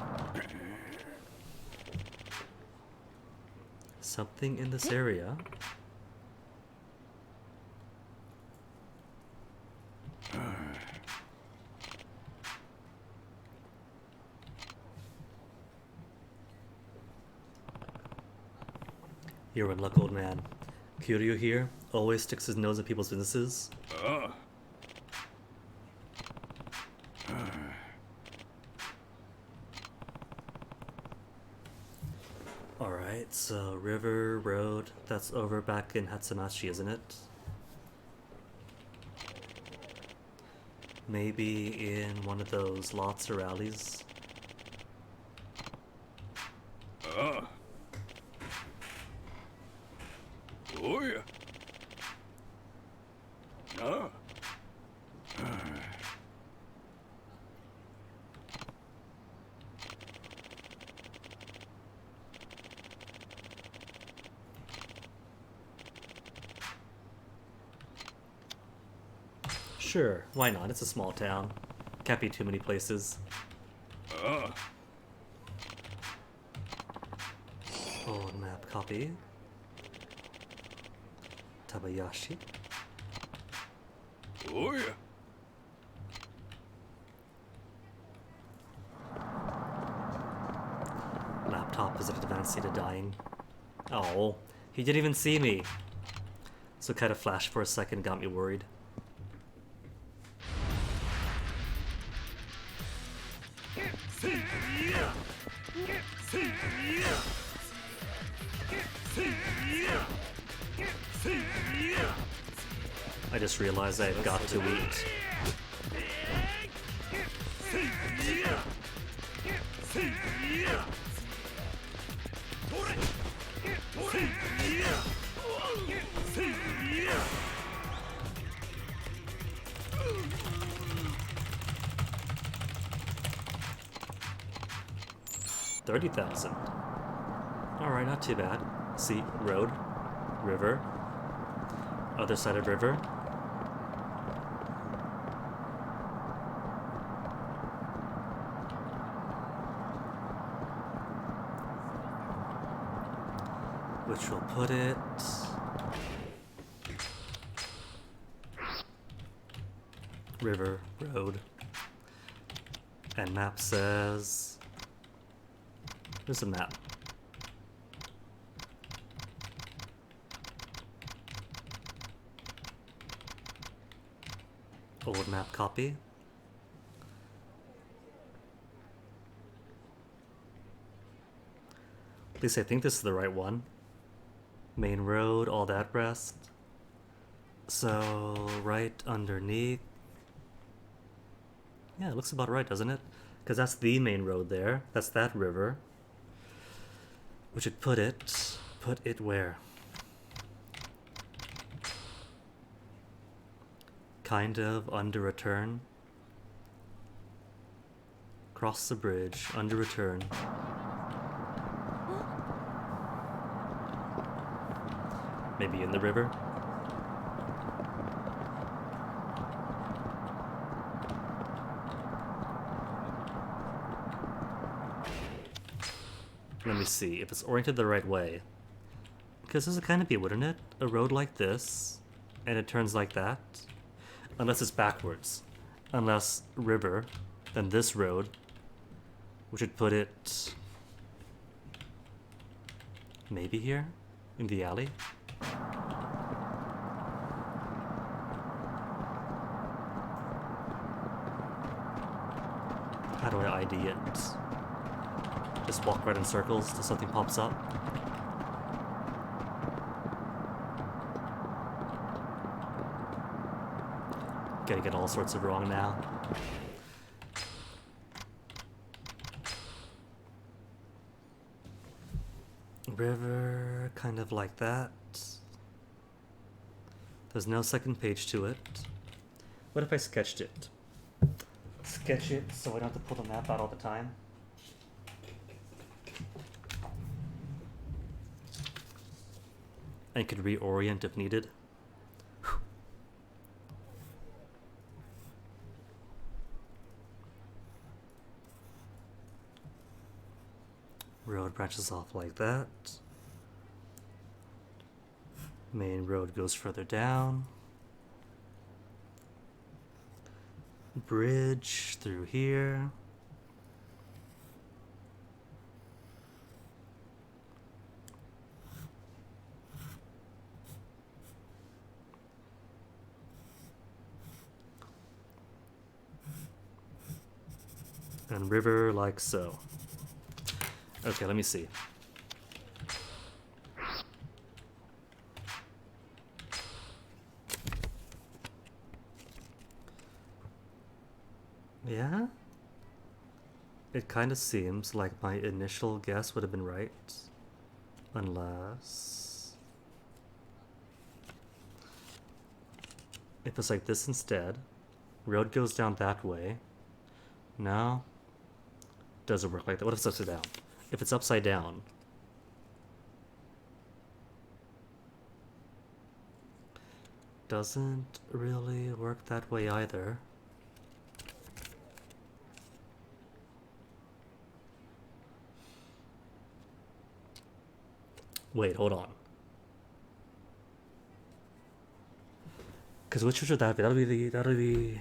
Something in this area. You're in luck, old man. Kiryu here always sticks his nose in people's businesses. Alright, so river, road, that's over back in Hatsumachi, isn't it? Maybe in one of those lots or alleys. Oh yeah. No. Sure, why not? It's a small town. Can't be too many places. Old map copy. Tabayashi. Oh yeah. Laptop is at advanced state of dying. Oh, he didn't even see me. So kind of flashed for a second, got me worried. I just realized I've got to eat. $30,000. Alright, not too bad. See, road, river, other side of river. Which will put it river, road, and map says there's a map. Old map copy. At least I think this is the right one. Main road, all that rest. So, right underneath. Yeah, it looks about right, doesn't it? Because that's the main road there. That's that river. Which would put it Put it where? Kind of under a turn. Cross the bridge, under a turn. Maybe in the river? Let me see if it's oriented the right way. Because this would kind of be, wouldn't it? A road like this, and it turns like that. Unless it's backwards. Unless river, then this road, which would put it maybe here in the alley. How do I ID it? Just walk right in circles till something pops up. Gonna get all sorts of wrong now. River, kind of like that. There's no second page to it. What if I sketched it? Sketch it so I don't have to pull the map out all the time. I could reorient if needed. Road branches off like that. Main road goes further down. Bridge through here. And river like so. Okay, let me see. Yeah? It kind of seems like my initial guess would have been right. Unless... if it's like this instead. Road goes down that way. No. Doesn't work like that. What if it's upside down? If it's upside down, doesn't really work that way either. Wait, hold on. Because which should that be? That'll be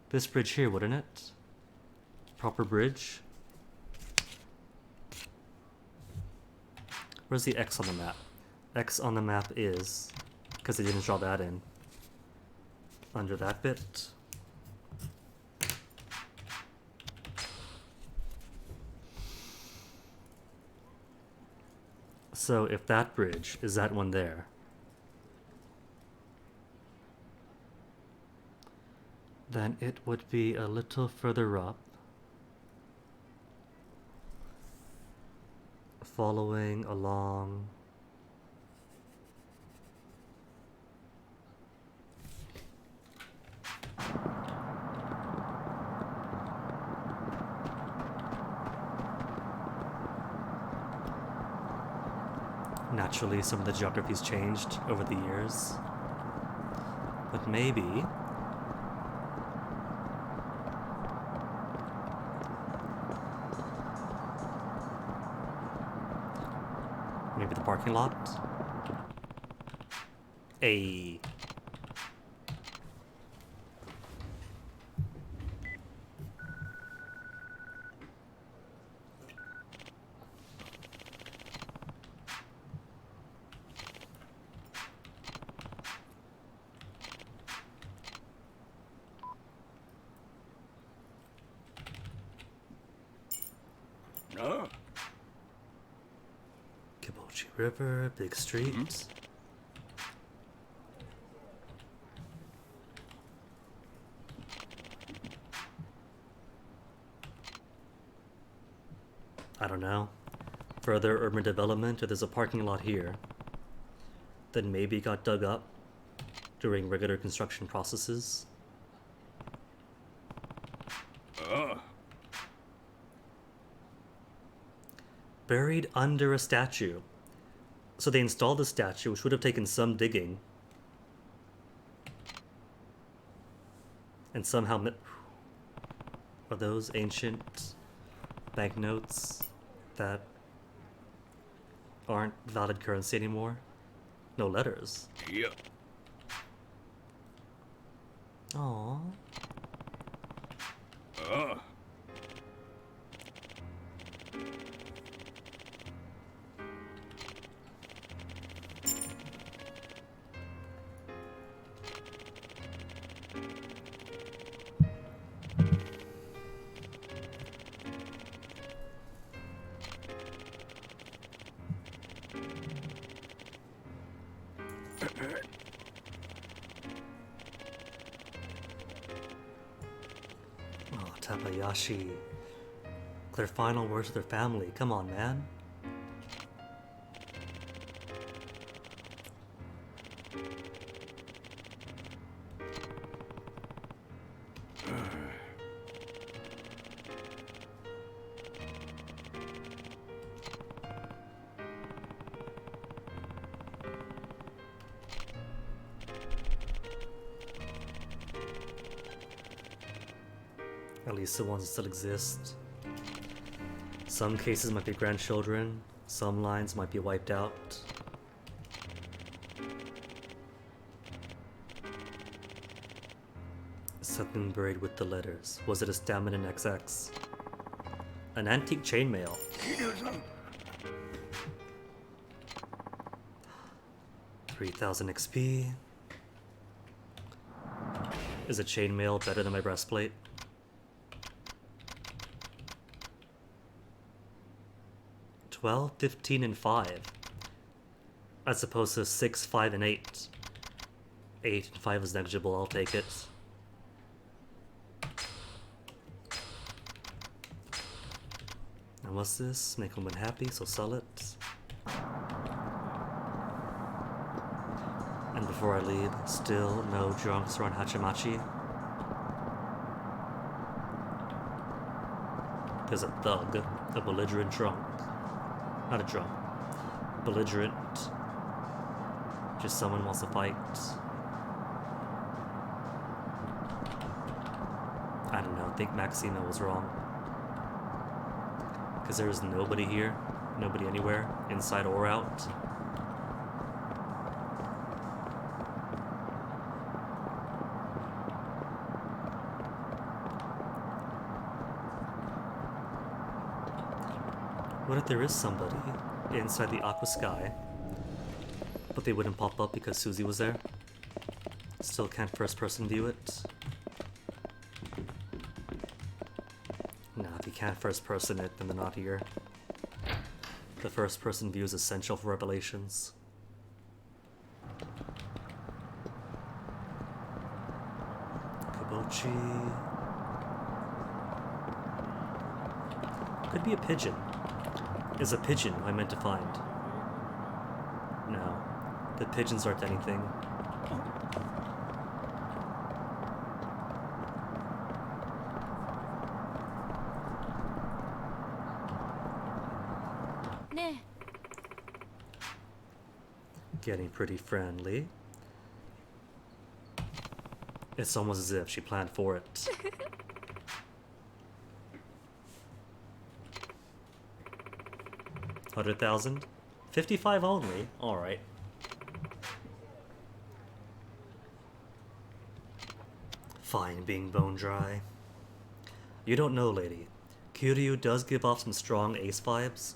this bridge here, wouldn't it? Proper bridge. Where's the X on the map? X on the map is, because they didn't draw that in, under that bit. So if that bridge is that one there, then it would be a little further up, following along naturally some of the geography's changed over the years, but maybe the parking lot. A No. Kibochi River, big street. I don't know. further urban development, or there's a parking lot here that maybe got dug up during regular construction processes. Buried under a statue. So they installed the statue, which would have taken some digging. And somehow... Are those ancient banknotes that aren't valid currency anymore? No letters. Yep. Aww. Oh, Tabayashi. Their final words to their family. Come on, man. At least the ones that still exist. Some cases might be grandchildren, some lines might be wiped out. Something buried with the letters. Was it a stamina in XX? An antique chainmail. 3000 XP. Is a chainmail better than my breastplate? Well, 15 and 5. As opposed to 6, 5, and 8. 8 and 5 is negligible, I'll take it. And what's this? Make a woman happy, so sell it. And before I leave, still no drunks around Hachamachi. There's a thug, a belligerent drunk. Not a drunk. Belligerent. Just someone wants to fight. I don't know, I think Maxima was wrong. Because there's nobody here. Nobody anywhere. Inside or out. What if there is somebody inside the aqua sky, but they wouldn't pop up because Susie was there? Still can't first person view it? Nah, if you can't first person it, then they're not here. The first person view is essential for revelations. Kabochi. Could be a pigeon. Is a pigeon I meant to find? No. The pigeons aren't anything. Getting pretty friendly. It's almost as if she planned for it. 100,000? 55 only? Alright. Fine being bone dry. You don't know, lady. Kiryu does give off some strong ace vibes.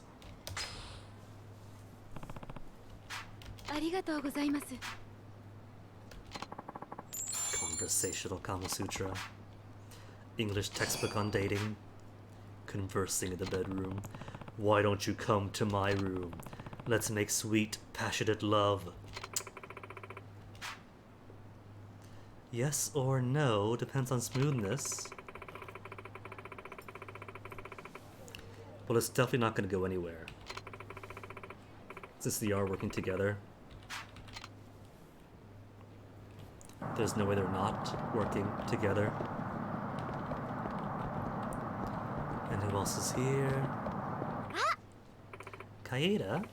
Conversational Kama Sutra. English textbook on dating. Conversing in the bedroom. Why don't you come to my room? Let's make sweet, passionate love. Yes or no, depends on smoothness. Well, it's definitely not going to go anywhere. Since they are working together. There's no way they're not working together. And who else is here? Kaeda?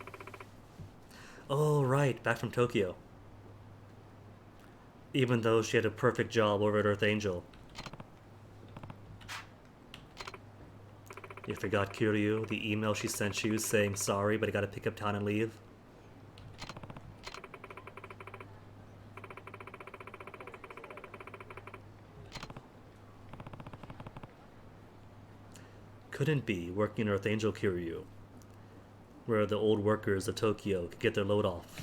Oh, right, back from Tokyo. Even though she had a perfect job over at Earth Angel. You forgot Kiryu, the email she sent you saying sorry, but I gotta pick up town and leave? Couldn't be working in Earth Angel Kiryu, where the old workers of Tokyo could get their load off.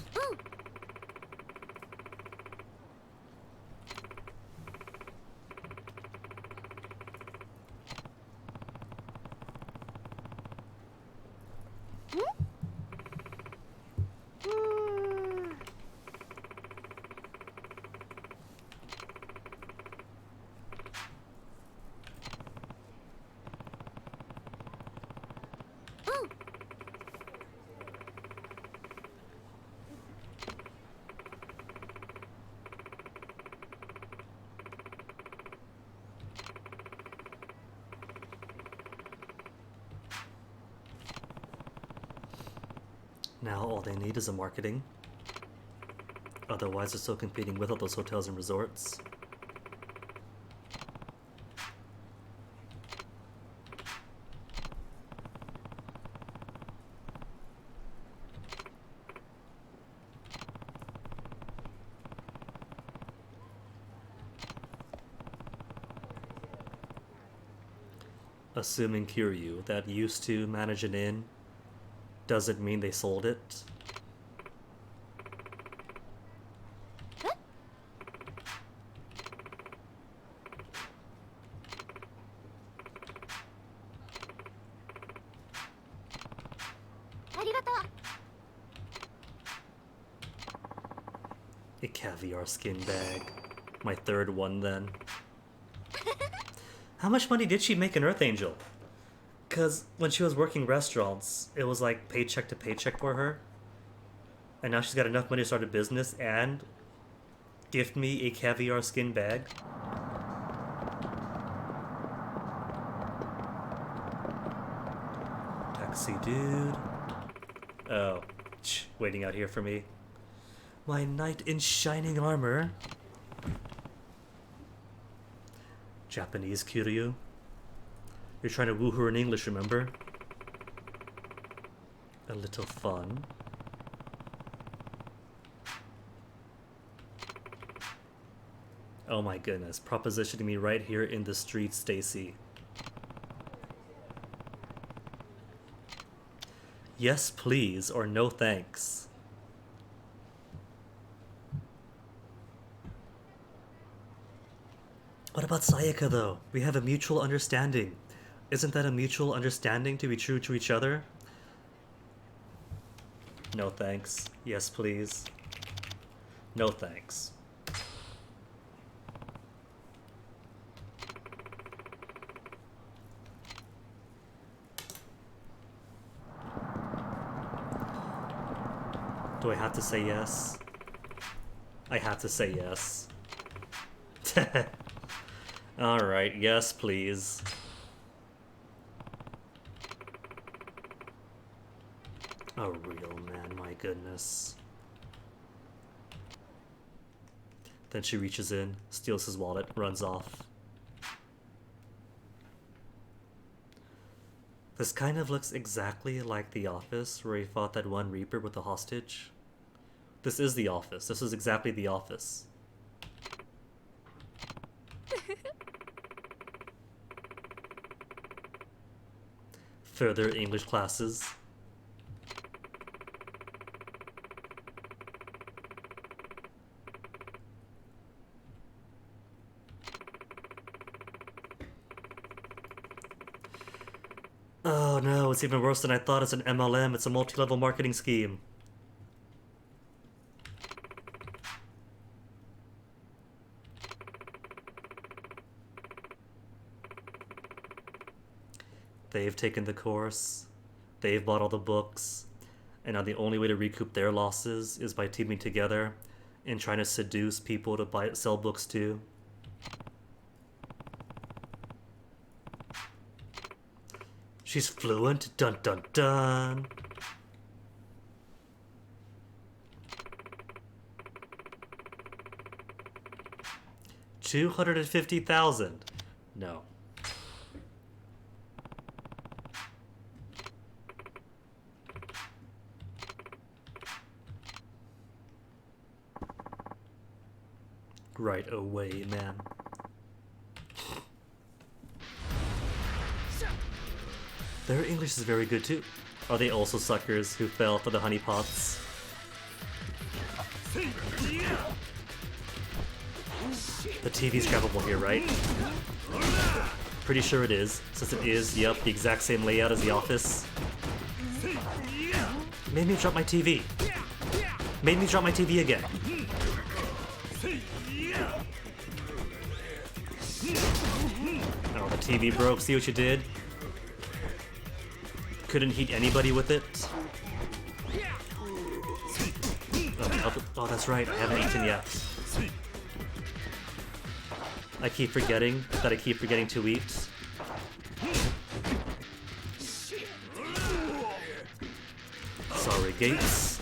Now all they need is a marketing. Otherwise they're still competing with all those hotels and resorts. Assuming Kiryu, that used to manage an inn, doesn't mean they sold it. A caviar skin bag. My third one then. How much money did she make in Earth Angel? Because when she was working restaurants, it was like paycheck to paycheck for her. And now she's got enough money to start a business and gift me a caviar skin bag. Taxi dude. Oh, waiting out here for me. My knight in shining armor. Japanese Kiryu. You're trying to woo her in English, remember? A little fun. Oh my goodness, propositioning me right here in the street, Stacy. Yes, please, or no thanks. What about Sayaka, though? We have a mutual understanding. Isn't that a mutual understanding to be true to each other? No thanks. Yes, please. No thanks. Do I have to say yes? I have to say yes. Alright, yes, please. A real man, my goodness. Then she reaches in, steals his wallet, runs off. This kind of looks exactly like The Office, where he fought that one Reaper with the hostage. This is The Office. This is exactly The Office. Further English classes. Oh no, it's even worse than I thought. It's an MLM. It's a multi-level marketing scheme. They've taken the course. They've bought all the books. And now the only way to recoup their losses is by teaming together and trying to seduce people to sell books to. She's fluent. Dun dun dun. $250,000. No. Right away, man. Their English is very good too. Are they also suckers who fell for the honeypots? The TV's grabbable here, right? Pretty sure it is, since it is, yep, the exact same layout as the office. Made me drop my TV. Made me drop my TV again. Oh, the TV broke. See what you did? Couldn't heat anybody with it. Oh, that's right. I haven't eaten yet. I keep forgetting that I keep forgetting to eat. Sorry, Gates.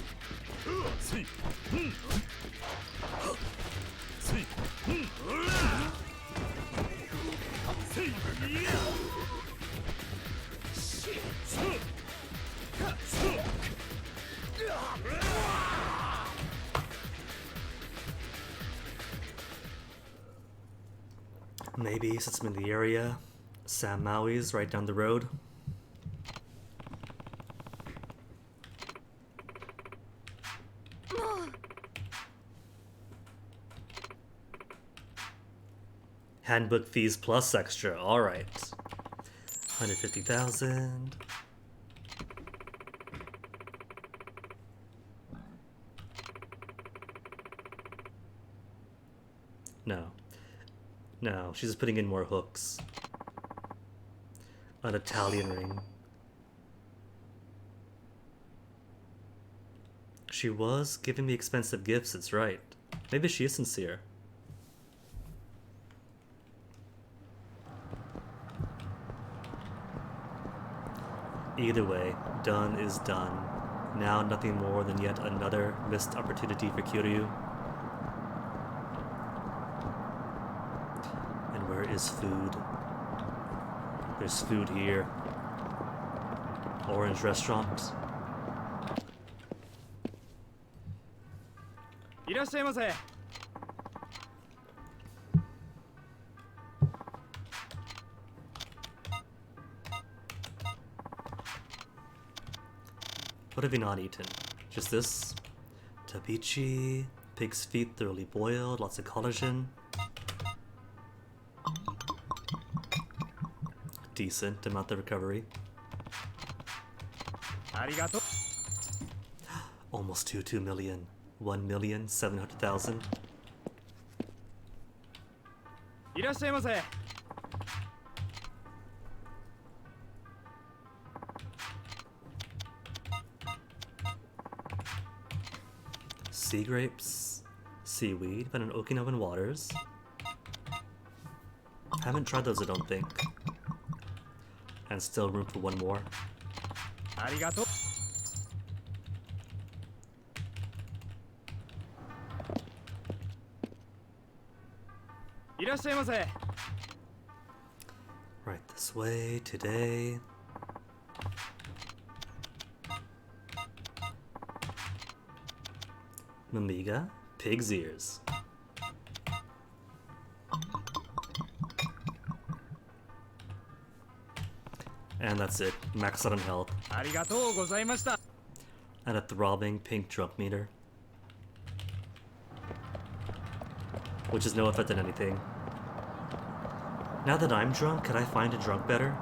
Maybe since I'm in the area, Sam Maui's right down the road. Handbook fees plus extra. All right. 150,000. No. No, she's just putting in more hooks. An Italian ring. She was giving me expensive gifts, it's right. Maybe she is sincere. Either way, done is done. Now nothing more than yet another missed opportunity for Kiryu. And where is food? There's food here. Orange restaurant. いらっしゃいませ。 What have you not eaten? Just this? Tabichi, pig's feet thoroughly boiled, lots of collagen. Decent amount of recovery. ありがとう。 Almost 2 million. 1,700,000. いらっしゃいませ。 Sea grapes, seaweed, found in Okinawan waters. Haven't tried those, I don't think. And still room for one more. ありがとう。 いらっしゃいませ。 Right this way today. Mamiga, pig's ears. And that's it. Max out on health. ありがとうございました。 And a throbbing pink drunk meter. Which is no effect on anything. Now that I'm drunk, could I find a drunk better?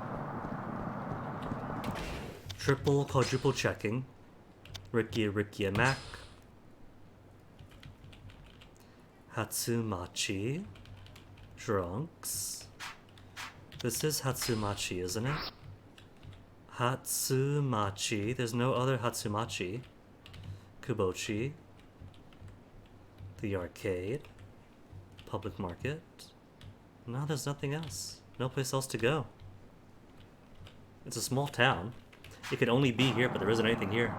Triple, quadruple checking. Rikiya Mac. Hatsumachi. Drunks. This is Hatsumachi, isn't it? Hatsumachi. There's no other Hatsumachi. Kubochi. The arcade. Public market. No, there's nothing else. No place else to go. It's a small town. It could only be here, but there isn't anything here.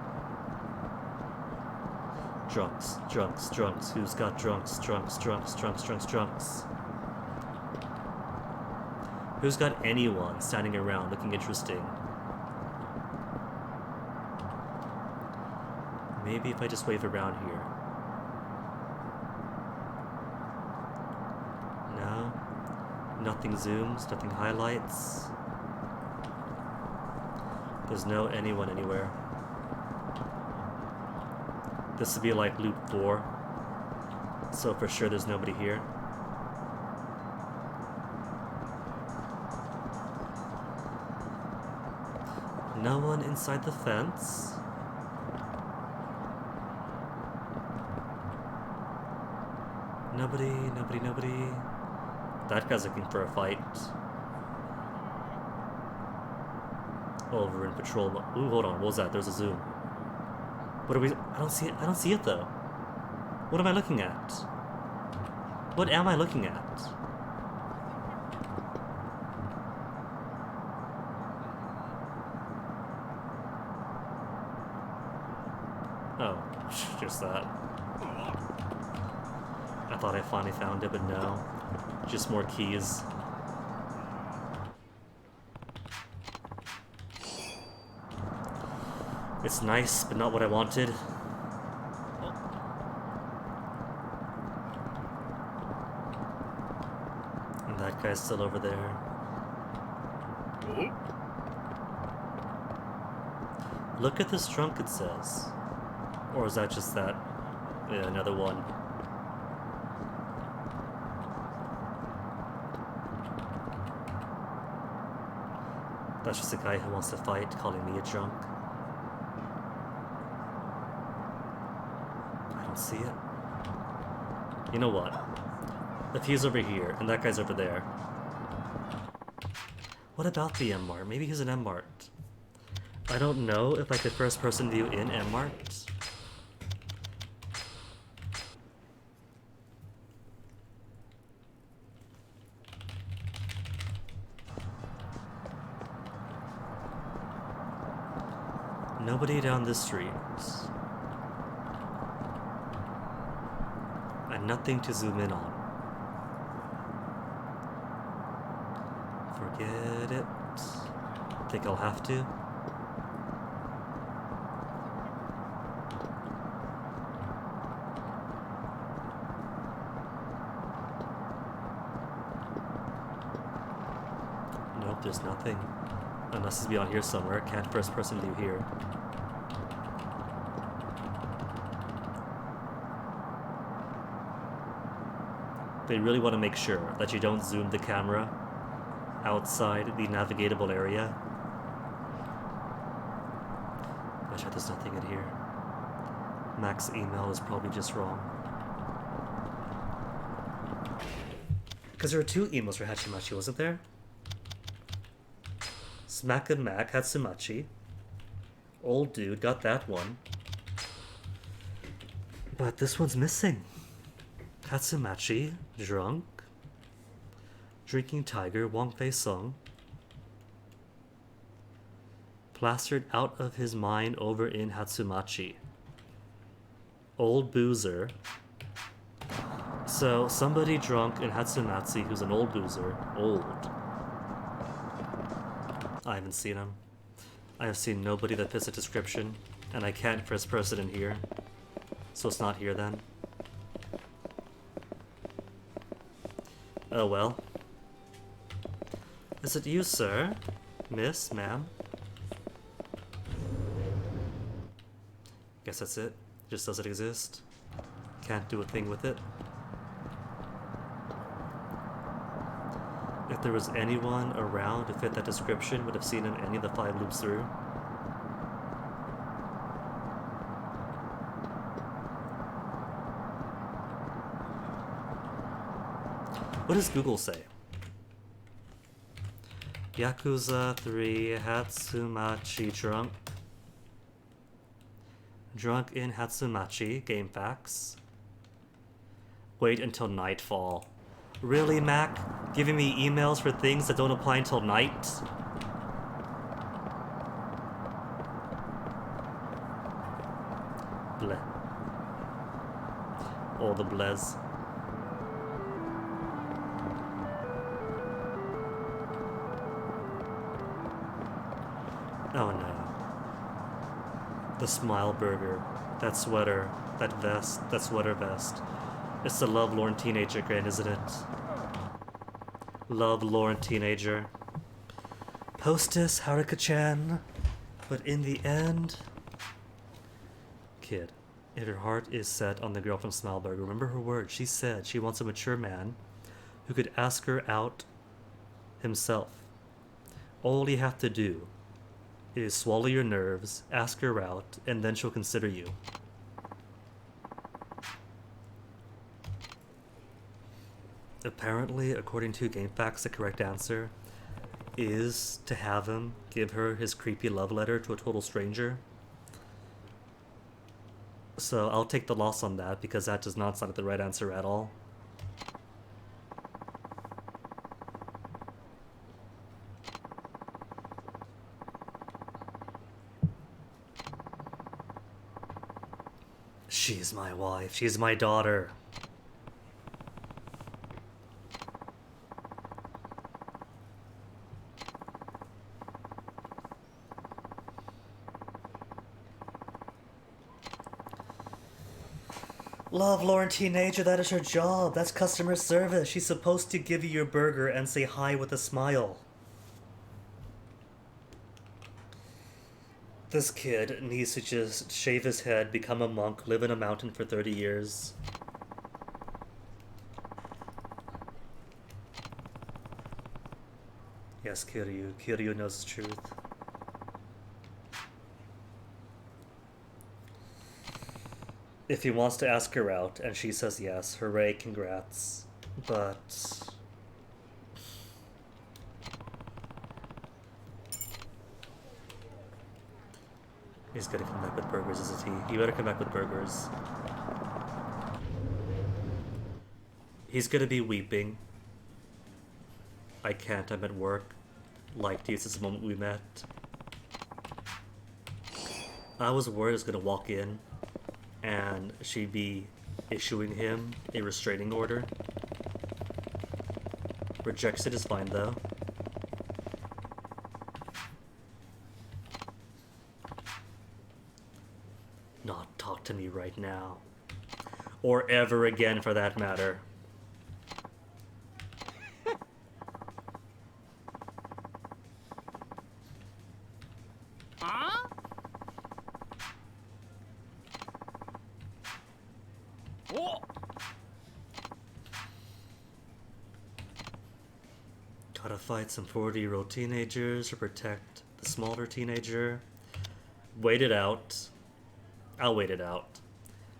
Drunks, drunks, drunks. Who's got drunks, drunks, drunks, drunks, drunks, drunks? Who's got anyone standing around looking interesting? Maybe if I just wave around here. No. Nothing zooms, nothing highlights. There's no anyone anywhere. This would be like loop 4. So for sure there's nobody here. No one inside the fence. Nobody, nobody, nobody. That guy's looking for a fight. Over in patrol mode. Ooh, hold on. What was that? There's a zoom. What are we? I don't see it. I don't see it though. What am I looking at? What am I looking at? Oh, just that. I thought I finally found it, but no. Just more keys. It's nice, but not what I wanted. And that guy's still over there. Look at this trunk, it says. Or is that just that? Yeah, another one. That's just a guy who wants to fight, calling me a drunk. I don't see it. You know what? If he's over here, and that guy's over there. What about the M-Mart? Maybe he's an M-Mart. I don't know if I could first-person view in M-Mart. Nobody down this street. And nothing to zoom in on. Forget it. Think I'll have to. Nope, there's nothing. Unless it's beyond here somewhere. Can't first person view here. They really want to make sure that you don't zoom the camera outside the navigatable area. I bet there's nothing in here. Mac's email is probably just wrong. Because there were 2 emails for Hatsumachi, wasn't there? Smack and Mac, Hatsumachi. Old dude, got that one. But this one's missing. Hatsumachi, drunk. Drinking tiger, Wong Fei Sung. Plastered out of his mind over in Hatsumachi. Old boozer. So, somebody drunk in Hatsumachi who's an old boozer. Old. I haven't seen him. I have seen nobody that fits the description, and I can't first person in here. So it's not here then. Oh well. Is it you, sir? Miss? Ma'am? Guess that's it. Just doesn't exist. Can't do a thing with it. If there was anyone around to fit that description, would have seen him any of the 5 loops through. What does Google say? Yakuza 3 Hatsumachi drunk. Drunk in Hatsumachi. Game facts. Wait until nightfall. Really, Mac? Giving me emails for things that don't apply until night? Bleh. All the blez. Oh no. The smile burger. That sweater. That vest. That sweater vest. It's the lovelorn teenager grin, isn't it? Lovelorn teenager. Hostess Haruka-chan. But in the end... Kid, if her heart is set on the girl from Smileburger, remember her words. She said she wants a mature man who could ask her out himself. All you have to do is swallow your nerves, ask her out, and then she'll consider you. Apparently, according to GameFAQs, the correct answer is to have him give her his creepy love letter to a total stranger. So I'll take the loss on that because that does not sound like the right answer at all. She's my wife. She's my daughter. Lovelorn teenager, that is her job. That's customer service. She's supposed to give you your burger and say hi with a smile. This kid needs to just shave his head, become a monk, live in a mountain for 30 years. Yes, Kiryu. Kiryu knows the truth. If he wants to ask her out and she says yes, hooray, congrats. But... he's gonna come back with burgers, isn't he? He better come back with burgers. He's gonna be weeping. I can't, I'm at work. Liked you since the moment we met. I was worried I was gonna walk in and she'd be issuing him a restraining order. Rejects it is fine though. Not talk to me right now. Or ever again for that matter. Gotta fight some 40-year-old teenagers to protect the smaller teenager. Wait it out. I'll wait it out.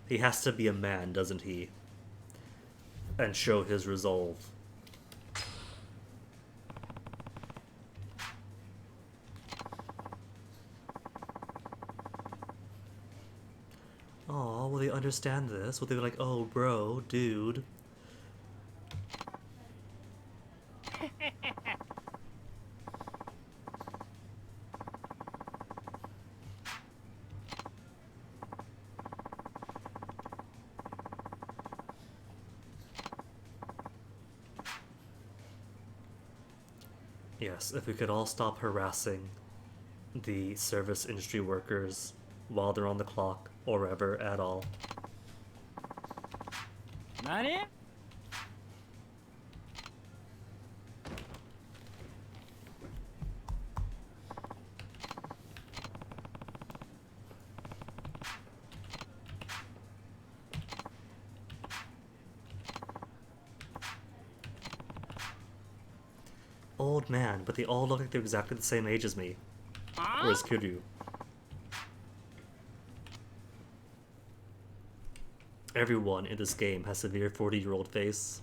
He has to be a man, doesn't he? And show his resolve. Oh, will they understand this? Will they be like, oh, bro, dude? Yes, if we could all stop harassing the service industry workers while they're on the clock or ever at all. Nani? Old man, but they all look like they're exactly the same age as me. Or as Kiryu. Everyone in this game has severe 40-year-old face.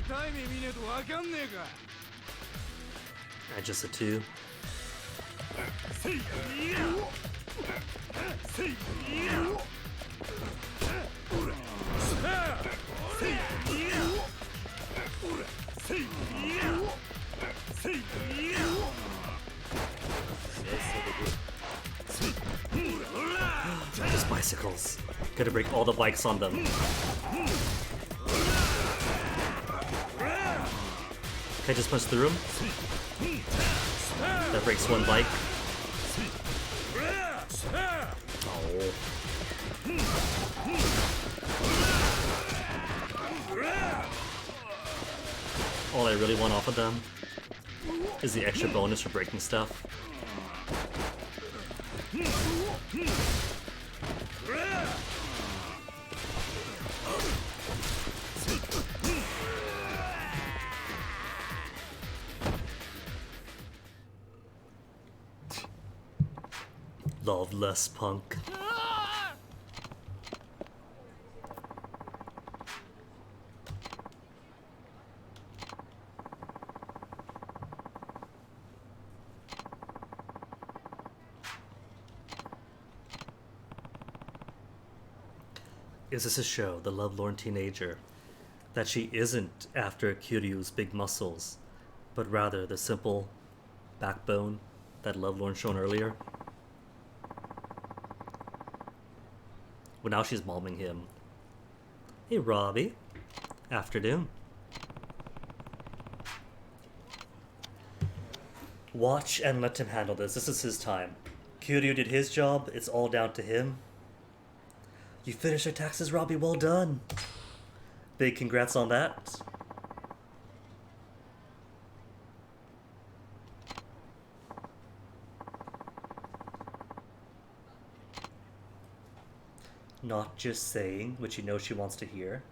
痛い目見ねえとわかんねえか。Just a 2. Those bicycles. Gotta break all the bikes on them. Can I just punch through him? That breaks one bike. Oh. All I really want off of them is the extra bonus for breaking stuff. Loveless punk. Is this a show, the lovelorn teenager, that she isn't after Kiryu's big muscles, but rather the simple backbone that lovelorn shown earlier? Well, now she's maulming him. Hey, Robbie. Afternoon. Watch and let him handle this. This is his time. Kiryu did his job. It's all down to him. You finished your taxes, Robbie. Well done. Big congrats on that. Not just saying what you know she wants to hear.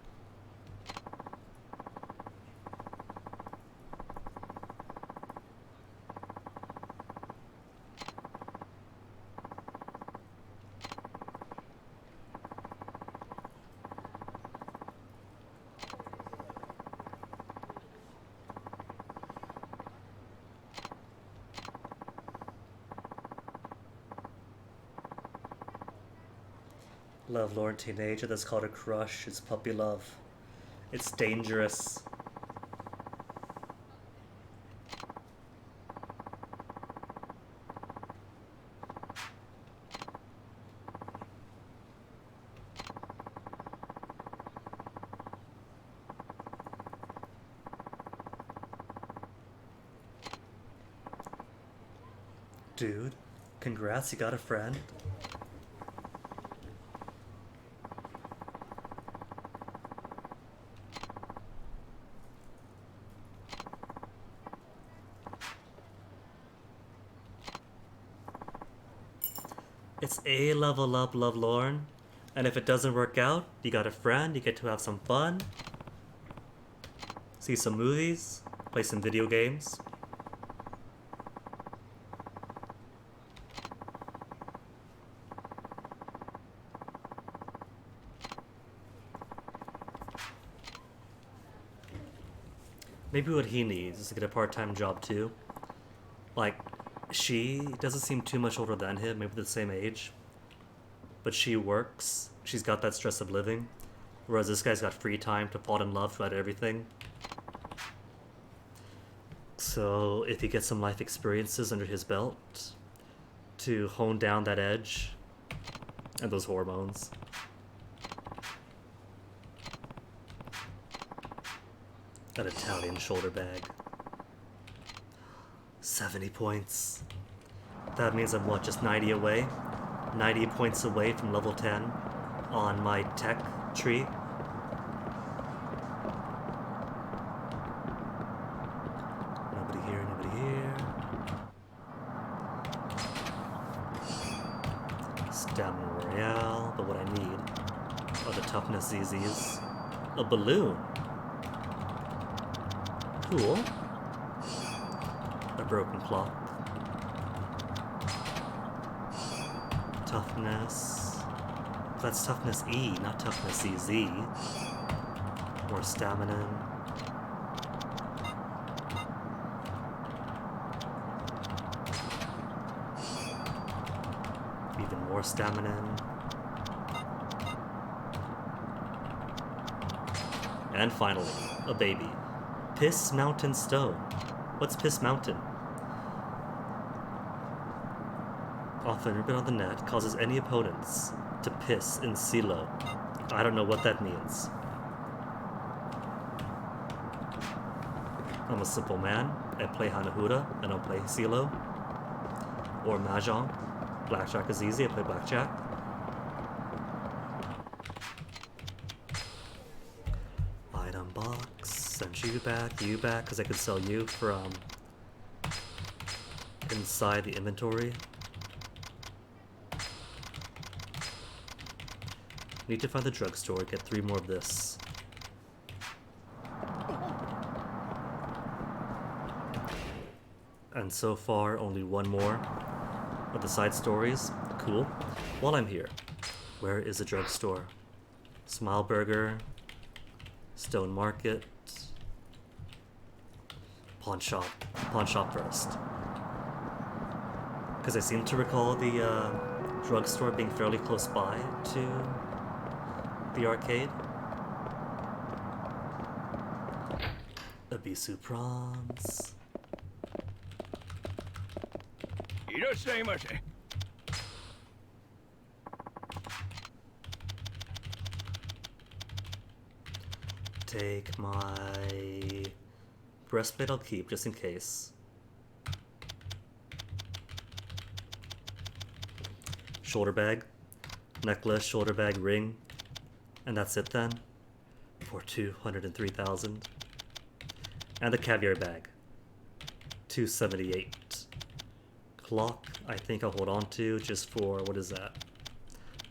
Lovelorn teenager, that's called a crush. It's puppy love. It's dangerous. Dude, congrats, you got a friend. It's a level up, Lovelorn. And if it doesn't work out, you got a friend, you get to have some fun. See some movies, play some video games. Maybe what he needs is to get a part-time job too. Like, she doesn't seem too much older than him, maybe the same age. But she works, she's got that stress of living. Whereas this guy's got free time to fall in love throughout everything. So if he gets some life experiences under his belt to hone down that edge and those hormones. That Italian shoulder bag. 70 points. That means I'm what, just 90 away? 90 points away from level 10 on my tech tree. Nobody here, nobody here. Stamina Royale, but what I need are the toughness ZZs. A balloon. Cool. A broken clock. Toughness. That's toughness E, not toughness ZZ. More stamina. more stamina. And finally, a baby. Piss Mountain Stone. What's Piss Mountain? Often written on the net, causes any opponents to piss in silo. I don't know what that means. I'm a simple man. I play Hanahuda. I don't play silo. Or Mahjong. Blackjack is easy. I play Blackjack. Item box. Send you back, because I could sell you from inside the inventory. Need to find the drugstore, get 3 more of this. And so far, only 1 more of the side stories. Cool. While I'm here, where is the drugstore? Smile Burger, Stone Market, Pawn Shop. Pawn Shop first. Because I seem to recall the drugstore being fairly close by to the arcade. Abisu prawns. いらっしゃいませ。 Take my breastplate, I'll keep just in case. Shoulder bag, necklace, shoulder bag, ring, and that's it then. For 203,000. And the caviar bag, 278. Clock, I think I'll hold on to just for, what is that?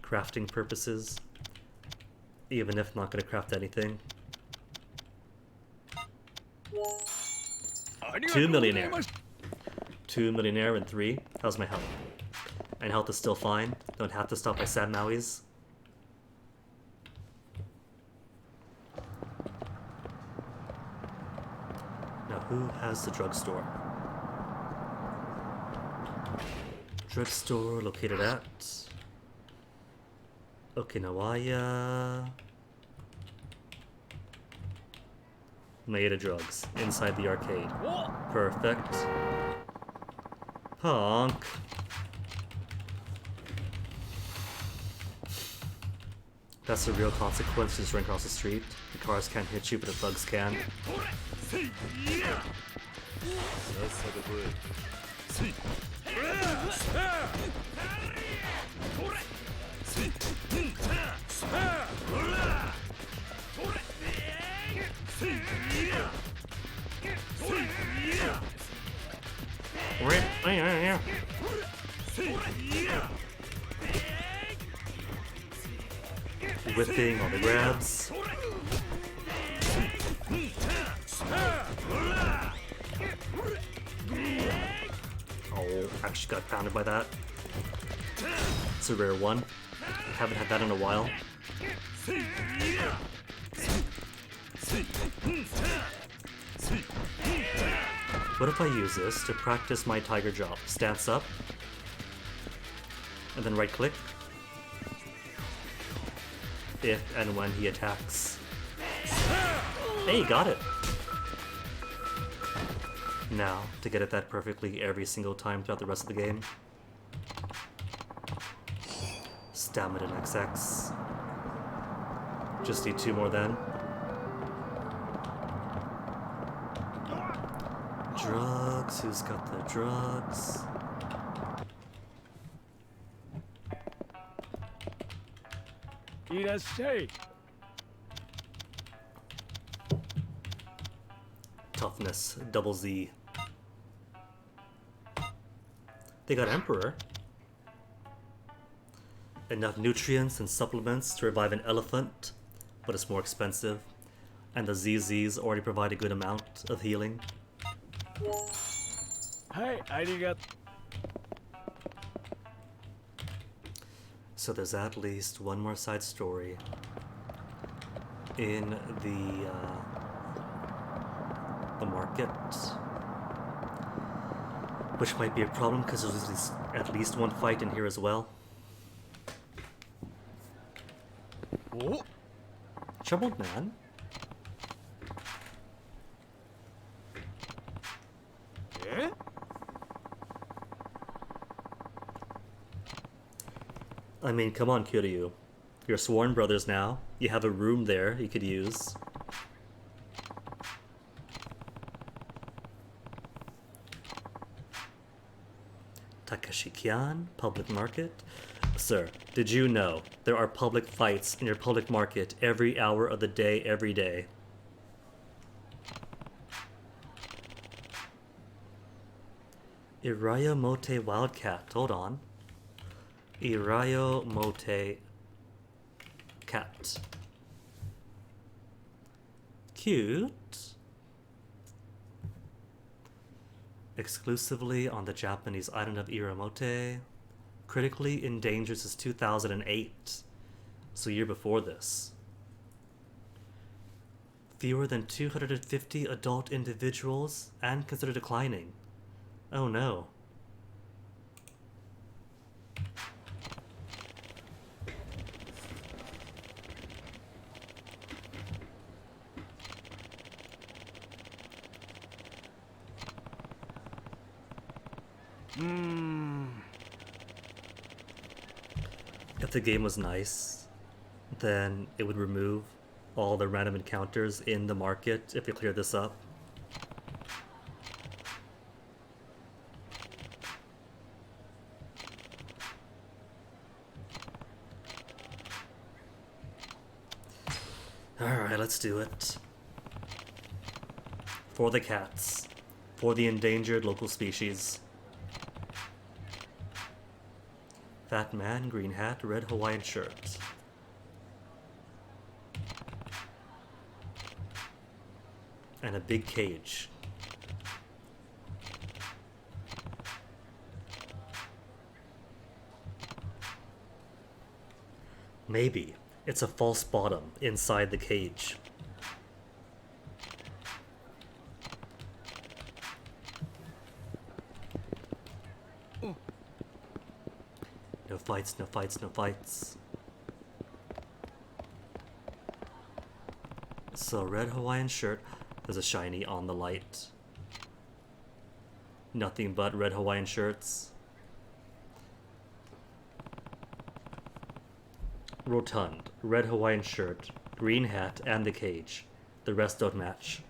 Crafting purposes. Even if not gonna craft anything. 2 millionaire. 2 millionaire and 3. How's my health? And health is still fine. Don't have to stop by Sad Maui's. Now who has the drugstore? Drugstore located at Okinawa. Made of drugs inside the arcade. Perfect. Honk. That's the real consequence. Just run across the street. The cars can't hit you, but the thugs can. Whipping all the grabs. Oh, actually got pounded by that. It's a rare one. Haven't had that in a while. What if I use this to practice my tiger jaw? Stance up, and then right click. If and when he attacks. Hey, got it! Now, to get it that perfectly every single time throughout the rest of the game. Stamina XX. Just need 2 more then. Drugs, who's got the drugs? Toughness, double Z. They got Emperor. Enough nutrients and supplements to revive an elephant, but it's more expensive. And the ZZs already provide a good amount of healing. Hi, arigato. So there's at least 1 more side story in the market, which might be a problem because there's at least 1 fight in here as well. Troubled man? I mean, come on, Kiryu. You're sworn brothers now. You have a room there you could use. Takashi-kyan, public market. Sir, did you know there are public fights in your public market every hour of the day, every day? Irayo Mote Wildcat. Hold on. Irayo Mote Cat. Cute. Exclusively on the Japanese island of Iramote. Critically endangered since 2008. So a year before this. Fewer than 250 adult individuals and considered declining. Oh no. If the game was nice, then it would remove all the random encounters in the market if you clear this up. Alright, let's do it. For the cats. For the endangered local species. Fat man, green hat, red Hawaiian shirt. And a big cage. Maybe it's a false bottom inside the cage. No fights, no fights, no fights. So red Hawaiian shirt, there's a shiny on the light. Nothing but red Hawaiian shirts. Rotund, red Hawaiian shirt, green hat, and the cage. The rest don't match.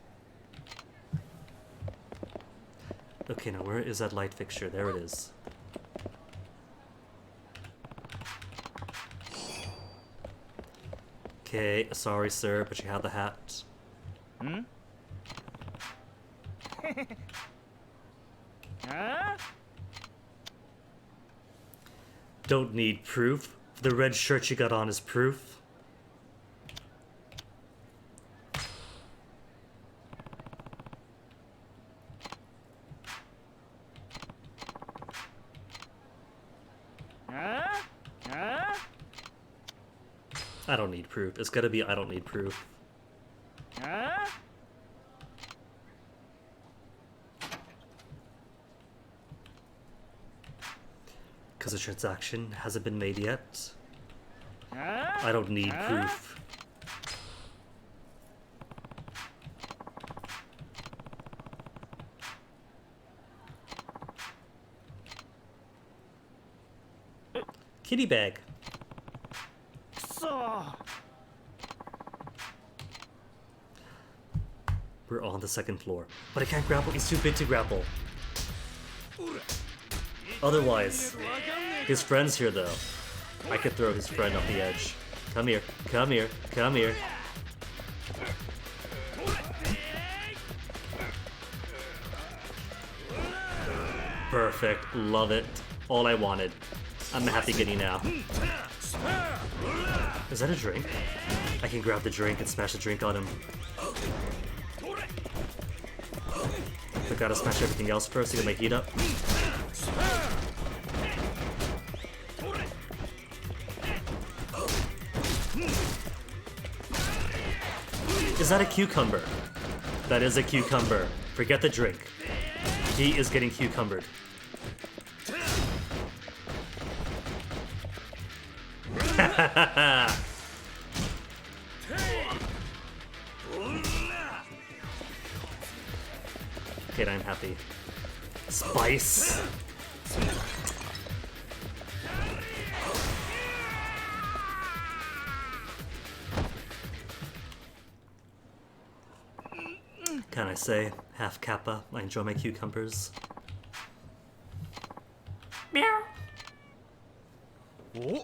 Okay, now where is that light fixture? There it is. Okay, sorry sir, but you have the hat. Hmm? Huh? Don't need proof. The red shirt you got on is proof. I don't need proof. It's gotta be I don't need proof. Because the transaction hasn't been made yet. I don't need proof. Kitty bag. We're on the second floor. But I can't grapple. He's too big to grapple. Otherwise, his friend's here though. I could throw his friend off the edge. Come here, come here, come here. Perfect, love it. All I wanted. I'm happy getting now. Is that a drink? I can grab the drink and smash the drink on him. I gotta smash everything else first to get my heat up. Is that a cucumber? That is a cucumber. Forget the drink. He is getting cucumbered. Kate, I'm happy. Spice! Can I say, half kappa, I enjoy my cucumbers. Meow. Oh.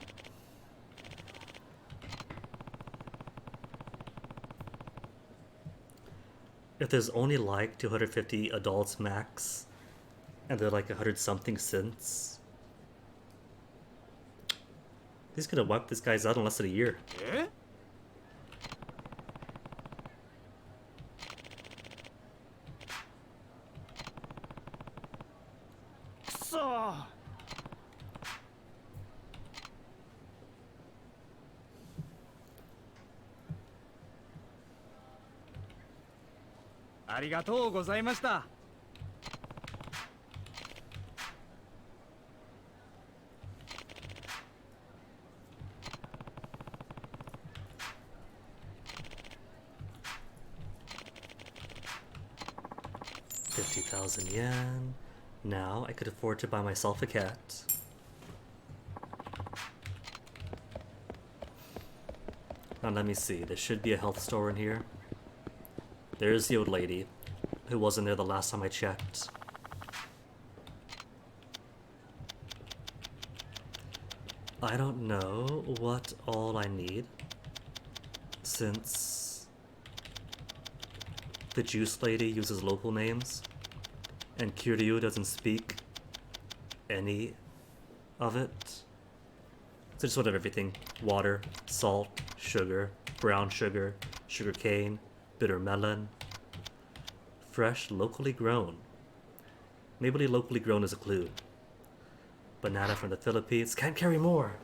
If there's only like 250 adults max, and they're like 100 something cents, he's gonna wipe this guy's out in less than a year. Eh? So. ありがとうございました。50,000 yen. Now I could afford to buy myself a cat. Now let me see, there should be a health store in here. There's the old lady, who wasn't there the last time I checked. I don't know what all I need, since the juice lady uses local names, and Kiryu doesn't speak any of it. So just want everything. Water, salt, sugar, brown sugar, sugar cane, bitter melon. Fresh, locally grown. Maybe locally grown is a clue. Banana from the Philippines. Can't carry more.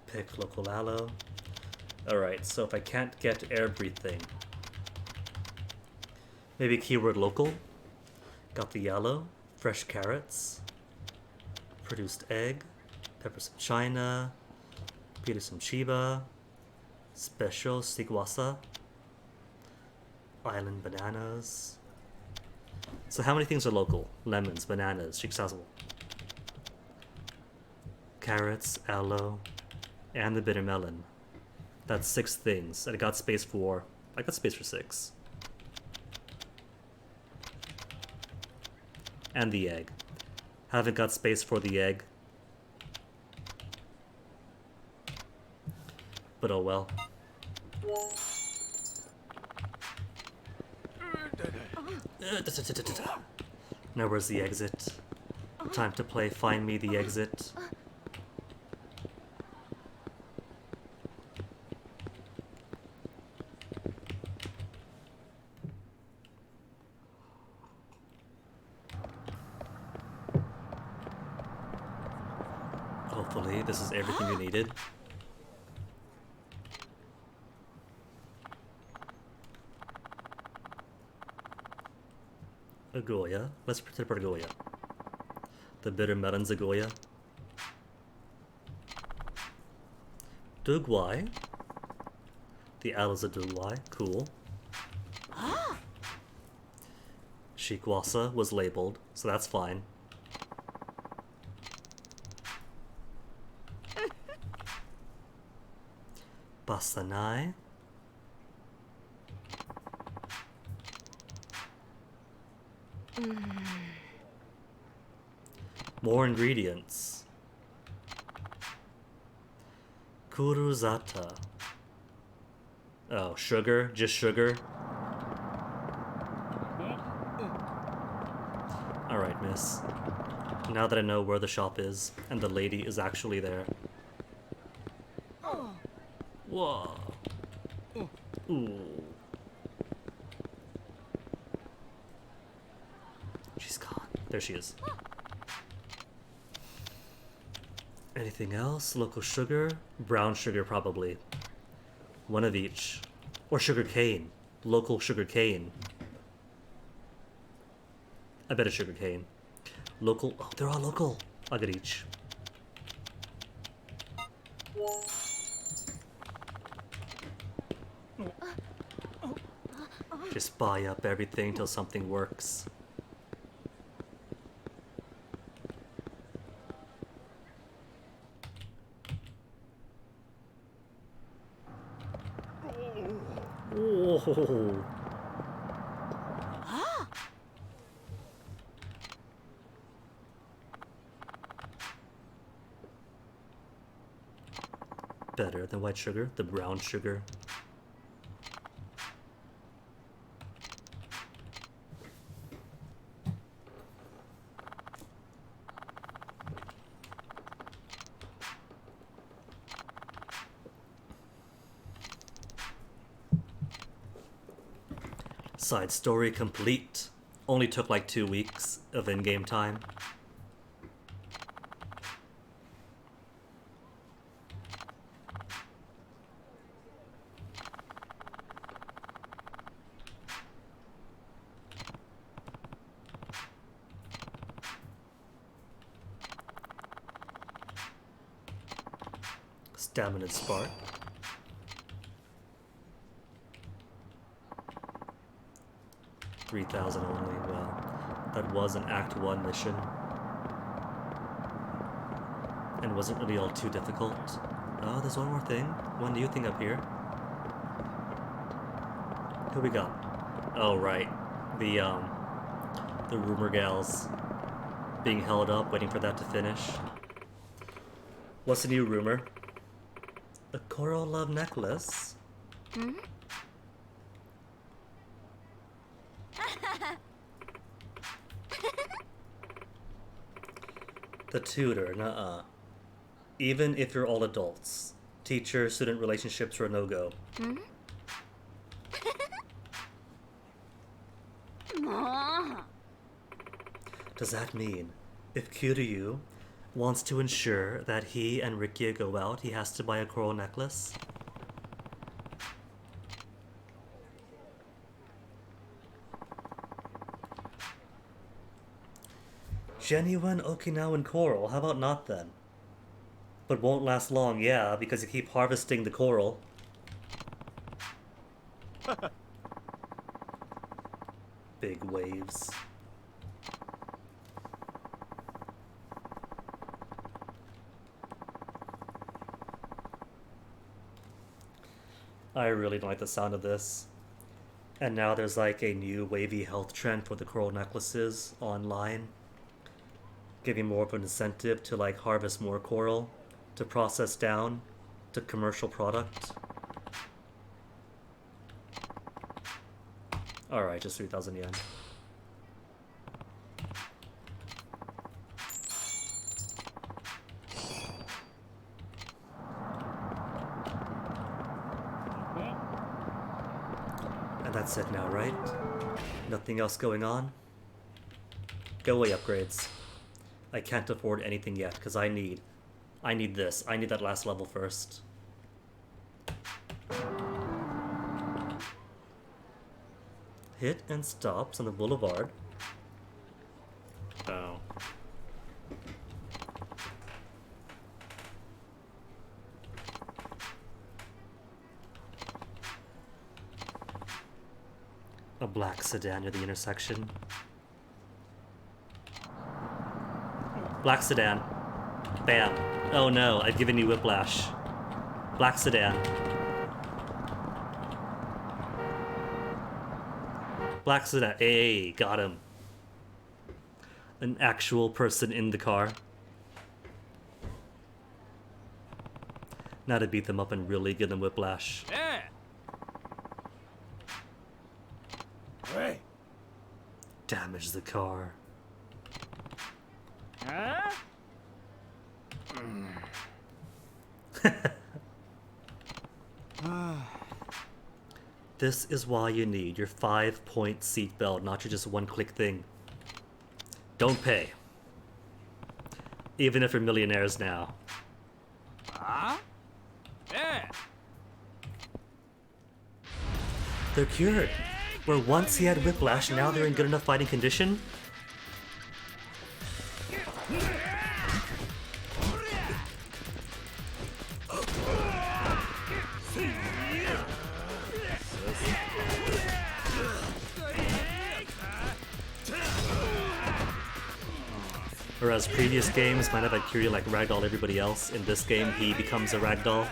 Pick local aloe. Alright, so if I can't get everything, maybe keyword local. Got the yellow. Fresh carrots. Produced egg. Peppers from China. Peanuts from Chiba. Special Sigwasa. Island bananas. So how many things are local? Lemons, bananas, shiksazo. Carrots, aloe, and the bitter melon. That's 6 things. And I got space for 6. And the egg. Haven't got space for the egg. But oh well. Now where's the exit? Time to play Find Me the Exit. Hopefully this is everything you needed. A Goya. Let's pretend for Goya. The bitter melon's a Goya. Dugwai. The aloe's a Dugwai. Cool. Shikwasa was labeled, so that's fine. Basanai. More ingredients. Kuruzata. Oh, sugar? Just sugar? Alright, miss. Now that I know where the shop is, and the lady is actually there. Whoa. Ooh. She's gone. There she is. Anything else? Local sugar? Brown sugar, probably. One of each. Or sugar cane. Local sugar cane. I bet it's sugar cane. Local. Oh, they're all local. I'll get each. Just buy up everything till something works. Oh. Better than white sugar, the brown sugar. Side story complete. Only took like 2 weeks of in-game time. Stamina spark. $3,000 only. Well, that was an Act 1 mission. And wasn't really all too difficult. Oh, there's one more thing. One new thing up here. Who we got? Oh, right. The rumor gals being held up, waiting for that to finish. What's the new rumor? A coral love necklace? Hmm? The tutor, nuh-uh. Even if you're all adults, teacher-student relationships are a no-go. Hmm? Does that mean, if Kiryu wants to ensure that he and Rikiya go out, he has to buy a coral necklace? Genuine Okinawan coral, how about not then? But won't last long, yeah, because you keep harvesting the coral. Big waves. I really don't like the sound of this. And now there's like a new wavy health trend for the coral necklaces online, giving more of an incentive to like harvest more coral to process down to commercial product. Alright, just 3,000 yen. And that's it now, right? Nothing else going on? Go away, upgrades. I can't afford anything yet, because I need this. I need that last level first. Hit and stops on the boulevard. Oh. A black sedan near the intersection. Black sedan. Bam. Oh no, I've given you whiplash. Black sedan. Black sedan. Hey, got him. An actual person in the car. Now to beat them up and really give them whiplash. Yeah. Hey. Damage the car. Huh? This is why you need your 5-point seatbelt, not your just one-click thing. Don't pay. Even if you're millionaires now. Huh? Yeah. They're cured. Where once he had whiplash, now they're in good enough fighting condition. Whereas previous games might have had Kiryu like ragdoll everybody else, in this game he becomes a ragdoll.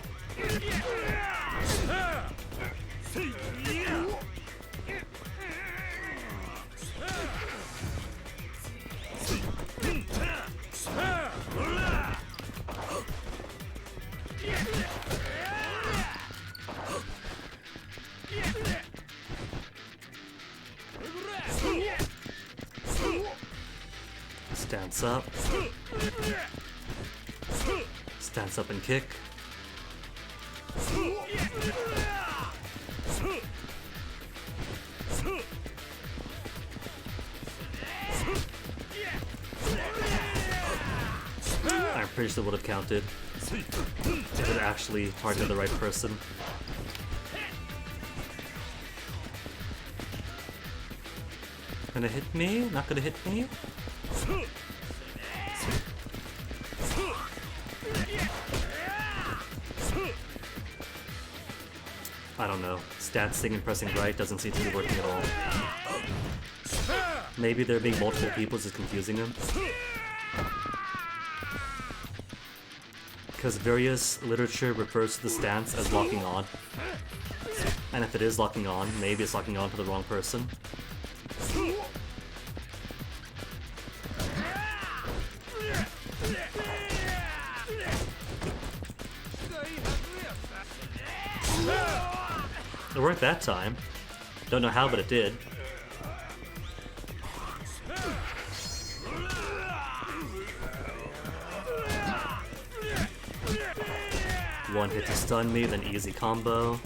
Stance up. Stance up and kick. I'm pretty sure it would have counted if it actually targeted the right person. Gonna hit me? Not gonna hit me? I don't know. Stancing and pressing right doesn't seem to be working at all. Maybe there being multiple people is just confusing him. Because various literature refers to the stance as locking on. And if it is locking on, maybe it's locking on to the wrong person. It worked that time. Don't know how, but it did. One hit to stun me, then easy combo.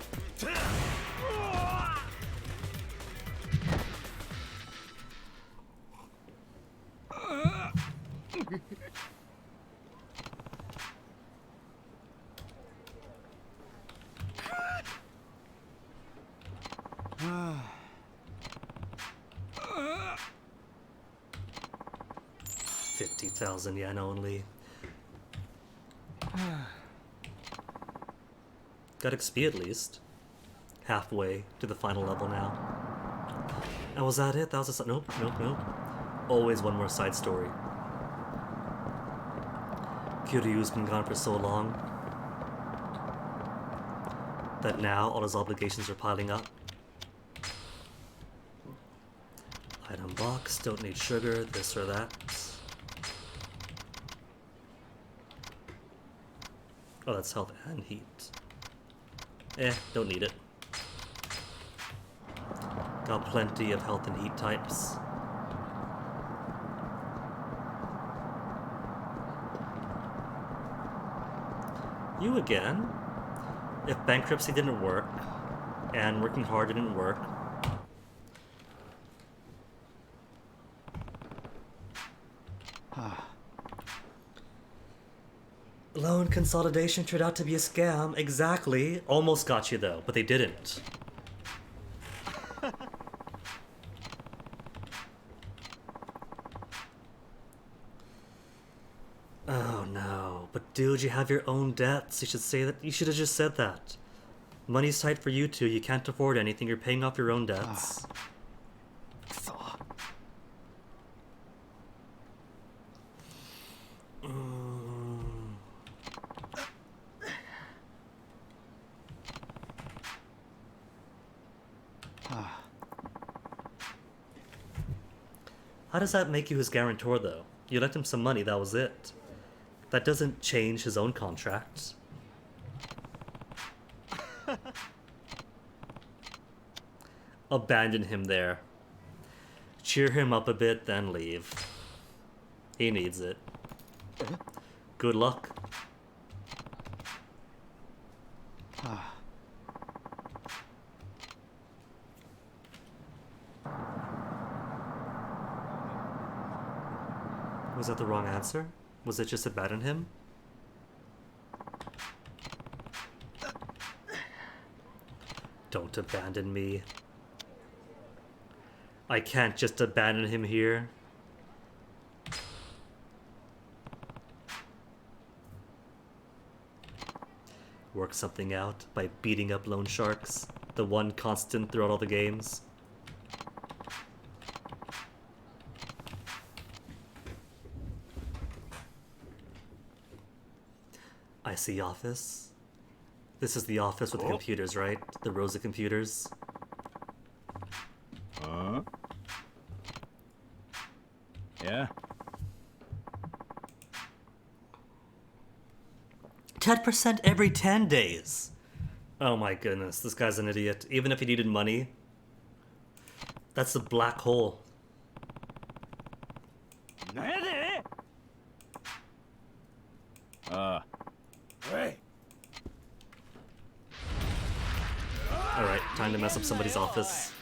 $50,000 yen only. Got XP at least. Halfway to the final level now. And was that it? That was a... Nope. Always one more side story. Kiryu's been gone for so long that now all his obligations are piling up. Item box, don't need sugar, this or that. Oh, that's health and heat. Don't need it. Got plenty of health and heat types. You again? If bankruptcy didn't work, and working hard didn't work, loan consolidation turned out to be a scam. Exactly. Almost got you though, but they didn't. Oh no. But dude, you have your own debts. You should say that. You should have just said that. Money's tight for you two. You can't afford anything. You're paying off your own debts. How does that make you his guarantor, though? You lent him some money, that was it. That doesn't change his own contract. Abandon him there. Cheer him up a bit, then leave. He needs it. Good luck. Was that the wrong answer? Was it just abandon him? Don't abandon me. I can't just abandon him here. Work something out by beating up loan sharks, the one constant throughout all the games. see office. This is the office with the computers, right? The rows of computers. Yeah. 10% every 10 days. Oh my goodness, this guy's an idiot. Even if he needed money, that's a black hole. Hey. Alright, time to mess up somebody's office.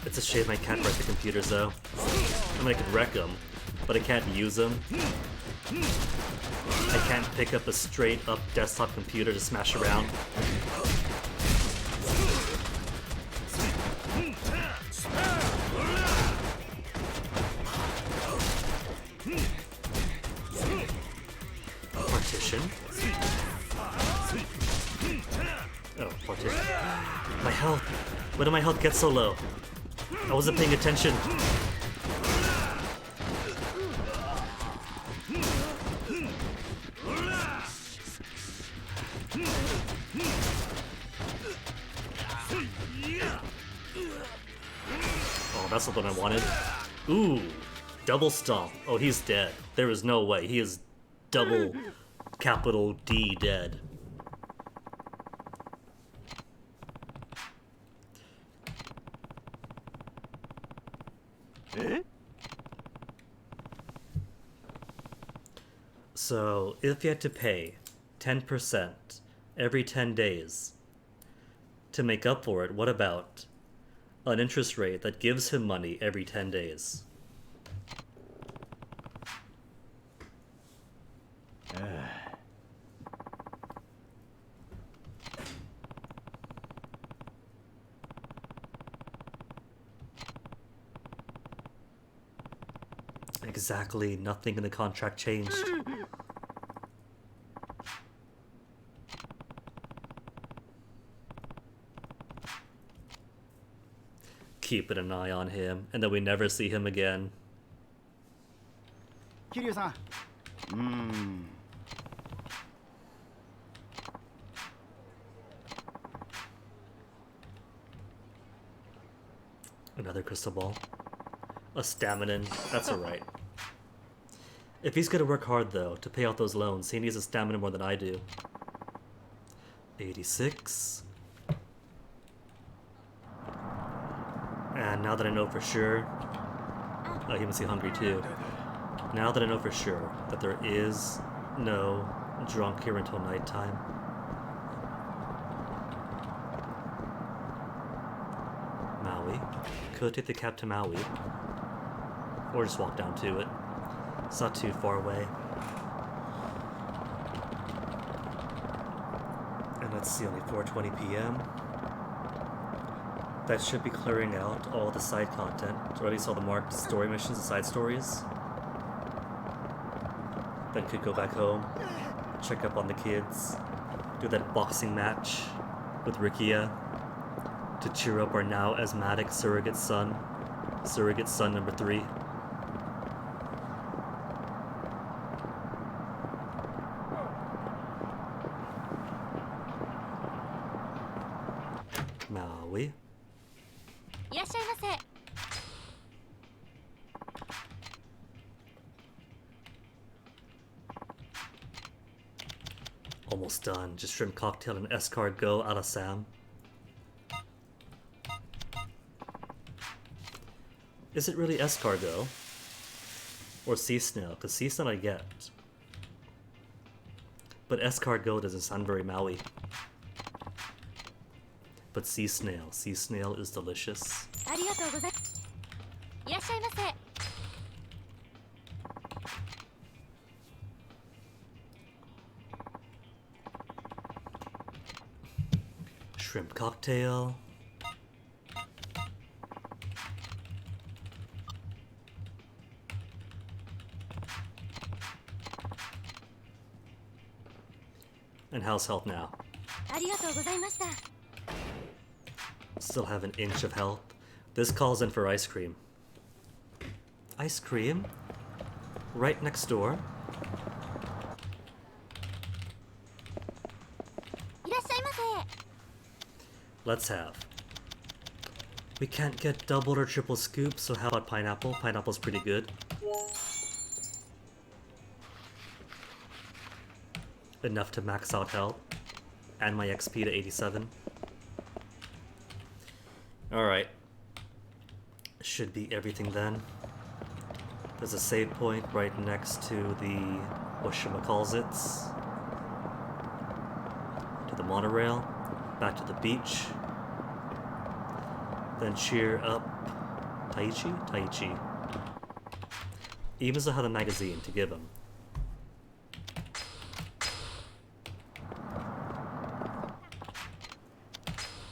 It's a shame I can't wreck the computers though. I mean, I could wreck them, but I can't use them. I can't pick up a straight up desktop computer to smash around. Partition? Oh, partition. My health! Why did my health get so low? I wasn't paying attention. Oh, that's not what I wanted. Ooh, double stomp. Oh, he's dead. There is no way. He is double capital D dead. So, if you had to pay 10% every 10 days to make up for it, what about an interest rate that gives him money every 10 days? Exactly, nothing in the contract changed. Keeping an eye on him, and then we never see him again. Kiryu-san. Another crystal ball. A stamina, that's alright. If he's gonna work hard though to pay off those loans, he needs a stamina more than I do. 86. And now that I know for sure... Oh, he must be hungry too. Now that I know for sure that there is no drunk here until nighttime. Maui. Could take the cab to Maui. Or just walk down to it. It's not too far away. And let's see, only 4:20 p.m. That should be clearing out all the side content. Already saw the marked story missions and side stories. Then could go back home, check up on the kids, do that boxing match with Rikiya to cheer up our now asthmatic surrogate son number 3. Maui. いらっしゃいませ。 Almost done. Just shrimp cocktail and escort go a la Sam. Is it really escargot? Or sea snail? Because sea snail I get. But escargot doesn't sound very Maui. But sea snail is delicious. ありがとうございます。いらっしゃいませ。 Shrimp cocktail. And how's health now? ありがとうございました。 Still have an inch of health. This calls in for ice cream. Ice cream? Right next door. Let's have. We can't get double or triple scoop, so how about pineapple? Pineapple's pretty good. Enough to max out health. And my XP to 87. Alright. Should be everything then. There's a save point right next to the whatchamacallits. To the monorail. Back to the beach. Then cheer up Taichi? Taichi. Even still have a magazine to give him.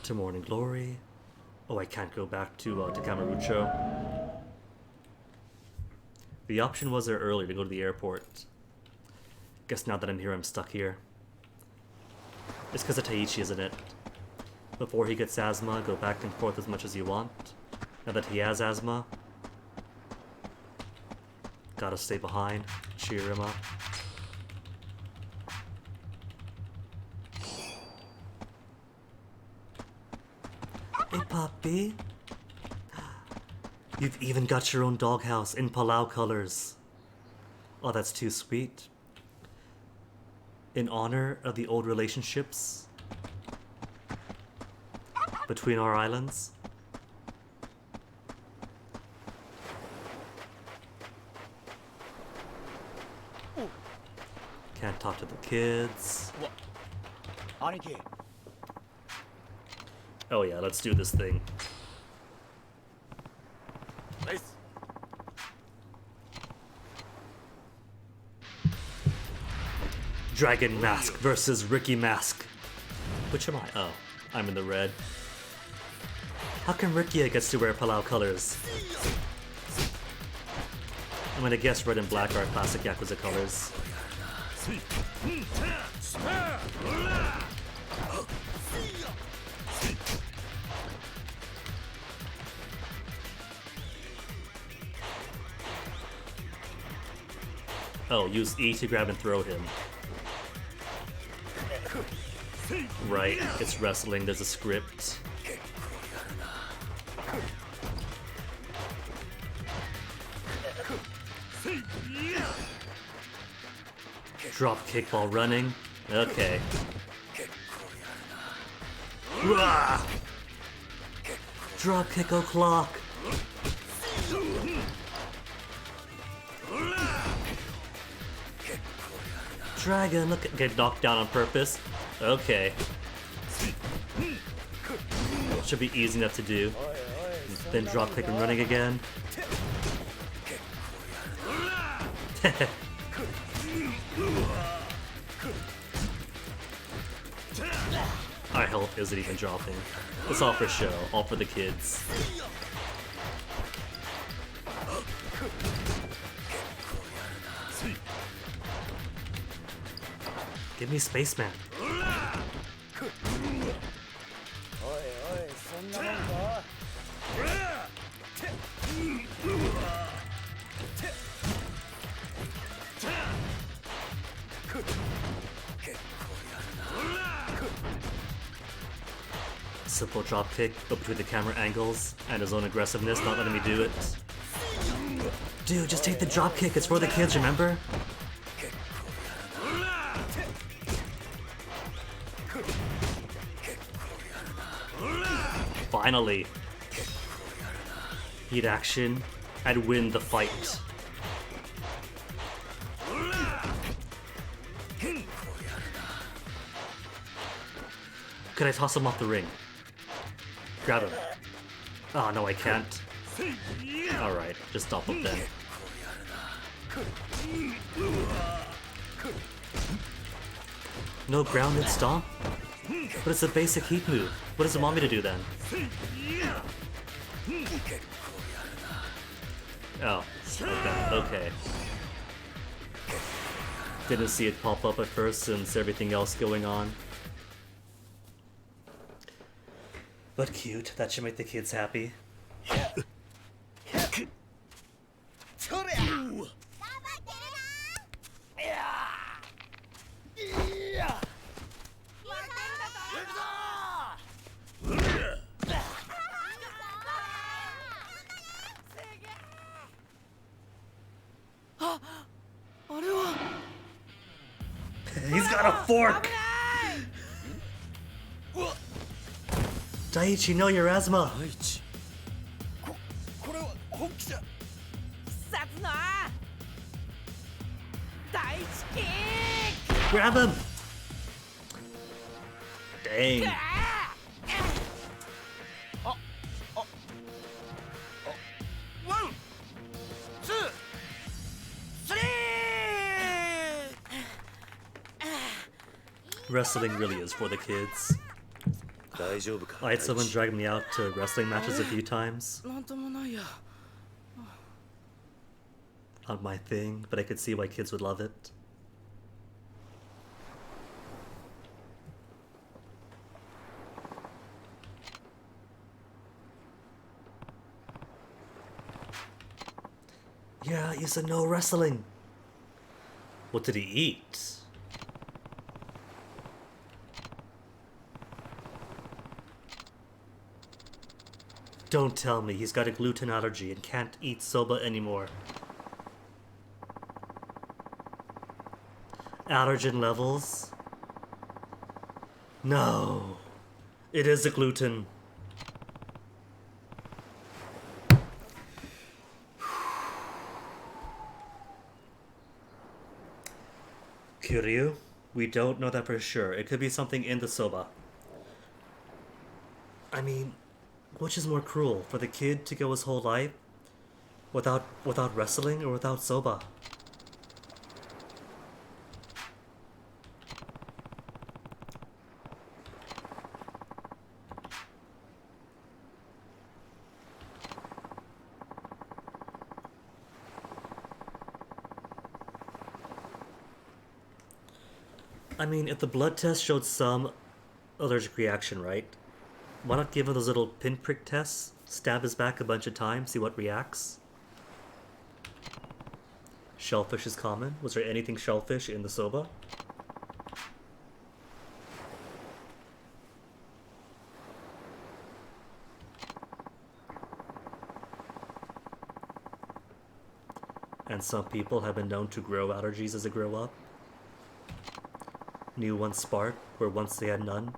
To Morning Glory. Oh, I can't go back to Kamurocho. The option was there earlier to go to the airport. Guess now that I'm here, I'm stuck here. It's because of Taichi, isn't it? Before he gets asthma, go back and forth as much as you want. Now that he has asthma, gotta stay behind, cheer him up. Hey, puppy. You've even got your own doghouse in Palau colors. Oh, that's too sweet. In honor of the old relationships between our islands. Can't talk to the kids. Oh yeah, let's do this thing. Dragon Mask versus Ricky Mask. Which am I? Oh, I'm in the red. How come Rikiya gets to wear Palau colors? I'm gonna guess red and black are classic Yakuza colors. Oh, use E to grab and throw him. Right, it's wrestling, there's a script. Drop kick while running. Okay. Rah! Drop kick o'clock. Dragon, look at get knocked down on purpose. Okay. Should be easy enough to do. Then drop kick and running again. Our health isn't even dropping. It's all for show, all for the kids. Give me Spaceman. Simple drop kick, but between the camera angles and his own aggressiveness not letting me do it. Dude, just take the drop kick, it's for the kids, remember? Finally. Heat action and win the fight. Could I toss him off the ring? Grab him. Oh, no, I can't. Alright, just stop him then. No grounded stomp? But it's a basic heat move. What does it want me to do then? Oh, okay. Didn't see it pop up at first since everything else going on. But cute, that should make the kids happy. He's got a fork! Daiichi, no, your asthma! これは本気じゃ。殺な第一キッ Grab him! Dang. クワンツースリー Wrestling really is for the kids. 大丈夫か。 I had someone drag me out to wrestling matches a few times. なんともないや。 Not my thing, but I could see why kids would love it. Yeah, you said no wrestling. What did he eat? Don't tell me he's got a gluten allergy and can't eat soba anymore. Allergen levels? No. It is the gluten. Kiryu? We don't know that for sure. It could be something in the soba. I mean, which is more cruel? For the kid to go his whole life without wrestling or without soba? I mean, if the blood test showed some allergic reaction, right? Why not give him those little pinprick tests? Stab his back a bunch of times, see what reacts? Shellfish is common. Was there anything shellfish in the soba? And some people have been known to grow allergies as they grow up. New ones spark where once they had none.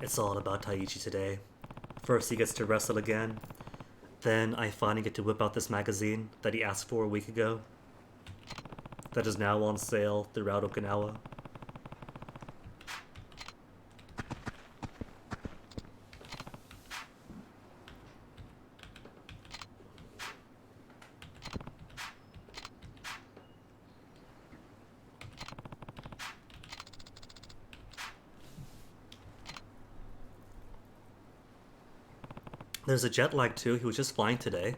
It's all about Taiichi today. First he gets to wrestle again. Then I finally get to whip out this magazine that he asked for a week ago. That is now on sale throughout Okinawa. There's a jet lag too. He was just flying today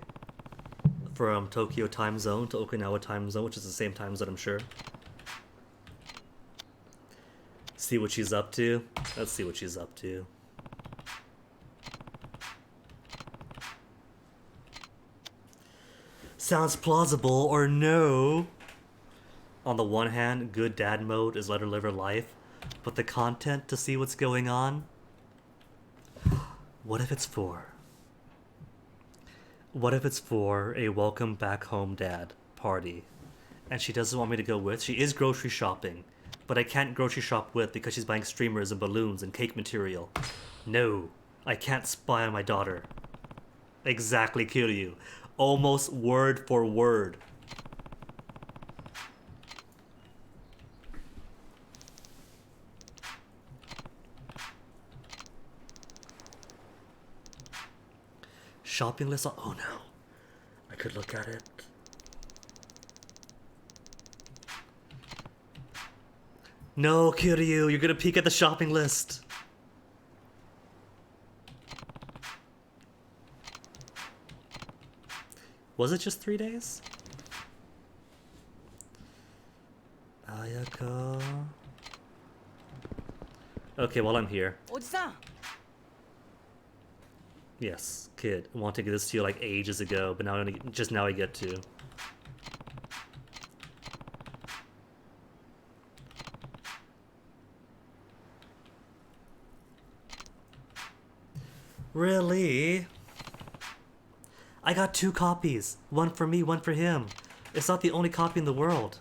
from Tokyo time zone to Okinawa time zone, which is the same time zone, I'm sure. See what she's up to? Let's see what she's up to. Sounds plausible or no? On the one hand, good dad mode is let her live her life, but the content to see what's going on? What if it's for? What if it's for a welcome back home dad party and she doesn't want me to go with? She is grocery shopping, but I can't grocery shop with because she's buying streamers and balloons and cake material. No, I can't spy on my daughter. Exactly, Kiryu. Almost word for word. Shopping list? Oh no. I could look at it. No, Kiryu, you're gonna peek at the shopping list. Was it just 3 days? Ayako. Okay, while I'm here. おじさん Yes, kid. I want to get this to you like ages ago, but now just now I get to. Really? I got 2 copies. One for me, one for him. It's not the only copy in the world.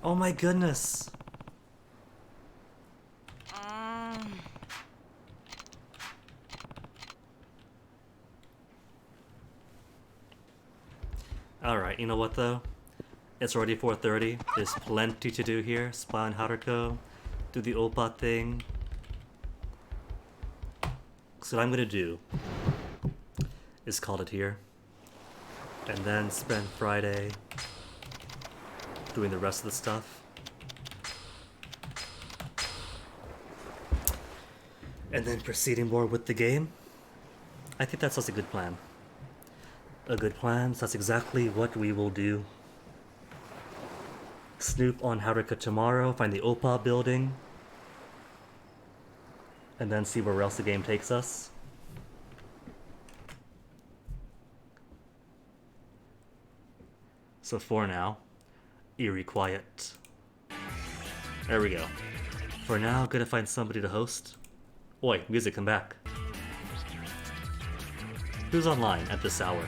Oh my goodness. Alright, you know what though? It's already 4:30. There's plenty to do here. Spy on Haruko. Do the Oppa thing. So what I'm gonna do is call it here. And then spend Friday doing the rest of the stuff. And then proceeding more with the game. I think that sounds a good plan. A good plan, so that's exactly what we will do. Snoop on Haruka tomorrow, find the Oppa building, and then see where else the game takes us. So for now, eerie quiet. There we go. For now, gonna find somebody to host. Oi, music, come back. Who's online at this hour?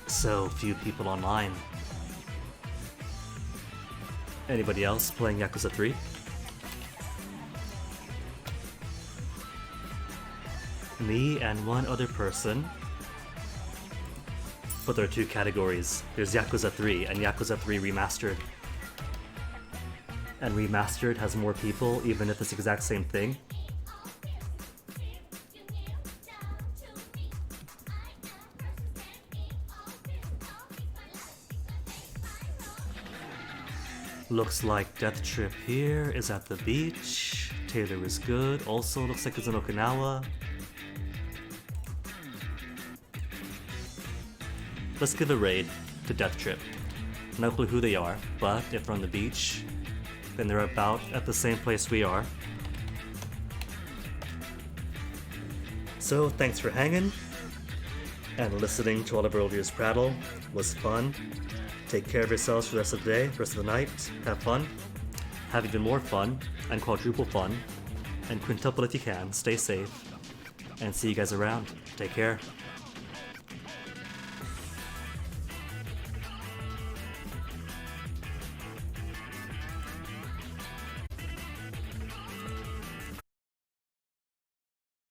So few people online. Anybody else playing Yakuza 3? Me and one other person. But there are 2 categories. There's Yakuza 3 and Yakuza 3 Remastered. And Remastered has more people, even if it's the exact same thing. Looks like Death Trip here is at the beach. Taylor is good. Also looks like it's in Okinawa. Let's give a raid to Death Trip. No clue who they are, but if they're on the beach, then they're about at the same place we are. So thanks for hanging and listening to all of earlier's prattle. It was fun. Take care of yourselves for the rest of the day, rest of the night. Have fun. Have even more fun, and quadruple fun, and quintuple if you can. Stay safe, and see you guys around. Take care.